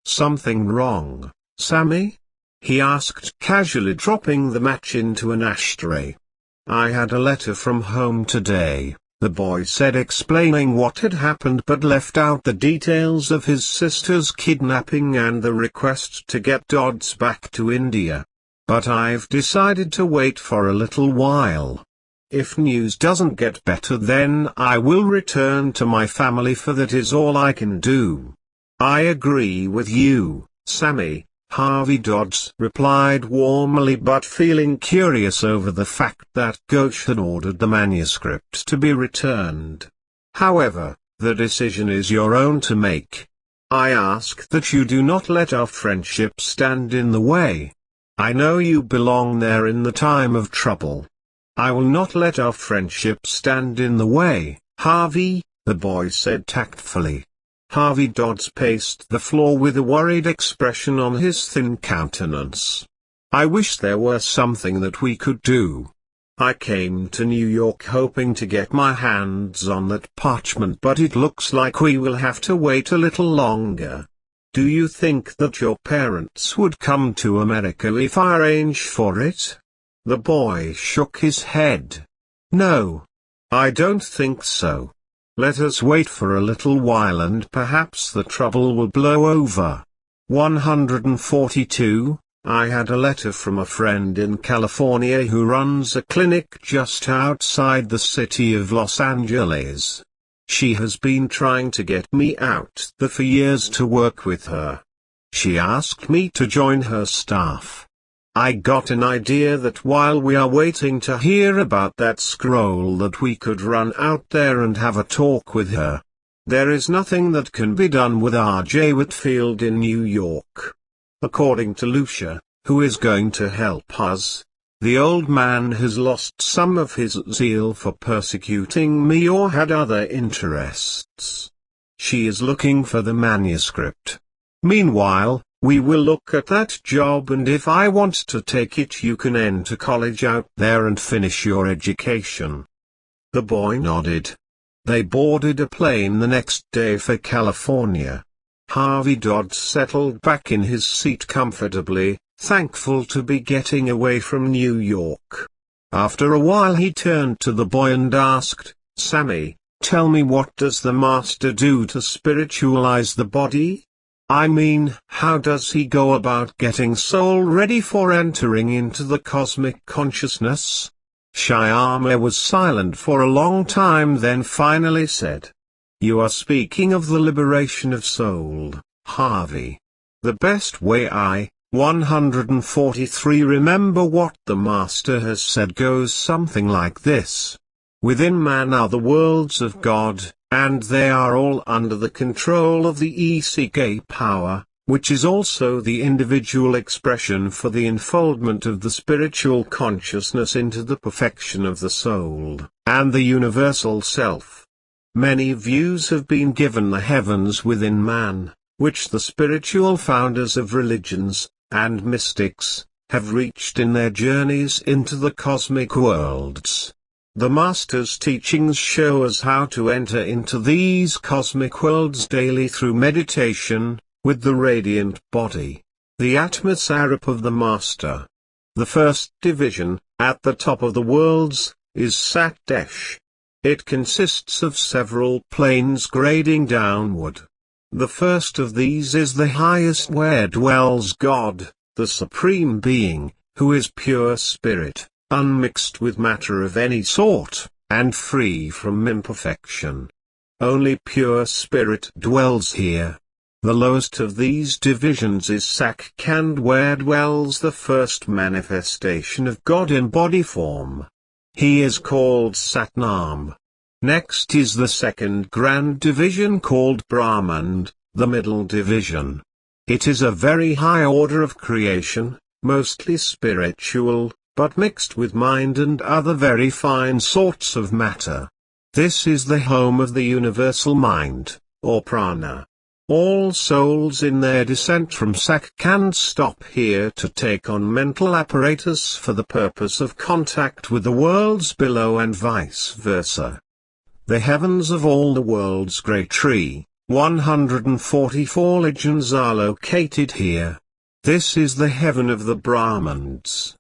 "Something wrong, Sammy?" he asked casually, dropping the match into an ashtray. "I had a letter from home today," the boy said, explaining what had happened, but left out the details of his sister's kidnapping and the request to get Dodds back to India. "But I've decided to wait for a little while. If news doesn't get better, then I will return to my family, for that is all I can do." "I agree with you, Sammy," Harvey Dodds replied warmly, but feeling curious over the fact that Ghosh had ordered the manuscript to be returned. "However, the decision is your own to make. I ask that you do not let our friendship stand in the way. I know you belong there in the time of trouble. I will not let our friendship stand in the way, Harvey," the boy said tactfully. Harvey Dodds paced the floor with a worried expression on his thin countenance. "I wish there were something that we could do. I came to New York hoping to get my hands on that parchment, but it looks like we will have to wait a little longer. Do you think that your parents would come to America if I arrange for it?" The boy shook his head. "No. I don't think so. Let us wait for a little while and perhaps the trouble will blow over." 142, I had a letter from a friend in California who runs a clinic just outside the city of Los Angeles. She has been trying to get me out there for years to work with her. She asked me to join her staff. I got an idea that while we are waiting to hear about that scroll, that we could run out there and have a talk with her. There is nothing that can be done with R.J. Whitfield in New York. According to Lucia, who is going to help us, the old man has lost some of his zeal for persecuting me or had other interests. She is looking for the manuscript. Meanwhile, we will look at that job, and if I want to take it, you can enter college out there and finish your education." The boy nodded. They boarded a plane the next day for California. Harvey Dodds settled back in his seat comfortably, thankful to be getting away from New York. After a while he turned to the boy and asked, "Sammy, tell me, what does the master do to spiritualize the body? I mean, how does he go about getting soul ready for entering into the cosmic consciousness?" Shyama was silent for a long time, then finally said, "You are speaking of the liberation of soul, Harvey. The best way I 143. Remember what the Master has said goes something like this. Within man are the worlds of God, and they are all under the control of the ECK power, which is also the individual expression for the enfoldment of the spiritual consciousness into the perfection of the soul, and the universal self. Many views have been given the heavens within man, which the spiritual founders of religions, and mystics, have reached in their journeys into the cosmic worlds. The Master's teachings show us how to enter into these cosmic worlds daily through meditation, with the radiant body, the Atmasarap of the Master. The first division, at the top of the worlds, is Satdesh. It consists of several planes grading downward. The first of these is the highest, where dwells God, the Supreme Being, who is pure spirit, unmixed with matter of any sort, and free from imperfection. Only pure spirit dwells here. The lowest of these divisions is Sakkhand, where dwells the first manifestation of God in body form. He is called Satnam. Next is the second grand division called Brahmand, the middle division. It is a very high order of creation, mostly spiritual, but mixed with mind and other very fine sorts of matter. This is the home of the universal mind, or prana. All souls in their descent from Sakkhand stop here to take on mental apparatus for the purpose of contact with the worlds below and vice versa. The heavens of all the worlds great tree, 144 legends are located here. This is the heaven of the Brahmans.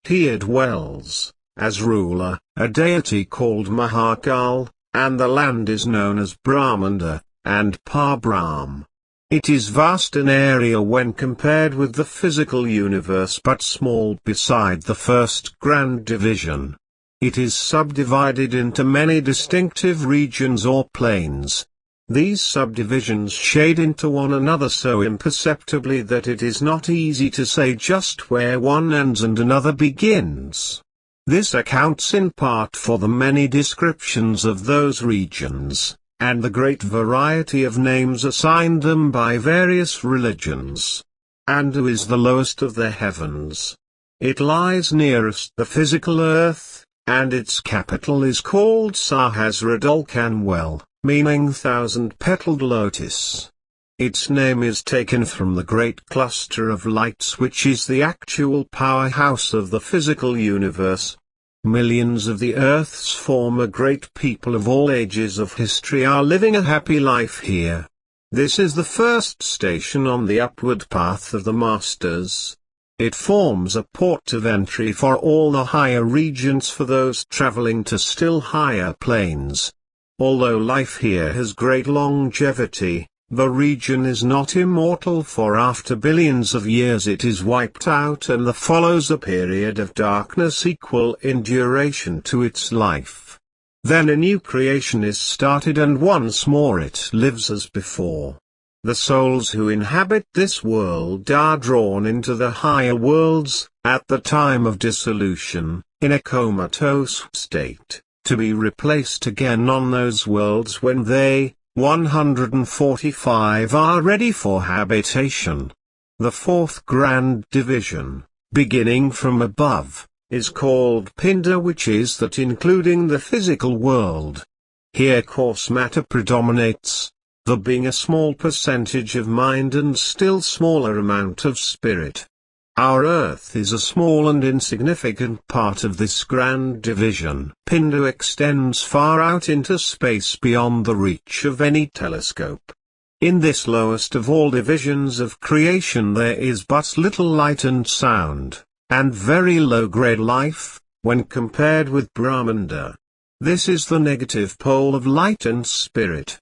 Here dwells, as ruler, a deity called Mahakal, and the land is known as Brahmanda, and Parbrahm. It is vast in area when compared with the physical universe but small beside the first grand division. It is subdivided into many distinctive regions or planes. These subdivisions shade into one another so imperceptibly that it is not easy to say just where one ends and another begins. This accounts in part for the many descriptions of those regions, and the great variety of names assigned them by various religions. Andu is the lowest of the heavens. It lies nearest the physical earth, and its capital is called Sahasradulkanwell, meaning thousand-petaled lotus. Its name is taken from the great cluster of lights which is the actual powerhouse of the physical universe. Millions of the Earth's former great people of all ages of history are living a happy life here. This is the first station on the upward path of the Masters. It forms a port of entry for all the higher regions for those traveling to still higher planes. Although life here has great longevity, the region is not immortal, for after billions of years it is wiped out and there follows a period of darkness equal in duration to its life. Then a new creation is started and once more it lives as before. The souls who inhabit this world are drawn into the higher worlds, at the time of dissolution, in a comatose state, to be replaced again on those worlds when they, 145, are ready for habitation. The fourth grand division, beginning from above, is called Pinda, which is that including the physical world. Here coarse matter predominates, there being a small percentage of mind and still smaller amount of spirit. Our Earth is a small and insignificant part of this grand division. Pinda extends far out into space beyond the reach of any telescope. In this lowest of all divisions of creation there is but little light and sound, and very low-grade life, when compared with Brahmanda. This is the negative pole of light and spirit.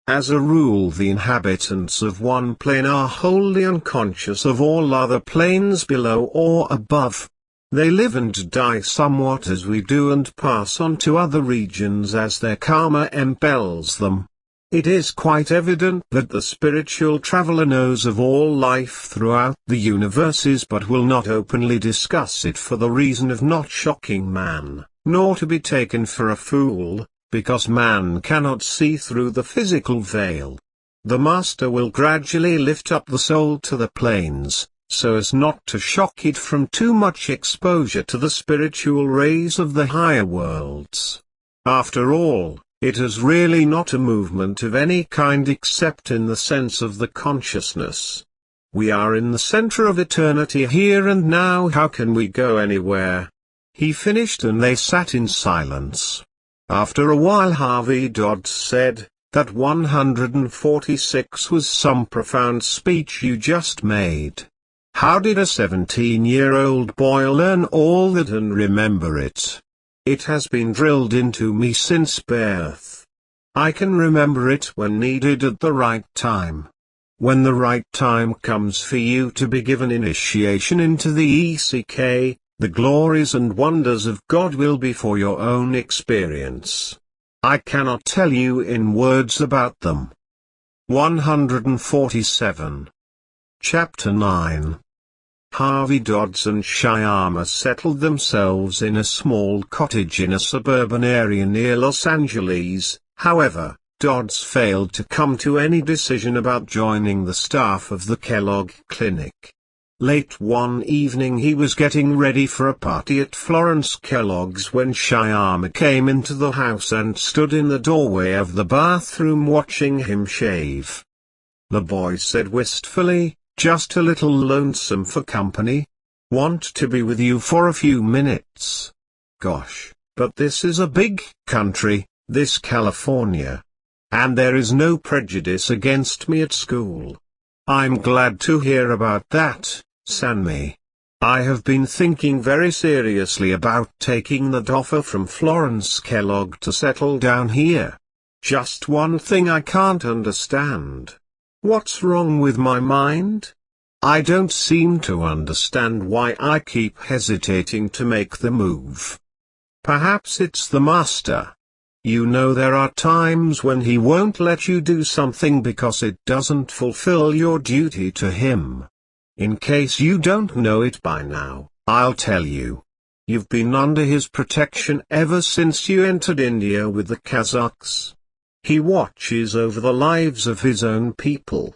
As a rule the inhabitants of one plane are wholly unconscious of all other planes below or above. They live and die somewhat as we do and pass on to other regions as their karma impels them. It is quite evident that the spiritual traveler knows of all life throughout the universes but will not openly discuss it for the reason of not shocking man, nor to be taken for a fool, because man cannot see through the physical veil. The Master will gradually lift up the soul to the planes, so as not to shock it from too much exposure to the spiritual rays of the higher worlds. After all, it is really not a movement of any kind except in the sense of the consciousness. We are in the center of eternity here and now. How can we go anywhere? He finished and they sat in silence. After a while Harvey Dodd said, "That 146 was some profound speech you just made. How did a 17-year-old boy learn all that and remember it? It has been drilled into me since birth. I can remember it when needed at the right time. When the right time comes for you to be given initiation into the ECK, the glories and wonders of God will be for your own experience. I cannot tell you in words about them." 147. Chapter 9. Harvey Dodds and Shyama settled themselves in a small cottage in a suburban area near Los Angeles. However, Dodds failed to come to any decision about joining the staff of the Kellogg Clinic. Late one evening he was getting ready for a party at Florence Kellogg's when Shyama came into the house and stood in the doorway of the bathroom watching him shave. The boy said wistfully, "Just a little lonesome for company. Want to be with you for a few minutes. Gosh, but this is a big country, this California. And there is no prejudice against me at school. I'm glad to hear about that, Sanmi. I have been thinking very seriously about taking that offer from Florence Kellogg to settle down here. Just one thing I can't understand. What's wrong with my mind? I don't seem to understand why I keep hesitating to make the move. Perhaps it's the Master. You know, there are times when he won't let you do something because it doesn't fulfill your duty to him. In case you don't know it by now, I'll tell you. You've been under his protection ever since you entered India with the Kazakhs. He watches over the lives of his own people.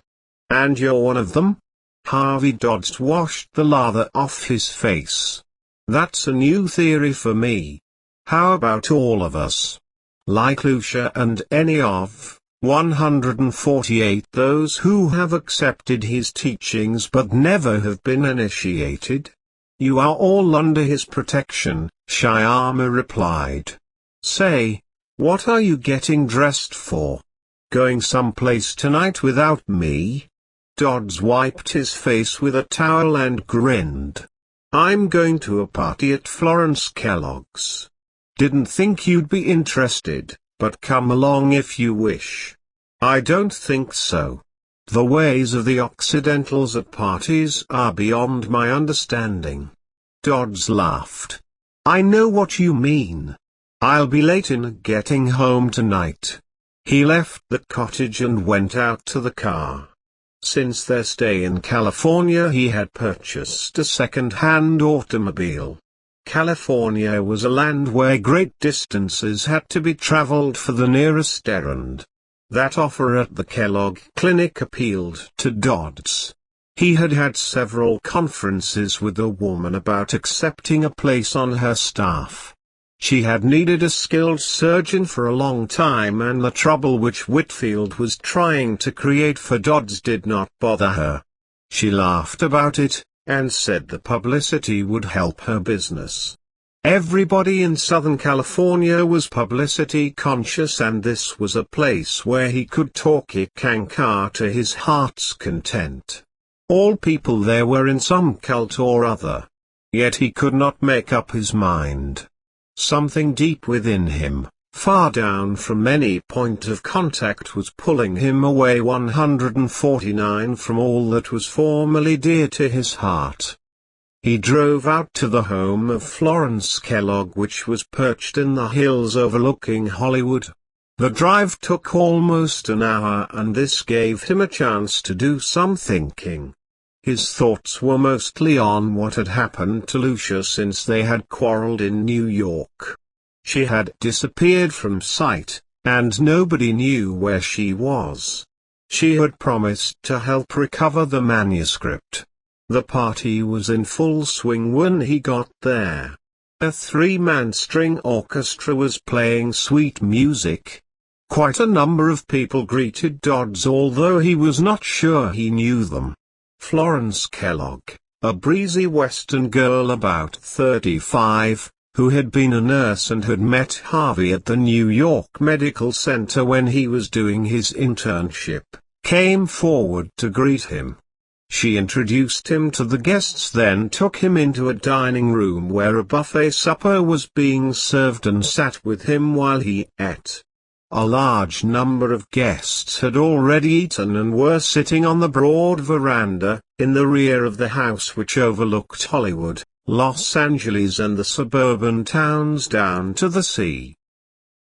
And you're one of them?" Harvey Dodds washed the lather off his face. "That's a new theory for me. How about all of us? Like Lucia and any of 148 those who have accepted his teachings but never have been initiated? You are all under his protection," Shyama replied. "Say, what are you getting dressed for? Going someplace tonight without me?" Dodds wiped his face with a towel and grinned. "I'm going to a party at Florence Kellogg's. Didn't think you'd be interested, but come along if you wish." "I don't think so. The ways of the Occidentals at parties are beyond my understanding." Dodds laughed. "I know what you mean. I'll be late in getting home tonight." He left the cottage and went out to the car. Since their stay in California he had purchased a second-hand automobile. California was a land where great distances had to be traveled for the nearest errand. That offer at the Kellogg Clinic appealed to Dodds. He had had several conferences with the woman about accepting a place on her staff. She had needed a skilled surgeon for a long time, and the trouble which Whitfield was trying to create for Dodds did not bother her. She laughed about it, and said the publicity would help her business. Everybody in Southern California was publicity conscious, and this was a place where he could talk Ikankar to his heart's content. All people there were in some cult or other. Yet he could not make up his mind. Something deep within him, far down from any point of contact, was pulling him away 149 from all that was formerly dear to his heart. He drove out to the home of Florence Kellogg, which was perched in the hills overlooking Hollywood. The drive took almost an hour, and this gave him a chance to do some thinking. His thoughts were mostly on what had happened to Lucia since they had quarreled in New York. She had disappeared from sight, and nobody knew where she was. She had promised to help recover the manuscript. The party was in full swing when he got there. A three-man string orchestra was playing sweet music. Quite a number of people greeted Dodds, although he was not sure he knew them. Florence Kellogg, a breezy Western girl about 35, who had been a nurse and had met Harvey at the New York Medical Center when he was doing his internship, came forward to greet him. She introduced him to the guests, then took him into a dining room where a buffet supper was being served and sat with him while he ate. A large number of guests had already eaten and were sitting on the broad veranda, in the rear of the house which overlooked Hollywood, Los Angeles and the suburban towns down to the sea.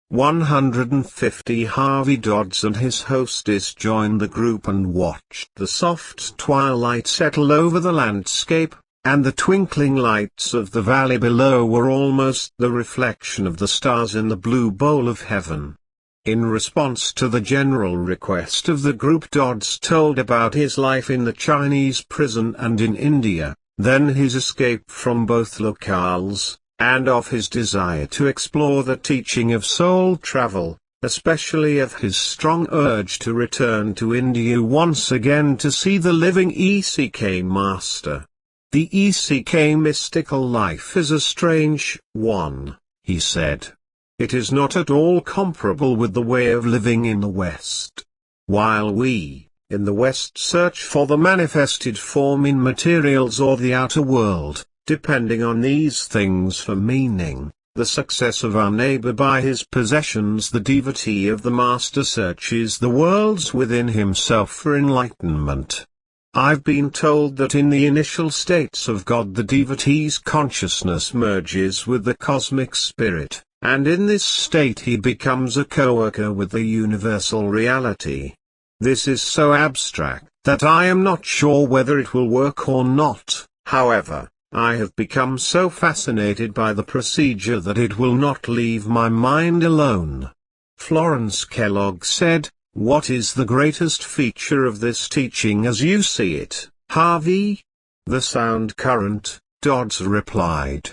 150 Harvey Dodds and his hostess joined the group and watched the soft twilight settle over the landscape, and the twinkling lights of the valley below were almost the reflection of the stars in the blue bowl of heaven. In response to the general request of the group, Dodds told about his life in the Chinese prison and in India, then his escape from both locales, and of his desire to explore the teaching of soul travel, especially of his strong urge to return to India once again to see the living ECK master. The ECK mystical life is a strange one, he said. It is not at all comparable with the way of living in the West. While we, in the West, search for the manifested form in materials or the outer world, depending on these things for meaning, the success of our neighbor by his possessions, the devotee of the Master searches the worlds within himself for enlightenment. I've been told that in the initial states of God the devotee's consciousness merges with the cosmic spirit, and in this state he becomes a co-worker with the universal reality. This is so abstract that I am not sure whether it will work or not. However, I have become so fascinated by the procedure that it will not leave my mind alone. Florence Kellogg said, "What is the greatest feature of this teaching as you see it, Harvey?" "The sound current," Dodds replied.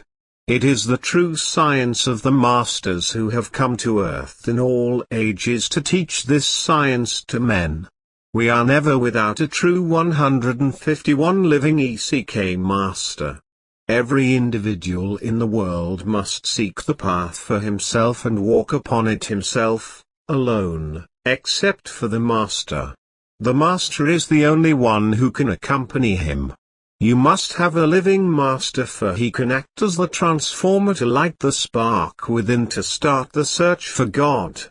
"It is the true science of the masters who have come to earth in all ages to teach this science to men. We are never without a true 151 living ECK master. Every individual in the world must seek the path for himself and walk upon it himself, alone, except for the master. The master is the only one who can accompany him. You must have a living master, for he can act as the transformer to light the spark within to start the search for God.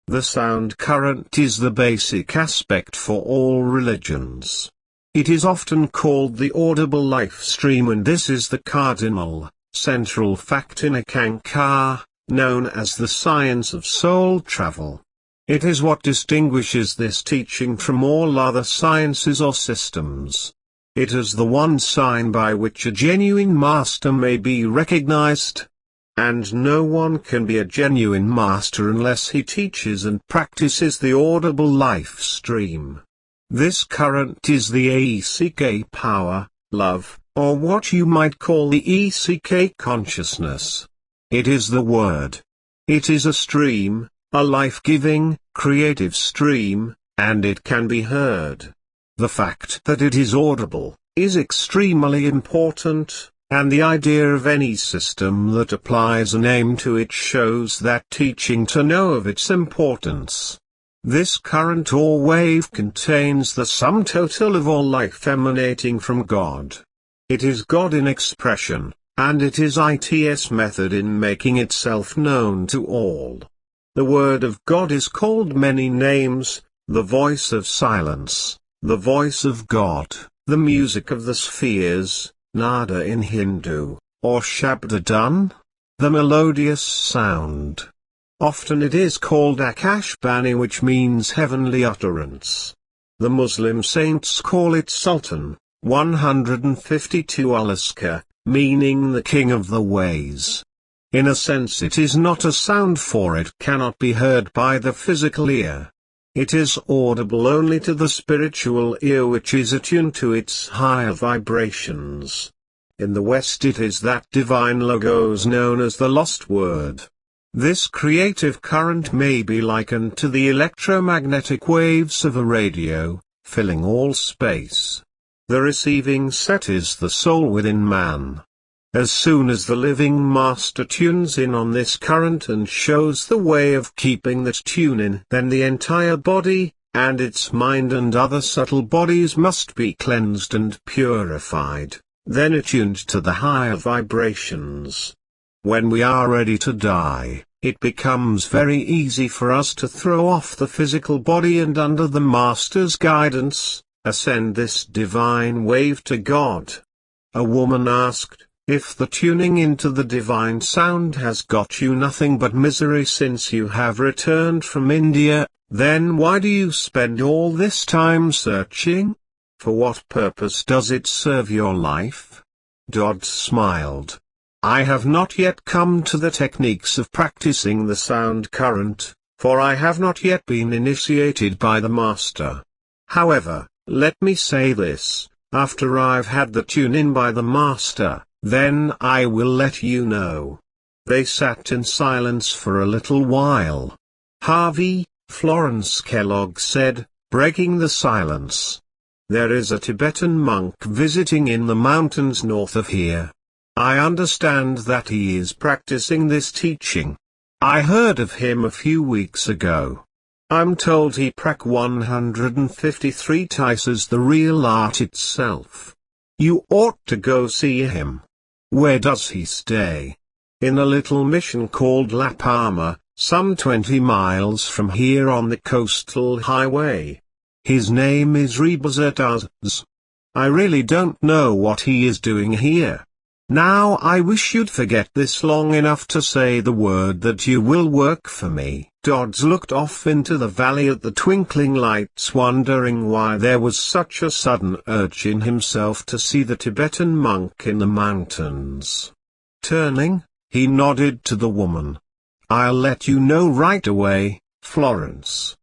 The sound current is the basic aspect for all religions. It is often called the audible life stream, and this is the cardinal, central fact in Ekankar, known as the science of soul travel. It is what distinguishes this teaching from all other sciences or systems. It is the one sign by which a genuine master may be recognized. And no one can be a genuine master unless he teaches and practices the audible life stream. This current is the ECK power, love, or what you might call the ECK consciousness. It is the word. It is a stream, a life-giving, creative stream, and it can be heard. The fact that it is audible is extremely important, and the idea of any system that applies a name to it shows that teaching to know of its importance. This current or wave contains the sum total of all life emanating from God. It is God in expression, and it is its method in making itself known to all. The Word of God is called many names: the voice of silence, the voice of God, the music of the spheres, nada in Hindu, or Shabdadan, the melodious sound. Often it is called Akashbani, which means heavenly utterance. The Muslim saints call it Sultan, 152 Alaska, meaning the king of the ways. In a sense it is not a sound, for it cannot be heard by the physical ear. It is audible only to the spiritual ear, which is attuned to its higher vibrations. In the West it is that divine logos known as the lost word. This creative current may be likened to the electromagnetic waves of a radio, filling all space. The receiving set is the soul within man. As soon as the living master tunes in on this current and shows the way of keeping that tune in, then the entire body, and its mind and other subtle bodies must be cleansed and purified, then attuned to the higher vibrations. When we are ready to die, it becomes very easy for us to throw off the physical body and, under the Master's guidance, ascend this divine wave to God. A woman asked, "If the tuning into the divine sound has got you nothing but misery since you have returned from India, then why do you spend all this time searching? For what purpose does it serve your life?" Dodd smiled. "I have not yet come to the techniques of practicing the sound current, for I have not yet been initiated by the Master. However, let me say this, after I've had the tune in by the Master, then I will let you know." They sat in silence for a little while. "Harvey," Florence Kellogg said, breaking the silence, "there is a Tibetan monk visiting in the mountains north of here. I understand that he is practicing this teaching. I heard of him a few weeks ago. I'm told he prac 153 times the real art itself. You ought to go see him." "Where does he stay?" "In a little mission called La Palma, some 20 miles from here on the coastal highway. His name is Rebazataz. I really don't know what he is doing here. Now I wish you'd forget this long enough to say the word that you will work for me." Dodds looked off into the valley at the twinkling lights, wondering why there was such a sudden urge in himself to see the Tibetan monk in the mountains. Turning, he nodded to the woman. "I'll let you know right away, Florence."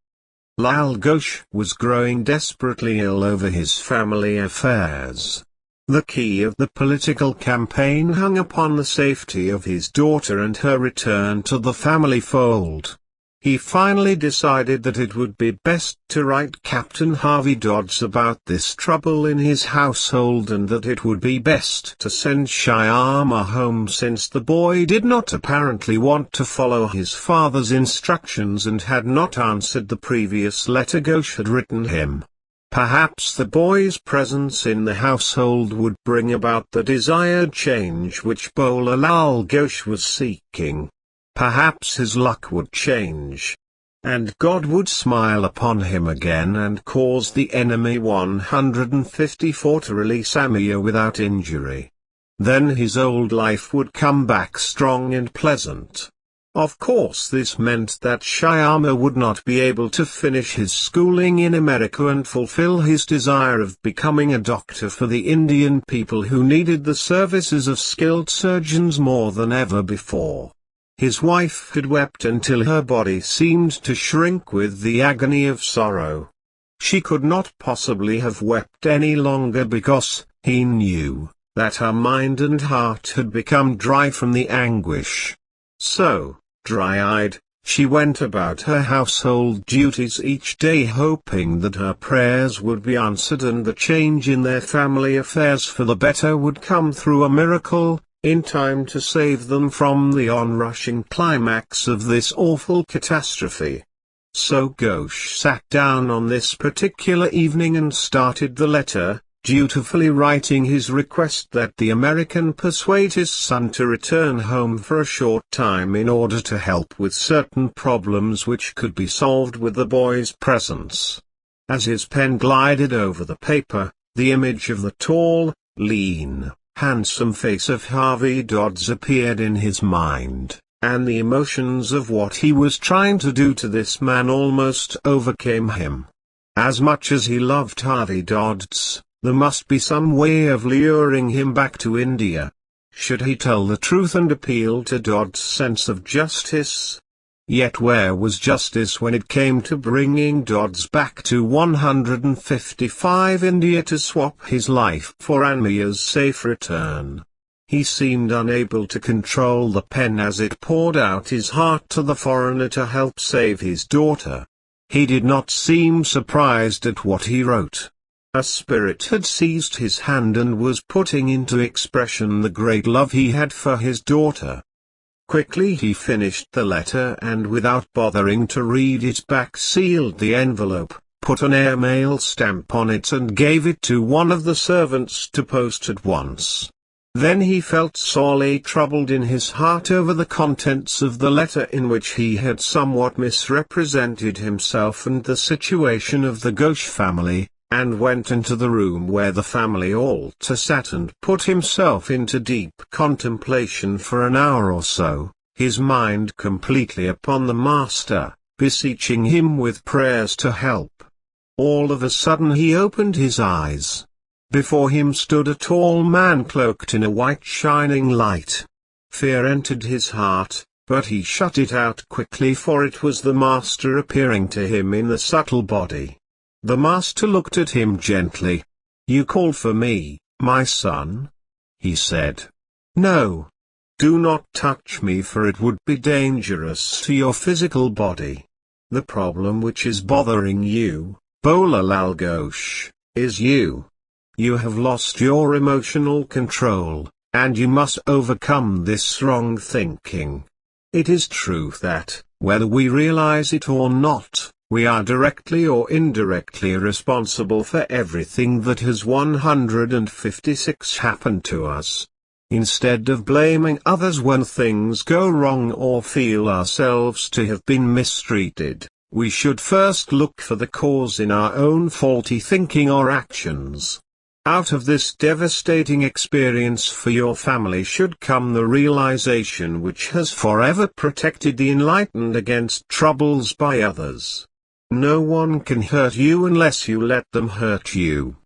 Lal Ghosh was growing desperately ill over his family affairs. The key of the political campaign hung upon the safety of his daughter and her return to the family fold. He finally decided that it would be best to write Captain Harvey Dodds about this trouble in his household, and that it would be best to send Shyama home, since the boy did not apparently want to follow his father's instructions and had not answered the previous letter Ghosh had written him. Perhaps the boy's presence in the household would bring about the desired change which Bhola Lal Ghosh was seeking. Perhaps his luck would change, and God would smile upon him again and cause the enemy 154 to release Amir without injury. Then his old life would come back strong and pleasant. Of course, this meant that Shyama would not be able to finish his schooling in America and fulfill his desire of becoming a doctor for the Indian people, who needed the services of skilled surgeons more than ever before. His wife had wept until her body seemed to shrink with the agony of sorrow. She could not possibly have wept any longer, because, he knew, that her mind and heart had become dry from the anguish. So, dry-eyed, she went about her household duties each day, hoping that her prayers would be answered and the change in their family affairs for the better would come through a miracle, in time to save them from the onrushing climax of this awful catastrophe. So Ghosh sat down on this particular evening and started the letter, dutifully writing his request that the American persuade his son to return home for a short time in order to help with certain problems which could be solved with the boy's presence. As his pen glided over the paper, the image of the tall, lean, handsome face of Harvey Dodds appeared in his mind, and the emotions of what he was trying to do to this man almost overcame him. As much as he loved Harvey Dodds, there must be some way of luring him back to India. Should he tell the truth and appeal to Dodd's sense of justice? Yet where was justice when it came to bringing Dodds back to 155 India to swap his life for Anmia's safe return? He seemed unable to control the pen as it poured out his heart to the foreigner to help save his daughter. He did not seem surprised at what he wrote. A spirit had seized his hand and was putting into expression the great love he had for his daughter. Quickly he finished the letter and without bothering to read it back sealed the envelope, put an airmail stamp on it and gave it to one of the servants to post at once. Then he felt sorely troubled in his heart over the contents of the letter in which he had somewhat misrepresented himself and the situation of the Ghosh family, and went into the room where the family altar sat and put himself into deep contemplation for an hour or so, his mind completely upon the Master, beseeching him with prayers to help. All of a sudden he opened his eyes. Before him stood a tall man cloaked in a white shining light. Fear entered his heart, but he shut it out quickly, for it was the Master appearing to him in the subtle body. The Master looked at him gently. "You call for me, my son?" he said. "No. Do not touch me, for it would be dangerous to your physical body. The problem which is bothering you, Bola Lal Ghosh, is you. You have lost your emotional control, and you must overcome this wrong thinking. It is true that, whether we realize it or not, we are directly or indirectly responsible for everything that has 156 happened to us. Instead of blaming others when things go wrong or feel ourselves to have been mistreated, we should first look for the cause in our own faulty thinking or actions. Out of this devastating experience for your family should come the realization which has forever protected the enlightened against troubles by others. No one can hurt you unless you let them hurt you.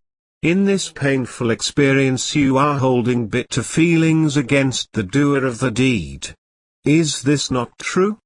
In this painful experience you are holding bitter feelings against the doer of the deed. Is this not true?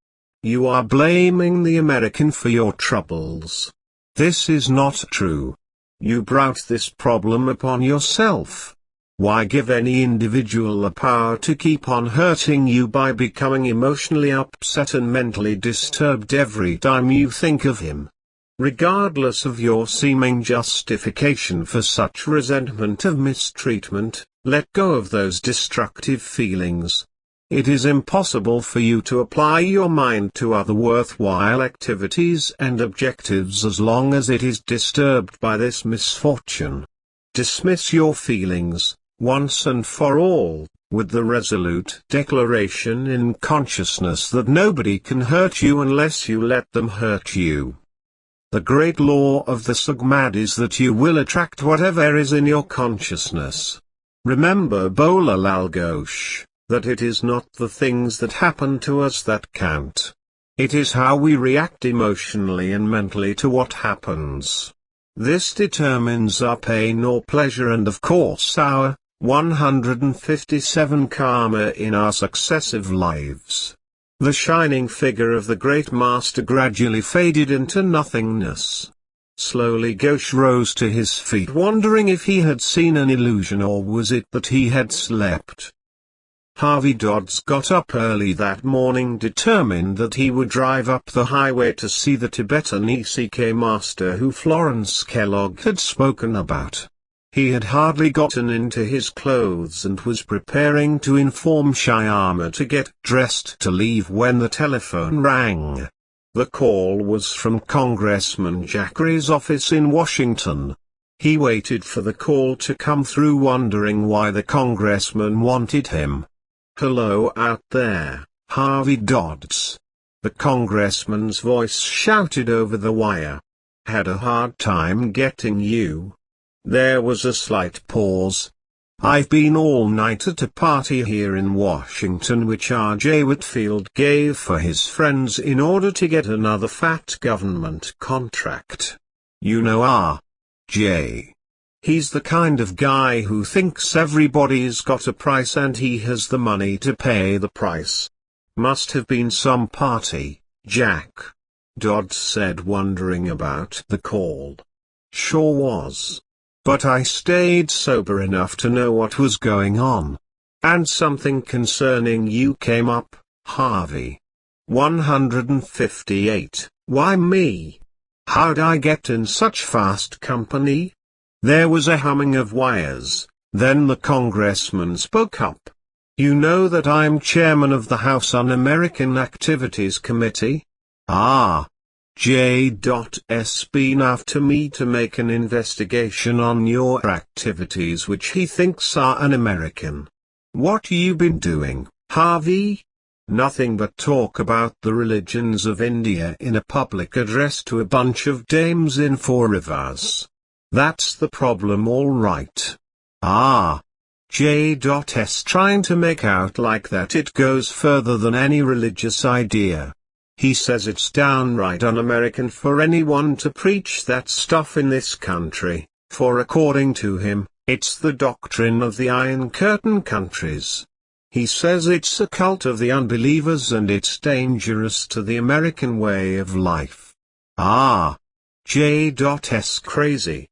You are blaming the American for your troubles. This is not true. You brought this problem upon yourself. Why give any individual the power to keep on hurting you by becoming emotionally upset and mentally disturbed every time you think of him? Regardless of your seeming justification for such resentment of mistreatment, let go of those destructive feelings. It is impossible for you to apply your mind to other worthwhile activities and objectives as long as it is disturbed by this misfortune. Dismiss your feelings, once and for all, with the resolute declaration in consciousness that nobody can hurt you unless you let them hurt you. The great law of the Sugmad is that you will attract whatever is in your consciousness. Remember, Bola Lal Ghosh, that it is not the things that happen to us that count. It is how we react emotionally and mentally to what happens. This determines our pain or pleasure and of course our 157 karma in our successive lives. The shining figure of the great Master gradually faded into nothingness. Slowly Ghosh rose to his feet, wondering if he had seen an illusion or was it that he had slept. Harvey Dodds got up early that morning, determined that he would drive up the highway to see the Tibetan ECK master who Florence Kellogg had spoken about. He had hardly gotten into his clothes and was preparing to inform Shyama to get dressed to leave when the telephone rang. The call was from Congressman Jackery's office in Washington. He waited for the call to come through, wondering why the congressman wanted him. "Hello out there, Harvey Dodds," the congressman's voice shouted over the wire. "Had a hard time getting you." There was a slight pause. I've been all night at a party here in Washington which R.J. Whitfield gave for his friends in order to get another fat government contract. You know R.J. He's the kind of guy who thinks everybody's got a price and he has the money to pay the price. Must have been some party, Jack. Dodd said, wondering about the call. Sure was. But I stayed sober enough to know what was going on. And something concerning you came up, Harvey. 158. Why me? How'd I get in such fast company? There was a humming of wires, then the congressman spoke up. You know that I'm chairman of the House Un-American Activities Committee? J.'s been after me to make an investigation on your activities which he thinks are un-American. What you been doing, Harvey? Nothing but talk about the religions of India in a public address to a bunch of dames in Four Rivers. That's the problem, all right. J.'s trying to make out like that it goes further than any religious idea. He says it's downright un-American for anyone to preach that stuff in this country, for according to him, it's the doctrine of the Iron Curtain countries. He says it's a cult of the unbelievers and it's dangerous to the American way of life. J.'s crazy.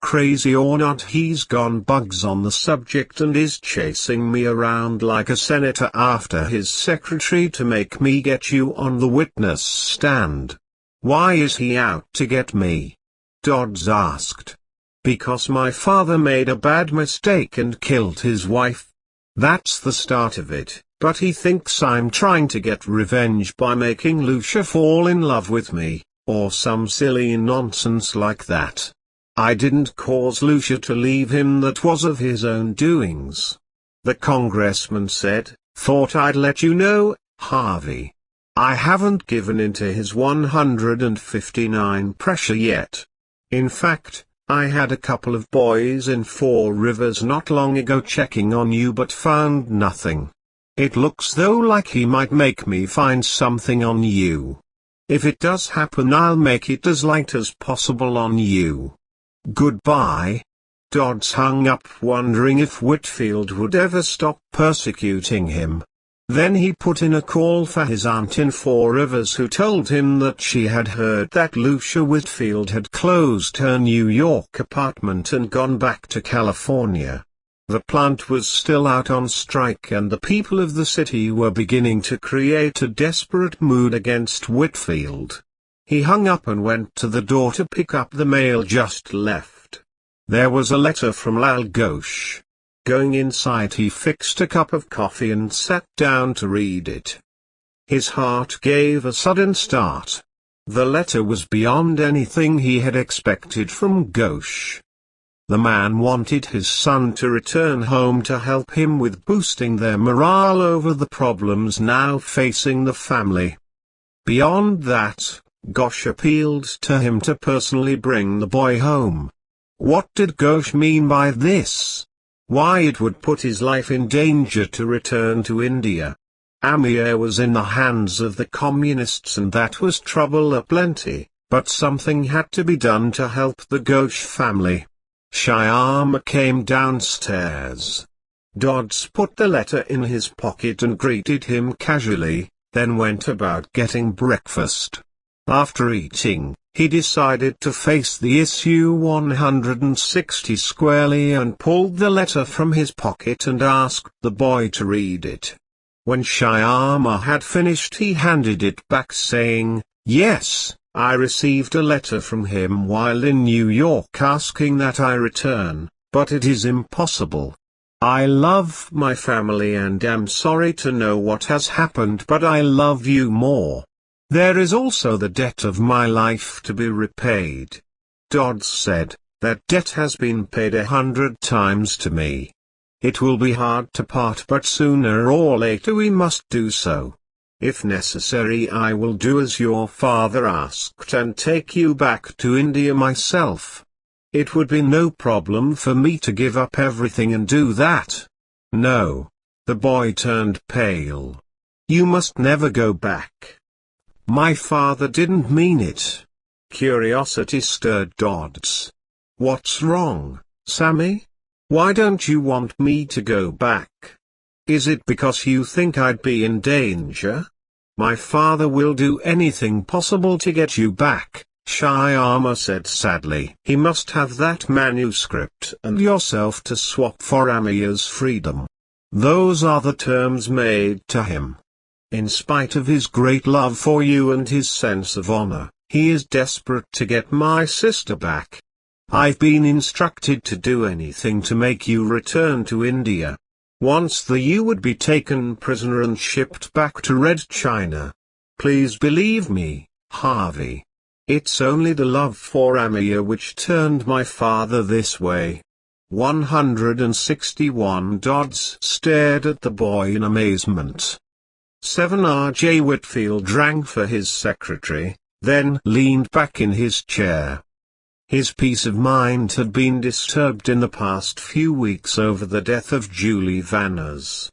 Crazy or not, he's gone bugs on the subject and is chasing me around like a senator after his secretary to make me get you on the witness stand. Why is he out to get me? Dodds asked. Because my father made a bad mistake and killed his wife. That's the start of it, but he thinks I'm trying to get revenge by making Lucia fall in love with me, or some silly nonsense like that. I didn't cause Lucia to leave him, that was of his own doings. The congressman said, thought I'd let you know, Harvey. I haven't given in to his 159 pressure yet. In fact, I had a couple of boys in Four Rivers not long ago checking on you but found nothing. It looks though like he might make me find something on you. If it does happen, I'll make it as light as possible on you. Goodbye. Dodds hung up, wondering if Whitfield would ever stop persecuting him. Then he put in a call for his aunt in Four Rivers, who told him that she had heard that Lucia Whitfield had closed her New York apartment and gone back to California. The plant was still out on strike and the people of the city were beginning to create a desperate mood against Whitfield. He hung up and went to the door to pick up the mail just left. There was a letter from Lal Ghosh. Going inside, he fixed a cup of coffee and sat down to read it. His heart gave a sudden start. The letter was beyond anything he had expected from Ghosh. The man wanted his son to return home to help him with boosting their morale over the problems now facing the family. Beyond that, Ghosh appealed to him to personally bring the boy home. What did Ghosh mean by this? Why, it would put his life in danger to return to India. Amir was in the hands of the communists and that was trouble aplenty, but something had to be done to help the Ghosh family. Shyama came downstairs. Dodds put the letter in his pocket and greeted him casually, then went about getting breakfast. After eating, he decided to face the issue 160 squarely and pulled the letter from his pocket and asked the boy to read it. When Shyama had finished, he handed it back saying, "Yes, I received a letter from him while in New York asking that I return, but it is impossible. I love my family and am sorry to know what has happened, but I love you more. There is also the debt of my life to be repaid." Dodds said, "That debt has been paid 100 times to me. It will be hard to part, but sooner or later we must do so. If necessary, I will do as your father asked and take you back to India myself. It would be no problem for me to give up everything and do that. No. The boy turned pale. You must never go back. My father didn't mean it. Curiosity stirred Dodd's. What's wrong, Sammy? Why don't you want me to go back? Is it because you think I'd be in danger? My father will do anything possible to get you back, Shyama said sadly. He must have that manuscript and yourself to swap for Amiya's freedom. Those are the terms made to him. In spite of his great love for you and his sense of honor, he is desperate to get my sister back. I've been instructed to do anything to make you return to India. Once you would be taken prisoner and shipped back to Red China. Please believe me, Harvey. It's only the love for Amiya which turned my father this way. 161 Dodds stared at the boy in amazement. 7 R.J. Whitfield rang for his secretary, then leaned back in his chair. His peace of mind had been disturbed in the past few weeks over the death of Julie Vanners.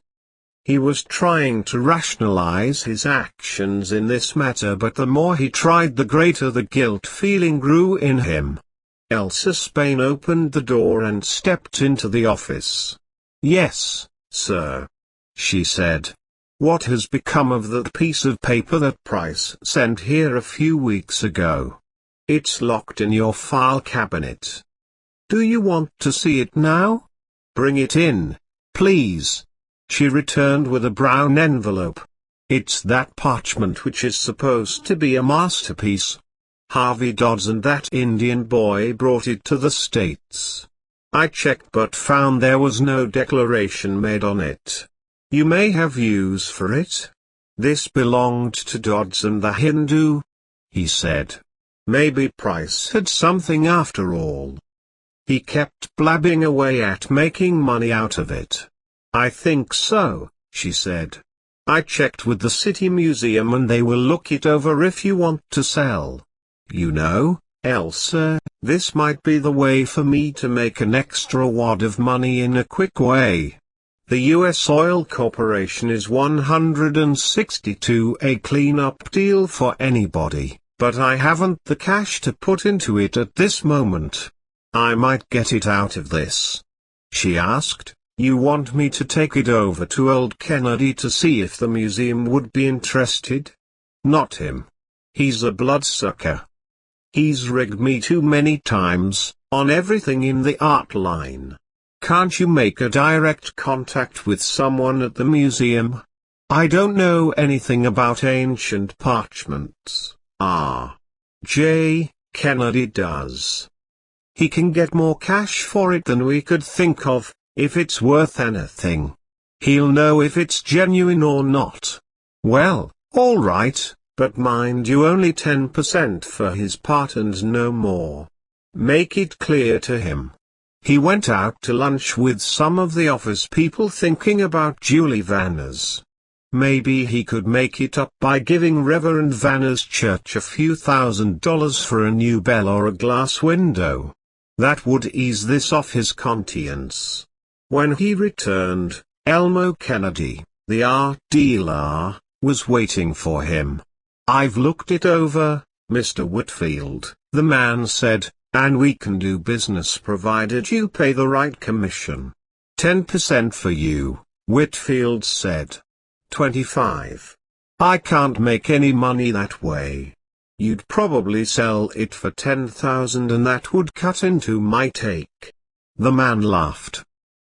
He was trying to rationalize his actions in this matter, but the more he tried, the greater the guilt feeling grew in him. Elsa Spain opened the door and stepped into the office. Yes, sir, she said. What has become of that piece of paper that Price sent here a few weeks ago? It's locked in your file cabinet. Do you want to see it now? Bring it in, please. She returned with a brown envelope. It's that parchment which is supposed to be a masterpiece. Harvey Dodds and that Indian boy brought it to the States. I checked but found there was no declaration made on it. You may have use for it. This belonged to Dodds and the Hindu, he said. Maybe Price had something after all. He kept blabbing away at making money out of it. I think so, she said. I checked with the City Museum and they will look it over if you want to sell. You know, Elsa, this might be the way for me to make an extra wad of money in a quick way. The U.S. Oil Corporation is 162 a clean-up deal for anybody, but I haven't the cash to put into it at this moment. I might get it out of this. She asked, you want me to take it over to old Kennedy to see if the museum would be interested? Not him. He's a bloodsucker. He's rigged me too many times, on everything in the art line. Can't you make a direct contact with someone at the museum? I don't know anything about ancient parchments. R.J. Kennedy does. He can get more cash for it than we could think of, if it's worth anything. He'll know if it's genuine or not. Well, all right, but mind you, only 10% for his part and no more. Make it clear to him. He went out to lunch with some of the office people thinking about Julie Vanners. Maybe he could make it up by giving Reverend Vanners' church a few $1,000s for a new bell or a glass window. That would ease this off his conscience. When he returned, Elmo Kennedy, the art dealer, was waiting for him. I've looked it over, Mr. Whitfield, the man said, and we can do business provided you pay the right commission. 10% for you, Whitfield said. 25. I can't make any money that way. You'd probably sell it for 10,000 and that would cut into my take. The man laughed.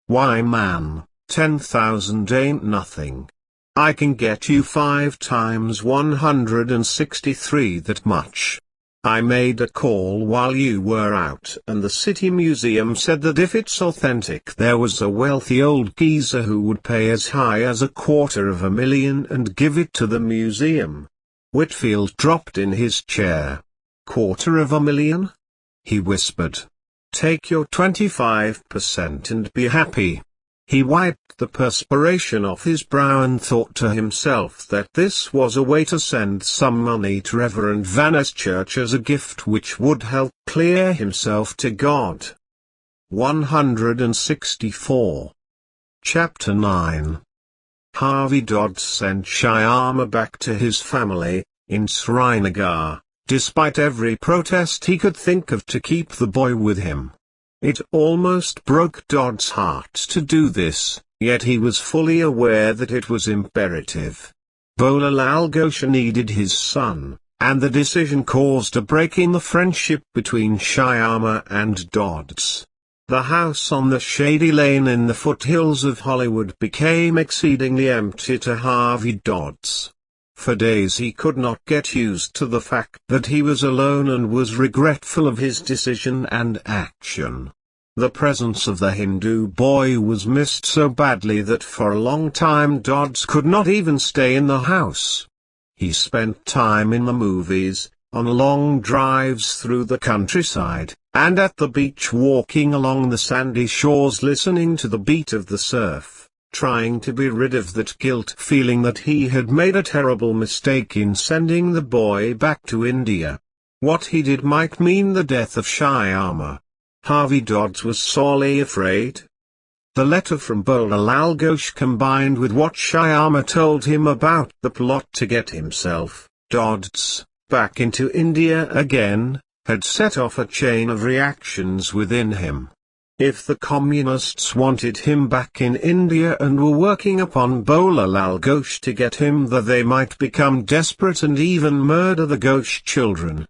Why man, 10,000 ain't nothing. I can get you 5 times 163 that much. I made a call while you were out and the City Museum said that if it's authentic there was a wealthy old geezer who would pay as high as $250,000 and give it to the museum. Whitfield dropped in his chair. $250,000? He whispered. Take your 25% and be happy. He wiped the perspiration off his brow and thought to himself that this was a way to send some money to Reverend Vanna's church as a gift which would help clear himself to God. 164. Chapter 9. Harvey Dodd sent Shyama back to his family, in Srinagar, despite every protest he could think of to keep the boy with him. It almost broke Dodd's heart to do this, yet he was fully aware that it was imperative. Bhola Lal Ghosh needed his son, and the decision caused a break in the friendship between Shyama and Dodds. The house on the shady lane in the foothills of Hollywood became exceedingly empty to Harvey Dodds. For days he could not get used to the fact that he was alone and was regretful of his decision and action. The presence of the Hindu boy was missed so badly that for a long time Dodds could not even stay in the house. He spent time in the movies, on long drives through the countryside, and at the beach walking along the sandy shores listening to the beat of the surf, trying to be rid of that guilt feeling that he had made a terrible mistake in sending the boy back to India. What he did might mean the death of Shyama. Harvey Dodds was sorely afraid. The letter from Bhola Lal Ghosh combined with what Shyama told him about the plot to get himself, Dodds, back into India again, had set off a chain of reactions within him. If the communists wanted him back in India and were working upon Bhola Lal Ghosh to get him there, they might become desperate and even murder the Ghosh children.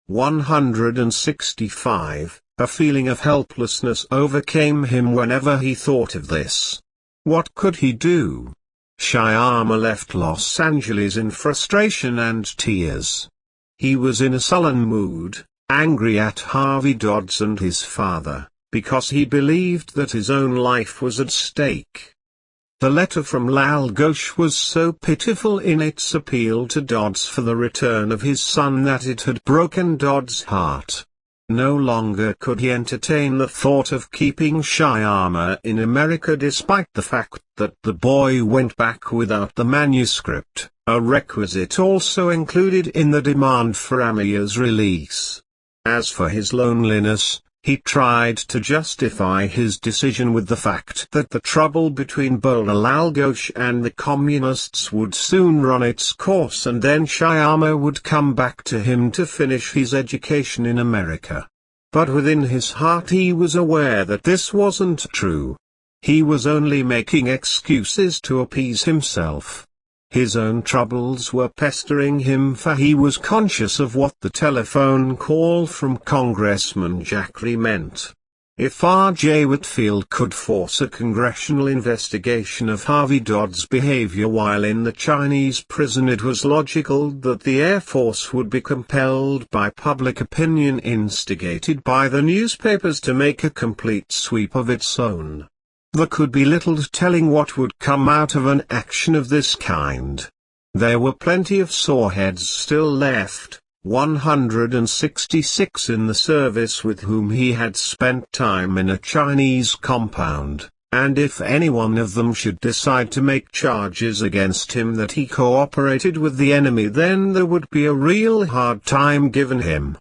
165. A feeling of helplessness overcame him whenever he thought of this. What could he do? Shyama left Los Angeles in frustration and tears. He was in a sullen mood, angry at Harvey Dodds and his father, because he believed that his own life was at stake. The letter from Lal Ghosh was so pitiful in its appeal to Dodds for the return of his son that it had broken Dodd's heart. No longer could he entertain the thought of keeping Shyama in America despite the fact that the boy went back without the manuscript, a requisite also included in the demand for Amiya's release. As for his loneliness, he tried to justify his decision with the fact that the trouble between Bhola Lal Ghosh and the communists would soon run its course and then Shyama would come back to him to finish his education in America. But within his heart he was aware that this wasn't true. He was only making excuses to appease himself. His own troubles were pestering him, for he was conscious of what the telephone call from Congressman Jackery meant. If R.J. Whitfield could force a congressional investigation of Harvey Dodd's behavior while in the Chinese prison, it was logical that the Air Force would be compelled by public opinion instigated by the newspapers to make a complete sweep of its own. There could be little telling what would come out of an action of this kind. There were plenty of soreheads still left, 166 in the service with whom he had spent time in a Chinese compound, and if any one of them should decide to make charges against him that he cooperated with the enemy, then there would be a real hard time given him.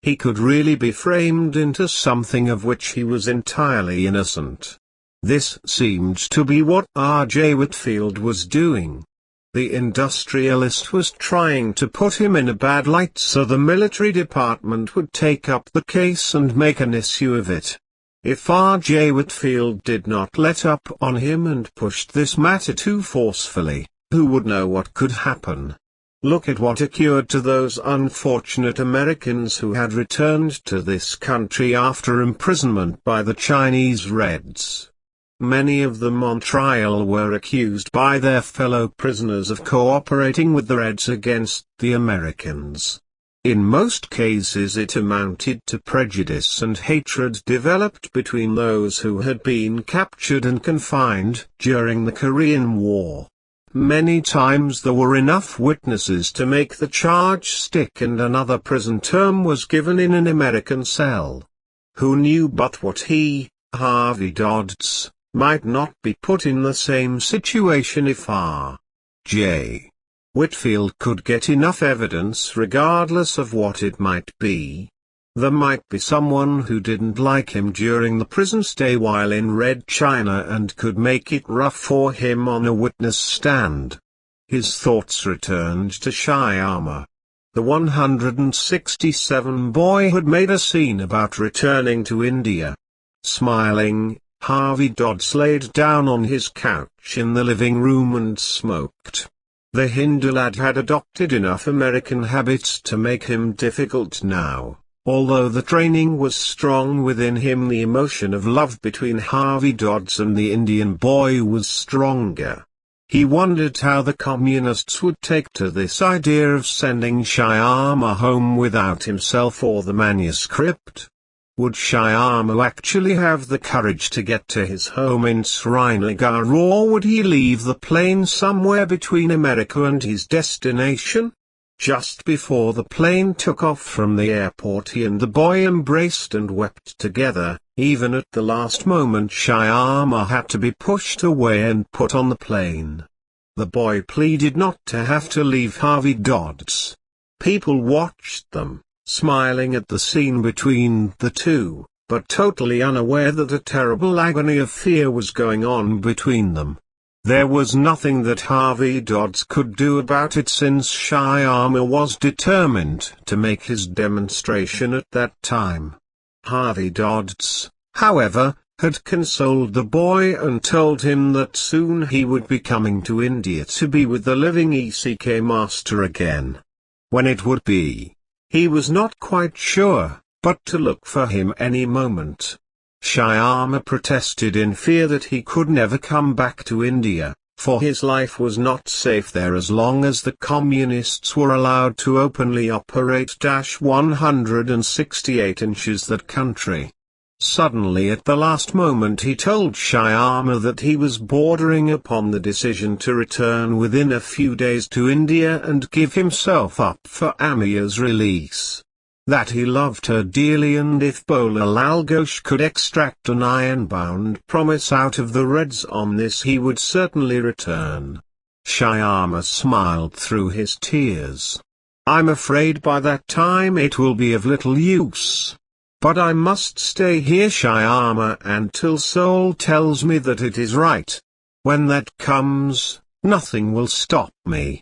He could really be framed into something of which he was entirely innocent. This seemed to be what R.J. Whitfield was doing. The industrialist was trying to put him in a bad light so the military department would take up the case and make an issue of it. If R.J. Whitfield did not let up on him and pushed this matter too forcefully, who would know what could happen? Look at what occurred to those unfortunate Americans who had returned to this country after imprisonment by the Chinese Reds. Many of them on trial were accused by their fellow prisoners of cooperating with the Reds against the Americans. In most cases it amounted to prejudice and hatred developed between those who had been captured and confined during the Korean War. Many times there were enough witnesses to make the charge stick and another prison term was given in an American cell. Who knew but what he, Harvey Dodds, might not be put in the same situation if R.J. Whitfield could get enough evidence regardless of what it might be. There might be someone who didn't like him during the prison stay while in Red China and could make it rough for him on a witness stand. His thoughts returned to Shyama. The 167 boy had made a scene about returning to India. Smiling, Harvey Dodds laid down on his couch in the living room and smoked. The Hindu lad had adopted enough American habits to make him difficult now. Although the training was strong within him, the emotion of love between Harvey Dodds and the Indian boy was stronger. He wondered how the communists would take to this idea of sending Shyama home without himself or the manuscript. Would Shyama actually have the courage to get to his home in Srinagar, or would he leave the plane somewhere between America and his destination? Just before the plane took off from the airport, he and the boy embraced and wept together. Even at the last moment, Shyama had to be pushed away and put on the plane. The boy pleaded not to have to leave Harvey Dodds. People watched them, smiling at the scene between the two, but totally unaware that a terrible agony of fear was going on between them. There was nothing that Harvey Dodds could do about it, since Shyama was determined to make his demonstration at that time. Harvey Dodds, however, had consoled the boy and told him that soon he would be coming to India to be with the living ECK master again. When it would be, he was not quite sure, but to look for him any moment. Shyama protested in fear that he could never come back to India, for his life was not safe there as long as the communists were allowed to openly operate 168 inches that country. Suddenly at the last moment he told Shyama that he was bordering upon the decision to return within a few days to India and give himself up for Amia's release. That he loved her dearly, and if Bola Lal Ghosh could extract an iron-bound promise out of the Reds on this, he would certainly return. Shyama smiled through his tears. "I'm afraid by that time it will be of little use. But I must stay here, Shyama, until soul tells me that it is right. When that comes, nothing will stop me."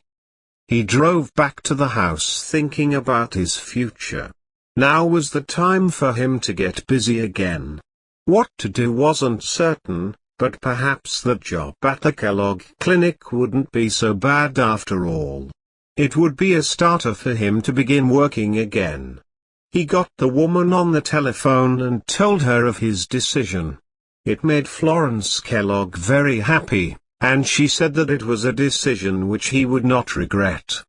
He drove back to the house thinking about his future. Now was the time for him to get busy again. What to do wasn't certain, but perhaps that job at the Kellogg clinic wouldn't be so bad after all. It would be a starter for him to begin working again. He got the woman on the telephone and told her of his decision. It made Florence Kellogg very happy, and she said that it was a decision which he would not regret.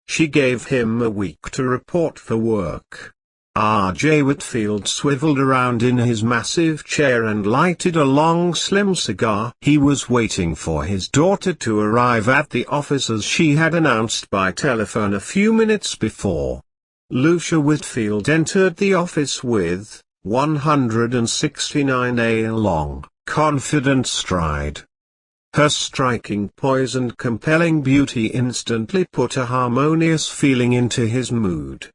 She gave him a week to report for work. R.J. Whitfield swiveled around in his massive chair and lighted a long slim cigar. He was waiting for his daughter to arrive at the office as she had announced by telephone a few minutes before. Lucia Whitfield entered the office with 169 long, confident stride. Her striking poise and compelling beauty instantly put a harmonious feeling into his mood.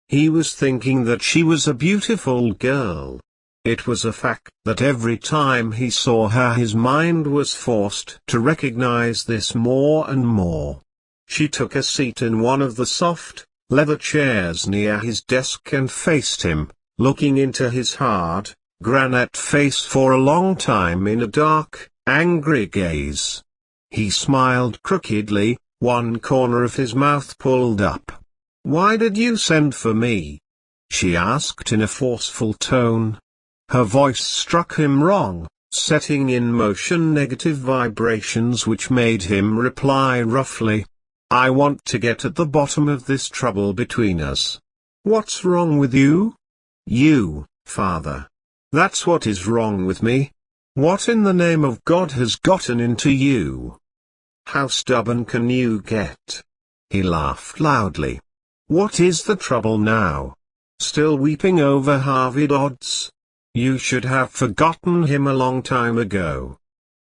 He was thinking that she was a beautiful girl. It was a fact that every time he saw her his mind was forced to recognize this more and more. She took a seat in one of the soft, leather chairs near his desk and faced him, looking into his hard, granite face for a long time in a dark, angry gaze. He smiled crookedly, one corner of his mouth pulled up. "Why did you send for me?" she asked in a forceful tone. Her voice struck him wrong, setting in motion negative vibrations which made him reply roughly. "I want to get at the bottom of this trouble between us." "What's wrong with you?" "You, Father. That's what is wrong with me. What in the name of God has gotten into you? How stubborn can you get?" He laughed loudly. "What is the trouble now? Still weeping over Harvey Dodds? You should have forgotten him a long time ago.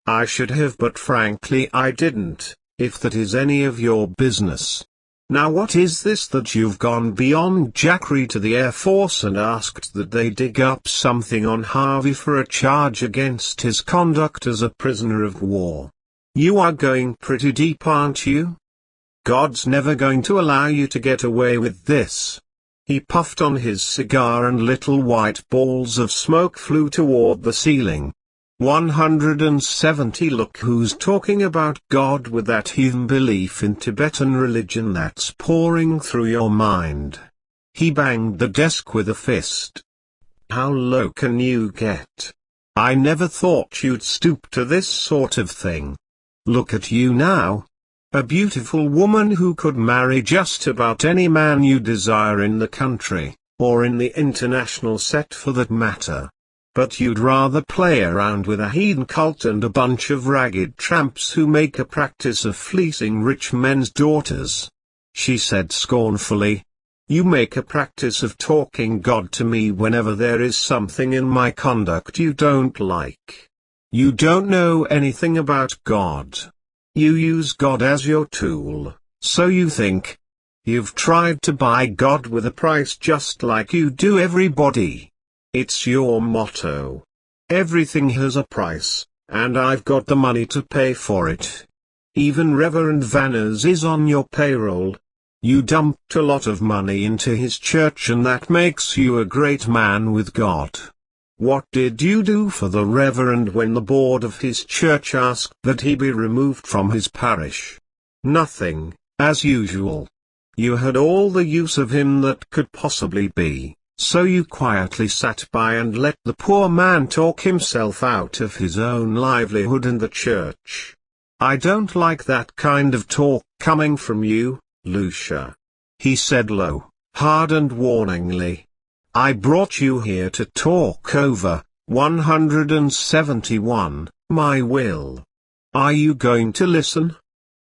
I should have, but frankly I didn't, if that is any of your business. Now what is this that you've gone beyond Jackery to the Air Force and asked that they dig up something on Harvey for a charge against his conduct as a prisoner of war? You are going pretty deep, aren't you? God's never going to allow you to get away with this. He puffed on his cigar and little white balls of smoke flew toward the ceiling. 170 Look who's talking about God with that heathen belief in Tibetan religion that's pouring through your mind. He banged the desk with a fist. How low can you get? I never thought you'd stoop to this sort of thing. Look at you now. A beautiful woman who could marry just about any man you desire in the country, or in the international set for that matter. But you'd rather play around with a heathen cult and a bunch of ragged tramps who make a practice of fleecing rich men's daughters. She said scornfully. You make a practice of talking God to me whenever there is something in my conduct you don't like. You don't know anything about God. You use God as your tool, so you think. You've tried to buy God with a price just like you do everybody. It's your motto. Everything has a price, and I've got the money to pay for it. Even Reverend Vanners is on your payroll. You dumped a lot of money into his church and that makes you a great man with God. What did you do for the Reverend when the board of his church asked that he be removed from his parish? Nothing, as usual. You had all the use of him that could possibly be. So you quietly sat by and let the poor man talk himself out of his own livelihood and the church. I don't like that kind of talk coming from you, Lucia. He said low, hard and warningly. I brought you here to talk over 171, my will. Are you going to listen?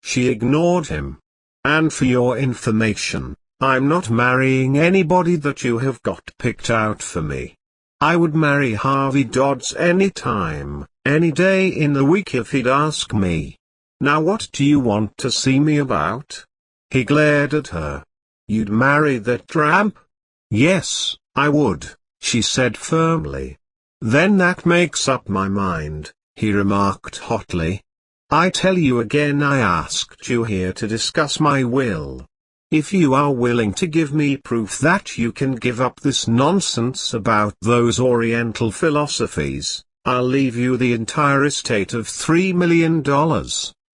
She ignored him. And for your information, I'm not marrying anybody that you have got picked out for me. I would marry Harvey Dodds any time, any day in the week if he'd ask me. Now what do you want to see me about? He glared at her. You'd marry that tramp? Yes, I would, she said firmly. Then that makes up my mind, he remarked hotly. I tell you again, I asked you here to discuss my will. If you are willing to give me proof that you can give up this nonsense about those Oriental philosophies, I'll leave you the entire estate of $3 million,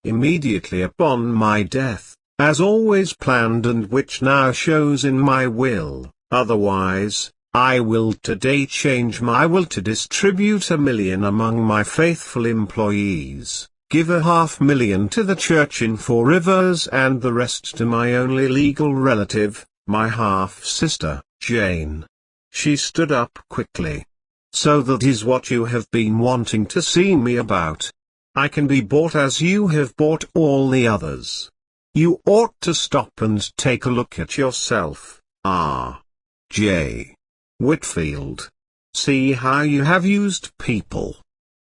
immediately upon my death, as always planned and which now shows in my will. Otherwise, I will today change my will to distribute $1 million among my faithful employees. Give $500,000 to the church in Four Rivers and the rest to my only legal relative, my half-sister, Jane. She stood up quickly. So that is what you have been wanting to see me about. I can be bought as you have bought all the others. You ought to stop and take a look at yourself, R.J. Whitfield. See how you have used people.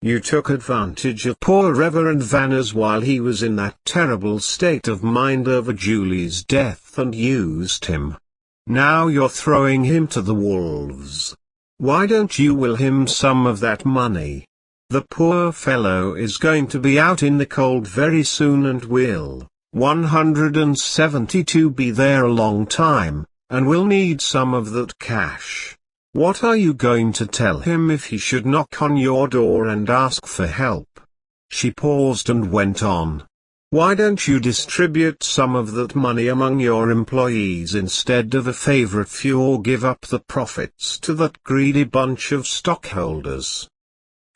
You took advantage of poor Reverend Vanners while he was in that terrible state of mind over Julie's death and used him. Now you're throwing him to the wolves. Why don't you will him some of that money? The poor fellow is going to be out in the cold very soon and will, 172 be there a long time, and will need some of that cash. What are you going to tell him if he should knock on your door and ask for help? She paused and went on. Why don't you distribute some of that money among your employees instead of a favorite few, or give up the profits to that greedy bunch of stockholders?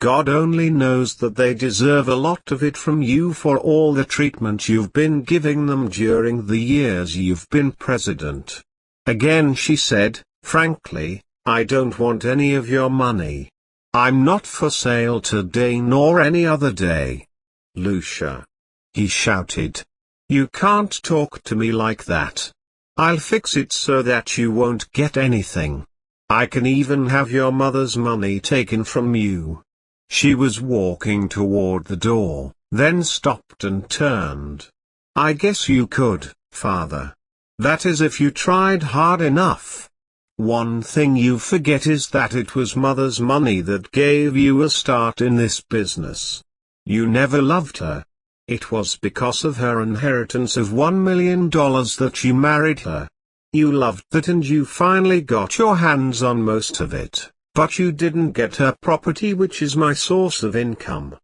God only knows that they deserve a lot of it from you for all the treatment you've been giving them during the years you've been president. Again she said, frankly, I don't want any of your money. I'm not for sale today nor any other day. Lucia. He shouted. You can't talk to me like that. I'll fix it so that you won't get anything. I can even have your mother's money taken from you. She was walking toward the door, then stopped and turned. "I guess you could, Father. That is if you tried hard enough. One thing you forget is that it was Mother's money that gave you a start in this business. You never loved her. It was because of her inheritance of $1 million that you married her. You loved that and you finally got your hands on most of it, but you didn't get her property, which is my source of income.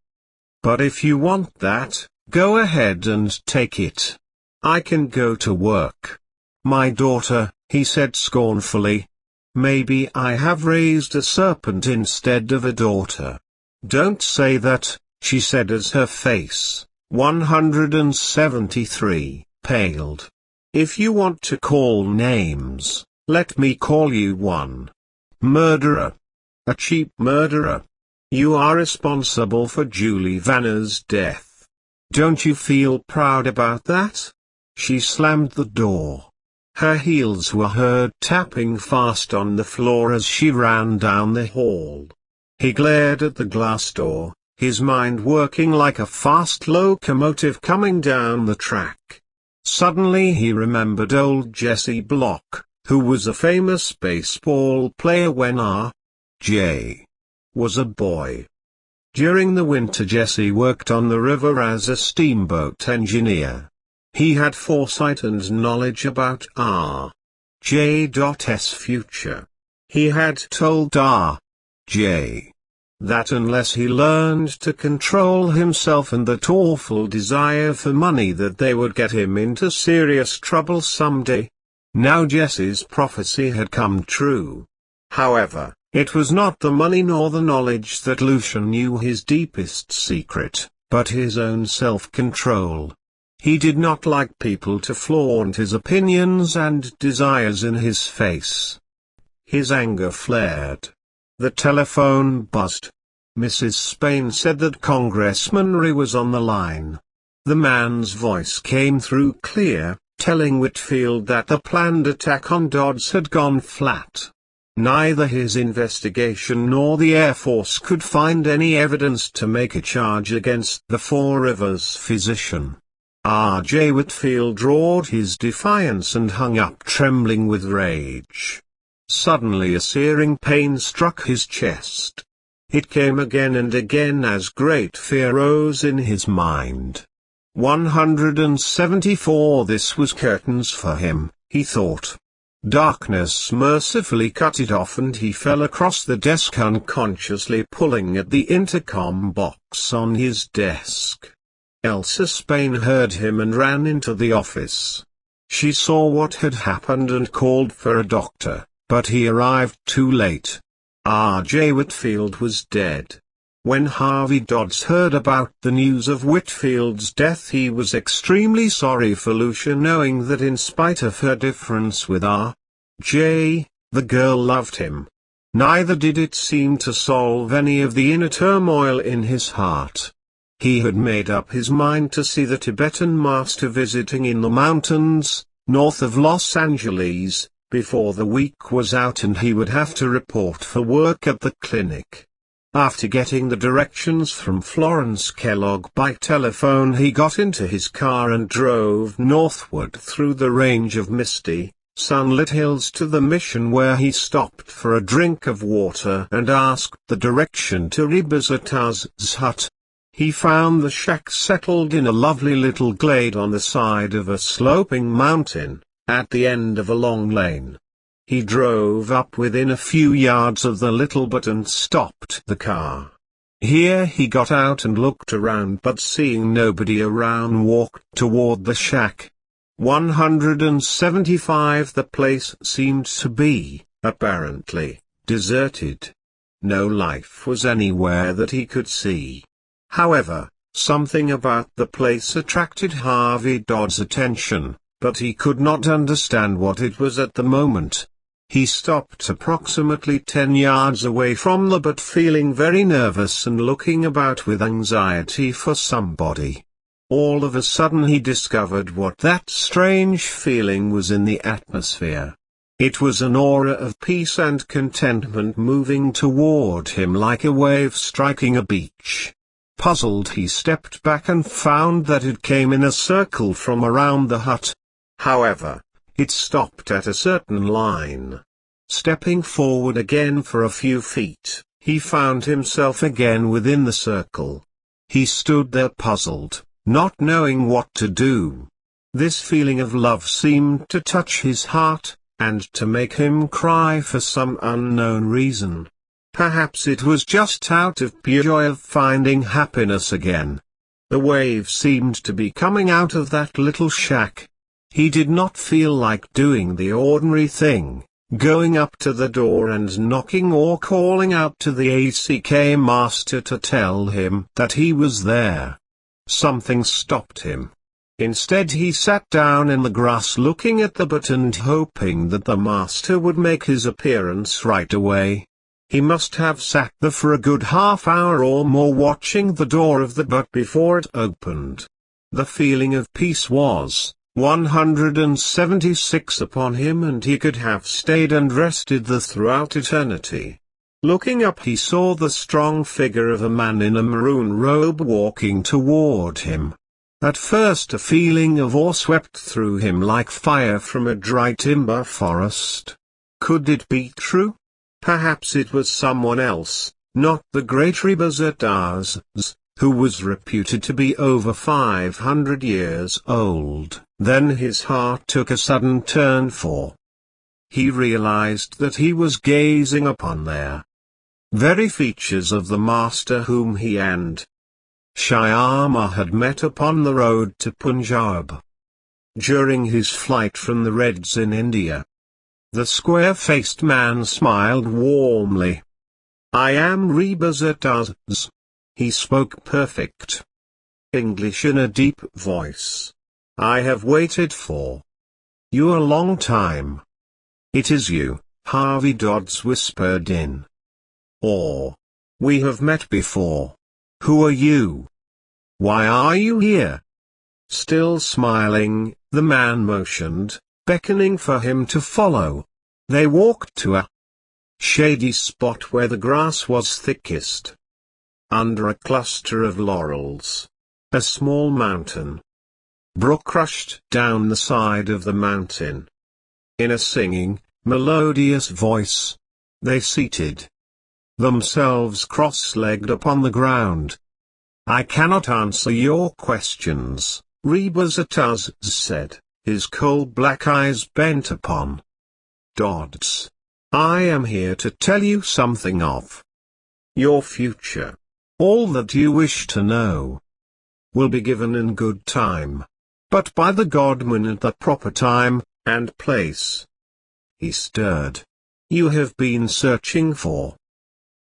But if you want that, go ahead and take it. I can go to work." "My daughter," he said scornfully. "Maybe I have raised a serpent instead of a daughter." "Don't say that," she said as her face, 173, paled. "If you want to call names, let me call you one. Murderer. A cheap murderer. You are responsible for Julie Vanner's death. Don't you feel proud about that?" She slammed the door. Her heels were heard tapping fast on the floor as she ran down the hall. He glared at the glass door, his mind working like a fast locomotive coming down the track. Suddenly he remembered old Jesse Block, who was a famous baseball player when R.J. was a boy. During the winter Jesse worked on the river as a steamboat engineer. He had foresight and knowledge about R.J.'s future. He had told R.J. that unless he learned to control himself and that awful desire for money that they would get him into serious trouble someday. Now Jesse's prophecy had come true. However, it was not the money nor the knowledge that Lucian knew his deepest secret, but his own self-control. He did not like people to flaunt his opinions and desires in his face. His anger flared. The telephone buzzed. Mrs. Spain said that Congressman Rhee was on the line. The man's voice came through clear, telling Whitfield that the planned attack on Dodds had gone flat. Neither his investigation nor the Air Force could find any evidence to make a charge against the Four Rivers physician. R.J. Whitfield roared his defiance and hung up trembling with rage. Suddenly a searing pain struck his chest. It came again and again as great fear rose in his mind. 174 This was curtains for him, he thought. Darkness mercifully cut it off and he fell across the desk unconsciously pulling at the intercom box on his desk. Elsa Spain heard him and ran into the office. She saw what had happened and called for a doctor, but he arrived too late. R.J. Whitfield was dead. When Harvey Dodds heard about the news of Whitfield's death he was extremely sorry for Lucia, knowing that in spite of her difference with R.J., the girl loved him. Neither did it seem to solve any of the inner turmoil in his heart. He had made up his mind to see the Tibetan master visiting in the mountains, north of Los Angeles, before the week was out and he would have to report for work at the clinic. After getting the directions from Florence Kellogg by telephone he got into his car and drove northward through the range of misty, sunlit hills to the mission, where he stopped for a drink of water and asked the direction to Ribazataz's hut. He found the shack settled in a lovely little glade on the side of a sloping mountain, at the end of a long lane. He drove up within a few yards of the little but and stopped the car. Here he got out and looked around, but seeing nobody around walked toward the shack. 175 The place seemed to be, apparently, deserted. No life was anywhere that he could see. However, something about the place attracted Harvey Dodd's attention, but he could not understand what it was at the moment. He stopped approximately 10 yards away from the but feeling very nervous and looking about with anxiety for somebody. All of a sudden he discovered what that strange feeling was in the atmosphere. It was an aura of peace and contentment moving toward him like a wave striking a beach. Puzzled, he stepped back and found that it came in a circle from around the hut. However, it stopped at a certain line. Stepping forward again for a few feet, he found himself again within the circle. He stood there puzzled, not knowing what to do. This feeling of love seemed to touch his heart, and to make him cry for some unknown reason. Perhaps it was just out of pure joy of finding happiness again. The wave seemed to be coming out of that little shack. He did not feel like doing the ordinary thing, going up to the door and knocking or calling out to the ACK master to tell him that he was there. Something stopped him. Instead, he sat down in the grass looking at the butt and hoping that the master would make his appearance right away. He must have sat there for a good half hour or more watching the door of the butt before it opened. The feeling of peace was 176 upon him, and he could have stayed and rested there throughout eternity. Looking up, he saw the strong figure of a man in a maroon robe walking toward him. At first a feeling of awe swept through him like fire from a dry timber forest. Could it be true? Perhaps it was someone else, not the great Rebazataz, who was reputed to be over 500 years old. Then his heart took a sudden turn, for he realized that he was gazing upon the very features of the master whom he and Shyama had met upon the road to Punjab. During his flight from the Reds in India, the square-faced man smiled warmly. "I am Rebazataz." He spoke perfect English in a deep voice. "I have waited for you a long time." "It is you," Harvey Dodds whispered in awe. "We have met before. Who are you? Why are you here?" Still smiling, the man motioned, beckoning for him to follow. They walked to a shady spot where the grass was thickest. Under a cluster of laurels, a small mountain brook rushed down the side of the mountain. In a singing, melodious voice, they seated themselves cross-legged upon the ground. "I cannot answer your questions," Rebazataz said, his coal-black eyes bent upon Dodd's. "I am here to tell you something of your future. All that you wish to know will be given in good time, but by the Godman at the proper time and place." He stirred. "You have been searching for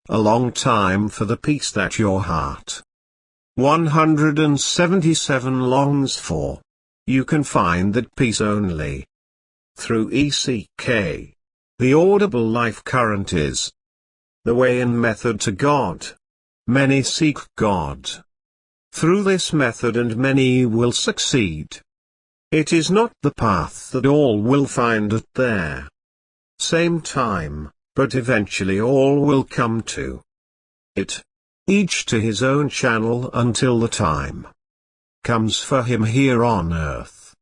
a long time for the peace that your heart 177 longs for. You can find that peace only through ECK. The audible life current is the way and method to God. Many seek God through this method, and many will succeed. It is not the path that all will find at their same time, but eventually all will come to it, each to his own channel until the time comes for him here on earth.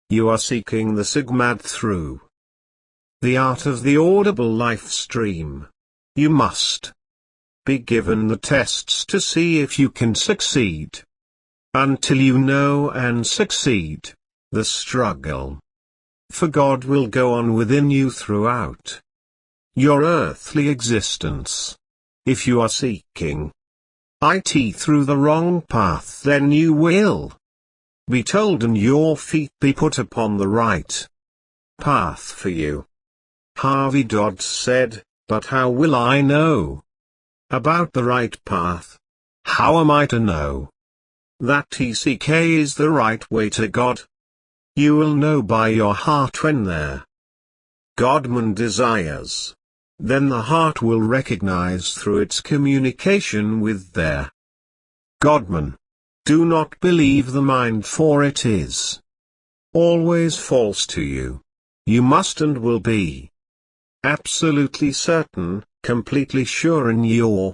You are seeking the Sigmad through the art of the audible life stream. You must be given the tests to see if you can succeed. Until you know and succeed, the struggle for God will go on within you throughout your earthly existence. If you are seeking it through the wrong path, then you will be told and your feet be put upon the right path for you. Harvey Dodd said, "But how will I know about the right path? How am I to know that TCK is the right way to God?" You will know by your heart when their Godman desires. Then the heart will recognize through its communication with their Godman. Do not believe the mind, for it is always false to you. You must and will be absolutely certain, completely sure in your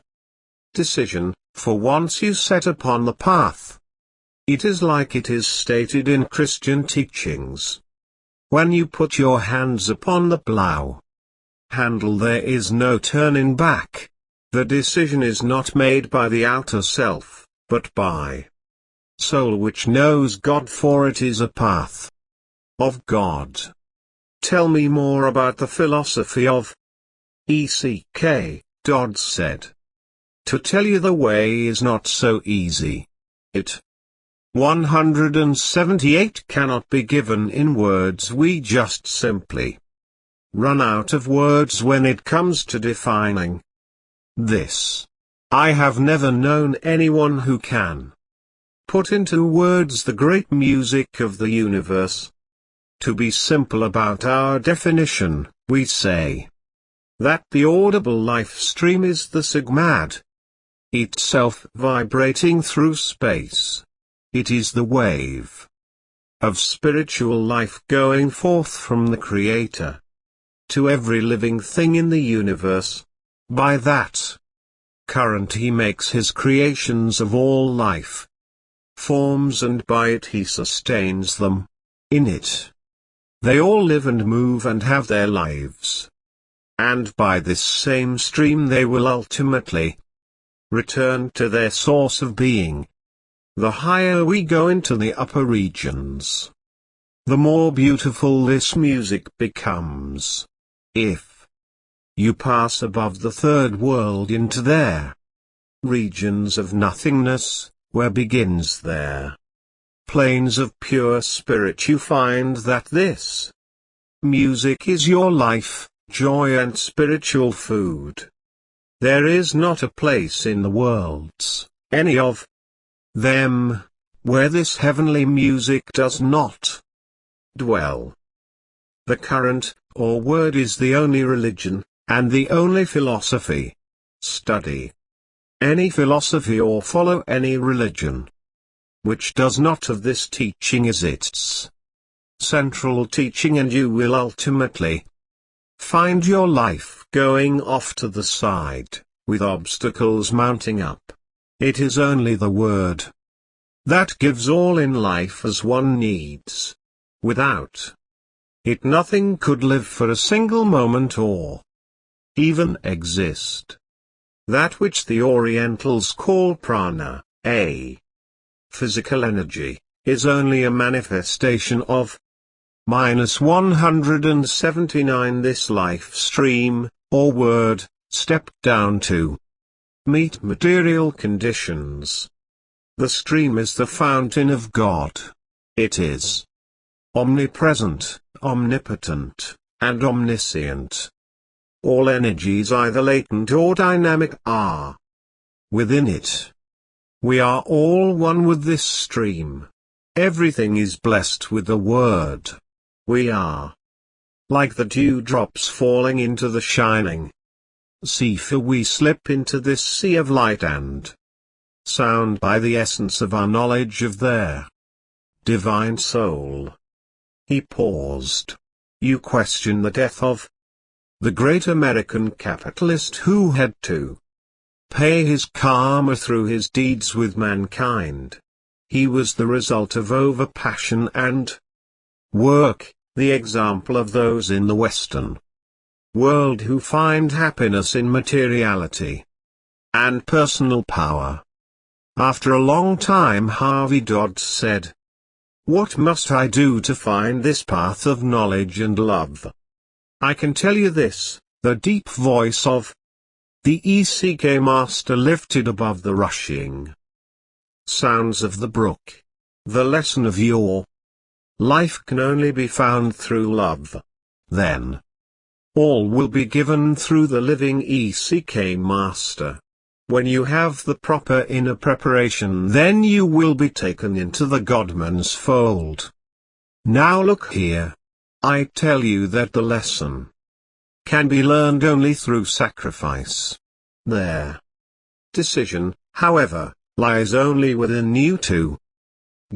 decision, for once you set upon the path. It is like it is stated in Christian teachings. When you put your hands upon the plow handle, there is no turning back. The decision is not made by the outer self, but by soul which knows God, for it is a path of God. Tell me more about the philosophy of E.C.K. Dodd said. To tell you the way is not so easy. It 178 cannot be given in words. We just simply run out of words when it comes to defining this. I have never known anyone who can put into words the great music of the universe. To be simple about our definition, we say that the audible life stream is the sigmad itself vibrating through space. It is the wave of spiritual life going forth from the Creator to every living thing in the universe. By that current he makes his creations of all life forms, and by it he sustains them. In it they all live and move and have their lives. And by this same stream they will ultimately return to their source of being. The higher we go into the upper regions, the more beautiful this music becomes. If you pass above the third world into their regions of nothingness, where begins their planes of pure spirit, you find that this music is your life, joy and spiritual food. There is not a place in the worlds, any of them, where this heavenly music does not dwell. The current, or word, is the only religion, and the only philosophy. Study any philosophy or follow any religion which does not have this teaching as its central teaching, and you will ultimately find your life going off to the side, with obstacles mounting up. It is only the word that gives all in life as one needs. Without it nothing could live for a single moment or even exist. That which the Orientals call prana, a physical energy, is only a manifestation of -179. This life stream, or word, stepped down to meet material conditions. The stream is the fountain of God. It is omnipresent, omnipotent, and omniscient. All energies, either latent or dynamic, are within it. We are all one with this stream. Everything is blessed with the word. We are like the dewdrops falling into the shining sea, for we slip into this sea of light and sound by the essence of our knowledge of their divine soul. He paused. You question the death of the great American capitalist who had to pay his karma through his deeds with mankind. He was the result of over-passion and work, the example of those in the Western world who find happiness in materiality and personal power. After a long time, Harvey Dodd said, "What must I do to find this path of knowledge and love?" I can tell you this: the deep voice of the ECK Master lifted above the rushing sounds of the brook. The lesson of your life can only be found through love. Then all will be given through the living ECK Master. When you have the proper inner preparation, then you will be taken into the Godman's fold. Now look here. I tell you that the lesson can be learned only through sacrifice. Their decision, however, lies only within you to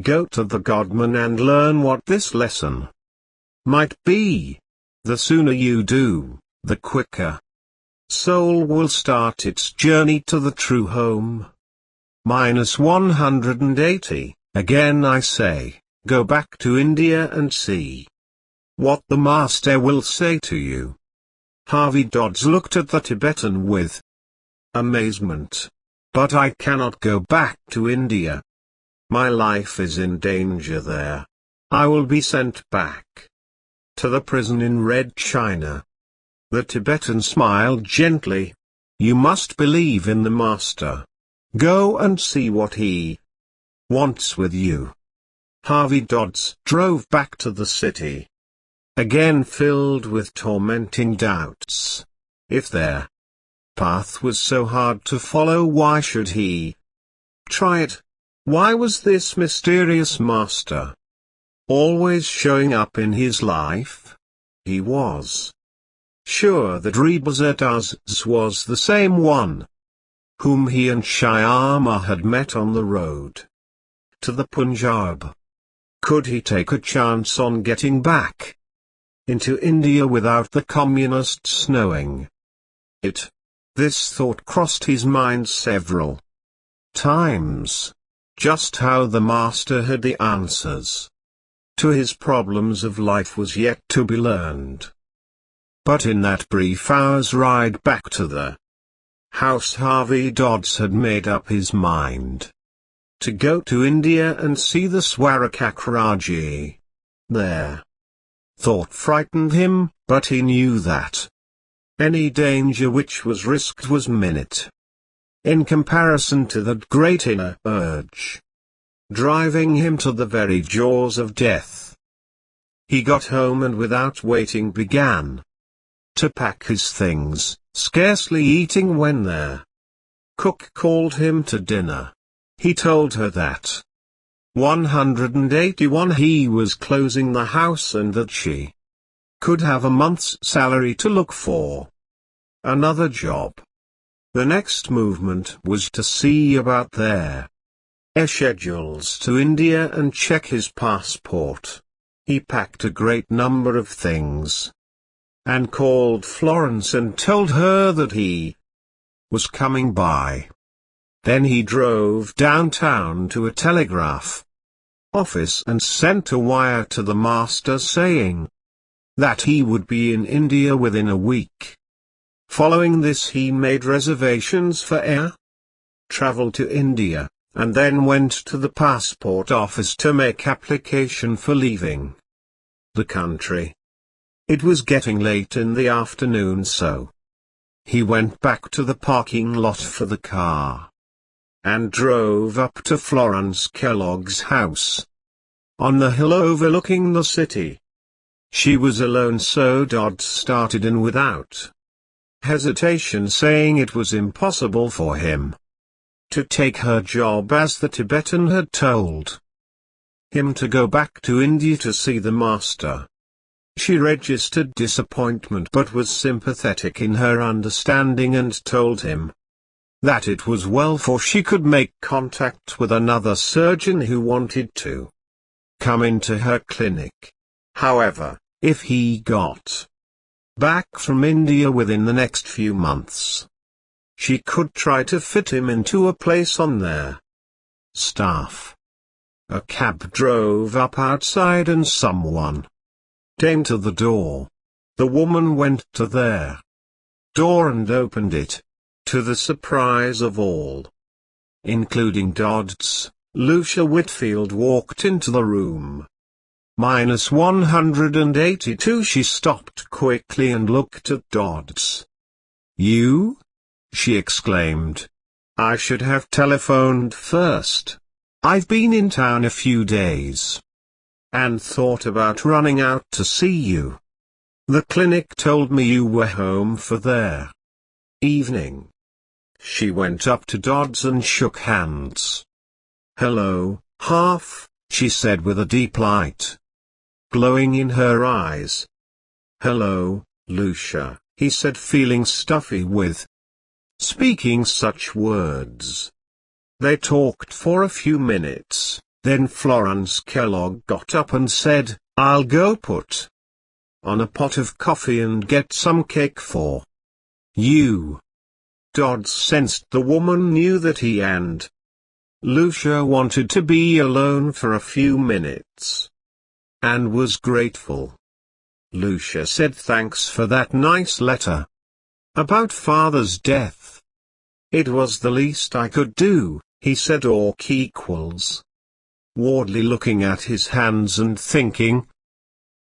go to the Godman and learn what this lesson might be. The sooner you do, the quicker soul will start its journey to the true home. -180, again I say, go back to India and see what the Master will say to you. Harvey Dodds looked at the Tibetan with amazement. But I cannot go back to India. My life is in danger there. I will be sent back to the prison in Red China. The Tibetan smiled gently. You must believe in the Master. Go and see what he wants with you. Harvey Dodds drove back to the city, again filled with tormenting doubts. If their path was so hard to follow, why should he try it? Why was this mysterious Master always showing up in his life? He was sure that Rebazadaz was the same one whom he and Shyama had met on the road to the Punjab. Could he take a chance on getting back into India without the communists knowing it? This thought crossed his mind several times. Just how the Master had the answers to his problems of life was yet to be learned. But in that brief hour's ride back to the house, Harvey Dodds had made up his mind to go to India and see the Swarakakraji there. Thought frightened him, but he knew that any danger which was risked was minute in comparison to that great inner urge driving him to the very jaws of death. He got home and without waiting began to pack his things, scarcely eating when their cook called him to dinner. He told her that 181 he was closing the house and that she could have a month's salary to look for another job. The next movement was to see about their schedules to India and check his passport. He packed a great number of things and called Florence and told her that he was coming by. Then he drove downtown to a telegraph office and sent a wire to the Master saying that he would be in India within a week. Following this, he made reservations for air travel to India, and then went to the passport office to make application for leaving the country. It was getting late in the afternoon, so he went back to the parking lot for the car and drove up to Florence Kellogg's house on the hill overlooking the city. She was alone, so Dodd started in without hesitation, saying it was impossible for him to take her job, as the Tibetan had told him to go back to India to see the Master. She registered disappointment but was sympathetic in her understanding and told him that it was well, for she could make contact with another surgeon who wanted to come into her clinic. However, if he got back from India within the next few months, she could try to fit him into a place on their staff. A cab drove up outside and someone came to the door. The woman went to their door and opened it. To the surprise of all, including Dodds, Lucia Whitfield walked into the room. -182. She stopped quickly and looked at Dodds. You? She exclaimed. I should have telephoned first. I've been in town a few days and thought about running out to see you. The clinic told me you were home for their evening. She went up to Dodds and shook hands. Hello, Half, she said with a deep light glowing in her eyes. Hello, Lucia, he said, feeling stuffy with speaking such words. They talked for a few minutes, then Florence Kellogg got up and said, I'll go put on a pot of coffee and get some cake for you. Dodd sensed the woman knew that he and Lucia wanted to be alone for a few minutes, and was grateful. Lucia said thanks for that nice letter about Father's death. It was the least I could do, he said, orc equals. Wardley looking at his hands and thinking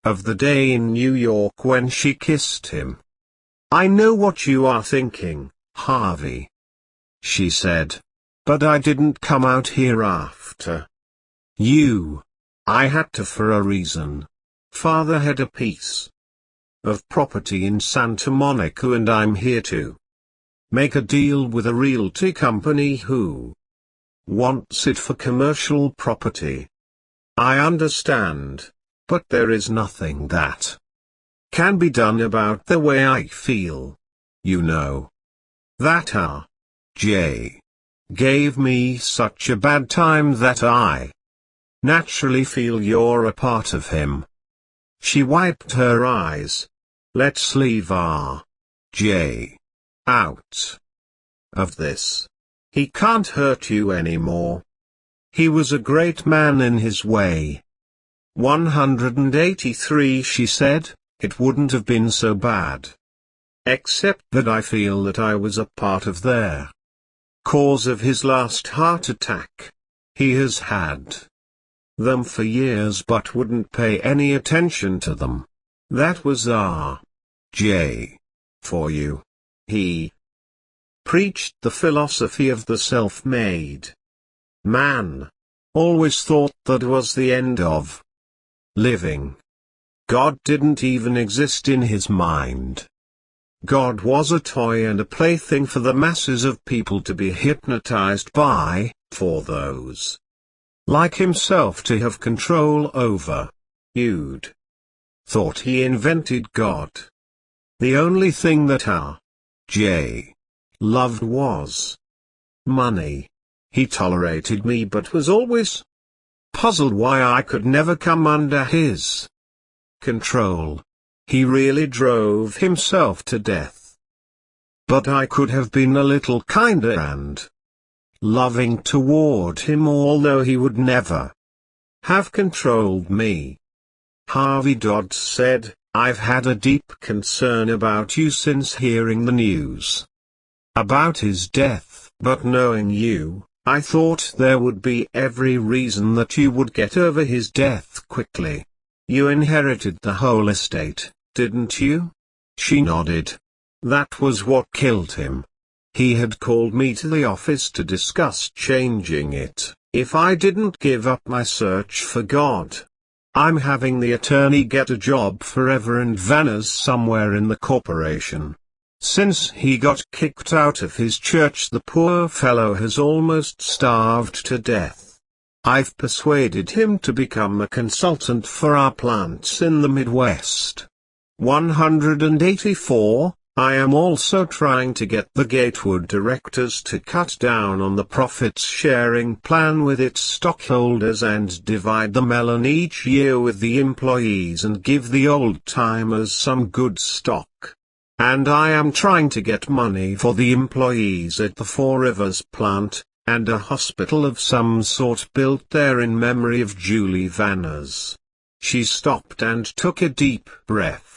of the day in New York when she kissed him. I know what you are thinking, Harvey, she said. But I didn't come out here after you. I had to for a reason. Father had a piece of property in Santa Monica and I'm here to make a deal with a realty company who wants it for commercial property. I understand, but there is nothing that can be done about the way I feel. You know that R.J. gave me such a bad time that I naturally feel you're a part of him. She wiped her eyes. Let's leave R.J. out of this. He can't hurt you anymore. He was a great man in his way. 183, she said, it wouldn't have been so bad. Except that I feel that I was a part of their cause of his last heart attack. He has had them for years but wouldn't pay any attention to them. That was R.J. for you. He preached the philosophy of the self-made man. Always thought that was the end of living. God didn't even exist in his mind. God was a toy and a plaything for the masses of people to be hypnotized by, for those like himself to have control over. You'd thought he invented God. The only thing that R.J. loved was money. He tolerated me but was always puzzled why I could never come under his control. He really drove himself to death. But I could have been a little kinder and loving toward him, although he would never have controlled me. Harvey Dodd said, I've had a deep concern about you since hearing the news about his death, but knowing you, I thought there would be every reason that you would get over his death quickly. You inherited the whole estate, didn't you? She nodded. That was what killed him. He had called me to the office to discuss changing it, if I didn't give up my search for God. I'm having the attorney get a job for Reverend Vanners somewhere in the corporation. Since he got kicked out of his church, the poor fellow has almost starved to death. I've persuaded him to become a consultant for our plants in the Midwest. 184, I am also trying to get the Gatewood directors to cut down on the profits sharing plan with its stockholders and divide the melon each year with the employees and give the old-timers some good stock. And I am trying to get money for the employees at the Four Rivers plant, and a hospital of some sort built there in memory of Julie Vanners. She stopped and took a deep breath.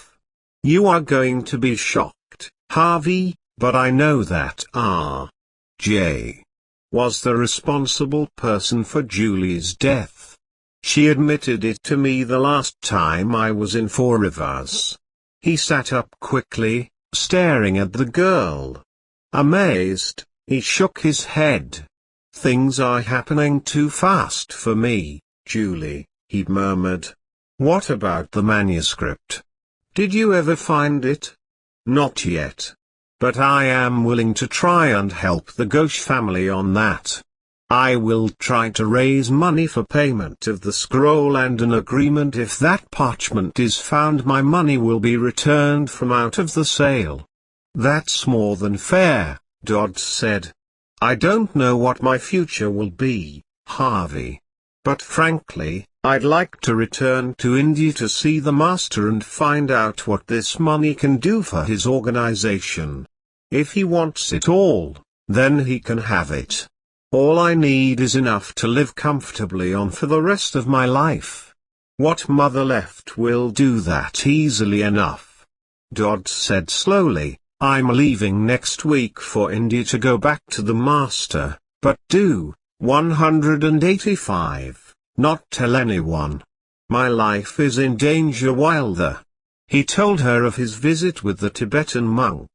You are going to be shocked, Harvey, but I know that R.J. was the responsible person for Julie's death. She admitted it to me the last time I was in Four Rivers. He sat up quickly, staring at the girl. Amazed, he shook his head. Things are happening too fast for me, Julie, he murmured. What about the manuscript? Did you ever find it? Not yet. But I am willing to try and help the Ghosh family on that. I will try to raise money for payment of the scroll and an agreement if that parchment is found my money will be returned from out of the sale. That's more than fair, Dodd said. I don't know what my future will be, Harvey. But frankly, I'd like to return to India to see the master and find out what this money can do for his organization. If he wants it all, then he can have it. All I need is enough to live comfortably on for the rest of my life. What mother left will do that easily enough. Dodd said slowly, I'm leaving next week for India to go back to the master, but do, 185, not tell anyone. My life is in danger while there. He told her of his visit with the Tibetan monk.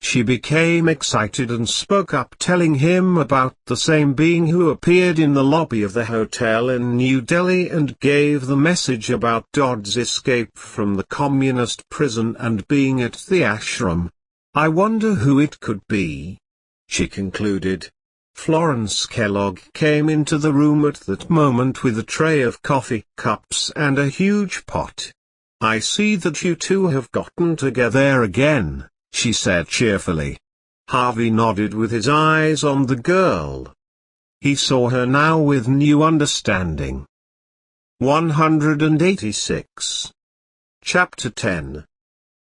She became excited and spoke up, telling him about the same being who appeared in the lobby of the hotel in New Delhi and gave the message about Dodd's escape from the communist prison and being at the ashram. I wonder who it could be, she concluded. Florence Kellogg came into the room at that moment with a tray of coffee cups and a huge pot. I see that you two have gotten together again, she said cheerfully. Harvey nodded with his eyes on the girl. He saw her now with new understanding. 186. Chapter 10.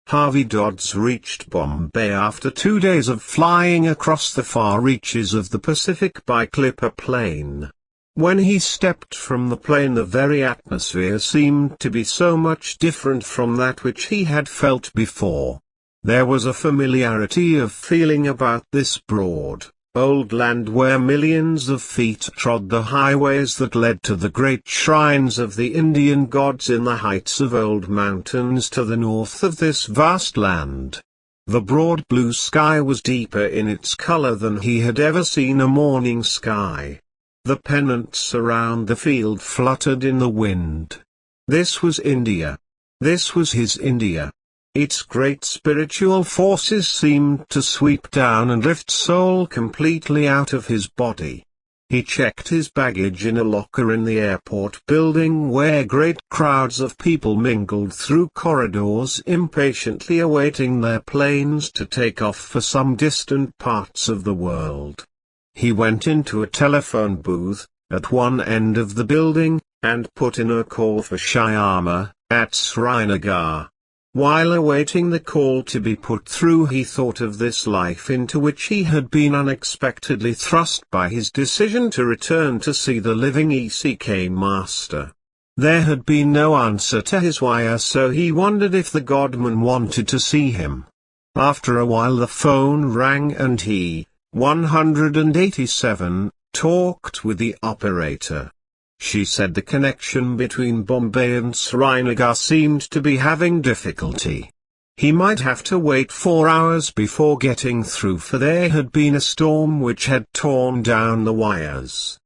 Harvey Dodds reached Bombay after 2 days of flying across the far reaches of the Pacific by clipper plane. When he stepped from the plane, the very atmosphere seemed to be so much different from that which he had felt before. There was a familiarity of feeling about this broad, old land where millions of feet trod the highways that led to the great shrines of the Indian gods in the heights of old mountains to the north of this vast land. The broad blue sky was deeper in its color than he had ever seen a morning sky. The pennants around the field fluttered in the wind. This was India. This was his India. Its great spiritual forces seemed to sweep down and lift soul completely out of his body. He checked his baggage in a locker in the airport building where great crowds of people mingled through corridors impatiently awaiting their planes to take off for some distant parts of the world. He went into a telephone booth, at one end of the building, and put in a call for Shyama, at Srinagar. While awaiting the call to be put through, he thought of this life into which he had been unexpectedly thrust by his decision to return to see the living ECK master. There had been no answer to his wire, so he wondered if the godman wanted to see him. After a while the phone rang and he, 187, talked with the operator. She said the connection between Bombay and Srinagar seemed to be having difficulty. He might have to wait 4 hours before getting through, for there had been a storm which had torn down the wires.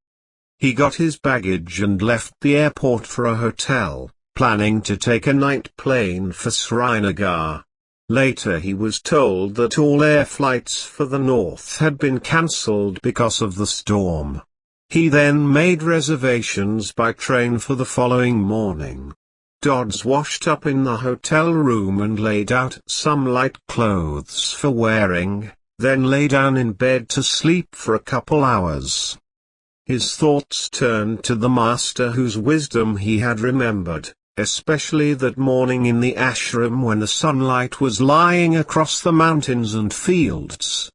He got his baggage and left the airport for a hotel, planning to take a night plane for Srinagar. Later he was told that all air flights for the north had been cancelled because of the storm. He then made reservations by train for the following morning. Dodds washed up in the hotel room and laid out some light clothes for wearing, then lay down in bed to sleep for a couple hours. His thoughts turned to the master whose wisdom he had remembered, especially that morning in the ashram when the sunlight was lying across the mountains and fields.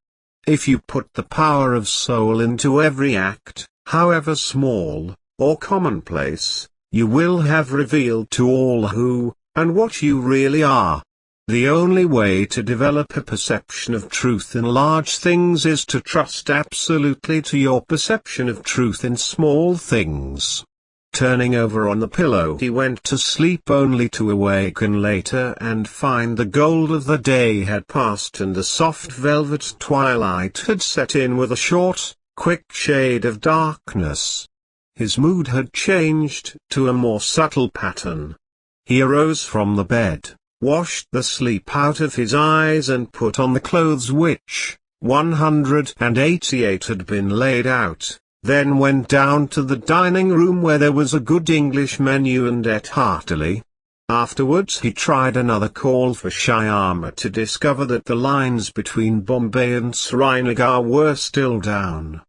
If you put the power of soul into every act, however small, or commonplace, you will have revealed to all who, and what you really are. The only way to develop a perception of truth in large things is to trust absolutely to your perception of truth in small things. Turning over on the pillow, he went to sleep only to awaken later and find the gold of the day had passed and a soft velvet twilight had set in with a short, quick shade of darkness. His mood had changed to a more subtle pattern. He arose from the bed, washed the sleep out of his eyes and put on the clothes which, 188 had been laid out, then went down to the dining room where there was a good English menu and ate heartily. Afterwards he tried another call for Shyama to discover that the lines between Bombay and Srinagar were still down.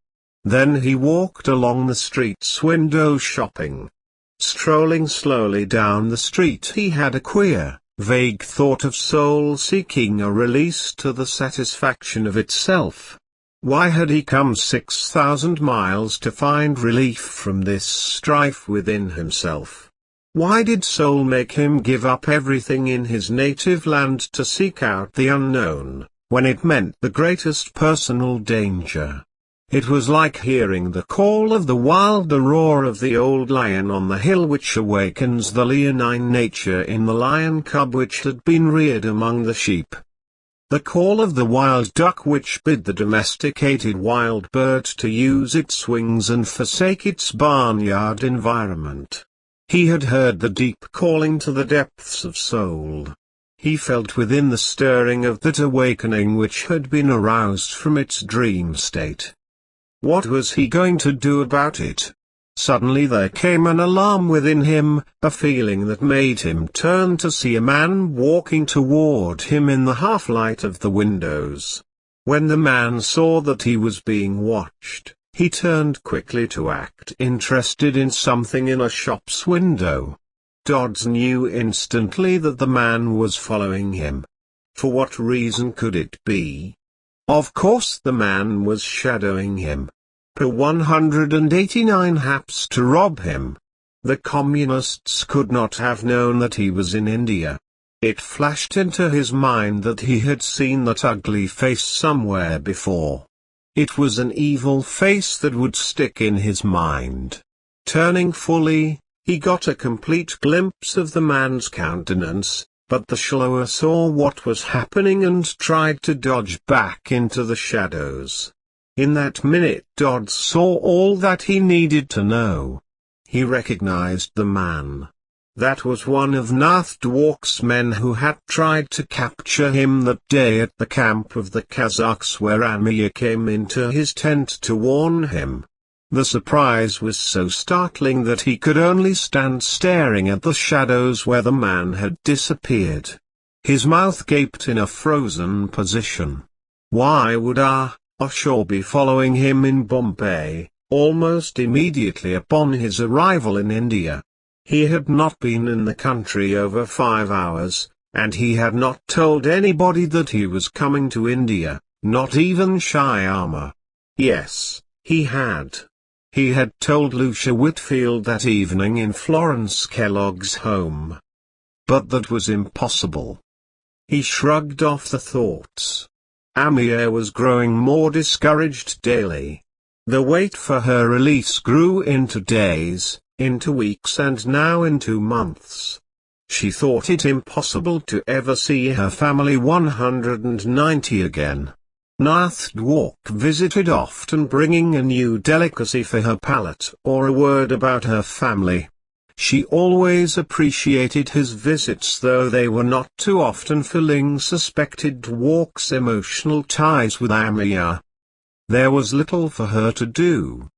Then he walked along the streets window shopping. Strolling slowly down the street, he had a queer, vague thought of soul seeking a release to the satisfaction of itself. Why had he come 6,000 miles to find relief from this strife within himself? Why did soul make him give up everything in his native land to seek out the unknown, when it meant the greatest personal danger? It was like hearing the call of the wild, the roar of the old lion on the hill, which awakens the leonine nature in the lion cub which had been reared among the sheep. The call of the wild duck which bid the domesticated wild bird to use its wings and forsake its barnyard environment. He had heard the deep calling to the depths of soul. He felt within the stirring of that awakening which had been aroused from its dream state. What was he going to do about it? Suddenly there came an alarm within him, a feeling that made him turn to see a man walking toward him in the half-light of the windows. When the man saw that he was being watched, he turned quickly to act interested in something in a shop's window. Dodd knew instantly that the man was following him. For what reason could it be? Of course the man was shadowing him. Per 189 haps to rob him. The communists could not have known that he was in India. It flashed into his mind that he had seen that ugly face somewhere before. It was an evil face that would stick in his mind. Turning fully, he got a complete glimpse of the man's countenance, but the Shlower saw what was happening and tried to dodge back into the shadows. In that minute Dodd saw all that he needed to know. He recognized the man. That was one of Nath Dwork's men who had tried to capture him that day at the camp of the Kazakhs, where Amiya came into his tent to warn him. The surprise was so startling that he could only stand staring at the shadows where the man had disappeared. His mouth gaped in a frozen position. Why would Ashur be following him in Bombay, almost immediately upon his arrival in India? He had not been in the country over 5 hours, and he had not told anybody that he was coming to India, not even Shyama. Yes, he had. He had told Lucia Whitfield that evening in Florence Kellogg's home. But that was impossible. He shrugged off the thoughts. Amiya was growing more discouraged daily. The wait for her release grew into days, into weeks, and now into months. She thought it impossible to ever see her family 190 again. Nath Dwork visited often, bringing a new delicacy for her palate or a word about her family. She always appreciated his visits, though they were not too often, for Ling suspected Dwork's emotional ties with Amiya. There was little for her to do.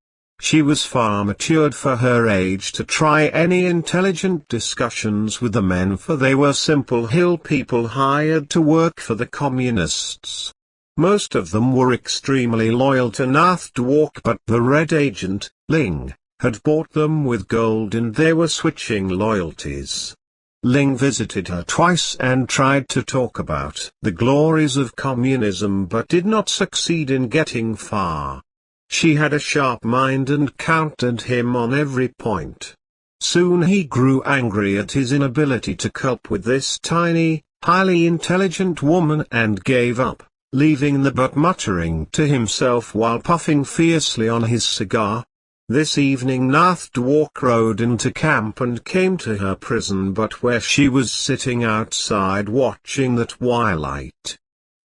She was far matured for her age to try any intelligent discussions with the men, for they were simple hill people hired to work for the communists. Most of them were extremely loyal to Nath Dwork, but the Red Agent, Ling, had bought them with gold and they were switching loyalties. Ling visited her twice and tried to talk about the glories of communism, but did not succeed in getting far. She had a sharp mind and countered him on every point. Soon he grew angry at his inability to cope with this tiny, highly intelligent woman and gave up, leaving the but muttering to himself while puffing fiercely on his cigar. This evening Nath Dwork rode into camp and came to her prison, but where she was sitting outside watching the twilight.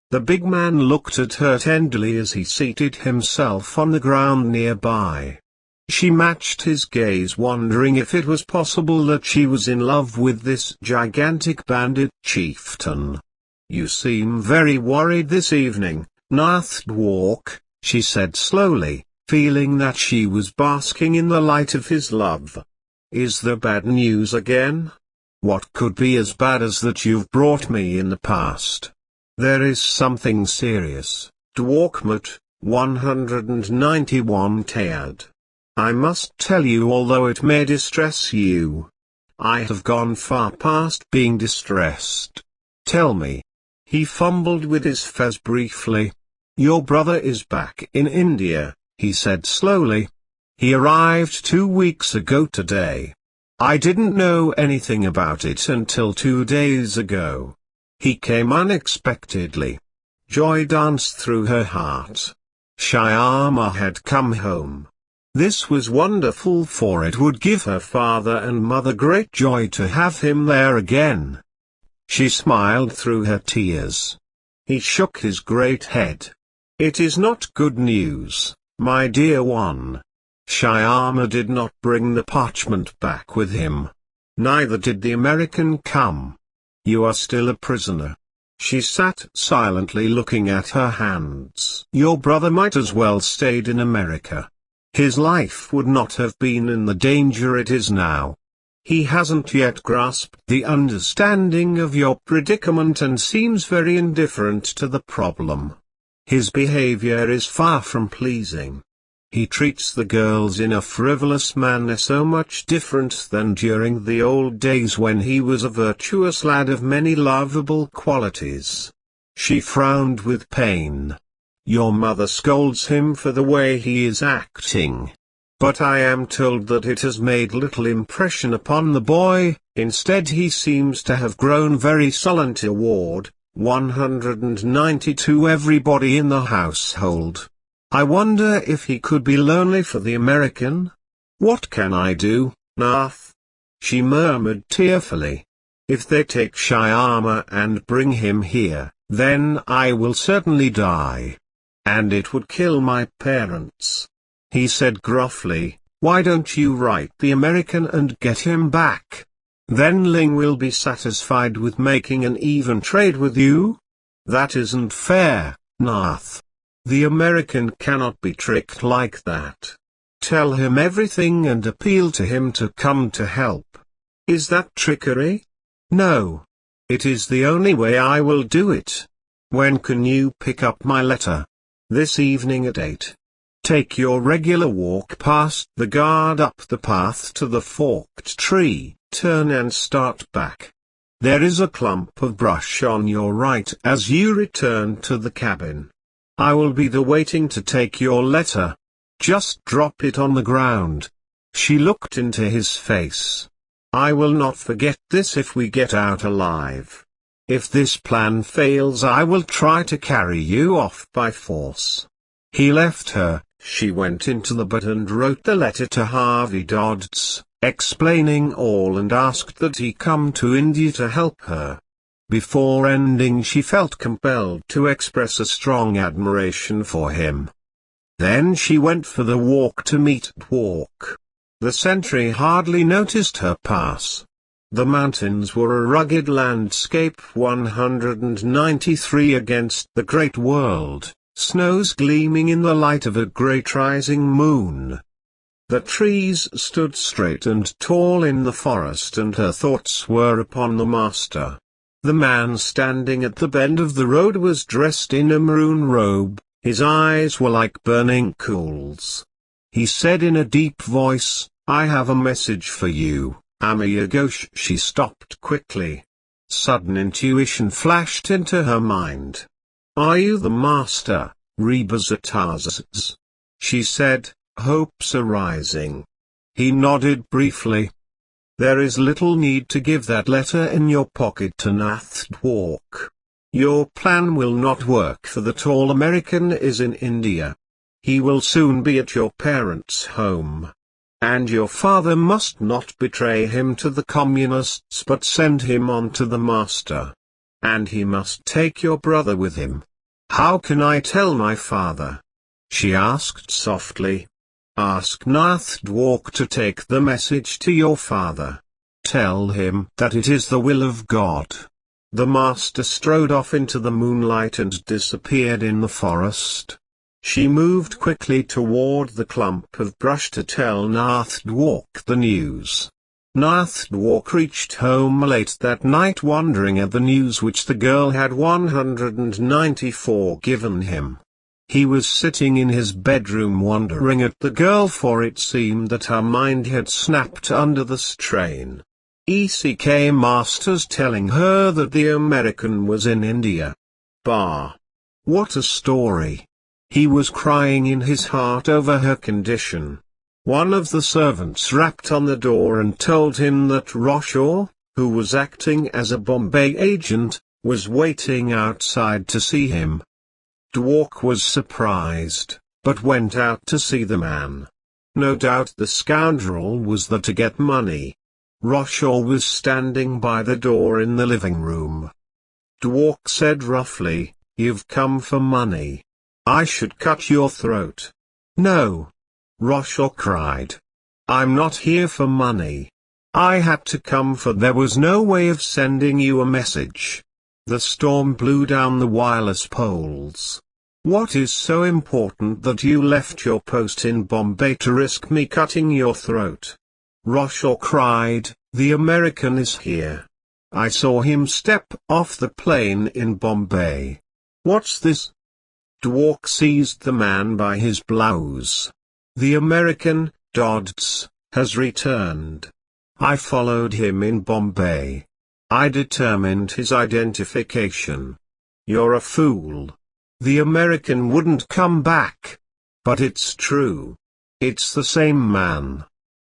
The big man looked at her tenderly as he seated himself on the ground nearby. She matched his gaze, wondering if it was possible that she was in love with this gigantic bandit chieftain. "You seem very worried this evening, Nath Dwork," she said slowly, feeling that she was basking in the light of his love. "Is there bad news again? What could be as bad as that you've brought me in the past?" "There is something serious, Dworkmut, 191 Tayad. I must tell you, although it may distress you, I have gone far past being distressed. Tell me." He fumbled with his fez briefly. "Your brother is back in India," he said slowly. "He arrived 2 weeks ago today. I didn't know anything about it until 2 days ago. He came unexpectedly." Joy danced through her heart. Shyama had come home. This was wonderful, for it would give her father and mother great joy to have him there again. She smiled through her tears. He shook his great head. "It is not good news, my dear one." Shyama did not bring the parchment back with him. Neither did the American come. "You are still a prisoner." She sat silently looking at her hands. "Your brother might as well stayed in America. His life would not have been in the danger it is now. He hasn't yet grasped the understanding of your predicament and seems very indifferent to the problem. His behavior is far from pleasing. He treats the girls in a frivolous manner so much different than during the old days when he was a virtuous lad of many lovable qualities." She frowned with pain. "Your mother scolds him for the way he is acting. But I am told that it has made little impression upon the boy. Instead, he seems to have grown very sullen toward 192 everybody in the household. I wonder if he could be lonely for the American? What can I do, Nath?" She murmured tearfully. "If they take Shyama and bring him here, then I will certainly die. And it would kill my parents." He said gruffly, "Why don't you write the American and get him back? Then Ling will be satisfied with making an even trade with you?" "That isn't fair, Nath. The American cannot be tricked like that. Tell him everything and appeal to him to come to help." "Is that trickery?" "No. It is the only way I will do it. When can you pick up my letter?" "This evening at 8. Take your regular walk past the guard up the path to the forked tree, turn and start back. There is a clump of brush on your right as you return to the cabin. I will be there waiting to take your letter. Just drop it on the ground." She looked into his face. "I will not forget this if we get out alive. If this plan fails, I will try to carry you off by force." He left her. She went into the bed and wrote the letter to Harvey Dodds, explaining all and asked that he come to India to help her. Before ending, she felt compelled to express a strong admiration for him. Then she went for the walk to meet Dwark. The sentry hardly noticed her pass. The mountains were a rugged landscape 193 against the great world, snows gleaming in the light of a great rising moon. The trees stood straight and tall in the forest, and her thoughts were upon the master. The man standing at the bend of the road was dressed in a maroon robe, his eyes were like burning coals. He said in a deep voice, "I have a message for you, Amiya Ghosh." She stopped quickly. Sudden intuition flashed into her mind. "Are you the master, Rebazatazaz?" she said, hopes arising. He nodded briefly. "There is little need to give that letter in your pocket to Nath Dwark. Your plan will not work, for the tall American is in India. He will soon be at your parents' home. And your father must not betray him to the communists but send him on to the master. And he must take your brother with him." "How can I tell my father?" she asked softly. "Ask Nath Dwark to take the message to your father. Tell him that it is the will of God." The master strode off into the moonlight and disappeared in the forest. She moved quickly toward the clump of brush to tell Nath Dwark the news. Nath Dwark reached home late that night, wondering at the news which the girl had 194 given him. He was sitting in his bedroom wondering at the girl, for it seemed that her mind had snapped under the strain. ECK Masters telling her that the American was in India. Bah! What a story! He was crying in his heart over her condition. One of the servants rapped on the door and told him that Roshaw, who was acting as a Bombay agent, was waiting outside to see him. Dwark was surprised, but went out to see the man. No doubt the scoundrel was there to get money. Roshaw was standing by the door in the living room. Dwark said roughly, "You've come for money. I should cut your throat." "No!" Roshaw cried. "I'm not here for money. I had to come for there was no way of sending you a message. The storm blew down the wireless poles. What is so important that you left your post in Bombay to risk me cutting your throat?" Roshaw cried, "The American is here. I saw him step off the plane in Bombay." "What's this?" Dwark seized the man by his blouse. "The American, Dodd's, has returned. I followed him in Bombay. I determined his identification." "You're a fool. The American wouldn't come back." "But it's true. It's the same man.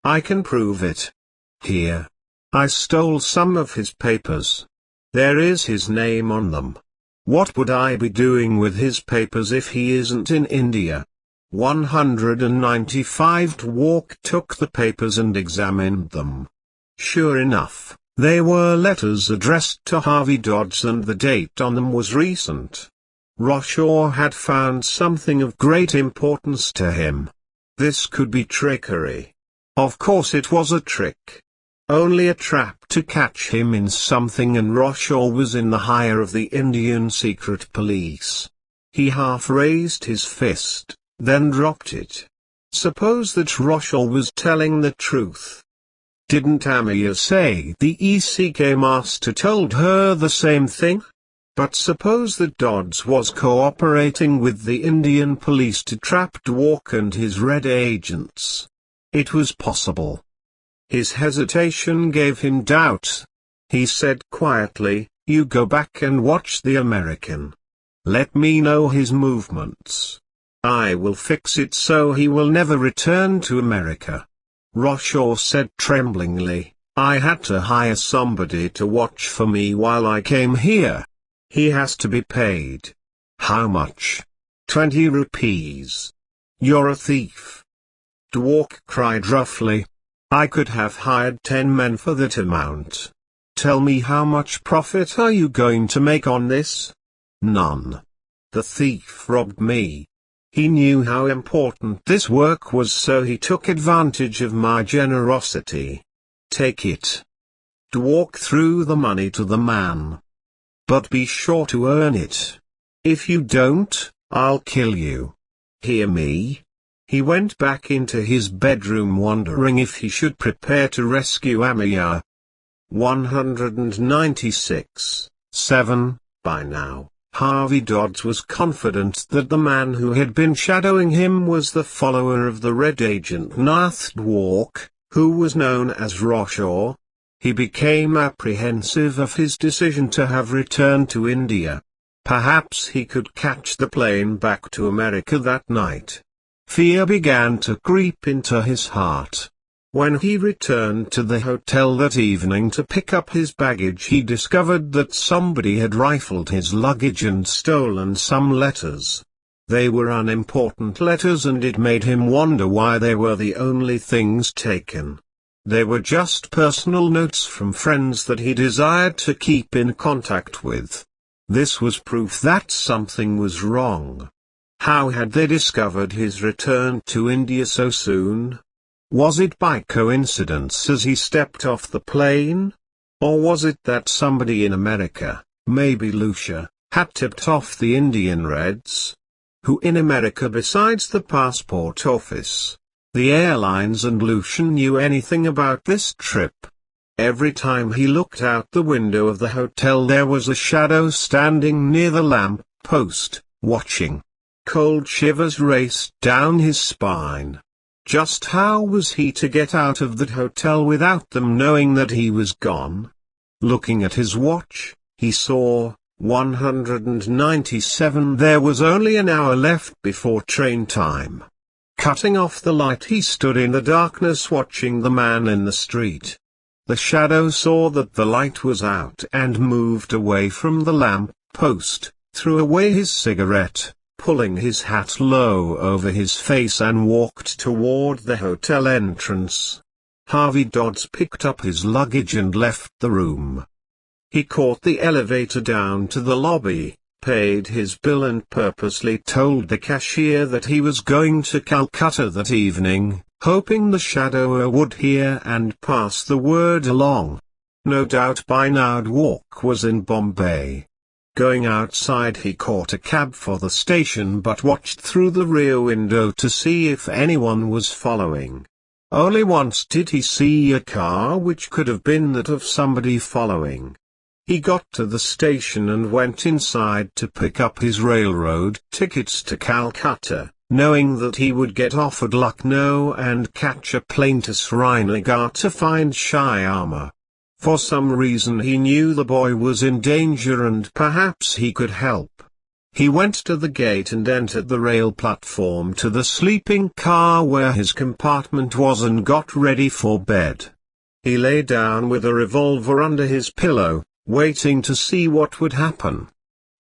I can prove it. Here. I stole some of his papers. There is his name on them. What would I be doing with his papers if he isn't in India?" 195 Dwark took the papers and examined them. Sure enough, they were letters addressed to Harvey Dodds and the date on them was recent. Roshaw had found something of great importance to him. This could be trickery. Of course it was a trick. Only a trap to catch him in something, and Roshaw was in the hire of the Indian secret police. He half raised his fist, then dropped it. Suppose that Roshaw was telling the truth. Didn't Amaya say the ECK master told her the same thing? But suppose that Dodds was cooperating with the Indian police to trap Dwark and his red agents. It was possible. His hesitation gave him doubt. He said quietly, "You go back and watch the American. Let me know his movements. I will fix it so he will never return to America." Roshaw said tremblingly, "I had to hire somebody to watch for me while I came here. He has to be paid." "How much?" 20 rupees. "You're a thief." Dwark cried roughly. "I could have hired 10 men for that amount. Tell me, how much profit are you going to make on this?" "None. The thief robbed me. He knew how important this work was, so he took advantage of my generosity. Take it." Dwark threw the money to the man. "But be sure to earn it. If you don't, I'll kill you. Hear me?" He went back into his bedroom wondering if he should prepare to rescue Amaya. 196, 7. By now, Harvey Dodds was confident that the man who had been shadowing him was the follower of the red agent Nath Dwark, who was known as Roshaw. He became apprehensive of his decision to have returned to India. Perhaps he could catch the plane back to America that night. Fear began to creep into his heart. When he returned to the hotel that evening to pick up his baggage, he discovered that somebody had rifled his luggage and stolen some letters. They were unimportant letters, and it made him wonder why they were the only things taken. They were just personal notes from friends that he desired to keep in contact with. This was proof that something was wrong. How had they discovered his return to India so soon? Was it by coincidence as he stepped off the plane? Or was it that somebody in America, maybe Lucia, had tipped off the Indian Reds? Who in America besides the passport office, the airlines, and Lucia knew anything about this trip? Every time he looked out the window of the hotel there was a shadow standing near the lamp post, watching. Cold shivers raced down his spine. Just how was he to get out of that hotel without them knowing that he was gone? Looking at his watch, he saw 197. There was only an hour left before train time. Cutting off the light, he stood in the darkness watching the man in the street. The shadow saw that the light was out and moved away from the lamp post, threw away his cigarette, pulling his hat low over his face, and walked toward the hotel entrance. Harvey Dodds picked up his luggage and left the room. He caught the elevator down to the lobby, paid his bill, and purposely told the cashier that he was going to Calcutta that evening, hoping the shadower would hear and pass the word along. No doubt by now Dwark was in Bombay. Going outside, he caught a cab for the station but watched through the rear window to see if anyone was following. Only once did he see a car which could have been that of somebody following. He got to the station and went inside to pick up his railroad tickets to Calcutta, knowing that he would get off at Lucknow and catch a plane to Srinagar to find Shyama. For some reason he knew the boy was in danger and perhaps he could help. He went to the gate and entered the rail platform to the sleeping car where his compartment was and got ready for bed. He lay down with a revolver under his pillow, waiting to see what would happen.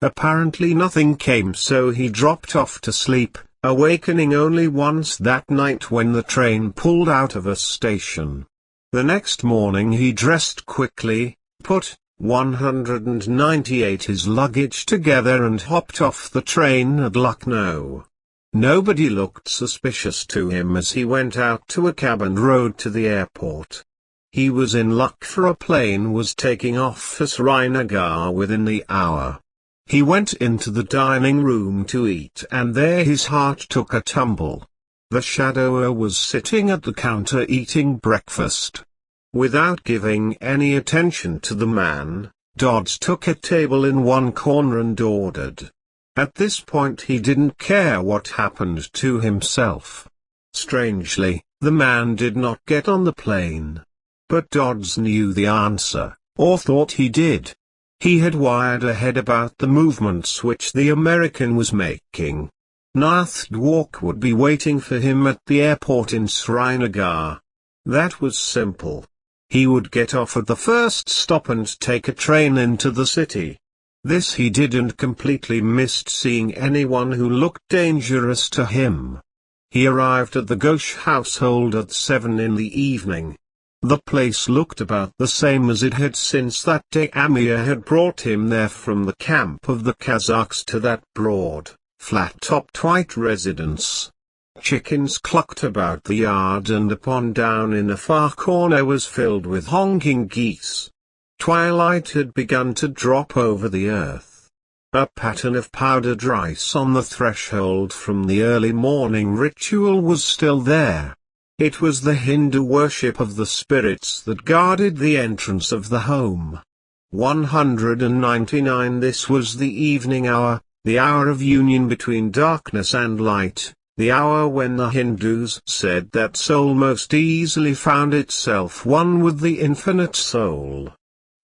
Apparently nothing came, so he dropped off to sleep, awakening only once that night when the train pulled out of a station. The next morning he dressed quickly, put 198 his luggage together, and hopped off the train at Lucknow. Nobody looked suspicious to him as he went out to a cab and rode to the airport. He was in luck, for a plane was taking off for Srinagar within the hour. He went into the dining room to eat, and there his heart took a tumble. The shadower was sitting at the counter eating breakfast. Without giving any attention to the man, Dodds took a table in one corner and ordered. At this point he didn't care what happened to himself. Strangely, the man did not get on the plane. But Dodds knew the answer, or thought he did. He had wired ahead about the movements which the American was making. Nath Dwark would be waiting for him at the airport in Srinagar. That was simple. He would get off at the first stop and take a train into the city. This he did, and completely missed seeing anyone who looked dangerous to him. He arrived at the Ghosh household at 7 in the evening. The place looked about the same as it had since that day Amir had brought him there from the camp of the Kazakhs to that broad, flat-topped white residence. Chickens clucked about the yard, and a pond down in a far corner was filled with honking geese. Twilight had begun to drop over the earth. A pattern of powdered rice on the threshold from the early morning ritual was still there. It was the Hindu worship of the spirits that guarded the entrance of the home. 199. This was the evening hour, the hour of union between darkness and light. The hour when the Hindus said that soul most easily found itself one with the infinite soul.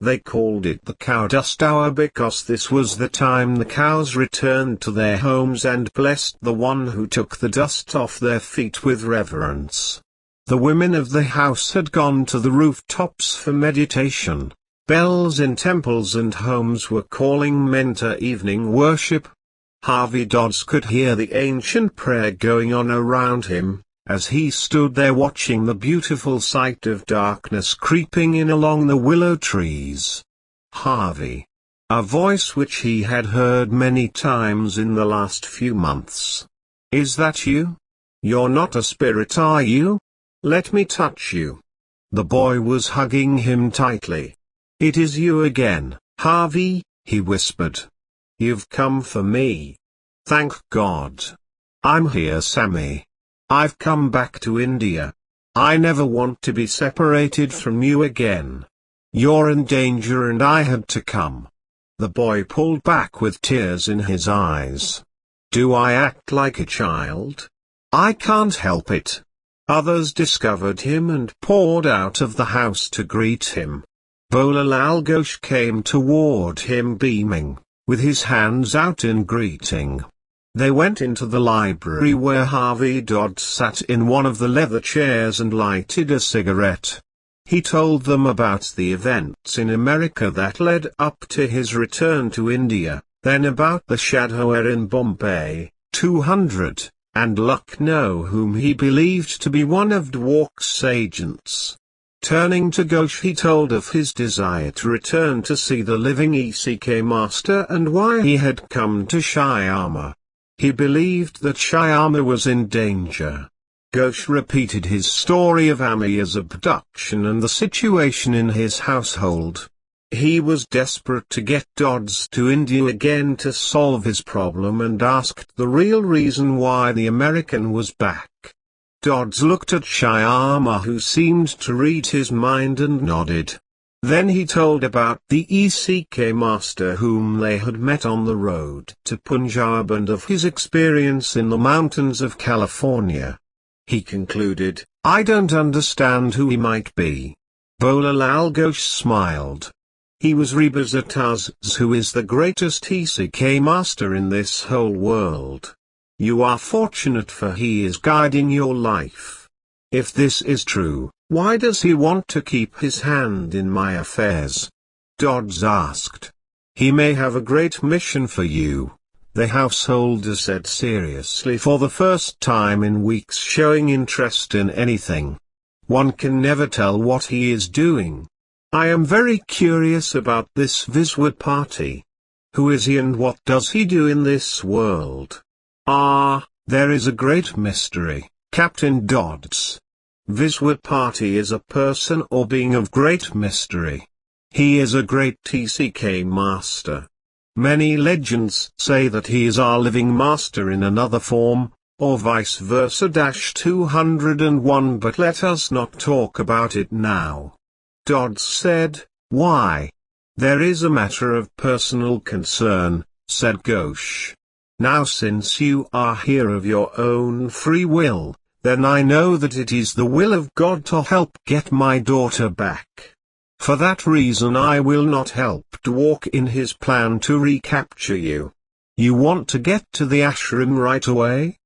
They called it the cow dust hour because this was the time the cows returned to their homes and blessed the one who took the dust off their feet with reverence. The women of the house had gone to the rooftops for meditation. Bells in temples and homes were calling men to evening worship. Harvey Dodds could hear the ancient prayer going on around him, as he stood there watching the beautiful sight of darkness creeping in along the willow trees. Harvey. A voice which he had heard many times in the last few months. Is that you? You're not a spirit, are you? Let me touch you. The boy was hugging him tightly. It is you again, Harvey, he whispered. You've come for me. Thank God. I'm here, Sammy. I've come back to India. I never want to be separated from you again. You're in danger and I had to come. The boy pulled back with tears in his eyes. Do I act like a child? I can't help it. Others discovered him and poured out of the house to greet him. Bhola Lal Ghosh came toward him beaming, with his hands out in greeting. They went into the library where Harvey Dodd sat in one of the leather chairs and lighted a cigarette. He told them about the events in America that led up to his return to India, then about the Shadhoer in Bombay, 200, and Lucknow whom he believed to be one of Dwark's agents. Turning to Ghosh, he told of his desire to return to see the living ECK master and why he had come to Shyama. He believed that Shyama was in danger. Ghosh repeated his story of Amiya's abduction and the situation in his household. He was desperate to get Dodds to India again to solve his problem and asked the real reason why the American was back. Dodds looked at Shyama, who seemed to read his mind, and nodded. Then he told about the ECK master whom they had met on the road to Punjab and of his experience in the mountains of California. He concluded, "I don't understand who he might be." Bhola Lal Ghosh smiled. "He was Rebazataz, who is the greatest ECK master in this whole world. You are fortunate, for he is guiding your life. If this is true, why does he want to keep his hand in my affairs?" Dodds asked. "He may have a great mission for you," the householder said seriously, for the first time in weeks showing interest in anything. "One can never tell what he is doing. I am very curious about this Viswat Party. Who is he and what does he do in this world?" There is a great mystery, Captain Dodds. Viswat Party is a person or being of great mystery. He is a great TCK master. Many legends say that he is our living master in another form, or vice versa. 201, but let us not talk about it now. Dodds said, "Why? There is a matter of personal concern," said Ghosh. "Now since you are here of your own free will, then I know that it is the will of God to help get my daughter back. For that reason I will not help Dwark in his plan to recapture you. You want to get to the ashram right away?"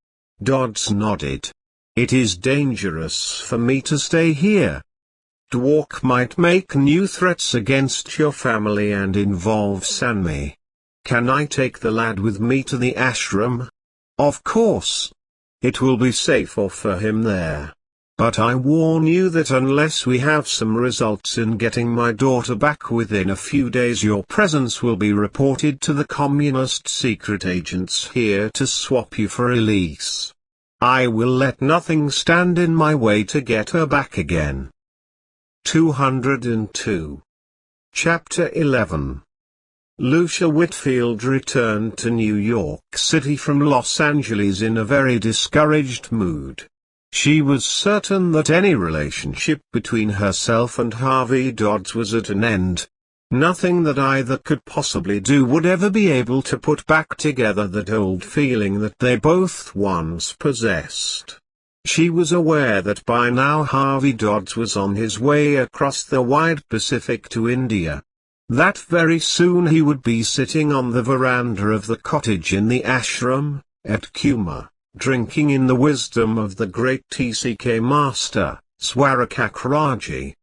Dodds nodded. "It is dangerous for me to stay here. Dwark might make new threats against your family and involve Sanmi. Can I take the lad with me to the ashram?" "Of course. It will be safer for him there. But I warn you that unless we have some results in getting my daughter back within a few days, your presence will be reported to the communist secret agents here to swap you for release. I will let nothing stand in my way to get her back again." 202. Chapter 11. Lucia Whitfield returned to New York City from Los Angeles in a very discouraged mood. She was certain that any relationship between herself and Harvey Dodds was at an end. Nothing that either could possibly do would ever be able to put back together that old feeling that they both once possessed. She was aware that by now Harvey Dodds was on his way across the wide Pacific to India. That very soon he would be sitting on the veranda of the cottage in the ashram, at Kuma, drinking in the wisdom of the great TCK master, Swarakakraji.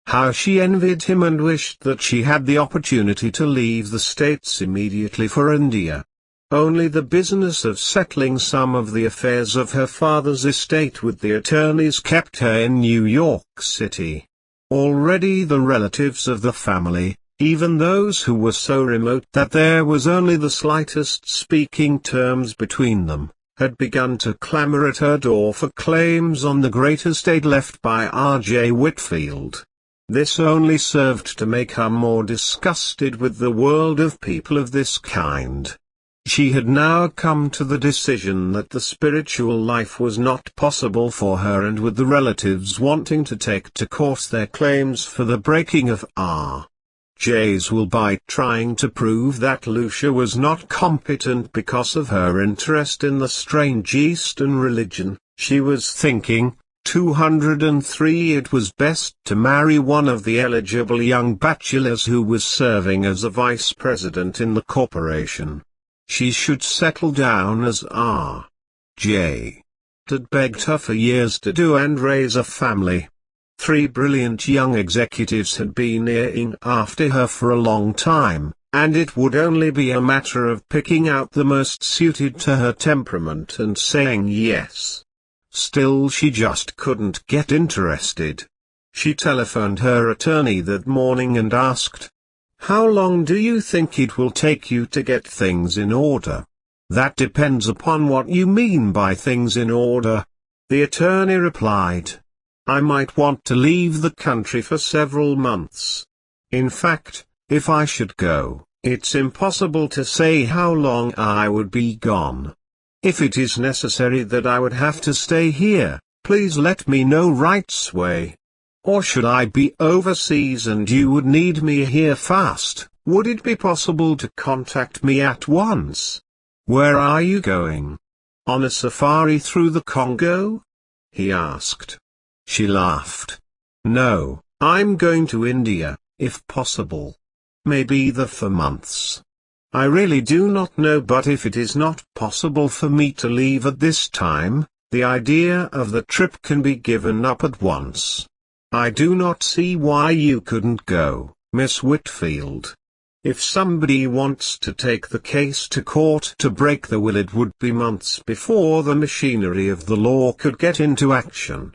How she envied him and wished that she had the opportunity to leave the States immediately for India. Only the business of settling some of the affairs of her father's estate with the attorneys kept her in New York City. Already the relatives of the family, even those who were so remote that there was only the slightest speaking terms between them, had begun to clamor at her door for claims on the great estate left by R.J. Whitfield. This only served to make her more disgusted with the world of people of this kind. She had now come to the decision that the spiritual life was not possible for her, and with the relatives wanting to take to court their claims for the breaking of R. J's will bite, trying to prove that Lucia was not competent because of her interest in the strange Eastern religion. She was thinking, 203, it was best to marry one of the eligible young bachelors who was serving as a vice president in the corporation. She should settle down as R.J. had begged her for years to do and raise a family. 3 brilliant young executives had been eyeing after her for a long time, and it would only be a matter of picking out the most suited to her temperament and saying yes. Still, she just couldn't get interested. She telephoned her attorney that morning and asked, "How long do you think it will take you to get things in order?" "That depends upon what you mean by things in order," the attorney replied. "I might want to leave the country for several months. In fact, if I should go, it's impossible to say how long I would be gone. If it is necessary that I would have to stay here, please let me know right away. Or should I be overseas and you would need me here fast, would it be possible to contact me at once?" "Where are you going? On a safari through the Congo?" he asked. She laughed. "No, I'm going to India, if possible. Maybe there for months. I really do not know, but if it is not possible for me to leave at this time, the idea of the trip can be given up at once. I do not see why you couldn't go, Miss Whitfield. If somebody wants to take the case to court to break the will, it would be months before the machinery of the law could get into action.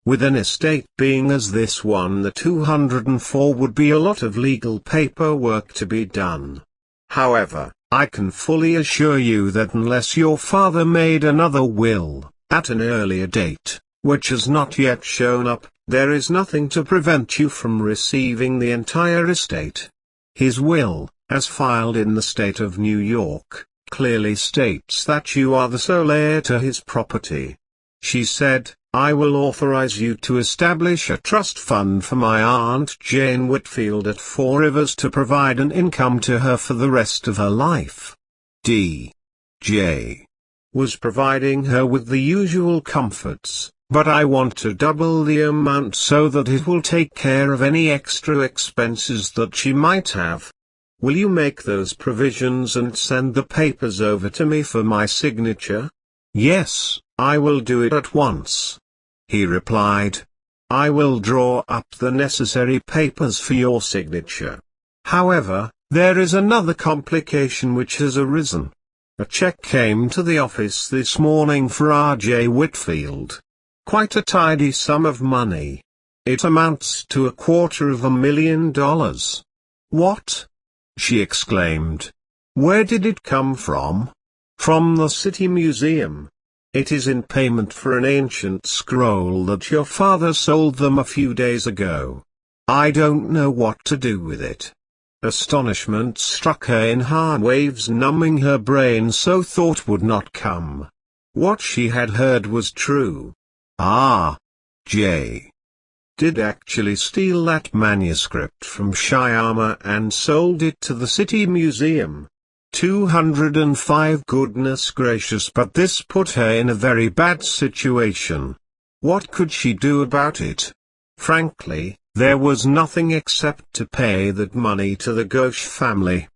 With an estate being as this one, the 204 would be a lot of legal paperwork to be done. However, I can fully assure you that unless your father made another will, at an earlier date, which has not yet shown up, there is nothing to prevent you from receiving the entire estate. His will, as filed in the state of New York, clearly states that you are the sole heir to his property." She said, "I will authorize you to establish a trust fund for my Aunt Jane Whitfield at Four Rivers to provide an income to her for the rest of her life." D.J. was providing her with the usual comforts, "but I want to double the amount so that it will take care of any extra expenses that she might have. Will you make those provisions and send the papers over to me for my signature?" "Yes, I will do it at once," he replied. "I will draw up the necessary papers for your signature. However, there is another complication which has arisen. A check came to the office this morning for R.J. Whitfield. Quite a tidy sum of money. It amounts to $250,000. "What?" she exclaimed. "Where did it come from?" "From the City Museum. It is in payment for an ancient scroll that your father sold them a few days ago. I don't know what to do with it." Astonishment struck her in hard waves, numbing her brain so thought would not come. What she had heard was true. R.J. did actually steal that manuscript from Shyama and sold it to the City Museum. 205. Goodness gracious, but this put her in a very bad situation. What could she do about it? Frankly, there was nothing except to pay that money to the Ghosh family.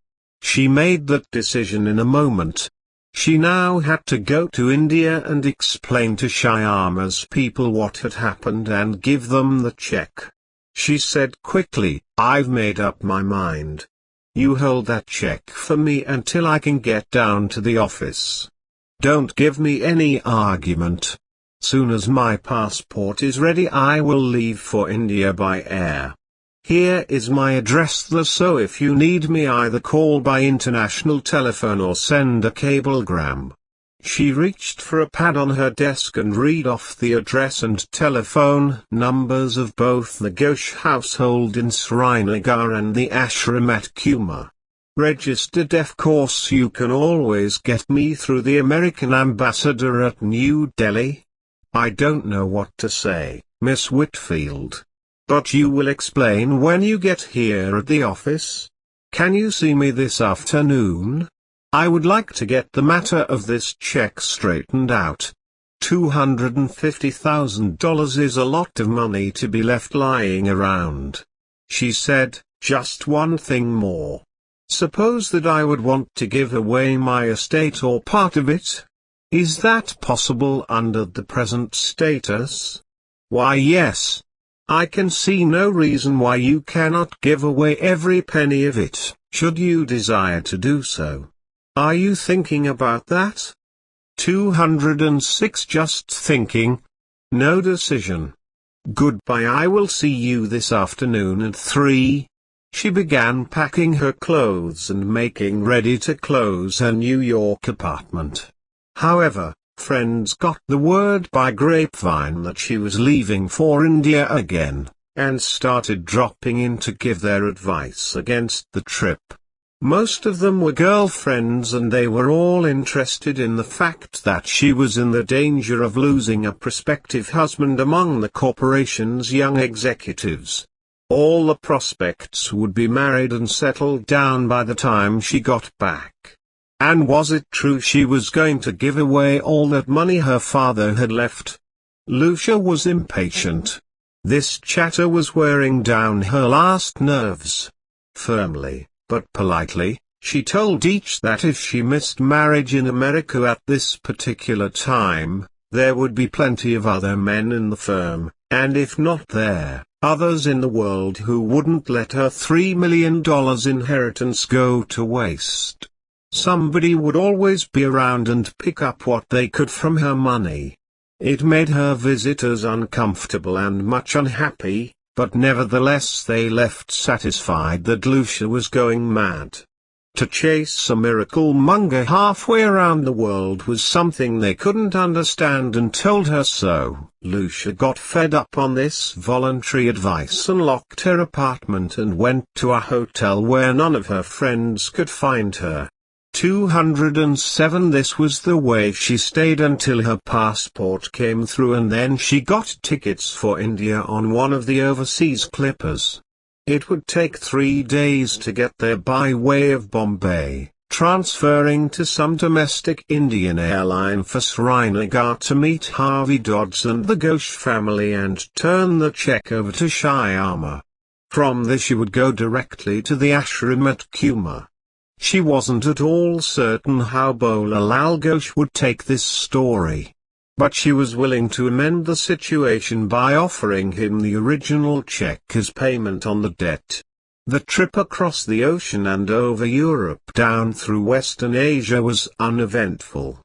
She made that decision in a moment. She now had to go to India and explain to Shyama's people what had happened and give them the check. She said quickly, "I've made up my mind. You hold that check for me until I can get down to the office. Don't give me any argument. Soon as my passport is ready, I will leave for India by air. Here is my address there, so if you need me, either call by international telephone or send a cablegram." She reached for a pad on her desk and read off the address and telephone numbers of both the Ghosh household in Srinagar and the ashram at Kuma. "Registered, of course. You can always get me through the American ambassador at New Delhi." "I don't know what to say, Miss Whitfield. But you will explain when you get here at the office? Can you see me this afternoon? I would like to get the matter of this check straightened out. $250,000 is a lot of money to be left lying around. She said, just one thing more. Suppose that I would want to give away my estate or part of it? Is that possible under the present status? Why, yes. I can see no reason why you cannot give away every penny of it, should you desire to do so. Are you thinking about that? 206 Just thinking. No decision. Goodbye. I will see you this afternoon at 3. She began packing her clothes and making ready to close her New York apartment. However, friends got the word by grapevine that she was leaving for India again, and started dropping in to give their advice against the trip. Most of them were girlfriends, and they were all interested in the fact that she was in the danger of losing a prospective husband among the corporation's young executives. All the prospects would be married and settled down by the time she got back. And was it true she was going to give away all that money her father had left? Lucia was impatient. This chatter was wearing down her last nerves. Firmly, but politely, she told each that if she missed marriage in America at this particular time, there would be plenty of other men in the firm, and if not there, others in the world who wouldn't let her $3 million inheritance go to waste. Somebody would always be around and pick up what they could from her money. It made her visitors uncomfortable and much unhappy, but nevertheless they left satisfied that Lucia was going mad. To chase a miracle monger halfway around the world was something they couldn't understand and told her so. Lucia got fed up on this voluntary advice and locked her apartment and went to a hotel where none of her friends could find her. 207 This was the way she stayed until her passport came through, and then she got tickets for India on one of the overseas clippers. It would take 3 days to get there by way of Bombay, transferring to some domestic Indian airline for Srinagar to meet Harvey Dodds and the Ghosh family and turn the check over to Shyama. From this she would go directly to the ashram at Kuma. She wasn't at all certain how Bhola Lal Ghosh would take this story. But she was willing to amend the situation by offering him the original check as payment on the debt. The trip across the ocean and over Europe down through Western Asia was uneventful.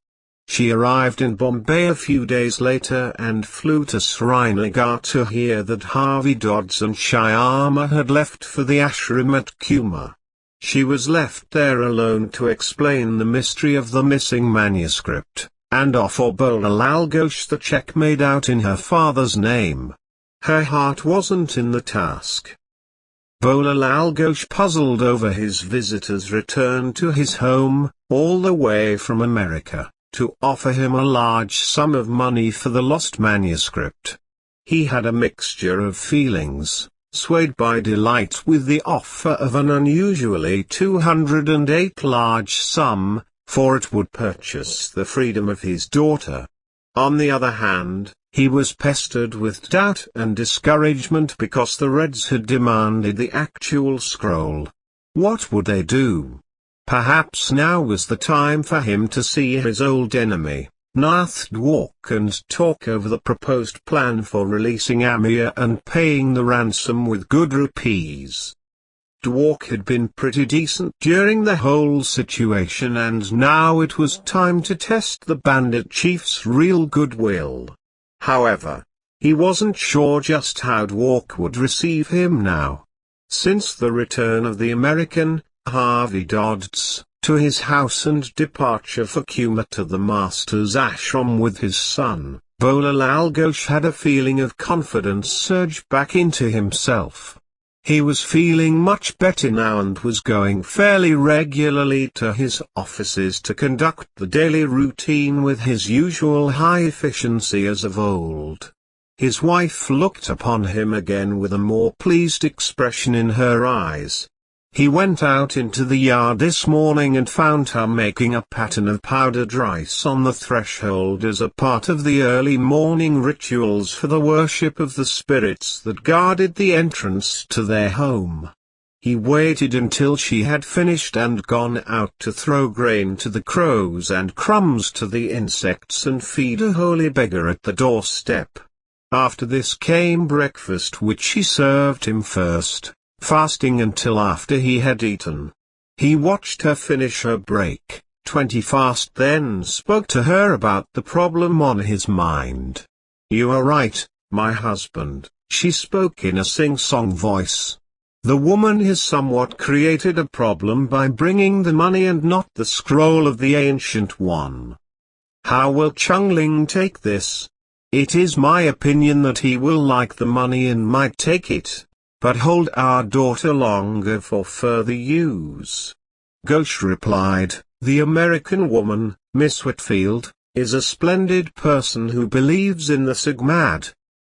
She arrived in Bombay a few days later and flew to Srinagar to hear that Harvey Dodds and Shyama had left for the ashram at Kuma. She was left there alone to explain the mystery of the missing manuscript, and offer Bhola Lal Ghosh the check made out in her father's name. Her heart wasn't in the task. Bhola Lal Ghosh, puzzled over his visitor's return to his home, all the way from America, to offer him a large sum of money for the lost manuscript. He had a mixture of feelings. Swayed by delight with the offer of an unusually 208 large sum, for it would purchase the freedom of his daughter. On the other hand, he was pestered with doubt and discouragement because the Reds had demanded the actual scroll. What would they do? Perhaps now was the time for him to see his old enemy, Nath Dwark, and talk over the proposed plan for releasing Amir and paying the ransom with good rupees. Dwark had been pretty decent during the whole situation, and now it was time to test the bandit chief's real goodwill. However, he wasn't sure just how Dwark would receive him now. Since the return of the American, Harvey Dodds, to his house and departure for Kuma to the master's ashram with his son, Bhola Lal Ghosh had a feeling of confidence surge back into himself. He was feeling much better now and was going fairly regularly to his offices to conduct the daily routine with his usual high efficiency as of old. His wife looked upon him again with a more pleased expression in her eyes. He went out into the yard this morning and found her making a pattern of powdered rice on the threshold as a part of the early morning rituals for the worship of the spirits that guarded the entrance to their home. He waited until she had finished and gone out to throw grain to the crows and crumbs to the insects and feed a holy beggar at the doorstep. After this came breakfast, which she served him first, fasting until after he had eaten. He watched her finish her break, 20 fast, then spoke to her about the problem on his mind. "You are right, my husband," she spoke in a sing-song voice. "The woman has somewhat created a problem by bringing the money and not the scroll of the Ancient One. How will Chungling take this? It is my opinion that he will like the money and might take it, but hold our daughter longer for further use." Ghosh replied, "The American woman, Miss Whitfield, is a splendid person who believes in the Sigmad.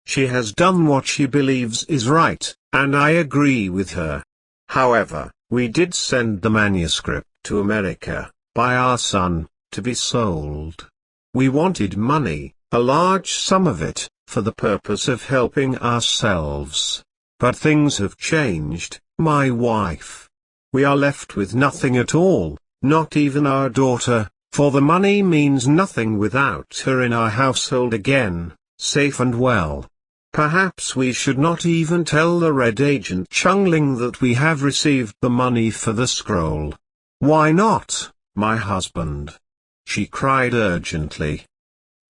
She has done what she believes is right, and I agree with her. However, we did send the manuscript to America, by our son, to be sold. We wanted money, a large sum of it, for the purpose of helping ourselves. But things have changed, my wife. We are left with nothing at all, not even our daughter, for the money means nothing without her in our household again, safe and well. Perhaps we should not even tell the Red Agent Chungling that we have received the money for the scroll." "Why not, my husband?" she cried urgently.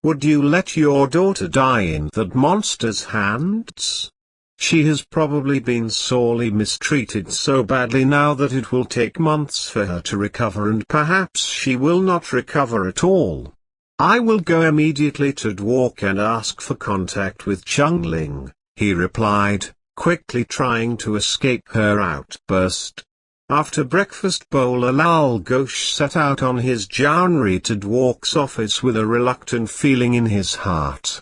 "Would you let your daughter die in that monster's hands? She has probably been sorely mistreated so badly now that it will take months for her to recover, and perhaps she will not recover at all. I will go immediately to Dwark and ask for contact with Chungling," he replied, quickly trying to escape her outburst. After breakfast, Bola Lal Ghosh set out on his journey to Dwark's office with a reluctant feeling in his heart.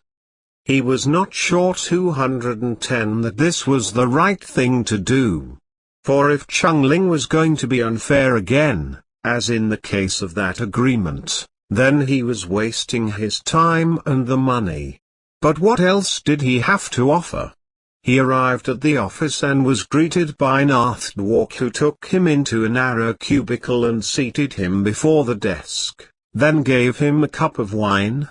He was not sure 210 that this was the right thing to do. For if Chungling was going to be unfair again, as in the case of that agreement, then he was wasting his time and the money. But what else did he have to offer? He arrived at the office and was greeted by Nath Dwark, who took him into a narrow cubicle and seated him before the desk, then gave him a cup of wine.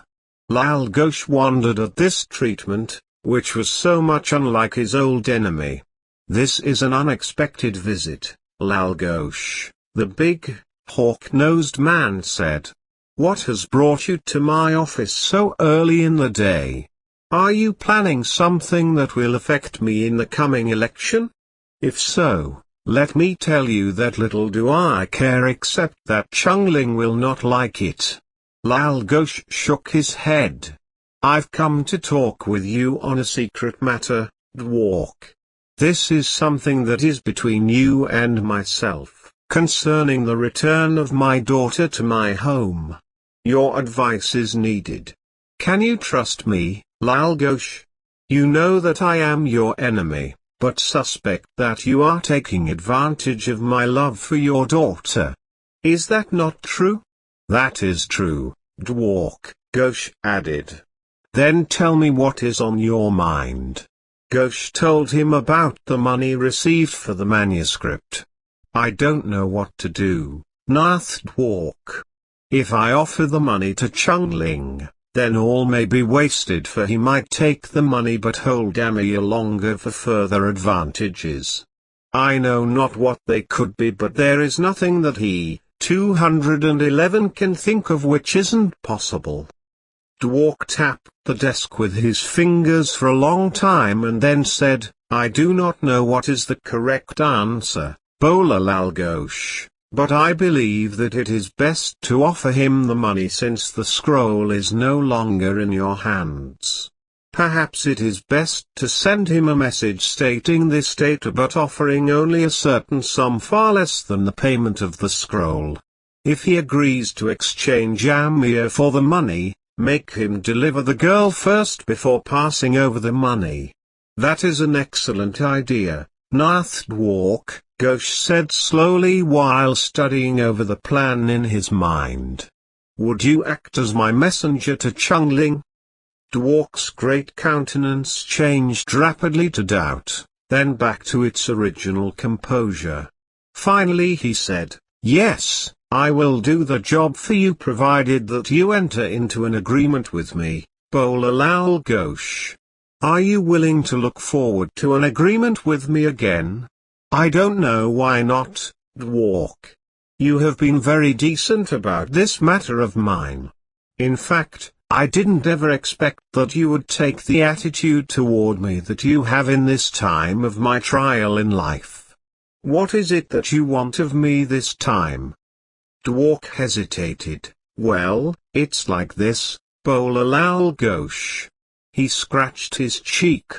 Lal Ghosh wondered at this treatment, which was so much unlike his old enemy. "This is an unexpected visit, Lal Ghosh," the big, hawk-nosed man said. "What has brought you to my office so early in the day? Are you planning something that will affect me in the coming election? If so, let me tell you that little do I care, except that Chungling will not like it." Lal Ghosh shook his head. "I've come to talk with you on a secret matter, Dwark. This is something that is between you and myself, concerning the return of my daughter to my home. Your advice is needed. Can you trust me, Lal Ghosh? You know that I am your enemy, but suspect that you are taking advantage of my love for your daughter. Is that not true?" "That is true, Dwark," Ghosh added. "Then tell me what is on your mind." Ghosh told him about the money received for the manuscript. "I don't know what to do, Nath Dwark. If I offer the money to Chungling, then all may be wasted, for he might take the money but hold Amir longer for further advantages. I know not what they could be, but there is nothing that he, 211, can think of which isn't possible." Dwark tapped the desk with his fingers for a long time and then said, "I do not know what is the correct answer, Bola Lal Ghosh, but I believe that it is best to offer him the money since the scroll is no longer in your hands. Perhaps it is best to send him a message stating this data but offering only a certain sum far less than the payment of the scroll. If he agrees to exchange Amir for the money, Make him deliver the girl first before passing over the money. That is an excellent idea, Nath Dwark, Ghosh said slowly while studying over the plan in his mind. Would you act as my messenger to Chungling? Dwark's great countenance changed rapidly to doubt, then back to its original composure. Finally he said, yes, I will do the job for you provided that you enter into an agreement with me, Bolalal Ghosh. Are you willing to look forward to an agreement with me again? I don't know why not, Dwark. You have been very decent about this matter of mine. In fact, I didn't ever expect that you would take the attitude toward me that you have in this time of my trial in life. What is it that you want of me this time? Dwark hesitated. Well, it's like this, Bolalal Ghosh. He scratched his cheek.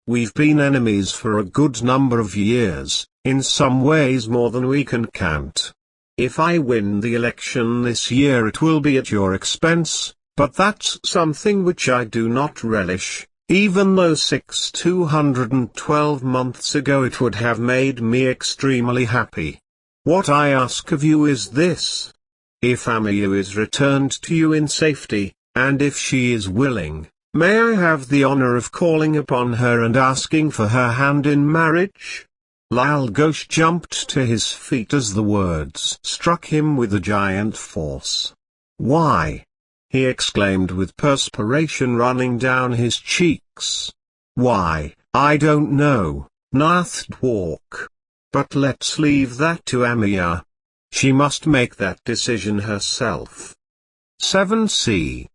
We've been enemies for a good number of years, in some ways more than we can count. If I win the election this year it will be at your expense, but that's something which I do not relish, even though 212 months ago it would have made me extremely happy. What I ask of you is this. If Amiya is returned to you in safety, and if she is willing, may I have the honor of calling upon her and asking for her hand in marriage? Lal Ghosh jumped to his feet as the words struck him with a giant force. Why? He exclaimed with perspiration running down his cheeks. Why, I don't know, Nath Dwark. But let's leave that to Amiya. She must make that decision herself. 7C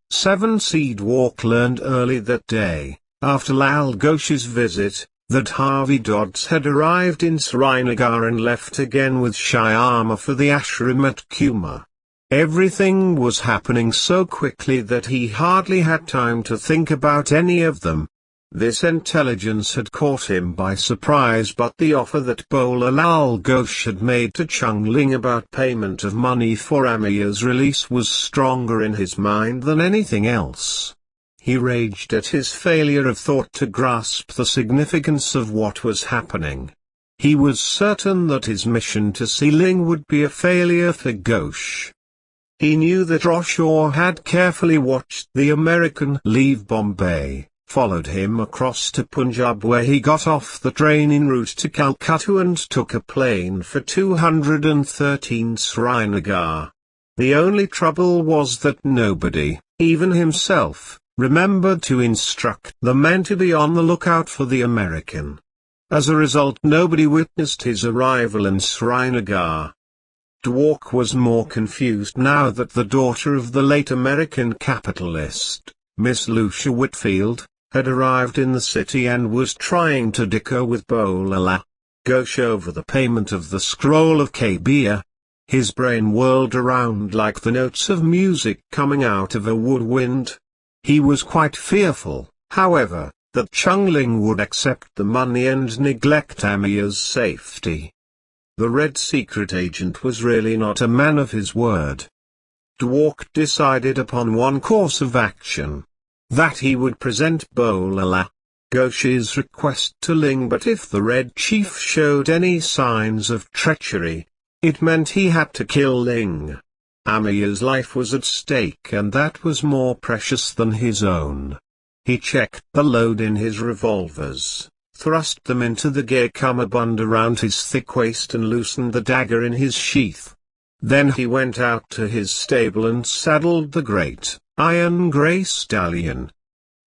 Dwark learned early that day, after Lal Ghosh's visit, that Harvey Dodds had arrived in Srinagar and left again with Shyama for the ashram at Kuma. Everything was happening so quickly that he hardly had time to think about any of them. This intelligence had caught him by surprise, but the offer that Bolalal Ghosh had made to Chungling about payment of money for Amiya's release was stronger in his mind than anything else. He raged at his failure of thought to grasp the significance of what was happening. He was certain that his mission to Sealing would be a failure for Ghosh. He knew that Roshaw had carefully watched the American leave Bombay, followed him across to Punjab where he got off the train en route to Calcutta and took a plane for 213 Srinagar. The only trouble was that nobody, even himself, remembered to instruct the men to be on the lookout for the American. As a result, nobody witnessed his arrival in Srinagar. Dwark was more confused now that the daughter of the late American capitalist, Miss Lucia Whitfield, had arrived in the city and was trying to dicker with Bolalal Ghosh over the payment of the scroll of Kabir. His brain whirled around like the notes of music coming out of a woodwind. He was quite fearful, however, that Chungling would accept the money and neglect Amiya's safety. The Red Secret Agent was really not a man of his word. Dwark decided upon one course of action. That he would present Bolalal Ghosh's request to Ling, but if the Red Chief showed any signs of treachery, it meant he had to kill Ling. Amiya's life was at stake and that was more precious than his own. He checked the load in his revolvers, thrust them into the gear cummerbund around his thick waist and loosened the dagger in his sheath. Then he went out to his stable and saddled the great, iron-grey stallion.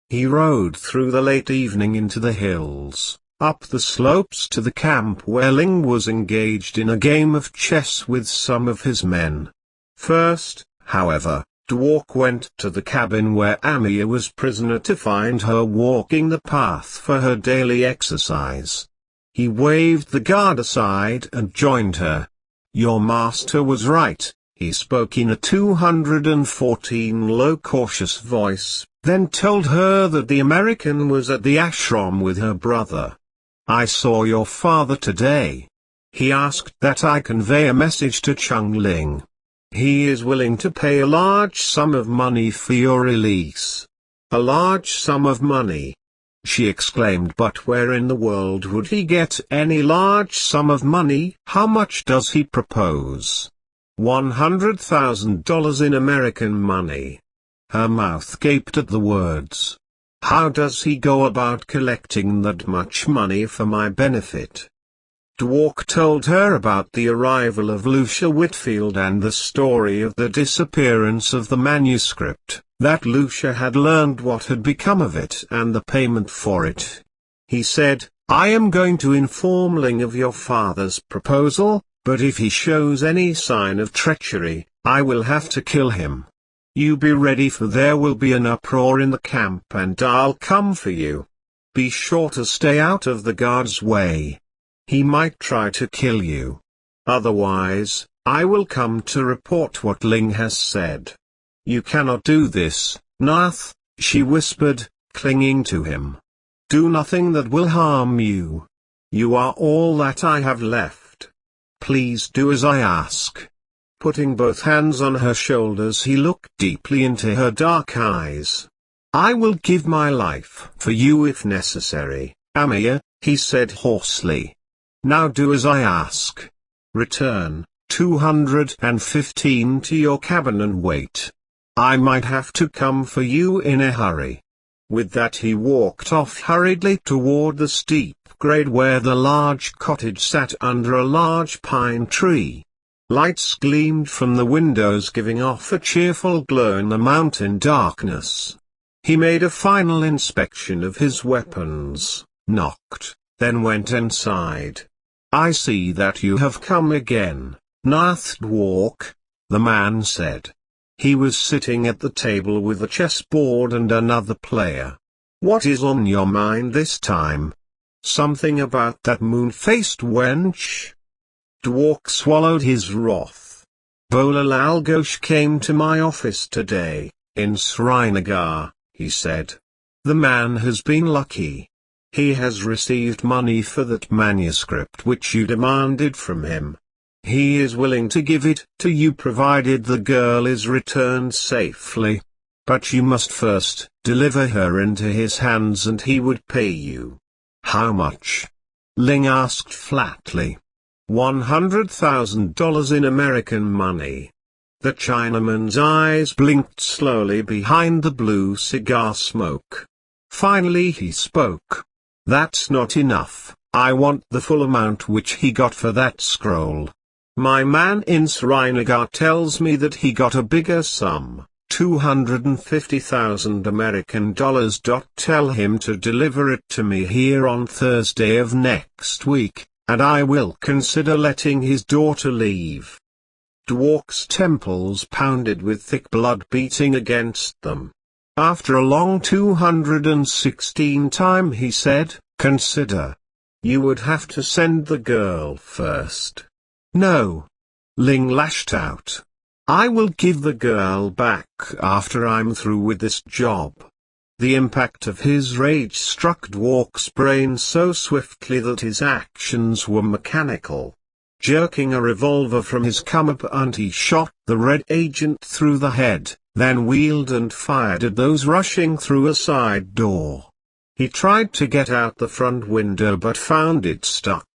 He rode through the late evening into the hills, up the slopes to the camp where Ling was engaged in a game of chess with some of his men. First, however, Dwark went to the cabin where Amiya was prisoner to find her walking the path for her daily exercise. He waved the guard aside and joined her. Your master was right, he spoke in a 214 low cautious voice, then told her that the American was at the ashram with her brother. I saw your father today. He asked that I convey a message to Chungling. He is willing to pay a large sum of money for your release. A large sum of money, she exclaimed. But where in the world would he get any large sum of money? How much does he propose? $100,000 in American money. Her mouth gaped at the words. How does he go about collecting that much money for my benefit? Dwork told her about the arrival of Lucia Whitfield and the story of the disappearance of the manuscript, that Lucia had learned what had become of it and the payment for it. He said, I am going to inform Ling of your father's proposal, but if he shows any sign of treachery, I will have to kill him. You be ready, for there will be an uproar in the camp and I'll come for you. Be sure to stay out of the guard's way. He might try to kill you. Otherwise, I will come to report what Ling has said. You cannot do this, Nath, she whispered, clinging to him. Do nothing that will harm you. You are all that I have left. Please do as I ask. Putting both hands on her shoulders, he looked deeply into her dark eyes. I will give my life for you if necessary, Amir, he said hoarsely. Now do as I ask. Return, 215 to your cabin and wait. I might have to come for you in a hurry. With that he walked off hurriedly toward the steep grade where the large cottage sat under a large pine tree. Lights gleamed from the windows, giving off a cheerful glow in the mountain darkness. He made a final inspection of his weapons, knocked, then went inside. I see that you have come again, Nath Dwork, the man said. He was sitting at the table with a chessboard and another player. What is on your mind this time? Something about that moon-faced wench? Dwork swallowed his wrath. Bola Lal Ghosh came to my office today, in Srinagar, he said. The man has been lucky. He has received money for that manuscript which you demanded from him. He is willing to give it to you provided the girl is returned safely. But you must first deliver her into his hands and he would pay you. How much? Ling asked flatly. $100,000 in American money. The Chinaman's eyes blinked slowly behind the blue cigar smoke. Finally he spoke. That's not enough. I want the full amount which he got for that scroll. My man in Srinagar tells me that he got a bigger sum, $250,000 American dollars. Tell him to deliver it to me here on Thursday of next week, and I will consider letting his daughter leave. Dwork's temples pounded with thick blood beating against them. After a long 216 time he said, consider. You would have to send the girl first. No. Ling lashed out. I will give the girl back after I'm through with this job. The impact of his rage struck Dwork's brain so swiftly that his actions were mechanical. Jerking a revolver from his cummerbund he shot the red agent through the head, then wheeled and fired at those rushing through a side door. He tried to get out the front window but found it stuck.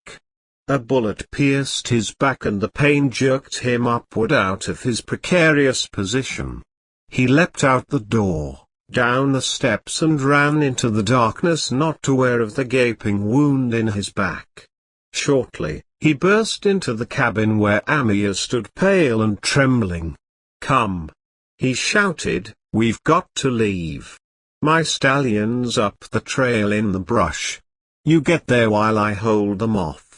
A bullet pierced his back and the pain jerked him upward out of his precarious position. He leapt out the door, down the steps and ran into the darkness, not aware of the gaping wound in his back. Shortly, he burst into the cabin where Amir stood pale and trembling. Come! He shouted, we've got to leave. My stallion's up the trail in the brush. You get there while I hold them off.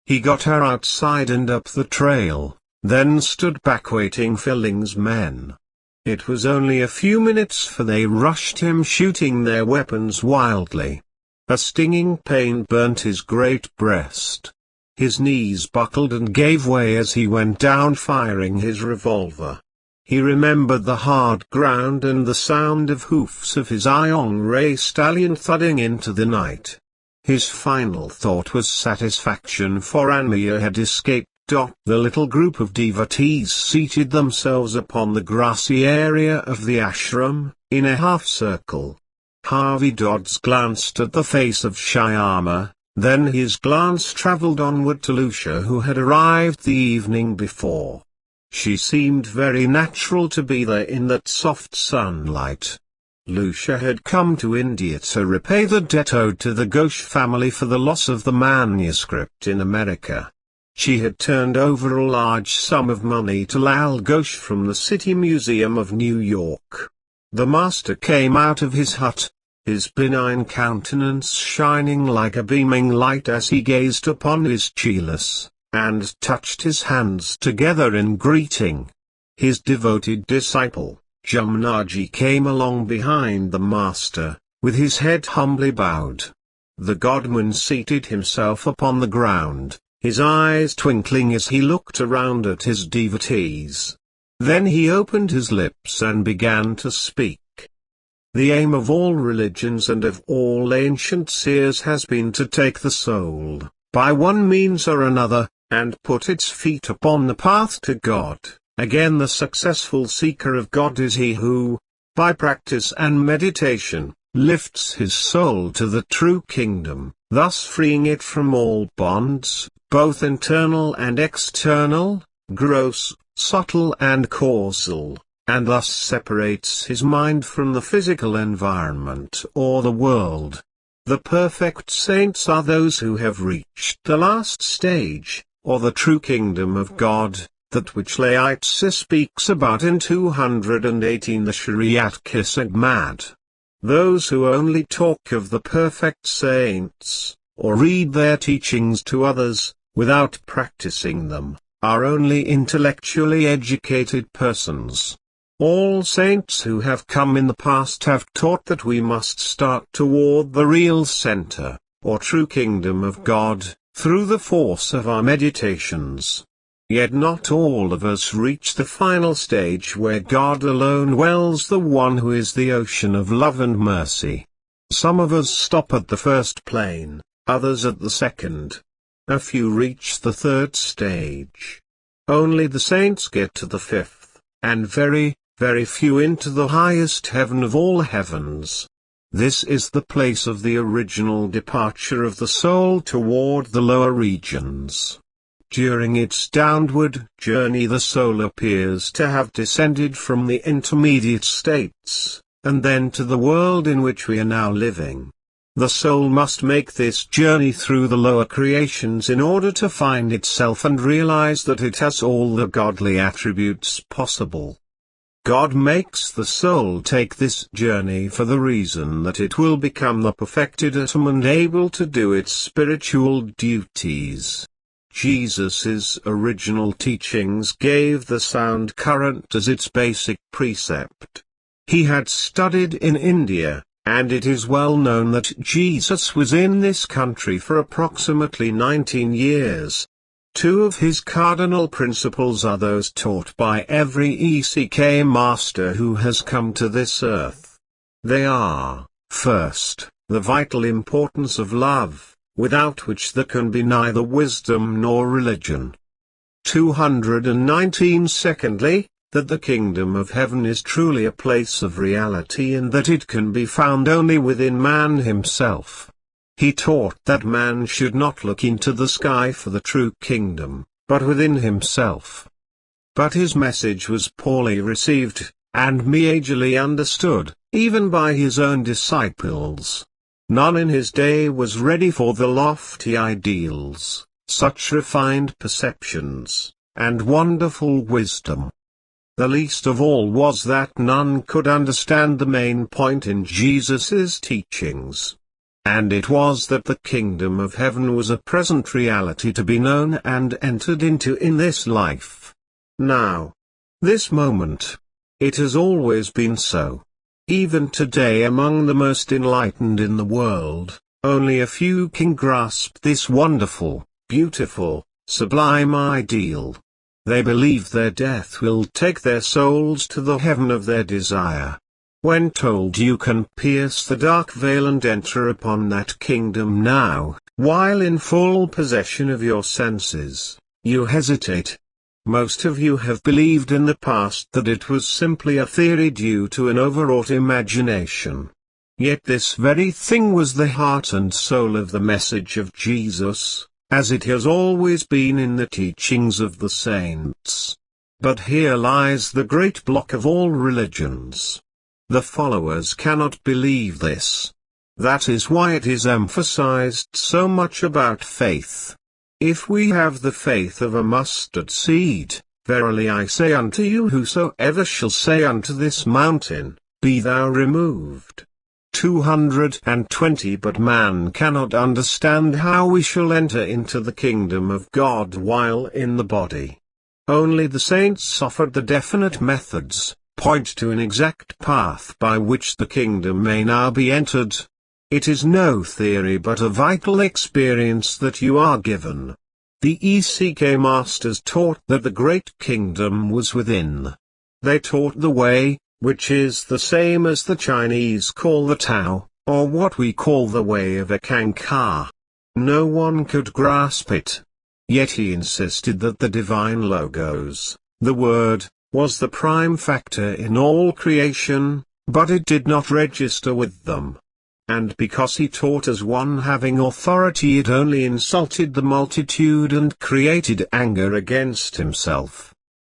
He got her outside and up the trail, then stood back waiting for Ling's men. It was only a few minutes for they rushed him shooting their weapons wildly. A stinging pain burnt his great breast. His knees buckled and gave way as he went down firing his revolver. He remembered the hard ground and the sound of hoofs of his Ion-Ray stallion thudding into the night. His final thought was satisfaction, for Amir had escaped The little group of devotees seated themselves upon the grassy area of the ashram, in a half-circle. Harvey Dodds glanced at the face of Shyama, then his glance travelled onward to Lucia, who had arrived the evening before. She seemed very natural to be there in that soft sunlight. Lucia had come to India to repay the debt owed to the Ghosh family for the loss of the manuscript in America. She had turned over a large sum of money to Lal Ghosh from the City Museum of New York. The master came out of his hut, his benign countenance shining like a beaming light as he gazed upon his chelas, and touched his hands together in greeting. His devoted disciple, Jamnaji, came along behind the master, with his head humbly bowed. The godman seated himself upon the ground, his eyes twinkling as he looked around at his devotees. Then he opened his lips and began to speak. The aim of all religions and of all ancient seers has been to take the soul, by one means or another, and put its feet upon the path to God. Again, the successful seeker of God is he who, by practice and meditation, lifts his soul to the true kingdom, thus freeing it from all bonds, both internal and external, gross, subtle and causal, and thus separates his mind from the physical environment or the world. The perfect saints are those who have reached the last stage, or the true kingdom of God, that which Laitse speaks about in 218 the Shariat Kisagmad. Those who only talk of the perfect saints, or read their teachings to others, without practicing them, are only intellectually educated persons. All saints who have come in the past have taught that we must start toward the real center, or true kingdom of God, through the force of our meditations. Yet not all of us reach the final stage where God alone dwells, the one who is the ocean of love and mercy. Some of us stop at the first plane, others at the second. A few reach the third stage. Only the saints get to the fifth, and very few into the highest heaven of all heavens. This is the place of the original departure of the soul toward the lower regions. During its downward journey the soul appears to have descended from the intermediate states, and then to the world in which we are now living. The soul must make this journey through the lower creations in order to find itself and realize that it has all the godly attributes possible. God makes the soul take this journey for the reason that it will become the perfected atom and able to do its spiritual duties. Jesus' original teachings gave the sound current as its basic precept. He had studied in India, and it is well known that Jesus was in this country for approximately 19 years. Two of his cardinal principles are those taught by every ECK master who has come to this earth. They are, first, the vital importance of love, without which there can be neither wisdom nor religion. 219 Secondly, that the kingdom of heaven is truly a place of reality and that it can be found only within man himself. He taught that man should not look into the sky for the true kingdom, but within himself. But his message was poorly received, and meagly understood, even by his own disciples. None in his day was ready for the lofty ideals, such refined perceptions, and wonderful wisdom. The least of all was that none could understand the main point in Jesus' teachings. And it was that the kingdom of heaven was a present reality to be known and entered into in this life. Now. This moment. It has always been so. Even today among the most enlightened in the world, only a few can grasp this wonderful, beautiful, sublime ideal. They believe their death will take their souls to the heaven of their desire. When told you can pierce the dark veil and enter upon that kingdom now, while in full possession of your senses, You hesitate. Most of you have believed in the past that it was simply a theory due to an overwrought imagination. Yet this very thing was the heart and soul of the message of Jesus, as it has always been in the teachings of the saints. But here lies the great block of all religions. The followers cannot believe this. That is why it is emphasized so much about faith. If we have the faith of a mustard seed, verily I say unto you, whosoever shall say unto this mountain, Be thou removed. 220 But man cannot understand how we shall enter into the kingdom of God while in the body. Only the saints offered the definite methods, point to an exact path by which the kingdom may now be entered. It is no theory but a vital experience that you are given. The ECK masters taught that the great kingdom was within. They taught the way, which is the same as the Chinese call the Tao, or what we call the way of Ekankar. No one could grasp it. Yet he insisted that the divine logos, the word, was the prime factor in all creation, but it did not register with them. And because he taught as one having authority, it only insulted the multitude and created anger against himself.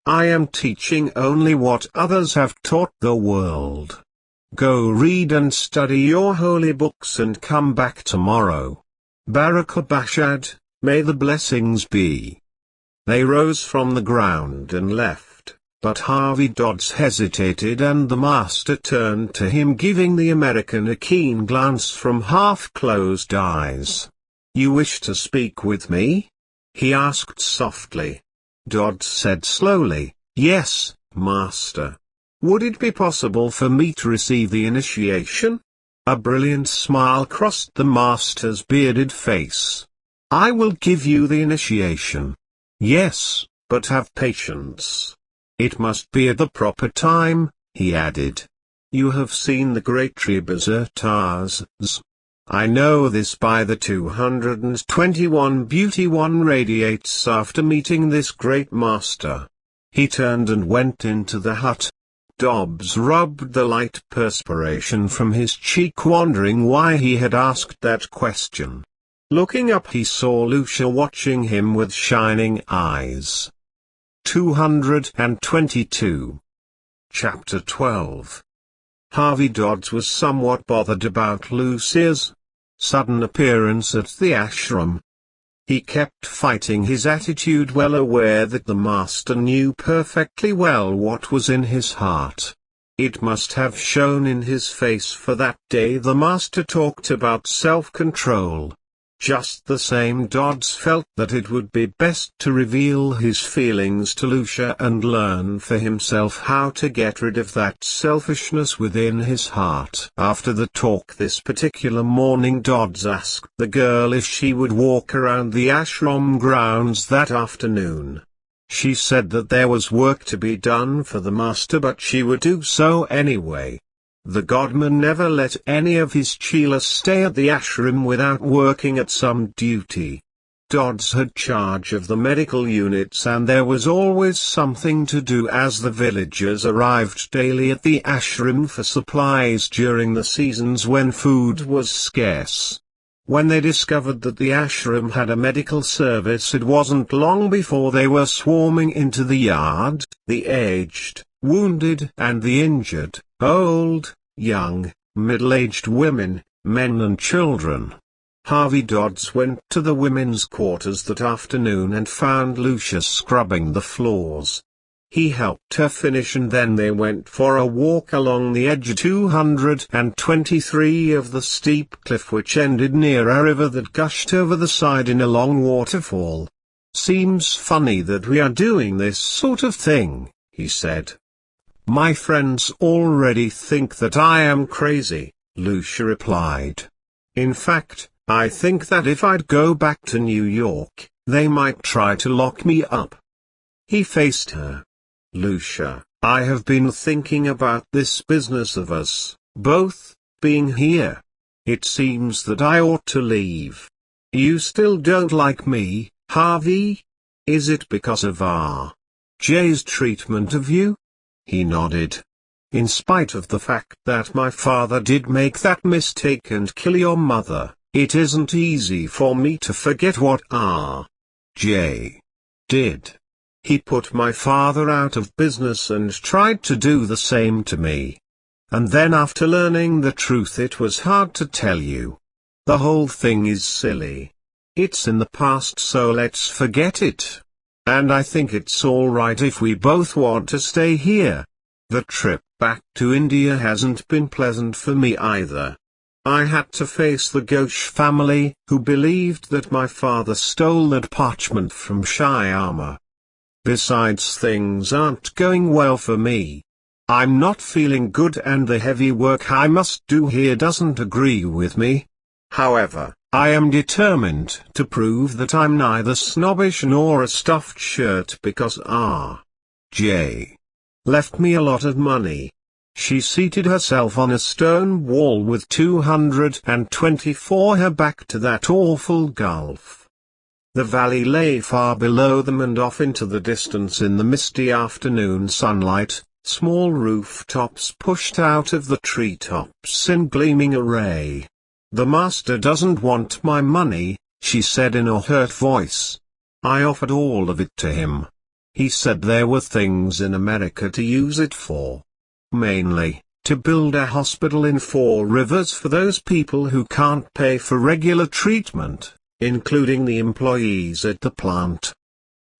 I am teaching only what others have taught the world. Go read and study your holy books and come back tomorrow. Barakabashad, may the blessings be. They rose from the ground and left, but Harvey Dodds hesitated and the master turned to him, giving the American a keen glance from half-closed eyes. You wish to speak with me? He asked softly. Dodd said slowly, Yes, Master. Would it be possible for me to receive the initiation? A brilliant smile crossed the Master's bearded face. I will give you the initiation. Yes, but have patience. It must be at the proper time, he added. You have seen the great Tribazartars. I know this by the 221 beauty one radiates after meeting this great master. He turned and went into the hut. Dobbs rubbed the light perspiration from his cheek, wondering why he had asked that question. Looking up, he saw Lucia watching him with shining eyes. 222. Chapter 12. Harvey Dodds was somewhat bothered about Lucia's sudden appearance at the ashram. He kept fighting his attitude, well aware that the master knew perfectly well what was in his heart. It must have shown in his face, for that day the master talked about self-control. Just the same, Dodds felt that it would be best to reveal his feelings to Lucia and learn for himself how to get rid of that selfishness within his heart. After the talk this particular morning, Dodds asked the girl if she would walk around the ashram grounds that afternoon. She said that there was work to be done for the master, but she would do so anyway. The godman never let any of his chelas stay at the ashram without working at some duty. Dodds had charge of the medical units, and there was always something to do as the villagers arrived daily at the ashram for supplies during the seasons when food was scarce. When they discovered that the ashram had a medical service, it wasn't long before they were swarming into the yard, the aged, wounded and the injured, old, young, middle-aged women, men and children. Harvey Dodds went to the women's quarters that afternoon and found Lucia scrubbing the floors. He helped her finish, and then they went for a walk along the edge of 223 of the steep cliff which ended near a river that gushed over the side in a long waterfall. Seems funny that we are doing this sort of thing, he said. My friends already think that I am crazy, Lucia replied. In fact, I think that if I'd go back to New York, they might try to lock me up. He faced her. Lucia, I have been thinking about this business of us both being here. It seems that I ought to leave. You still don't like me, Harvey? Is it because of R.J.'s treatment of you? He nodded. In spite of the fact that my father did make that mistake and kill your mother, it isn't easy for me to forget what R.J. did. He put my father out of business and tried to do the same to me. And then after learning the truth, it was hard to tell you. The whole thing is silly. It's in the past, so let's forget it. And I think it's alright if we both want to stay here. The trip back to India hasn't been pleasant for me either. I had to face the Ghosh family, who believed that my father stole that parchment from Shyama. Besides, things aren't going well for me. I'm not feeling good, and the heavy work I must do here doesn't agree with me. However, I am determined to prove that I'm neither snobbish nor a stuffed shirt, because R.J. left me a lot of money. She seated herself on a stone wall with 224 her back to that awful gulf. The valley lay far below them and off into the distance in the misty afternoon sunlight. Small rooftops pushed out of the treetops in gleaming array. The master doesn't want my money, she said in a hurt voice. I offered all of it to him. He said there were things in America to use it for. Mainly, to build a hospital in Four Rivers for those people who can't pay for regular treatment, including the employees at the plant.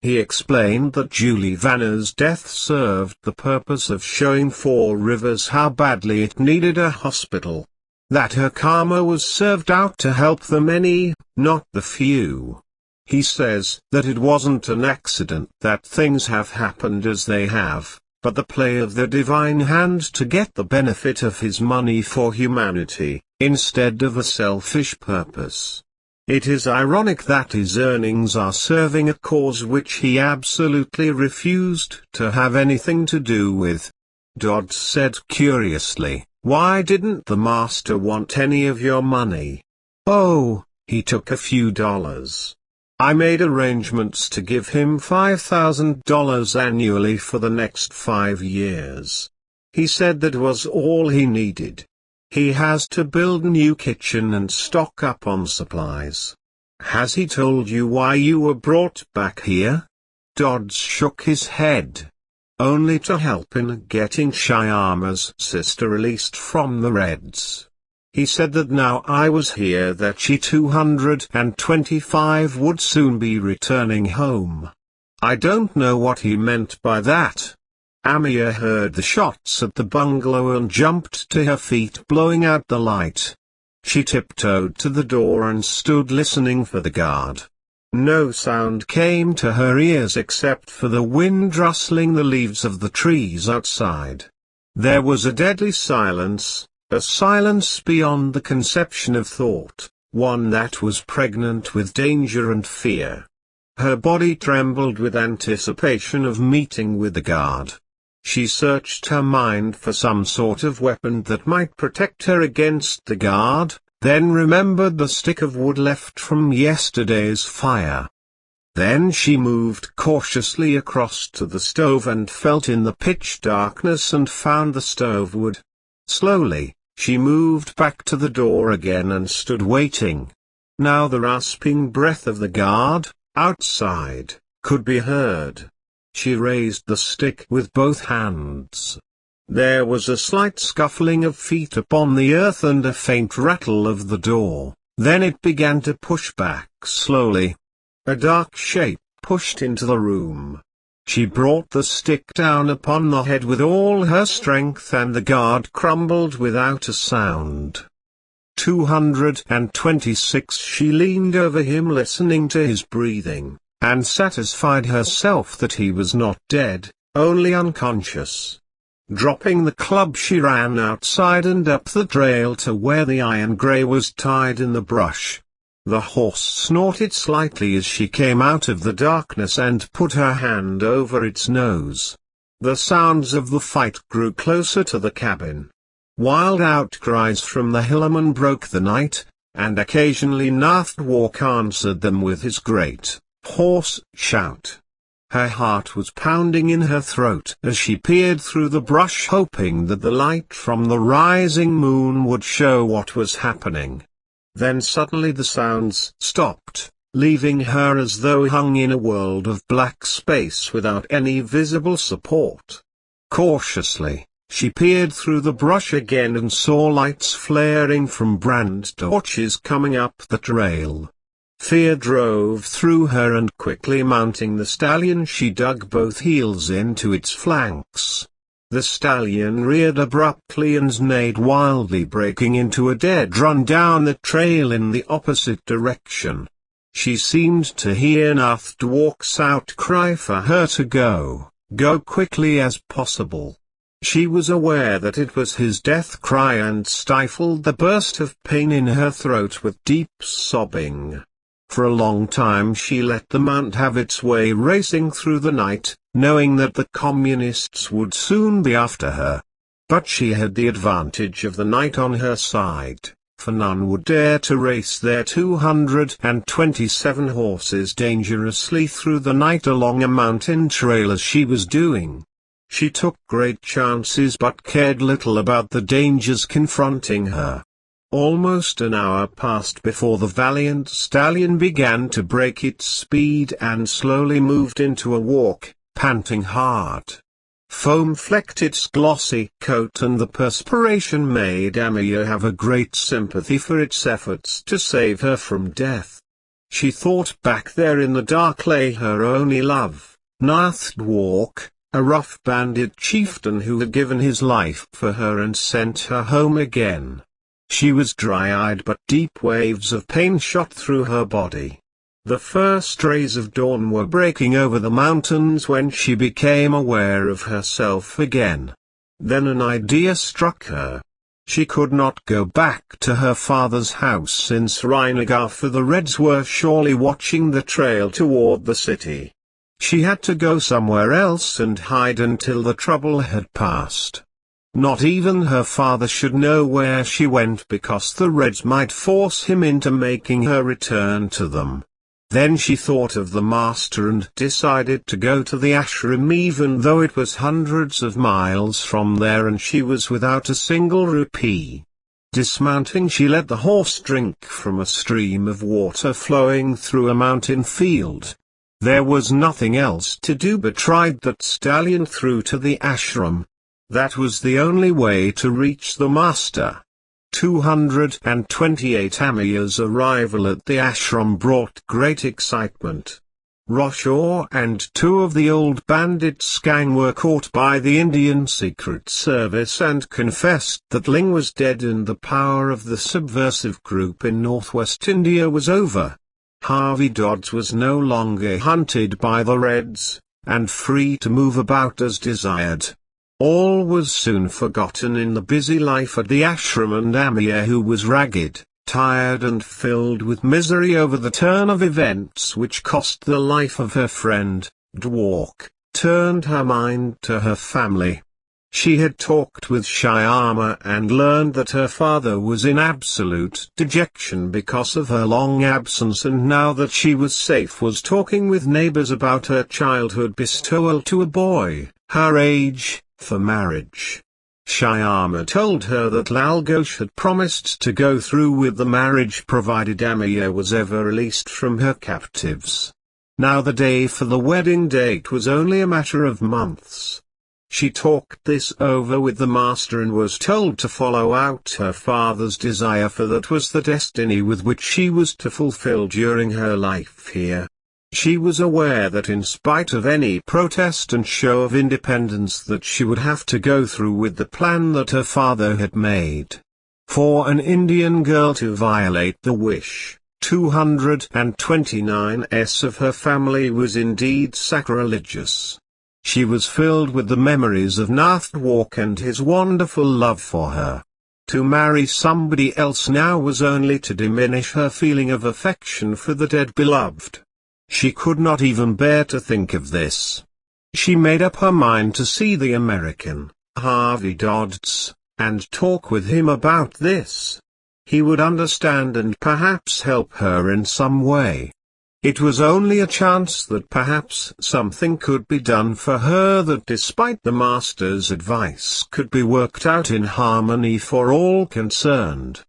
He explained that Julie Vanner's death served the purpose of showing Four Rivers how badly it needed a hospital. That her karma was served out to help the many, not the few. He says that it wasn't an accident that things have happened as they have, but the play of the divine hand to get the benefit of his money for humanity, instead of a selfish purpose. It is ironic that his earnings are serving a cause which he absolutely refused to have anything to do with. Dodd said curiously, why didn't the master want any of your money? Oh, he took a few dollars. I made arrangements to give him $5,000 annually for the next 5 years. He said that was all he needed. He has to build a new kitchen and stock up on supplies. Has he told you why you were brought back here? Dodd shook his head. Only to help in getting Shyama's sister released from the Reds. He said that now I was here that she 225 would soon be returning home. I don't know what he meant by that. Amia heard the shots at the bungalow and jumped to her feet, blowing out the light. She tiptoed to the door and stood listening for the guard. No sound came to her ears except for the wind rustling the leaves of the trees outside. There was a deadly silence, a silence beyond the conception of thought, one that was pregnant with danger and fear. Her body trembled with anticipation of meeting with the guard. She searched her mind for some sort of weapon that might protect her against the guard, then remembered the stick of wood left from yesterday's fire. Then she moved cautiously across to the stove and felt in the pitch darkness and found the stove wood. Slowly, she moved back to the door again and stood waiting. Now the rasping breath of the guard, outside, could be heard. She raised the stick with both hands. There was a slight scuffling of feet upon the earth and a faint rattle of the door, then it began to push back slowly. A dark shape pushed into the room. She brought the stick down upon the head with all her strength and the guard crumbled without a sound. 226. She leaned over him listening to his breathing, and satisfied herself that he was not dead, only unconscious. Dropping the club, she ran outside and up the trail to where the iron grey was tied in the brush. The horse snorted slightly as she came out of the darkness and put her hand over its nose. The sounds of the fight grew closer to the cabin. Wild outcries from the hillman broke the night, and occasionally Nath Walk answered them with his great, hoarse shout. Her heart was pounding in her throat as she peered through the brush, hoping that the light from the rising moon would show what was happening. Then suddenly the sounds stopped, leaving her as though hung in a world of black space without any visible support. Cautiously, she peered through the brush again and saw lights flaring from brand torches coming up the trail. Fear drove through her, and quickly mounting the stallion she dug both heels into its flanks. The stallion reared abruptly and neighed wildly, breaking into a dead run down the trail in the opposite direction. She seemed to hear Nathwalk's outcry for her to go quickly as possible. She was aware that it was his death cry and stifled the burst of pain in her throat with deep sobbing. For a long time she let the mount have its way, racing through the night, knowing that the communists would soon be after her. But she had the advantage of the night on her side, for none would dare to race their 227 horses dangerously through the night along a mountain trail as she was doing. She took great chances but cared little about the dangers confronting her. Almost an hour passed before the valiant stallion began to break its speed and slowly moved into a walk, panting hard. Foam flecked its glossy coat, and the perspiration made Amaya have a great sympathy for its efforts to save her from death. She thought back there in the dark lay her only love, Nathwalk, a rough bandit chieftain who had given his life for her and sent her home again. She was dry-eyed, but deep waves of pain shot through her body. The first rays of dawn were breaking over the mountains when she became aware of herself again. Then an idea struck her. She could not go back to her father's house in Srinagar, for the Reds were surely watching the trail toward the city. She had to go somewhere else and hide until the trouble had passed. Not even her father should know where she went, because the Reds might force him into making her return to them. Then she thought of the master and decided to go to the ashram, even though it was hundreds of miles from there and she was without a single rupee. Dismounting, she let the horse drink from a stream of water flowing through a mountain field. There was nothing else to do but ride that stallion through to the ashram. That was the only way to reach the master. 228 Amaya's arrival at the ashram brought great excitement. Roshor and two of the old bandits' gang were caught by the Indian Secret Service and confessed that Ling was dead and the power of the subversive group in northwest India was over. Harvey Dodds was no longer hunted by the Reds, and free to move about as desired. All was soon forgotten in the busy life at the ashram, and Amaya, who was ragged, tired and filled with misery over the turn of events which cost the life of her friend, Dwark, turned her mind to her family. She had talked with Shyama and learned that her father was in absolute dejection because of her long absence, and now that she was safe was talking with neighbors about her childhood bestowal to a boy, her age, for marriage. Shyama told her that Lal Ghosh had promised to go through with the marriage provided Amaya was ever released from her captives. Now the day for the wedding date was only a matter of months. She talked this over with the master and was told to follow out her father's desire, for that was the destiny with which she was to fulfill during her life here. She was aware that in spite of any protest and show of independence that she would have to go through with the plan that her father had made. For an Indian girl to violate the wish, 229s of her family was indeed sacrilegious. She was filled with the memories of Nathwalk and his wonderful love for her. To marry somebody else now was only to diminish her feeling of affection for the dead beloved. She could not even bear to think of this. She made up her mind to see the American, Harvey Dodds, and talk with him about this. He would understand and perhaps help her in some way. It was only a chance that perhaps something could be done for her that, despite the master's advice, could be worked out in harmony for all concerned.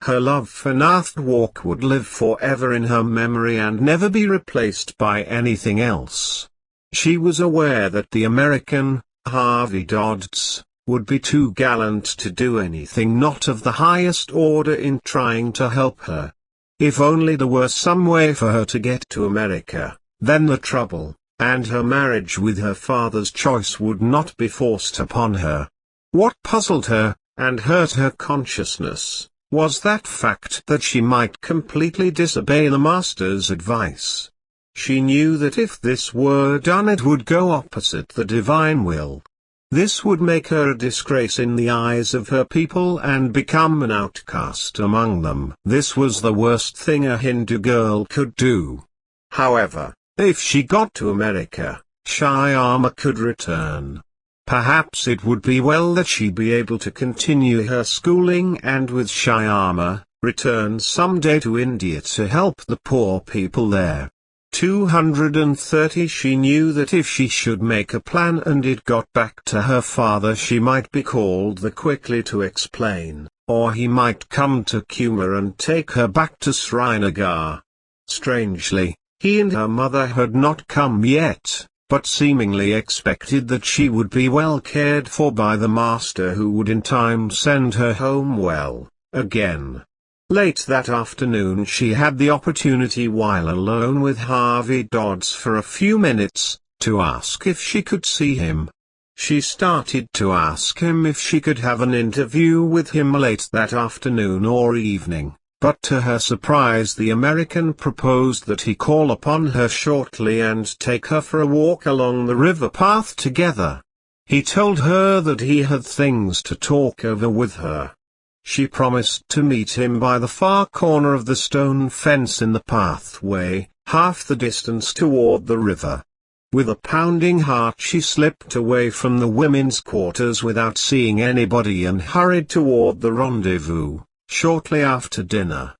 Her love for Nath Walk would live forever in her memory and never be replaced by anything else. She was aware that the American, Harvey Dodds, would be too gallant to do anything not of the highest order in trying to help her. If only there were some way for her to get to America, then the trouble, and her marriage with her father's choice would not be forced upon her. What puzzled her, and hurt her consciousness, was that fact that she might completely disobey the master's advice. She knew that if this were done it would go opposite the divine will. This would make her a disgrace in the eyes of her people and become an outcast among them. This was the worst thing a Hindu girl could do. However, if she got to America, Shyama could return. Perhaps it would be well that she be able to continue her schooling and with Shyama, return someday to India to help the poor people there. 230 She knew that if she should make a plan and it got back to her father she might be called there quickly to explain, or he might come to Kuma and take her back to Srinagar. Strangely, he and her mother had not come yet, but seemingly expected that she would be well cared for by the master who would in time send her home well, again. Late that afternoon she had the opportunity while alone with Harvey Dodds for a few minutes, to ask if she could see him. She started to ask him if she could have an interview with him late that afternoon or evening, but to her surprise the American proposed that he call upon her shortly and take her for a walk along the river path together. He told her that he had things to talk over with her. She promised to meet him by the far corner of the stone fence in the pathway, half the distance toward the river. With a pounding heart she slipped away from the women's quarters without seeing anybody and hurried toward the rendezvous. Shortly after dinner,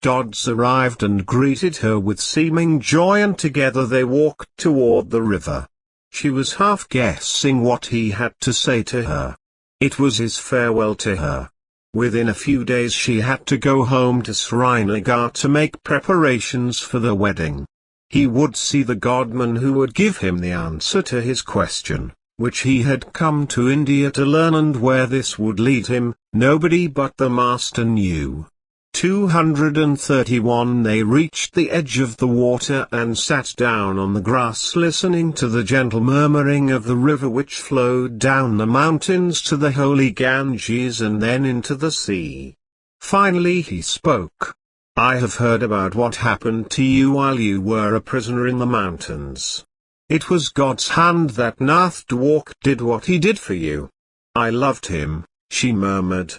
Dodds arrived and greeted her with seeming joy and together they walked toward the river. She was half guessing what he had to say to her. It was his farewell to her. Within a few days she had to go home to Srinagar to make preparations for the wedding. He would see the godman who would give him the answer to his question, which he had come to India to learn, and where this would lead him, nobody but the master knew. 231 They reached the edge of the water and sat down on the grass listening to the gentle murmuring of the river which flowed down the mountains to the holy Ganges and then into the sea. Finally he spoke. I have heard about what happened to you while you were a prisoner in the mountains. It was God's hand that Nath Dwark did what he did for you. I loved him, she murmured.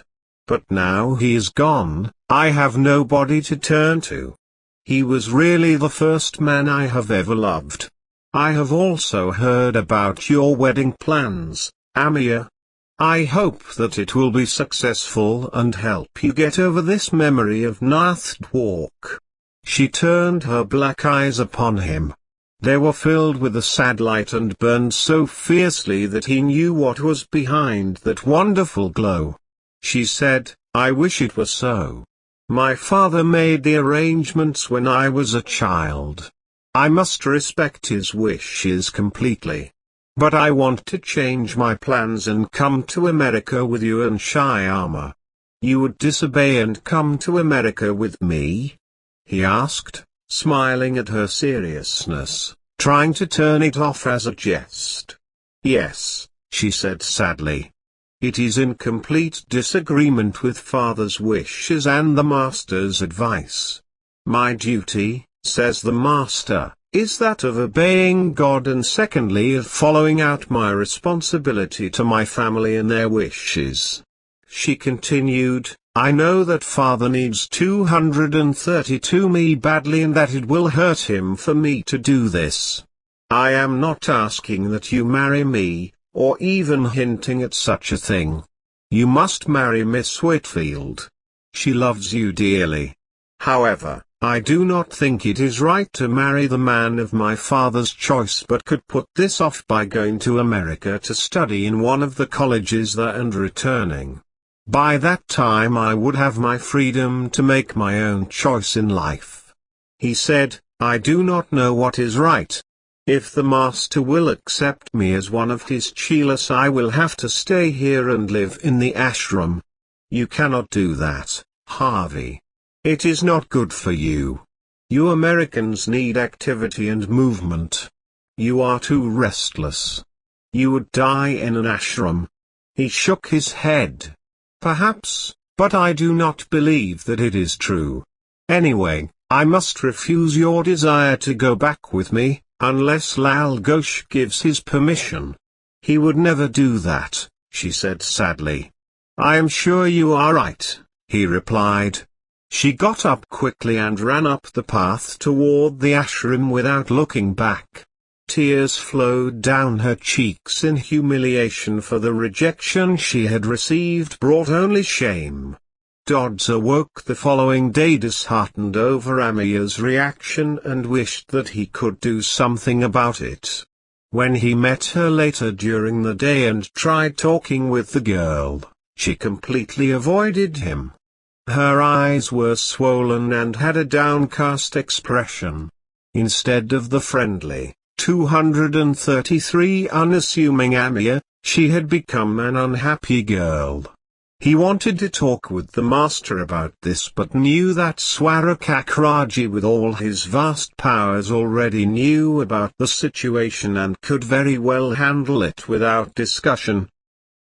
But now he is gone, I have nobody to turn to. He was really the first man I have ever loved. I have also heard about your wedding plans, Amir. I hope that it will be successful and help you get over this memory of Nath Dwark. She turned her black eyes upon him. They were filled with a sad light and burned so fiercely that he knew what was behind that wonderful glow. She said, I wish it were so. My father made the arrangements when I was a child. I must respect his wishes completely. But I want to change my plans and come to America with you and Shyama. You would disobey and come to America with me? He asked, smiling at her seriousness, trying to turn it off as a jest. Yes, she said sadly. It is in complete disagreement with father's wishes and the master's advice. My duty, says the master, is that of obeying God, and secondly of following out my responsibility to my family and their wishes. She continued, I know that father needs 232 me badly and that it will hurt him for me to do this. I am not asking that you marry me, or even hinting at such a thing. You must marry Miss Whitfield. She loves you dearly. However, I do not think it is right to marry the man of my father's choice, but could put this off by going to America to study in one of the colleges there and returning. By that time I would have my freedom to make my own choice in life. He said, I do not know what is right. If the master will accept me as one of his chelas, I will have to stay here and live in the ashram. You cannot do that, Harvey. It is not good for you. You Americans need activity and movement. You are too restless. You would die in an ashram. He shook his head. Perhaps, but I do not believe that it is true. Anyway, I must refuse your desire to go back with me, unless Lal Ghosh gives his permission. He would never do that, she said sadly. I am sure you are right, he replied. She got up quickly and ran up the path toward the ashram without looking back. Tears flowed down her cheeks in humiliation, for the rejection she had received brought only shame. Dodd awoke the following day disheartened over Amiya's reaction and wished that he could do something about it. When he met her later during the day and tried talking with the girl, she completely avoided him. Her eyes were swollen and had a downcast expression. Instead of the friendly, 233 unassuming Amiya, she had become an unhappy girl. He wanted to talk with the master about this, but knew that Swarakakraji with all his vast powers already knew about the situation and could very well handle it without discussion.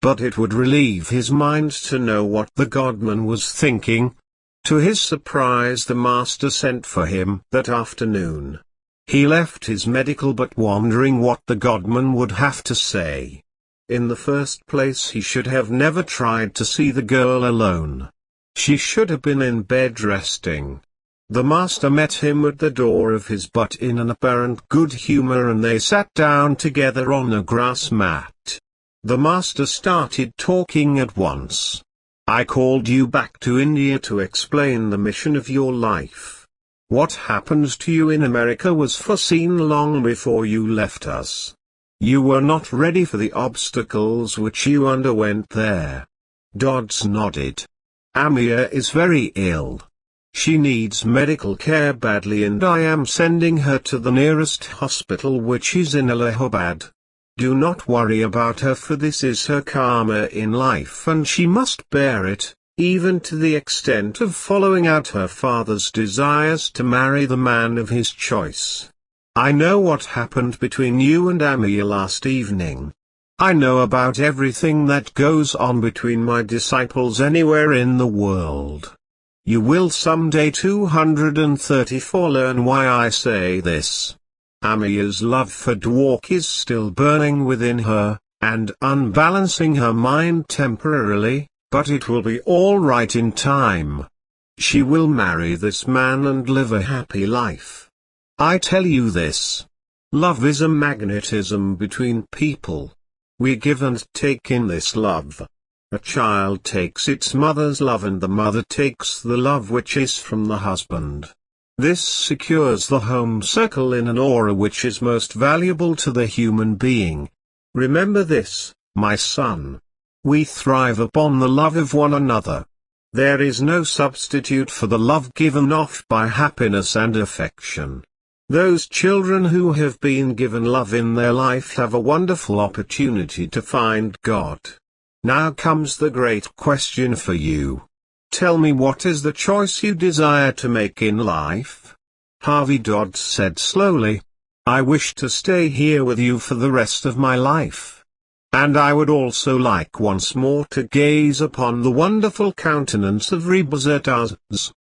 But it would relieve his mind to know what the godman was thinking. To his surprise, the master sent for him that afternoon. He left his medical but wondering what the godman would have to say. In the first place, he should have never tried to see the girl alone. She should have been in bed resting. The master met him at the door of his but in an apparent good humor, and they sat down together on a grass mat. The master started talking at once. I called you back to India to explain the mission of your life. What happened to you in America was foreseen long before you left us. You were not ready for the obstacles which you underwent there. Dodds nodded. Amiya is very ill. She needs medical care badly, and I am sending her to the nearest hospital, which is in Allahabad. Do not worry about her, for this is her karma in life and she must bear it, even to the extent of following out her father's desires to marry the man of his choice. I know what happened between you and Amiya last evening. I know about everything that goes on between my disciples anywhere in the world. You will someday 234 learn why I say this. Amiya's love for Dwark is still burning within her, and unbalancing her mind temporarily, but it will be all right in time. She will marry this man and live a happy life. I tell you this. Love is a magnetism between people. We give and take in this love. A child takes its mother's love, and the mother takes the love which is from the husband. This secures the home circle in an aura which is most valuable to the human being. Remember this, my son. We thrive upon the love of one another. There is no substitute for the love given off by happiness and affection. Those children who have been given love in their life have a wonderful opportunity to find God. Now comes the great question for you. Tell me, what is the choice you desire to make in life? Harvey Dodd said slowly. I wish to stay here with you for the rest of my life. And I would also like once more to gaze upon the wonderful countenance of Rebazataz.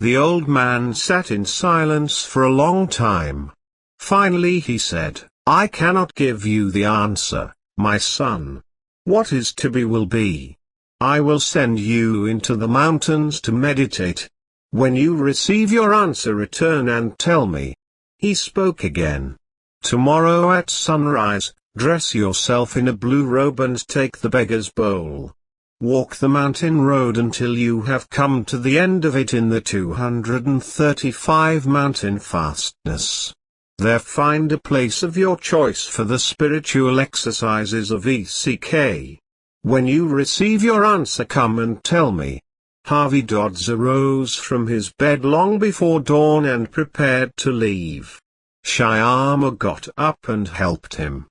The old man sat in silence for a long time. Finally he said, I cannot give you the answer, my son. What is to be will be. I will send you into the mountains to meditate. When you receive your answer, return and tell me. He spoke again. Tomorrow at sunrise, dress yourself in a blue robe and take the beggar's bowl. Walk the mountain road until you have come to the end of it in the 235 mountain fastness. There find a place of your choice for the spiritual exercises of ECK. When you receive your answer, come and tell me. Harvey Dodds arose from his bed long before dawn and prepared to leave. Shyama got up and helped him.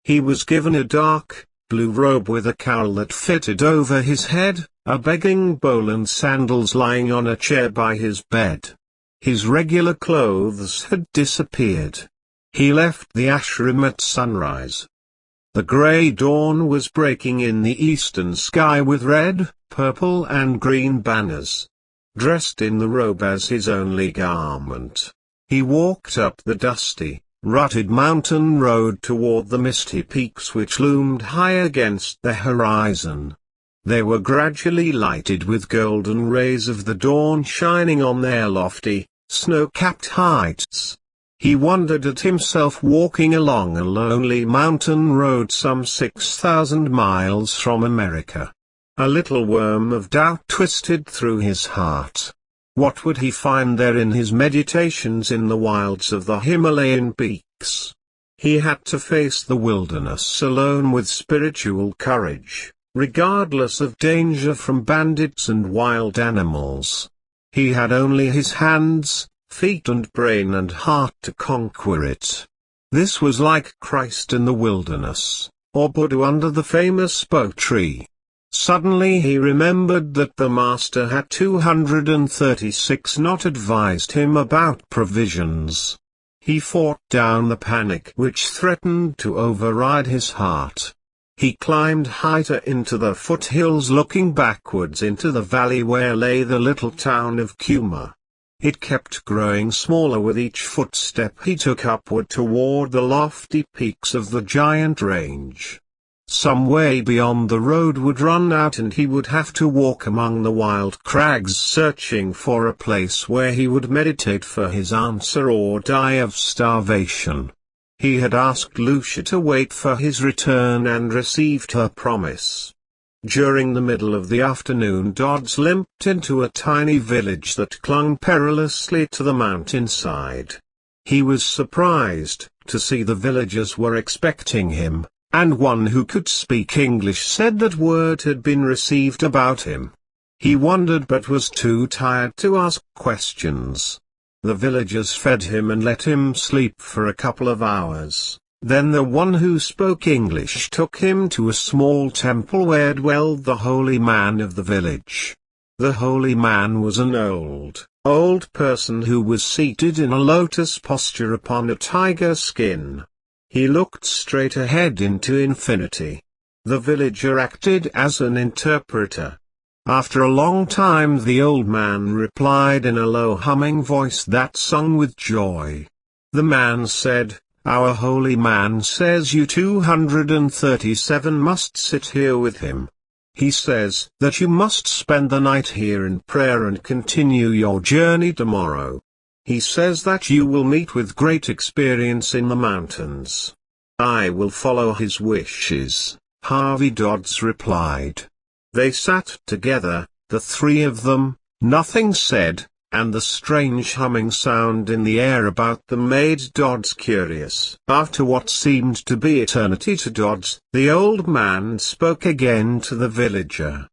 He was given a dark blue robe with a cowl that fitted over his head, a begging bowl and sandals lying on a chair by his bed. His regular clothes had disappeared. He left the ashram at sunrise. The grey dawn was breaking in the eastern sky with red, purple and green banners. Dressed in the robe as his only garment, he walked up the dusty, rutted mountain road toward the misty peaks which loomed high against the horizon. They were gradually lighted with golden rays of the dawn shining on their lofty, snow-capped heights. He wondered at himself walking along a lonely mountain road some 6,000 miles from America. A little worm of doubt twisted through his heart. What would he find there in his meditations in the wilds of the Himalayan peaks? He had to face the wilderness alone with spiritual courage, regardless of danger from bandits and wild animals. He had only his hands, feet and brain and heart to conquer it. This was like Christ in the wilderness, or Buddha under the famous bo tree. Suddenly he remembered that the Master had 236 not advised him about provisions. He fought down the panic which threatened to override his heart. He climbed higher into the foothills, looking backwards into the valley where lay the little town of Kuma. It kept growing smaller with each footstep he took upward toward the lofty peaks of the giant range. Some way beyond the road would run out and he would have to walk among the wild crags searching for a place where he would meditate for his answer or die of starvation. He had asked Lucia to wait for his return and received her promise. During the middle of the afternoon Dodds limped into a tiny village that clung perilously to the mountainside. He was surprised to see the villagers were expecting him, and one who could speak English said that word had been received about him. He wondered but was too tired to ask questions. The villagers fed him and let him sleep for a couple of hours. Then the one who spoke English took him to a small temple where dwelled the holy man of the village. The holy man was an old person who was seated in a lotus posture upon a tiger skin. He looked straight ahead into infinity. The villager acted as an interpreter. After a long time the old man replied in a low humming voice that sung with joy. The man said, "Our holy man says you 237 must sit here with him. He says that you must spend the night here in prayer and continue your journey tomorrow. He says that you will meet with great experience in the mountains." "I will follow his wishes," Harvey Dodds replied. They sat together, the three of them, nothing said, and the strange humming sound in the air about them made Dodds curious. After what seemed to be eternity to Dodds, the old man spoke again to the villager.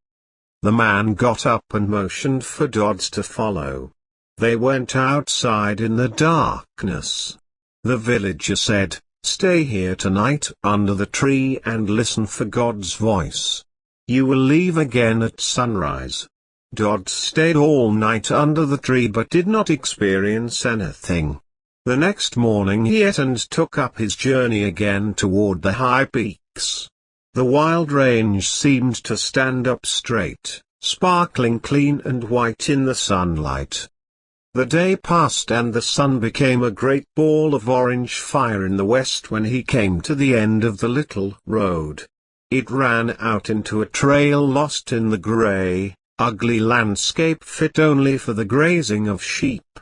The man got up and motioned for Dodds to follow. They went outside in the darkness. The villager said, "Stay here tonight under the tree and listen for God's voice. You will leave again at sunrise." Dodd stayed all night under the tree but did not experience anything. The next morning he ate and took up his journey again toward the high peaks. The wild range seemed to stand up straight, sparkling clean and white in the sunlight. The day passed and the sun became a great ball of orange fire in the west when he came to the end of the little road. It ran out into a trail lost in the grey, ugly landscape fit only for the grazing of sheep.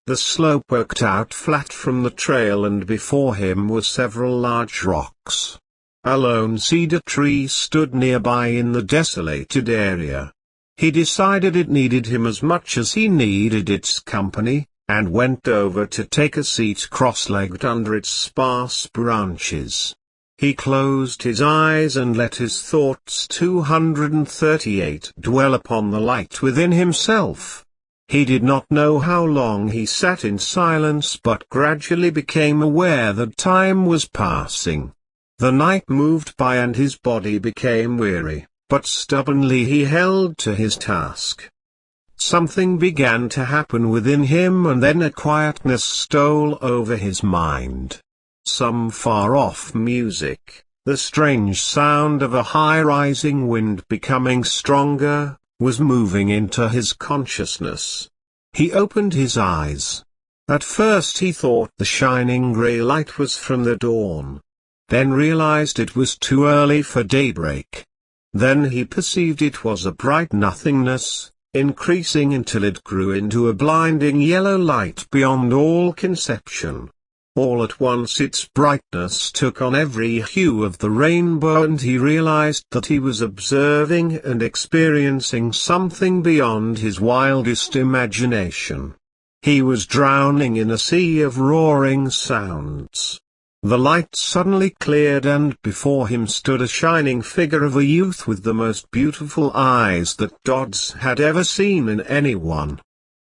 The slope worked out flat from the trail and before him were several large rocks. A lone cedar tree stood nearby in the desolated area. He decided it needed him as much as he needed its company, and went over to take a seat cross-legged under its sparse branches. He closed his eyes and let his thoughts 238 dwell upon the light within himself. He did not know how long he sat in silence, but gradually became aware that time was passing. The night moved by and his body became weary, but stubbornly he held to his task. Something began to happen within him, and then a quietness stole over his mind. Some far-off music, the strange sound of a high-rising wind becoming stronger, was moving into his consciousness. He opened his eyes. At first he thought the shining grey light was from the dawn. Then realized it was too early for daybreak. Then he perceived it was a bright nothingness, increasing until it grew into a blinding yellow light beyond all conception. All at once its brightness took on every hue of the rainbow, and he realized that he was observing and experiencing something beyond his wildest imagination. He was drowning in a sea of roaring sounds. The light suddenly cleared, and before him stood a shining figure of a youth with the most beautiful eyes that Dodd's had ever seen in anyone.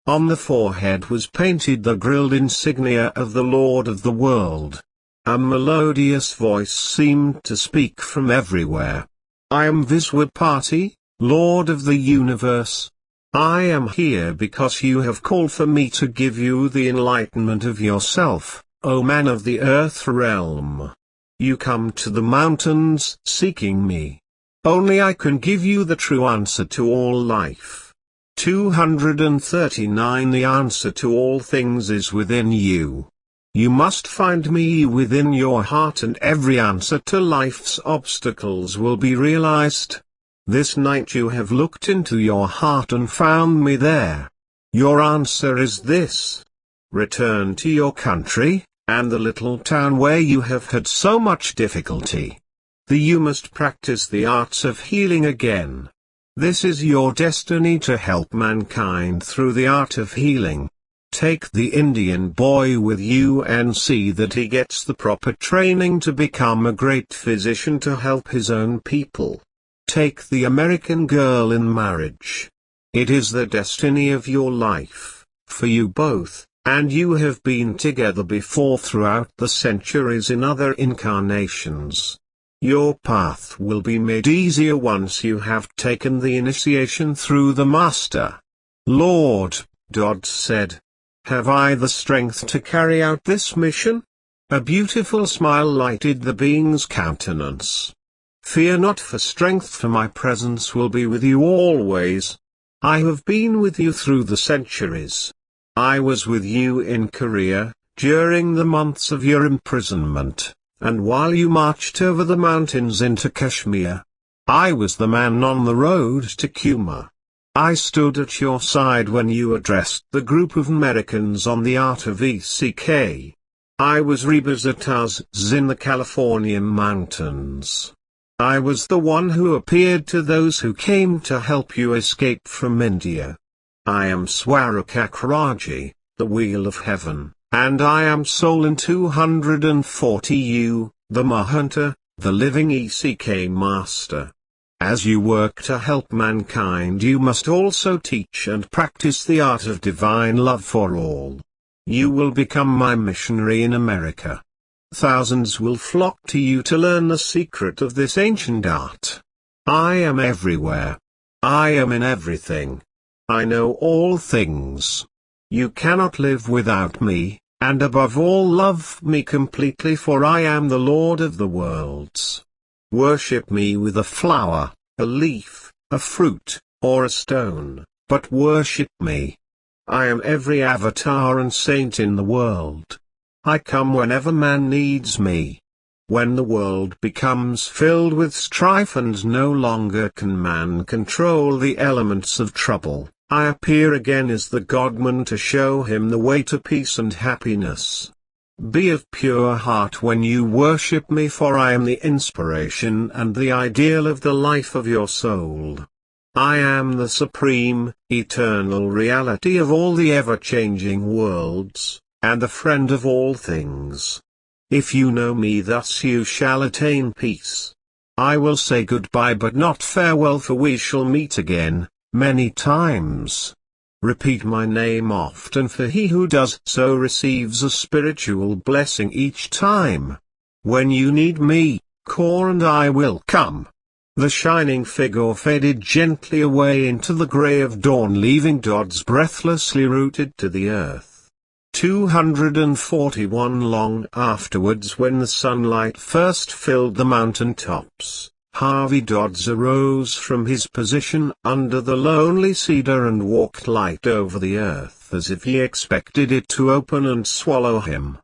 On the forehead was painted the grilled insignia of the Lord of the world. A melodious voice seemed to speak from everywhere. "I am Viswapati, Lord of the universe. I am here because you have called for me to give you the enlightenment of yourself, O man of the earth realm. You come to the mountains seeking me. Only I can give you the true answer to all life. 239 The answer to all things is within you. You must find me within your heart, and every answer to life's obstacles will be realized. This night you have looked into your heart and found me there. Your answer is this: return to your country, and the little town where you have had so much difficulty. You must practice the arts of healing again. This is your destiny, to help mankind through the art of healing. Take the Indian boy with you and see that he gets the proper training to become a great physician to help his own people. Take the American girl in marriage. It is the destiny of your life, for you both, and you have been together before throughout the centuries in other incarnations. Your path will be made easier once you have taken the initiation through the Master. Lord, Dodd said, have I the strength to carry out this mission? A beautiful smile lighted the being's countenance. Fear not, for strength for my presence will be with you always. I have been with you through the centuries. I was with you in Korea, during the months of your imprisonment. And while you marched over the mountains into Kashmir, I was the man on the road to Kuma. I stood at your side when you addressed the group of Americans on the art of ECK. I was Rebazataz in the Californian mountains. I was the one who appeared to those who came to help you escape from India. I am Swarakakraji, the wheel of heaven. And I am Soul in 240U, the Mahunter, the living ECK Master. As you work to help mankind, you must also teach and practice the art of divine love for all. You will become my missionary in America. Thousands will flock to you to learn the secret of this ancient art. I am everywhere. I am in everything. I know all things. You cannot live without me, and above all love me completely, for I am the Lord of the worlds. Worship me with a flower, a leaf, a fruit, or a stone, but worship me. I am every avatar and saint in the world. I come whenever man needs me. When the world becomes filled with strife and no longer can man control the elements of trouble, I appear again as the Godman to show him the way to peace and happiness. Be of pure heart when you worship me, for I am the inspiration and the ideal of the life of your soul. I am the supreme, eternal reality of all the ever-changing worlds, and the friend of all things. If you know me thus, you shall attain peace. I will say goodbye but not farewell, for we shall meet again, many times. Repeat my name often, for he who does so receives a spiritual blessing each time. When you need me, call and I will come. The shining figure faded gently away into the grey of dawn, leaving Dodds breathlessly rooted to the earth. 241 long afterwards, when the sunlight first filled the mountain tops, Harvey Dodds arose from his position under the lonely cedar and walked light over the earth as if he expected it to open and swallow him.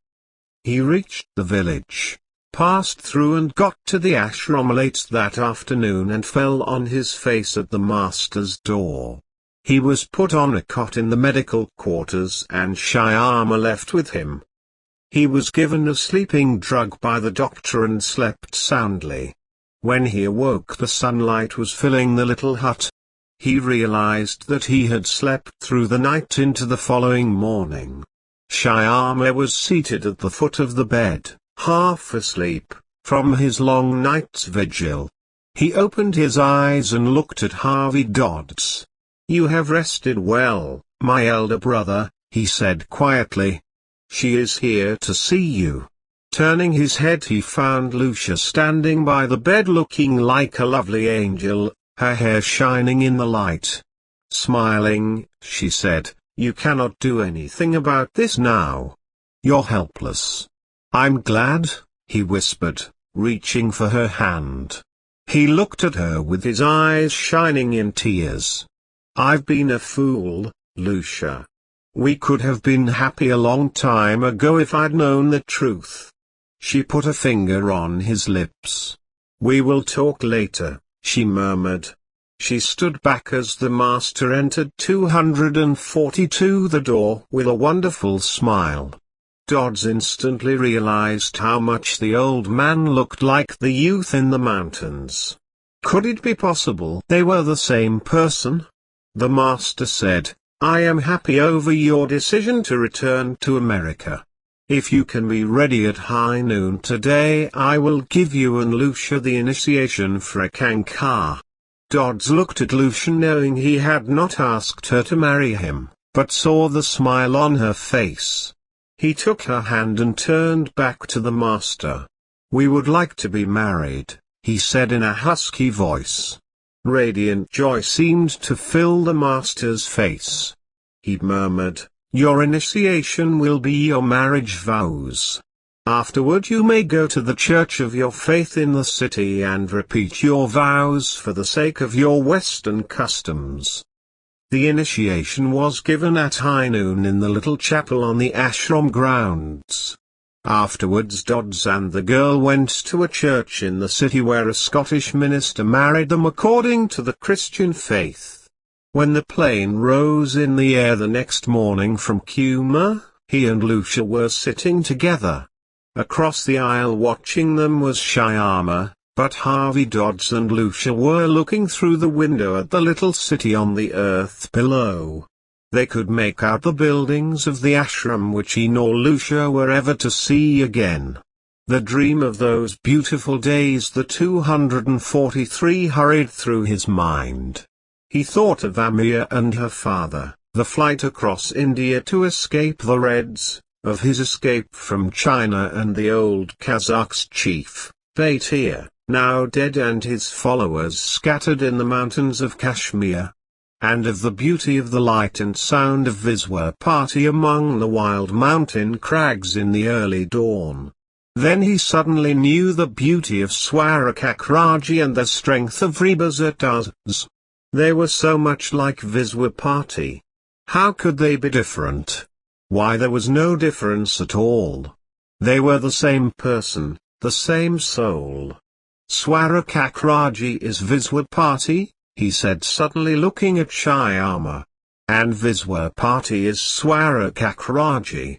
He reached the village, passed through and got to the ashram late that afternoon, and fell on his face at the master's door. He was put on a cot in the medical quarters and Shyama left with him. He was given a sleeping drug by the doctor and slept soundly. When he awoke, the sunlight was filling the little hut. He realized that he had slept through the night into the following morning. Shyama was seated at the foot of the bed, half asleep, from his long night's vigil. He opened his eyes and looked at Harvey Dodds. "You have rested well, my elder brother," he said quietly. "She is here to see you." Turning his head, he found Lucia standing by the bed looking like a lovely angel, her hair shining in the light. Smiling, she said, "You cannot do anything about this now. You're helpless." "I'm glad," he whispered, reaching for her hand. He looked at her with his eyes shining in tears. "I've been a fool, Lucia. We could have been happy a long time ago if I'd known the truth." She put a finger on his lips. "We will talk later," she murmured. She stood back as the master entered 242 the door with a wonderful smile. Dodds instantly realized how much the old man looked like the youth in the mountains. Could it be possible they were the same person? The master said, "I am happy over your decision to return to America. If you can be ready at high noon today, I will give you and Lucia the initiation for a Kankar." Dodds looked at Lucia, knowing he had not asked her to marry him, but saw the smile on her face. He took her hand and turned back to the master. "We would like to be married," he said in a husky voice. Radiant joy seemed to fill the master's face. He murmured, "Your initiation will be your marriage vows. Afterward you may go to the church of your faith in the city and repeat your vows for the sake of your Western customs." The initiation was given at high noon in the little chapel on the ashram grounds. Afterwards Dodds and the girl went to a church in the city where a Scottish minister married them according to the Christian faith. When the plane rose in the air the next morning from Kuma, he and Lucia were sitting together. Across the aisle watching them was Shyama, but Harvey Dodds and Lucia were looking through the window at the little city on the earth below. They could make out the buildings of the ashram which he nor Lucia were ever to see again. The dream of those beautiful days, the 243, hurried through his mind. He thought of Amir and her father, the flight across India to escape the Reds, of his escape from China and the old Kazakh's chief, Batir, now dead, and his followers scattered in the mountains of Kashmir. And of the beauty of the light and sound of Viswa party among the wild mountain crags in the early dawn. Then he suddenly knew the beauty of Swarakakraji and the strength of Rebazataz. They were so much like Viswapati. How could they be different? Why, there was no difference at all. They were the same person, the same soul. "Swarakakraji is Viswapati," he said suddenly, looking at Shyama. "And Viswapati is Swarakakraji.